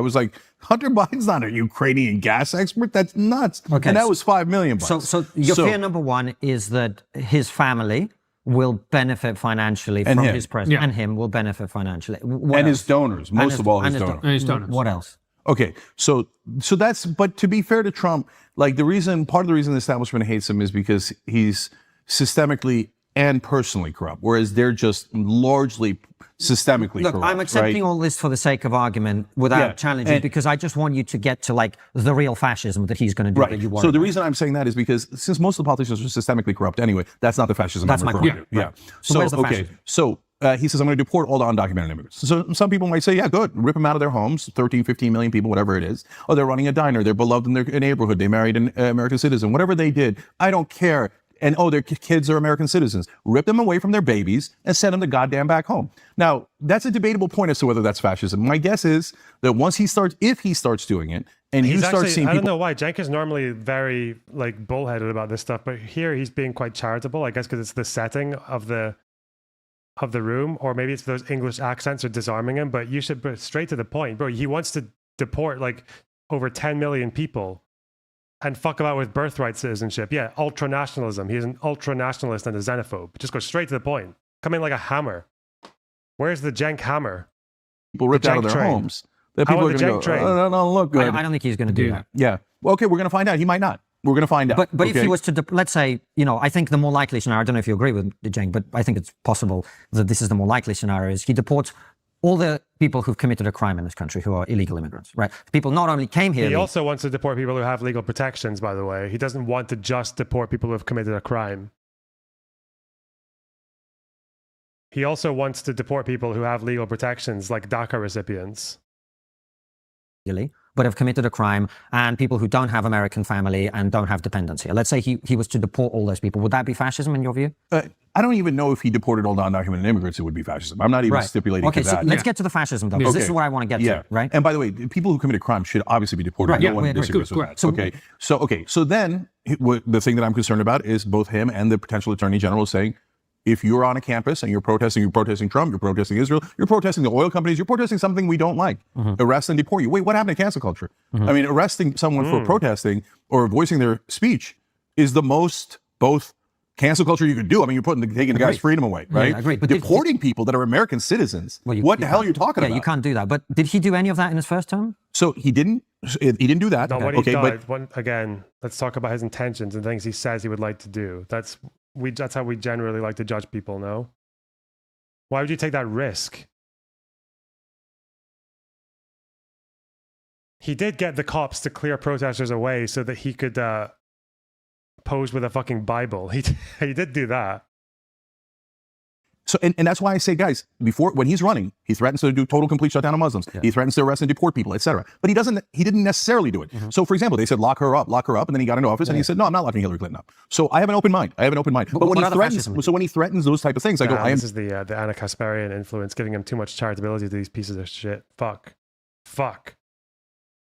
was like, Hunter Biden's not a Ukrainian gas expert. That's nuts. Okay, and that was $5 million. So your fear number one is that his family will benefit financially And from him. his president, Yeah. and him will benefit financially. What And else? his donors, most of all his donors. And his donors. What else? Okay, so that's, but to be fair to Trump, like part of the reason the establishment hates him is because he's systemically and personally corrupt, whereas they're just largely systemically Look, corrupt. I'm accepting right? all this for the sake of argument without Yeah, challenging, and- because I just want you to get to like the real fascism that he's going to do. That Right. you worry So the about. reason I'm saying that is because since most of the politicians are systemically corrupt anyway, that's not the fascism That's I'm my referring point. to. Yeah, Yeah. right. So where's the okay. fascism? So he says, I'm going to deport all the undocumented immigrants. So some people might say, yeah, good. Rip them out of their homes, 13, 15 million people, whatever it is. Oh, they're running a diner. They're beloved in their neighborhood. They married an American citizen. Whatever they did, I don't care. And their kids are American citizens. Rip them away from their babies and send them the goddamn back home. Now, that's a debatable point as to whether that's fascism. My guess is that if he starts doing it, and you start seeing I people. don't know why. Cenk is normally very like bullheaded about this stuff, but here he's being quite charitable, I guess, because it's the setting of the room, or maybe it's those English accents are disarming him, but you should put straight to the point, bro. He wants to deport like over 10 million people and fuck about with birthright citizenship. Yeah, ultranationalism. He's an ultranationalist and a xenophobe. Just go straight to the point. Come in like a hammer. Where's the Cenk hammer? People ripped The out of Cenk their train. homes. That I people are want the going to Cenk go, train. oh, that don't look good. I don't think he's going to do that. Yeah. Well, okay, we're going to find out. He might not. We're going to find out. But if okay? he was to, let's say, I think the more likely scenario, I don't know if you agree with Cenk, but I think it's possible that this is the more likely scenario, is he deports all the people who've committed a crime in this country who are illegal immigrants, right? People not only came here. He also wants to deport people who have legal protections, by the way. He doesn't want to just deport people who have committed a crime. He also wants to deport people who have legal protections, like DACA recipients. But have committed a crime, and people who don't have American family and don't have dependents here. Let's say he was to deport all those people. Would that be fascism in your view? I don't even know if he deported all the undocumented immigrants, it would be fascism. I'm not even stipulating okay, to so that. let's get to the fascism, though, because this is what I want to get to, right? And by the way, people who committed crime should obviously be deported. Right, No yeah, one right, disagrees good, with that. So then the thing that I'm concerned about is both him and the potential attorney general saying, if you're on a campus and you're protesting Trump, you're protesting Israel, you're protesting the oil companies, you're protesting something we don't like, arrest and deport you. Wait, what happened to cancel culture? I mean, arresting someone for protesting or voicing their speech is the most both cancel culture you could do. I mean, you're taking the guy's freedom away, right? Yeah, I agree. But deporting people that are American citizens. What the hell are you talking about? You can't do that. But did he do any of that in his first term? So he didn't do that. No, what he did, again, let's talk about his intentions and things he says he would like to do. That's how we generally like to judge people, no? Why would you take that risk? He did get the cops to clear protesters away so that he could pose with a fucking Bible. He did do that. So, and that's why I say, guys, when he's running, he threatens to do total complete shutdown of Muslims. Yeah. He threatens to arrest and deport people, etc. But he didn't necessarily do it. So, for example, they said, lock her up. And then he got into office and he said, no, I'm not locking Hillary Clinton up. So I have an open mind. But when he threatens those type of things, I go, this is the Anna Kasparian influence, giving him too much charitability to these pieces of shit. Fuck.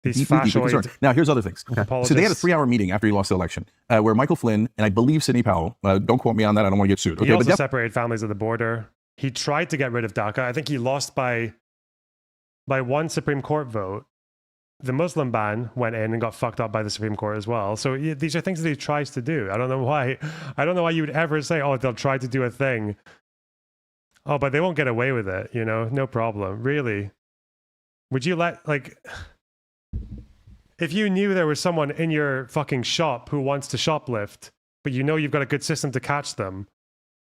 These fascistoid. Now, here's other things. Apologists. So they had a 3-hour meeting after he lost the election where Michael Flynn and I believe Sidney Powell, don't quote me on that, I don't want to get sued. He also separated families at the border. He tried to get rid of DACA. I think he lost by one Supreme Court vote. the Muslim ban went in and got fucked up by the Supreme Court as well. So these are things that he tries to do. I don't know why. I don't know why you would ever say, oh, they'll try to do a thing. Oh, but they won't get away with it, you know? No problem. Really? Would you let, like... If you knew there was someone in your fucking shop who wants to shoplift, but you know you've got a good system to catch them,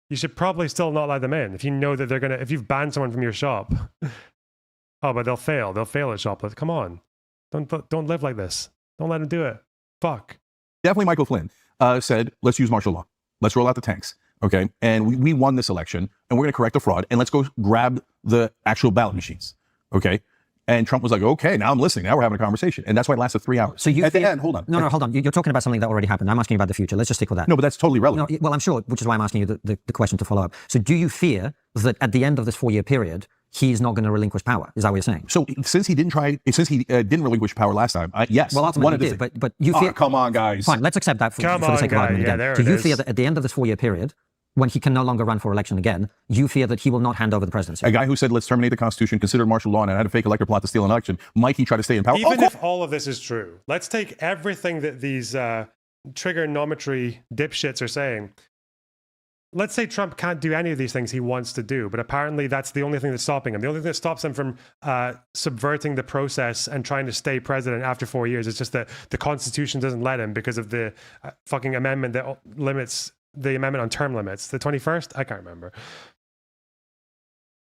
you should probably still not let them in. If you know that they're going to... If you've banned someone from your shop... Oh, but they'll fail. They'll fail at shoplift. Come on. Don't live like this. Don't let them do it. Fuck. Definitely Michael Flynn said, let's use martial law. Let's roll out the tanks. Okay. And we won this election and we're going to correct the fraud and let's go grab the actual ballot machines. Okay. And Trump was like, okay, now I'm listening. Now we're having a conversation. And that's why it lasted 3 hours. So you at the end, hold on. No, hold on. You're talking about something that already happened. I'm asking you about the future. Let's just stick with that. No, but that's totally relevant. No, well, I'm sure, which is why I'm asking you the question to follow up. So do you fear that at the end of this 4-year period, he's not going to relinquish power? Is that what you're saying? So since he didn't relinquish power last time, yes. Well, ultimately he did, but you fear... Oh, come on, guys. Fine, let's accept that for the sake of argument again. So you fear that at the end of this 4-year period, when he can no longer run for election again, you fear that he will not hand over the presidency? A guy who said, let's terminate the Constitution, considered martial law, and had a fake elector plot to steal an election, might he try to stay in power? Even if all of this is true, let's take everything that these trigonometry dipshits are saying. Let's say Trump can't do any of these things he wants to do, but apparently that's the only thing that's stopping him. The only thing that stops him from subverting the process and trying to stay president after 4 years is just that the Constitution doesn't let him because of the fucking amendment that limits the amendment on term limits. The 21st? I can't remember.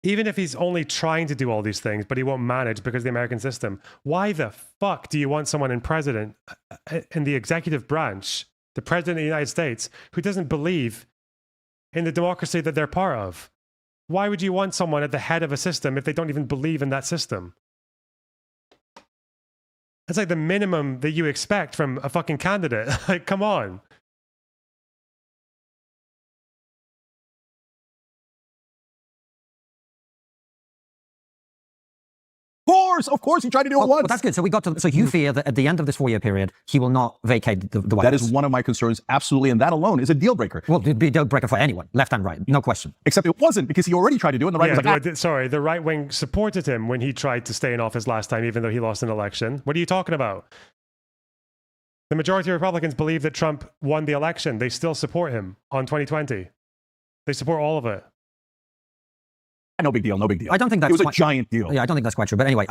Even if he's only trying to do all these things, but he won't manage because of the American system, why the fuck do you want someone in the executive branch, the president of the United States, who doesn't believe in the democracy that they're part of? Why would you want someone at the head of a system if they don't even believe in that system? That's like the minimum that you expect from a fucking candidate. Like, come on. Of course, he tried to do it once. Well, that's good. So we got to. So you fear that at the end of this 4-year period, he will not vacate the White House. That is one of my concerns, absolutely, and that alone is a deal breaker. Well, it'd be a deal breaker for anyone, left and right, no question. Except it wasn't, because he already tried to do it, and the right was like, sorry, the right wing supported him when he tried to stay in office last time, even though he lost an election. What are you talking about? The majority of Republicans believe that Trump won the election. They still support him on 2020. They support all of it. No big deal, no big deal. I don't think that's... It was a giant deal. Yeah, I don't think that's quite true. But anyway,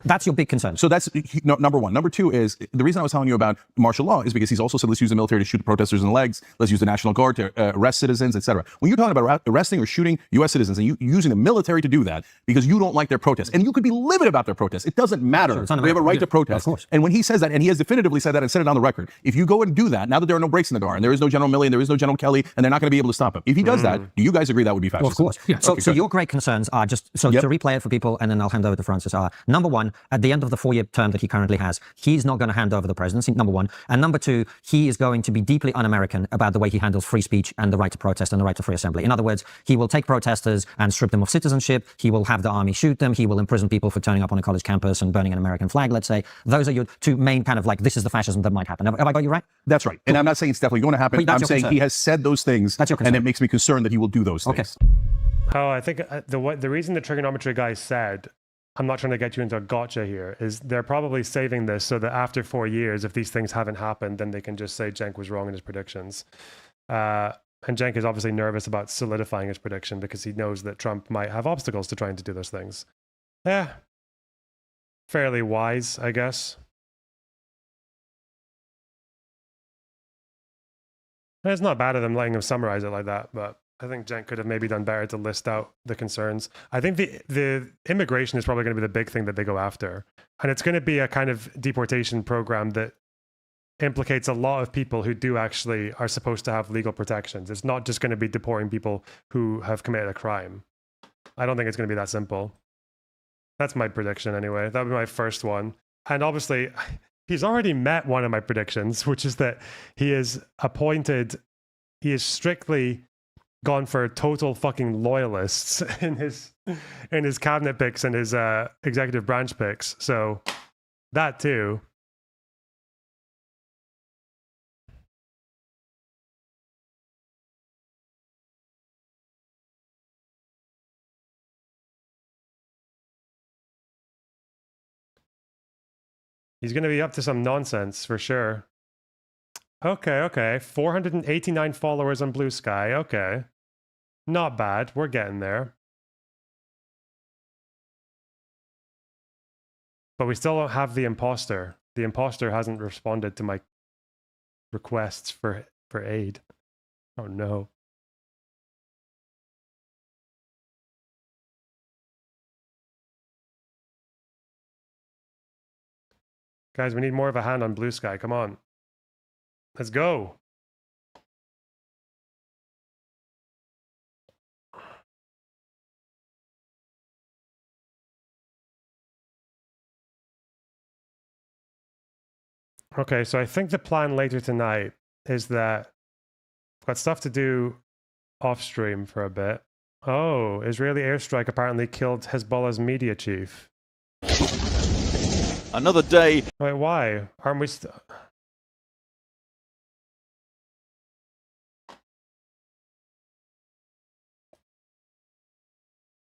that's your big concern. So that's number one. Number two is, the reason I was telling you about martial law is because he's also said, let's use the military to shoot the protesters in the legs, let's use the National Guard to arrest citizens, etc. When you're talking about arresting or shooting U.S. citizens and you using the military to do that because you don't like their protests, and you could be livid about their protests, it doesn't matter. Sure, we have a right to protest. Of course. And when he says that, and he has definitively said that and said it on the record, if you go and do that, now that there are no breaks in the door, and there is no General Milley, and there is no General Kelly, and they're not going to be able to stop him, if he does that, do you guys agree that would be fascist? Well, of course. Yeah. So your great concerns are just... So to replay it for people, and then I'll hand over to Francis, are number one, at the end of the 4-year term that he currently has, he's not going to hand over the presidency, number one. And number two, he is going to be deeply un-American about the way he handles free speech and the right to protest and the right to free assembly. In other words, he will take protesters and strip them of citizenship. He will have the army shoot them. He will imprison people for turning up on a college campus and burning an American flag, let's say. Those are your two main kind of like, this is the fascism that might happen. Have I got you right? That's right. And I'm not saying it's definitely going to happen. I'm saying he has said those things, and it makes me concerned that he will do those things. Oh, I think the reason the trigonometry guy said, I'm not trying to get you into a gotcha here, is they're probably saving this so that after 4 years, if these things haven't happened, then they can just say Cenk was wrong in his predictions. And Cenk is obviously nervous about solidifying his prediction because he knows that Trump might have obstacles to trying to do those things. Yeah. Fairly wise, I guess. It's not bad of them letting him summarize it like that, but I think Cenk could have maybe done better to list out the concerns. I think the immigration is probably going to be the big thing that they go after. And it's going to be a kind of deportation program that implicates a lot of people who do actually are supposed to have legal protections. It's not just going to be deporting people who have committed a crime. I don't think it's going to be that simple. That's my prediction anyway. That would be my first one. And obviously, he's already met one of my predictions, which is that he is strictly gone for total fucking loyalists in his cabinet picks and his executive branch picks. So that too. He's going to be up to some nonsense for sure. Okay. 489 followers on Blue Sky. Okay. Not bad. We're getting there. But we still don't have the imposter. The imposter hasn't responded to my requests for aid. Oh no. Guys, we need more of a hand on Blue Sky. Come on. Let's go. Okay, so I think the plan later tonight is that I've got stuff to do off stream for a bit. Oh, Israeli airstrike apparently killed Hezbollah's media chief. Another day. Wait, why? Aren't we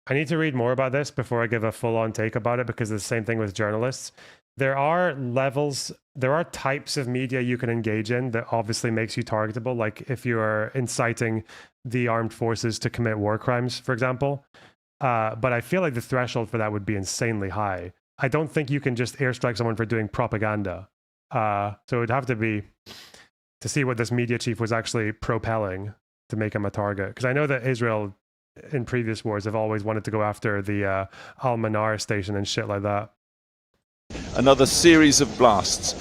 I need to read more about this before I give a full-on take about it, because it's the same thing with journalists. There are levels, there are types of media you can engage in that obviously makes you targetable. Like if you are inciting the armed forces to commit war crimes, for example. But I feel like the threshold for that would be insanely high. I don't think you can just airstrike someone for doing propaganda. So it would have to be to see what this media chief was actually propelling to make him a target. Because I know that Israel in previous wars have always wanted to go after the Al-Manar station and shit like that. Another series of blasts.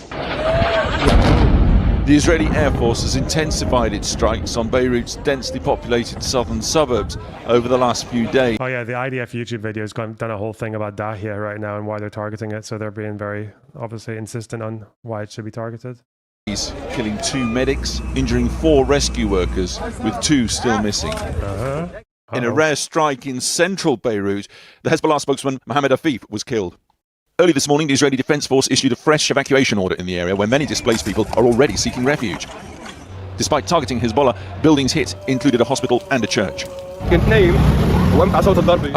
The Israeli Air Force has intensified its strikes on Beirut's densely populated southern suburbs over the last few days. Oh yeah, the IDF YouTube video has done a whole thing about Dahia right now and why they're targeting it, so they're being very obviously insistent on why it should be targeted. Killing 2 medics, injuring 4 rescue workers, with 2 still missing. In a rare strike in central Beirut, the Hezbollah spokesman Mohammed Afif was killed. Early this morning, the Israeli Defense Force issued a fresh evacuation order in the area where many displaced people are already seeking refuge. Despite targeting Hezbollah, buildings hit included a hospital and a church. I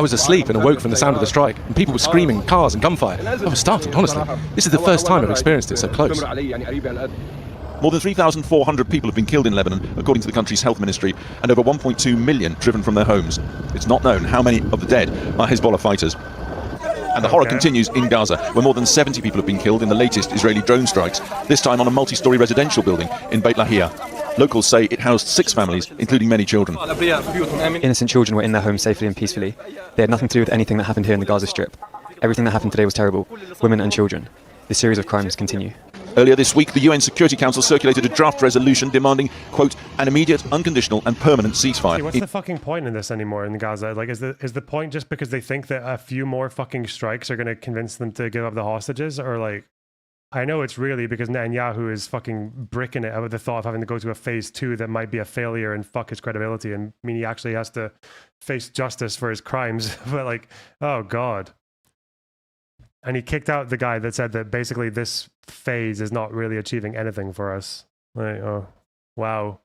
was asleep and awoke from the sound of the strike, and people were screaming, cars and gunfire. I was startled, honestly. This is the first time I've experienced it so close. More than 3,400 people have been killed in Lebanon, according to the country's health ministry, and over 1.2 million driven from their homes. It's not known how many of the dead are Hezbollah fighters. And the horror continues in Gaza, where more than 70 people have been killed in the latest Israeli drone strikes, this time on a multi-story residential building in Beit Lahia. Locals say it housed 6 families, including many children. Innocent children were in their homes safely and peacefully. They had nothing to do with anything that happened here in the Gaza Strip. Everything that happened today was terrible. Women and children. This series of crimes continue. Earlier this week, the UN Security Council circulated a draft resolution demanding, quote, an immediate, unconditional and permanent ceasefire. See, what's the fucking point in this anymore in Gaza? Like, is the point just because they think that a few more fucking strikes are going to convince them to give up the hostages? Or like, I know it's really because Netanyahu is fucking bricking it out with the thought of having to go to a phase 2 that might be a failure and fuck his credibility. And I mean, he actually has to face justice for his crimes. But like, oh God. And he kicked out the guy that said that basically this phase is not really achieving anything for us. Like, oh, wow.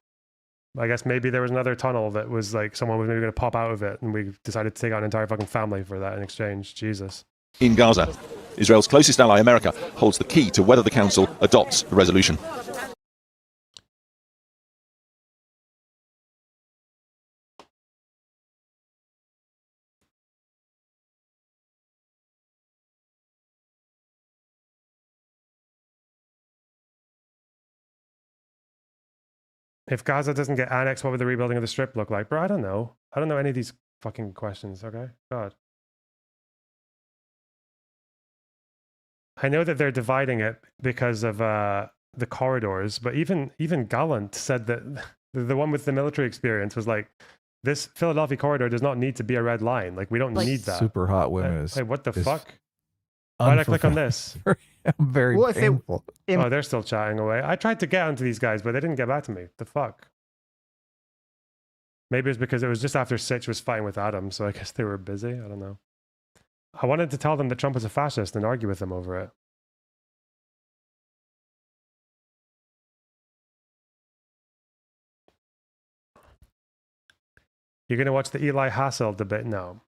I guess maybe there was another tunnel that was like someone was maybe going to pop out of it, and we decided to take out an entire fucking family for that in exchange. Jesus. In Gaza, Israel's closest ally, America, holds the key to whether the council adopts the resolution. If Gaza doesn't get annexed, what would the rebuilding of the strip look like? Bro, I don't know. I don't know any of these fucking questions, okay? God. I know that they're dividing it because of the corridors, but even Gallant said that the one with the military experience was like, this Philadelphia corridor does not need to be a red line. Like, we don't need that. Super hot women is. Hey, what the fuck? Why did I click on this? Very painful. Oh, they're still chatting away. I tried to get onto these guys, but they didn't get back to me. The fuck? Maybe it's because it was just after Sitch was fighting with Adam, so I guess they were busy. I don't know. I wanted to tell them that Trump was a fascist and argue with them over it. You're going to watch the Eli Hassel debate? No.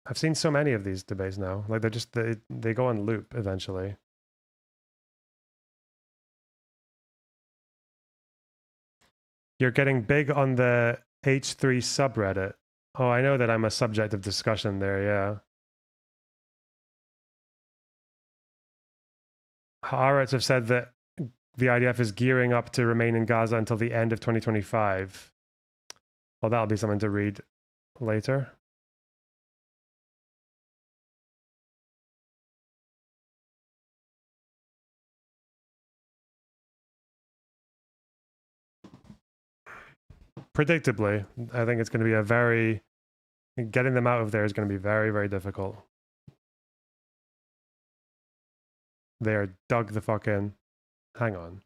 I've seen so many of these debates now. Like, they're just, they go on loop eventually. You're getting big on the H3 subreddit. Oh, I know that I'm a subject of discussion there, yeah. Haaretz have said that the IDF is gearing up to remain in Gaza until the end of 2025. Well, that'll be something to read later. Predictably, I think it's going to be getting them out of there is going to be very, very difficult. They are dug the fuck in. Hang on.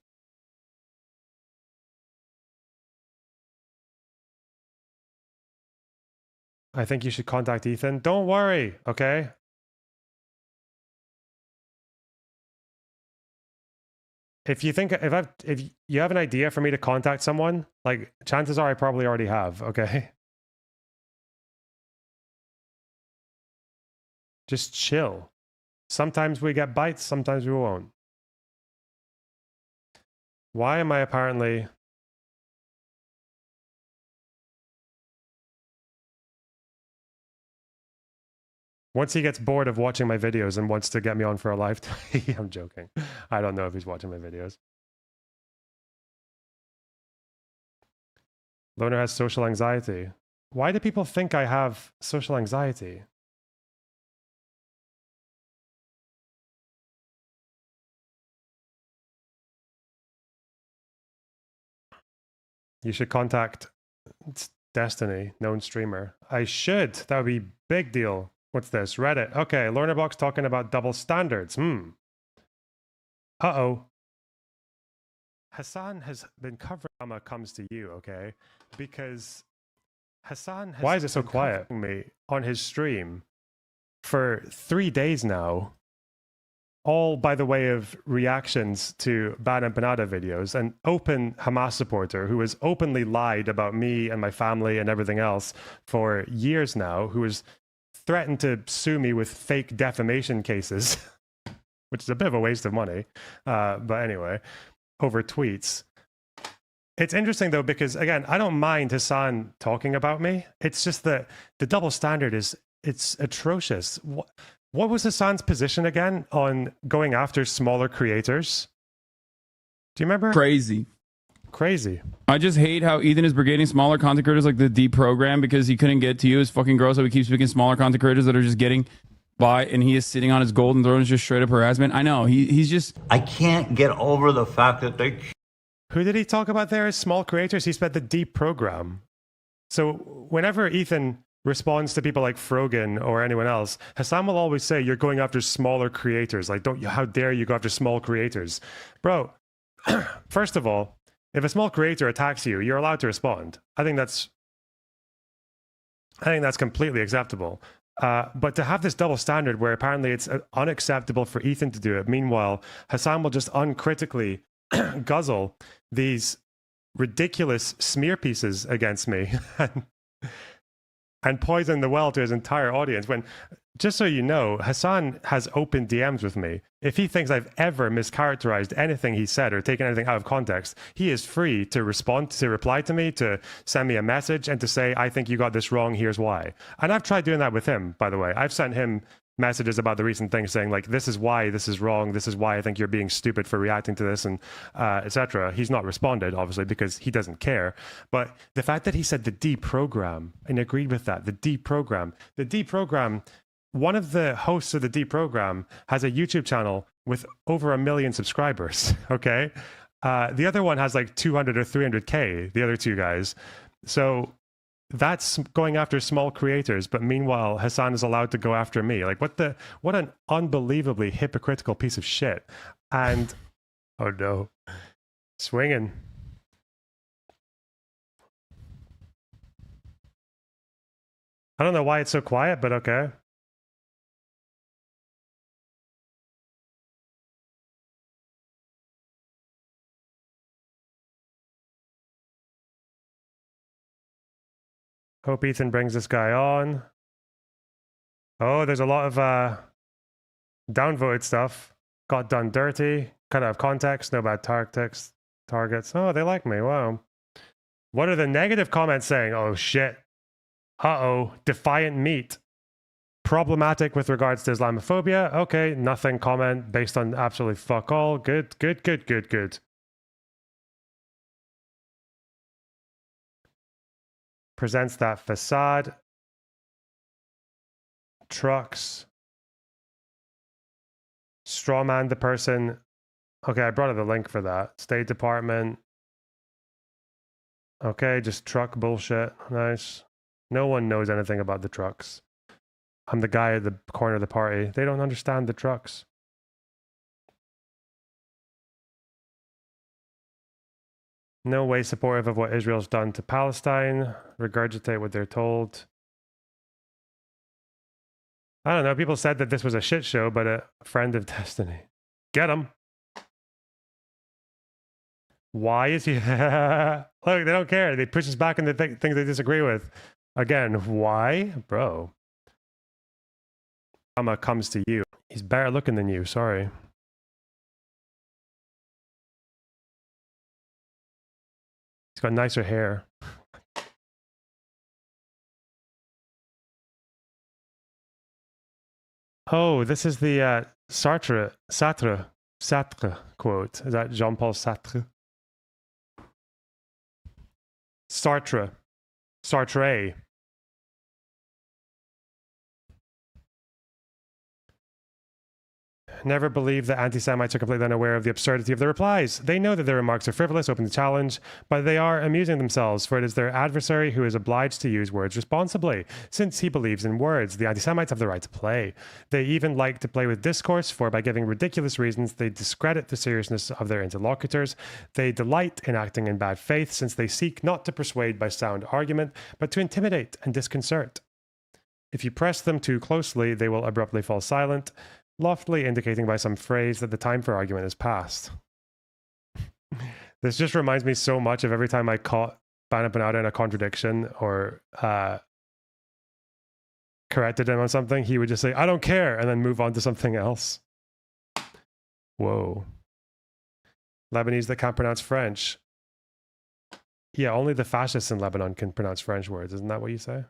I think you should contact Ethan. Don't worry, okay? If you have an idea for me to contact someone, like chances are I probably already have, okay? Just chill. Sometimes we get bites, sometimes we won't. Why am I apparently... Once he gets bored of watching my videos and wants to get me on for a lifetime... I'm joking. I don't know if he's watching my videos. Loner has social anxiety. Why do people think I have social anxiety? You should contact Destiny, known streamer. I should. That would be big deal. What's this? Reddit. Okay, Lornerbox talking about double standards. Uh-oh. Hasan has been covering drama comes to you, okay? Because Hasan has... Why is it so quiet? Me on his stream for 3 days now. All by the way of reactions to Bad Empanada videos. An open Hamas supporter who has openly lied about me and my family and everything else for years now, who has threatened to sue me with fake defamation cases, which is a bit of a waste of money. But anyway, over tweets. It's interesting though, because again, I don't mind Hasan talking about me. It's just that the double standard it's atrocious. What was Hasan's position again on going after smaller creators? Do you remember? Crazy. I just hate how Ethan is brigading smaller content creators like the deprogram because he couldn't get to you. It's fucking gross how he keeps picking smaller content creators that are just getting by and he is sitting on his golden throne. Is just straight up harassment. I know. He's just... I can't get over the fact that they... Who did he talk about there as small creators? He said the deprogram. So whenever Ethan responds to people like Frogan or anyone else, Hasan will always say, you're going after smaller creators. Like, how dare you go after small creators? Bro, first of all, if a small creator attacks you, you're allowed to respond. I think that's completely acceptable. But to have this double standard where apparently it's unacceptable for Ethan to do it, meanwhile, Hasan will just uncritically guzzle these ridiculous smear pieces against me and poison the well to his entire audience. When, just so you know, Hasan has open DMs with me. If he thinks I've ever mischaracterized anything he said or taken anything out of context, he is free to reply to me, to send me a message and to say, I think you got this wrong, here's why. And I've tried doing that with him, by the way. I've sent him messages about the recent things saying like, this is why this is wrong, this is why I think you're being stupid for reacting to this, and etc. He's not responded, obviously, because he doesn't care. But the fact that he said the deprogram and agreed with that, the deprogram, one of the hosts of the deprogram has a YouTube channel with over 1 million subscribers, okay? The other one has like 200 or 300K, the other two guys. So that's going after small creators, but meanwhile, Hasan is allowed to go after me. Like, what an unbelievably hypocritical piece of shit. And, oh no, swinging. I don't know why it's so quiet, but okay. Hope Ethan brings this guy on. Oh, there's a lot of downvoted stuff. Got done dirty. Cut out of context. No bad targets. Oh, they like me. Wow. What are the negative comments saying? Oh, shit. Uh-oh. Defiant meat. Problematic with regards to Islamophobia. Okay, nothing comment based on absolutely fuck all. Good, good, good, good, good. Presents that facade. Trucks. Strawman the person. Okay, I brought up the link for that. State Department. Okay, just truck bullshit. Nice. No one knows anything about the trucks. I'm the guy at the corner of the party. They don't understand the trucks. No way supportive of what Israel's done to Palestine. Regurgitate what they're told. I don't know. People said that this was a shit show, but a friend of destiny. Get him. Why is he? Look, they don't care. They push us back into things they disagree with. Again, why? Bro. Obama comes to you. He's better looking than you. Sorry. He's got nicer hair. Oh, this is the Sartre quote. Is that Jean-Paul Sartre? Sartre. Never believe that anti-Semites are completely unaware of the absurdity of the replies. They know that their remarks are frivolous, open to challenge, but they are amusing themselves, for it is their adversary who is obliged to use words responsibly. Since he believes in words, the anti-Semites have the right to play. They even like to play with discourse, for by giving ridiculous reasons, they discredit the seriousness of their interlocutors. They delight in acting in bad faith, since they seek not to persuade by sound argument, but to intimidate and disconcert. If you press them too closely, they will abruptly fall silent, loftily indicating by some phrase that the time for argument is past. This just reminds me so much of every time I caught Bana Panada in a contradiction or corrected him on something, he would just say, I don't care, and then move on to something else. Whoa. Lebanese that can't pronounce French. Yeah, only the fascists in Lebanon can pronounce French words. Isn't that what you say?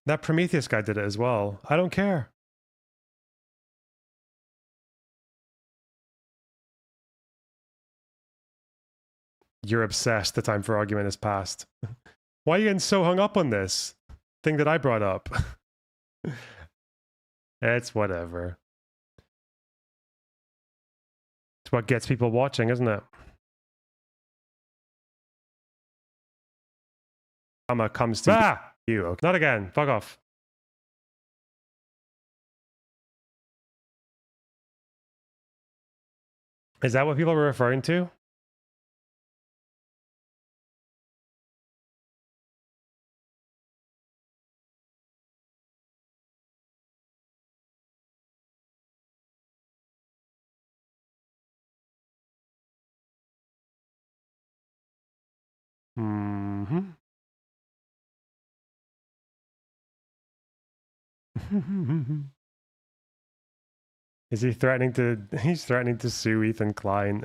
That Prometheus guy did it as well. I don't care. You're obsessed. The time for argument is past. Why are you getting so hung up on this thing that I brought up? It's whatever. It's what gets people watching, isn't it? Obama comes to you. Okay. Not again. Fuck off. Is that what people were referring to? Mm-hmm. Is he threatening to... He's threatening to sue Ethan Klein.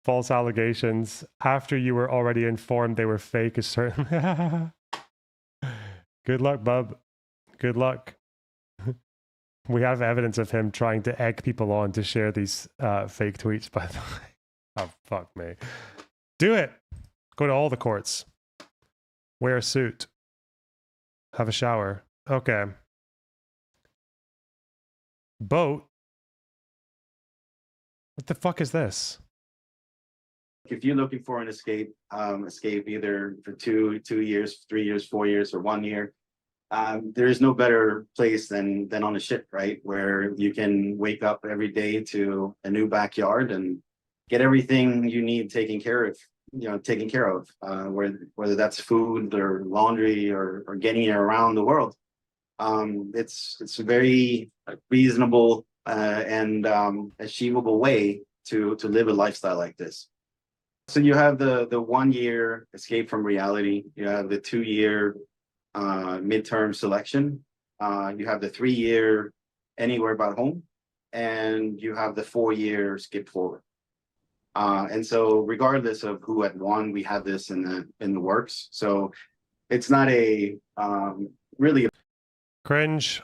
False allegations. After you were already informed they were fake is certain... Good luck, bub. Good luck. We have evidence of him trying to egg people on to share these fake tweets, by the way. Oh, fuck me. Do it! Go to all the courts. Wear a suit. Have a shower. Okay. Boat? What the fuck is this? If you're looking for an escape either for 2 years, 3 years, 4 years, or 1 year, there is no better place than on a ship, right? Where you can wake up every day to a new backyard and get everything you need taken care of. Whether that's food or laundry or getting it around the world. It's a very reasonable and achievable way to live a lifestyle like this. So you have the 1 year escape from reality. You have the 2 year midterm selection. You have the 3 year anywhere but home. and you have the 4-year skip forward. And so regardless of who had won, we had this in the works. So it's not a really Cringe.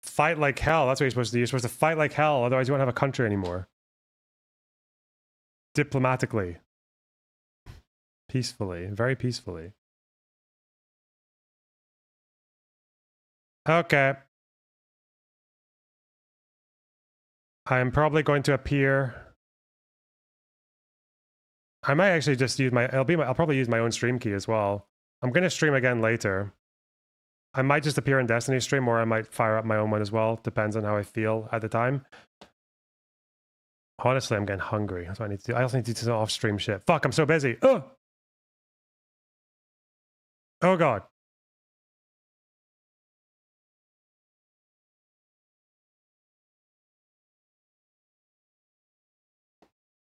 Fight like hell. That's what you're supposed to do. You're supposed to fight like hell. Otherwise, you won't have a country anymore. Diplomatically. Peacefully. Very peacefully. Okay. I am probably going to appear. I might actually just use I'll probably use my own stream key as well. I'm going to stream again later. I might just appear in Destiny stream, or I might fire up my own one as well. Depends on how I feel at the time. Honestly, I'm getting hungry. That's what I need to do. I also need to do some off-stream shit. Fuck, I'm so busy. Oh God.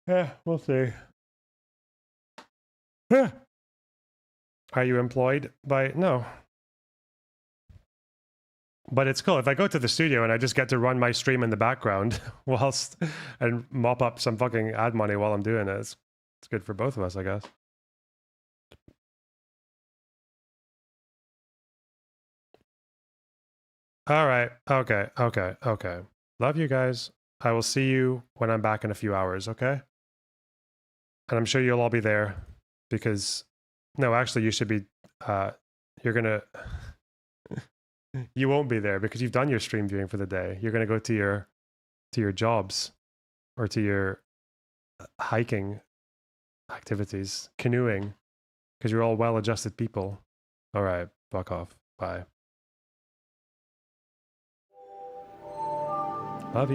Yeah, we'll see. Are you employed by... No. But it's cool. If I go to the studio and I just get to run my stream in the background whilst and mop up some fucking ad money while I'm doing it, it's good for both of us, I guess. All right. Okay. Love you guys. I will see you when I'm back in a few hours, okay? And I'm sure you'll all be there because... No, actually, you should be... you're gonna... You won't be there because you've done your stream viewing for the day. You're gonna go to your jobs or to your hiking activities, canoeing, because you're all well-adjusted people. All right, fuck off. Bye. Love you.